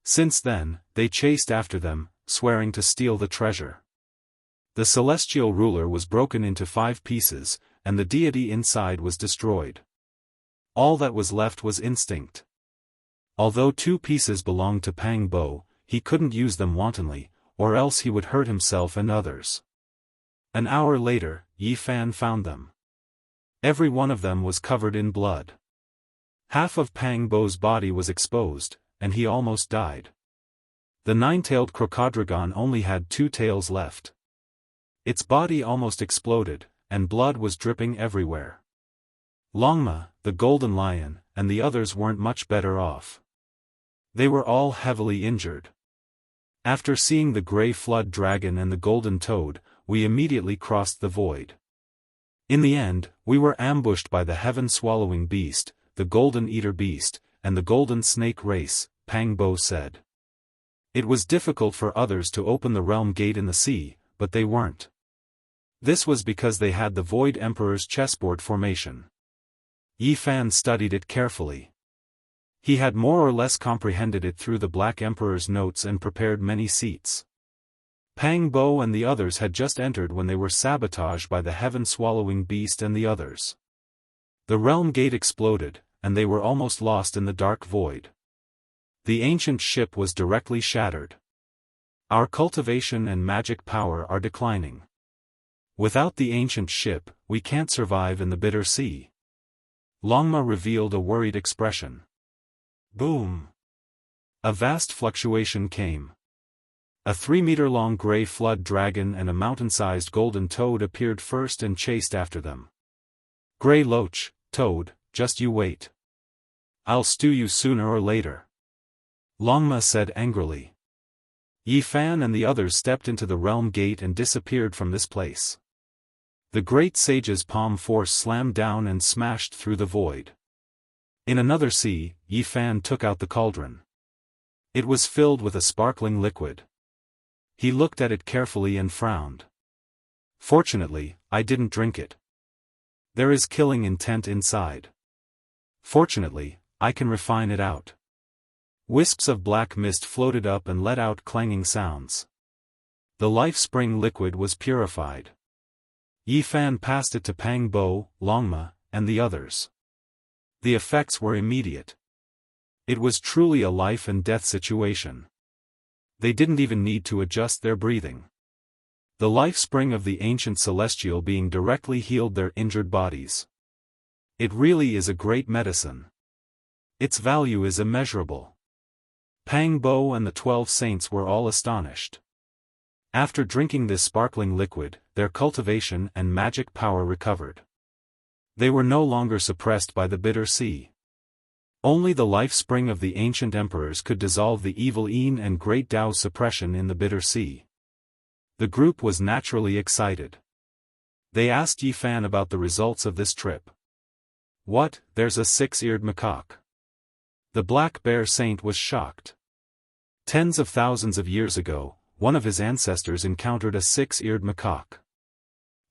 Since then, they chased after them, swearing to steal the treasure. The celestial ruler was broken into 5 pieces, and the deity inside was destroyed. All that was left was instinct. Although 2 pieces belonged to Pang Bo, he couldn't use them wantonly, or else he would hurt himself and others. An hour later, Yi Fan found them. Every one of them was covered in blood. Half of Pang Bo's body was exposed, and he almost died. The 9-tailed crocodrogon only had 2 tails left. Its body almost exploded, and blood was dripping everywhere. Longma, the golden lion, and the others weren't much better off. They were all heavily injured. After seeing the Grey Flood Dragon and the Golden Toad, we immediately crossed the void. In the end, we were ambushed by the Heaven-Swallowing Beast, the Golden Eater Beast, and the Golden Snake Race, Pang Bo said. It was difficult for others to open the realm gate in the sea, but they weren't. This was because they had the Void Emperor's chessboard formation. Yi Fan studied it carefully. He had more or less comprehended it through the Black Emperor's notes and prepared many seats. Pang Bo and the others had just entered when they were sabotaged by the Heaven-Swallowing Beast and the others. The realm gate exploded, and they were almost lost in the dark void. The ancient ship was directly shattered. Our cultivation and magic power are declining. Without the ancient ship, we can't survive in the bitter sea. Longma revealed a worried expression. Boom! A vast fluctuation came. A 3-meter-long Grey Flood Dragon and a mountain-sized Golden Toad appeared first and chased after them. Grey Loach, Toad, just you wait. I'll stew you sooner or later. Longma said angrily. Yi Fan and the others stepped into the realm gate and disappeared from this place. The great sage's palm force slammed down and smashed through the void. In another sea, Yi Fan took out the cauldron. It was filled with a sparkling liquid. He looked at it carefully and frowned. Fortunately, I didn't drink it. There is killing intent inside. Fortunately, I can refine it out. Wisps of black mist floated up and let out clanging sounds. The life spring liquid was purified. Yi Fan passed it to Pang Bo, Longma, and the others. The effects were immediate. It was truly a life and death situation. They didn't even need to adjust their breathing. The life spring of the ancient celestial being directly healed their injured bodies. It really is a great medicine. Its value is immeasurable. Pang Bo and the 12 saints were all astonished. After drinking this sparkling liquid, their cultivation and magic power recovered. They were no longer suppressed by the bitter sea. Only the life spring of the ancient emperors could dissolve the evil Yin and great Tao suppression in the bitter sea. The group was naturally excited. They asked Yi Fan about the results of this trip. What, there's a 6-eared macaque. The Black Bear Saint was shocked. Tens of thousands of years ago, one of his ancestors encountered a 6-eared macaque.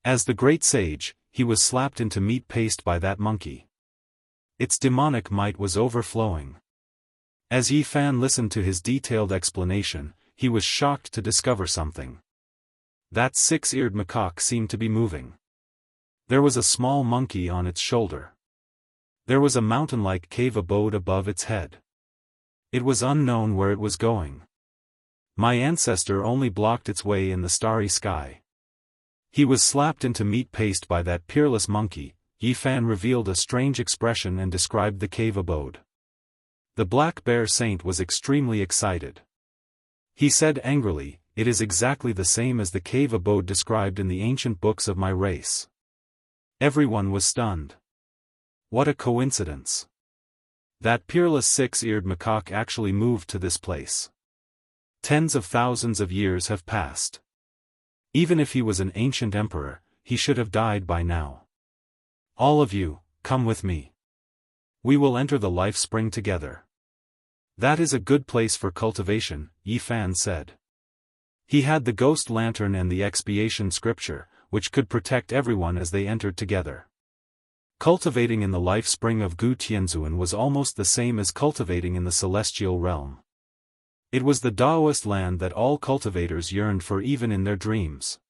As the great sage, he was slapped into meat paste by that monkey. Its demonic might was overflowing. As Yi Fan listened to his detailed explanation, he was shocked to discover something. That 6-eared macaque seemed to be moving. There was a small monkey on its shoulder. There was a mountain-like cave abode above its head. It was unknown where it was going. My ancestor only blocked its way in the starry sky. He was slapped into meat paste by that peerless monkey. Yi Fan revealed a strange expression and described the cave abode. The Black Bear Saint was extremely excited. He said angrily, "It is exactly the same as the cave abode described in the ancient books of my race." Everyone was stunned. What a coincidence. That peerless 6-eared macaque actually moved to this place. Tens of thousands of years have passed. Even if he was an ancient emperor, he should have died by now. All of you, come with me. We will enter the life spring together. That is a good place for cultivation, Yifan said. He had the ghost lantern and the expiation scripture, which could protect everyone as they entered together. Cultivating in the life spring of Gu Tianzuan was almost the same as cultivating in the celestial realm. It was the Daoist land that all cultivators yearned for even in their dreams.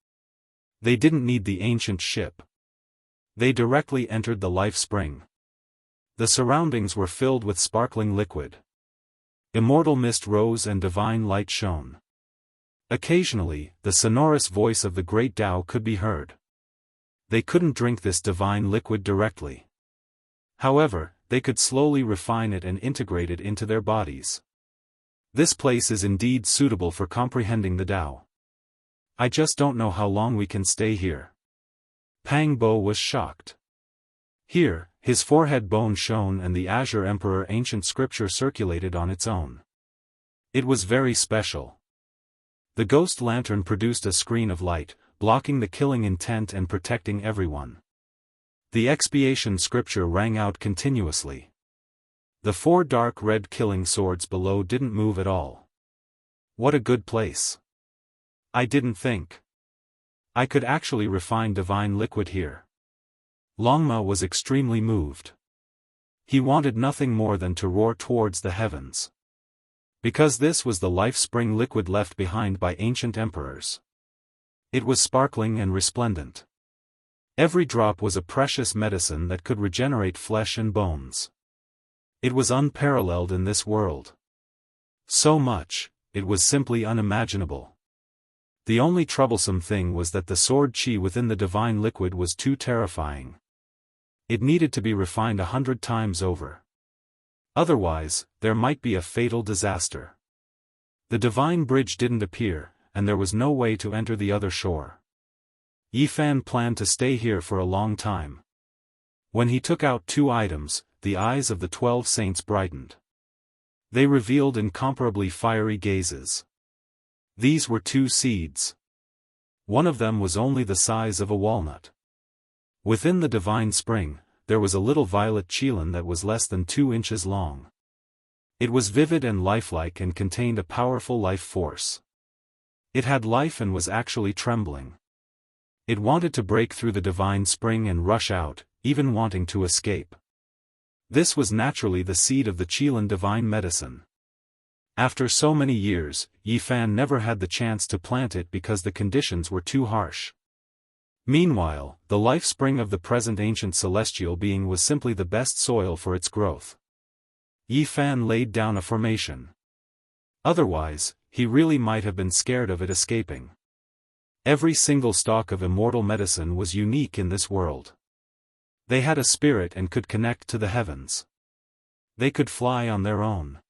They didn't need the ancient ship. They directly entered the life spring. The surroundings were filled with sparkling liquid. Immortal mist rose and divine light shone. Occasionally, the sonorous voice of the great Tao could be heard. They couldn't drink this divine liquid directly. However, they could slowly refine it and integrate it into their bodies. This place is indeed suitable for comprehending the Tao. I just don't know how long we can stay here. Pang Bo was shocked. Here, his forehead bone shone and the Azure Emperor ancient scripture circulated on its own. It was very special. The ghost lantern produced a screen of light, blocking the killing intent and protecting everyone. The expiation scripture rang out continuously. The 4 dark red killing swords below didn't move at all. What a good place. I didn't think I could actually refine divine liquid here. Longma was extremely moved. He wanted nothing more than to roar towards the heavens. Because this was the life spring liquid left behind by ancient emperors. It was sparkling and resplendent. Every drop was a precious medicine that could regenerate flesh and bones. It was unparalleled in this world. So much, it was simply unimaginable. The only troublesome thing was that the sword chi within the divine liquid was too terrifying. It needed to be refined 100 times over. Otherwise, there might be a fatal disaster. The divine bridge didn't appear, and there was no way to enter the other shore. Yifan planned to stay here for a long time. When he took out 2 items, the eyes of the 12 saints brightened. They revealed incomparably fiery gazes. These were 2 seeds. One of them was only the size of a walnut. Within the divine spring, there was a little violet qilin that was less than 2 inches long. It was vivid and lifelike and contained a powerful life force. It had life and was actually trembling. It wanted to break through the divine spring and rush out, even wanting to escape. This was naturally the seed of the qilin divine medicine. After so many years, Yifan never had the chance to plant it because the conditions were too harsh. Meanwhile, the life spring of the present ancient celestial being was simply the best soil for its growth. Yifan laid down a formation. Otherwise, he really might have been scared of it escaping. Every single stalk of immortal medicine was unique in this world. They had a spirit and could connect to the heavens. They could fly on their own.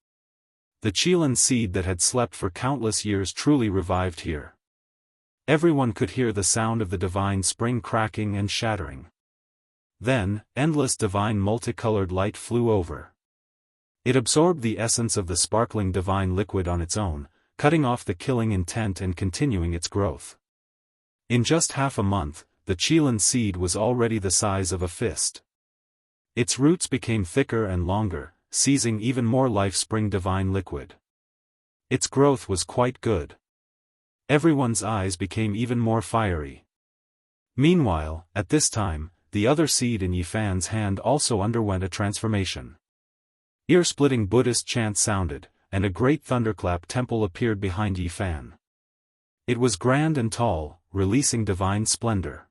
The qilin seed that had slept for countless years truly revived here. Everyone could hear the sound of the divine spring cracking and shattering. Then, endless divine multicolored light flew over. It absorbed the essence of the sparkling divine liquid on its own, cutting off the killing intent and continuing its growth. In just half a month, the qilin seed was already the size of a fist. Its roots became thicker and longer, seizing even more life spring divine liquid. Its growth was quite good. Everyone's eyes became even more fiery. Meanwhile, at this time, the other seed in Yifan's hand also underwent a transformation. Ear-splitting Buddhist chant sounded, and a great thunderclap temple appeared behind Yifan. It was grand and tall, releasing divine splendor.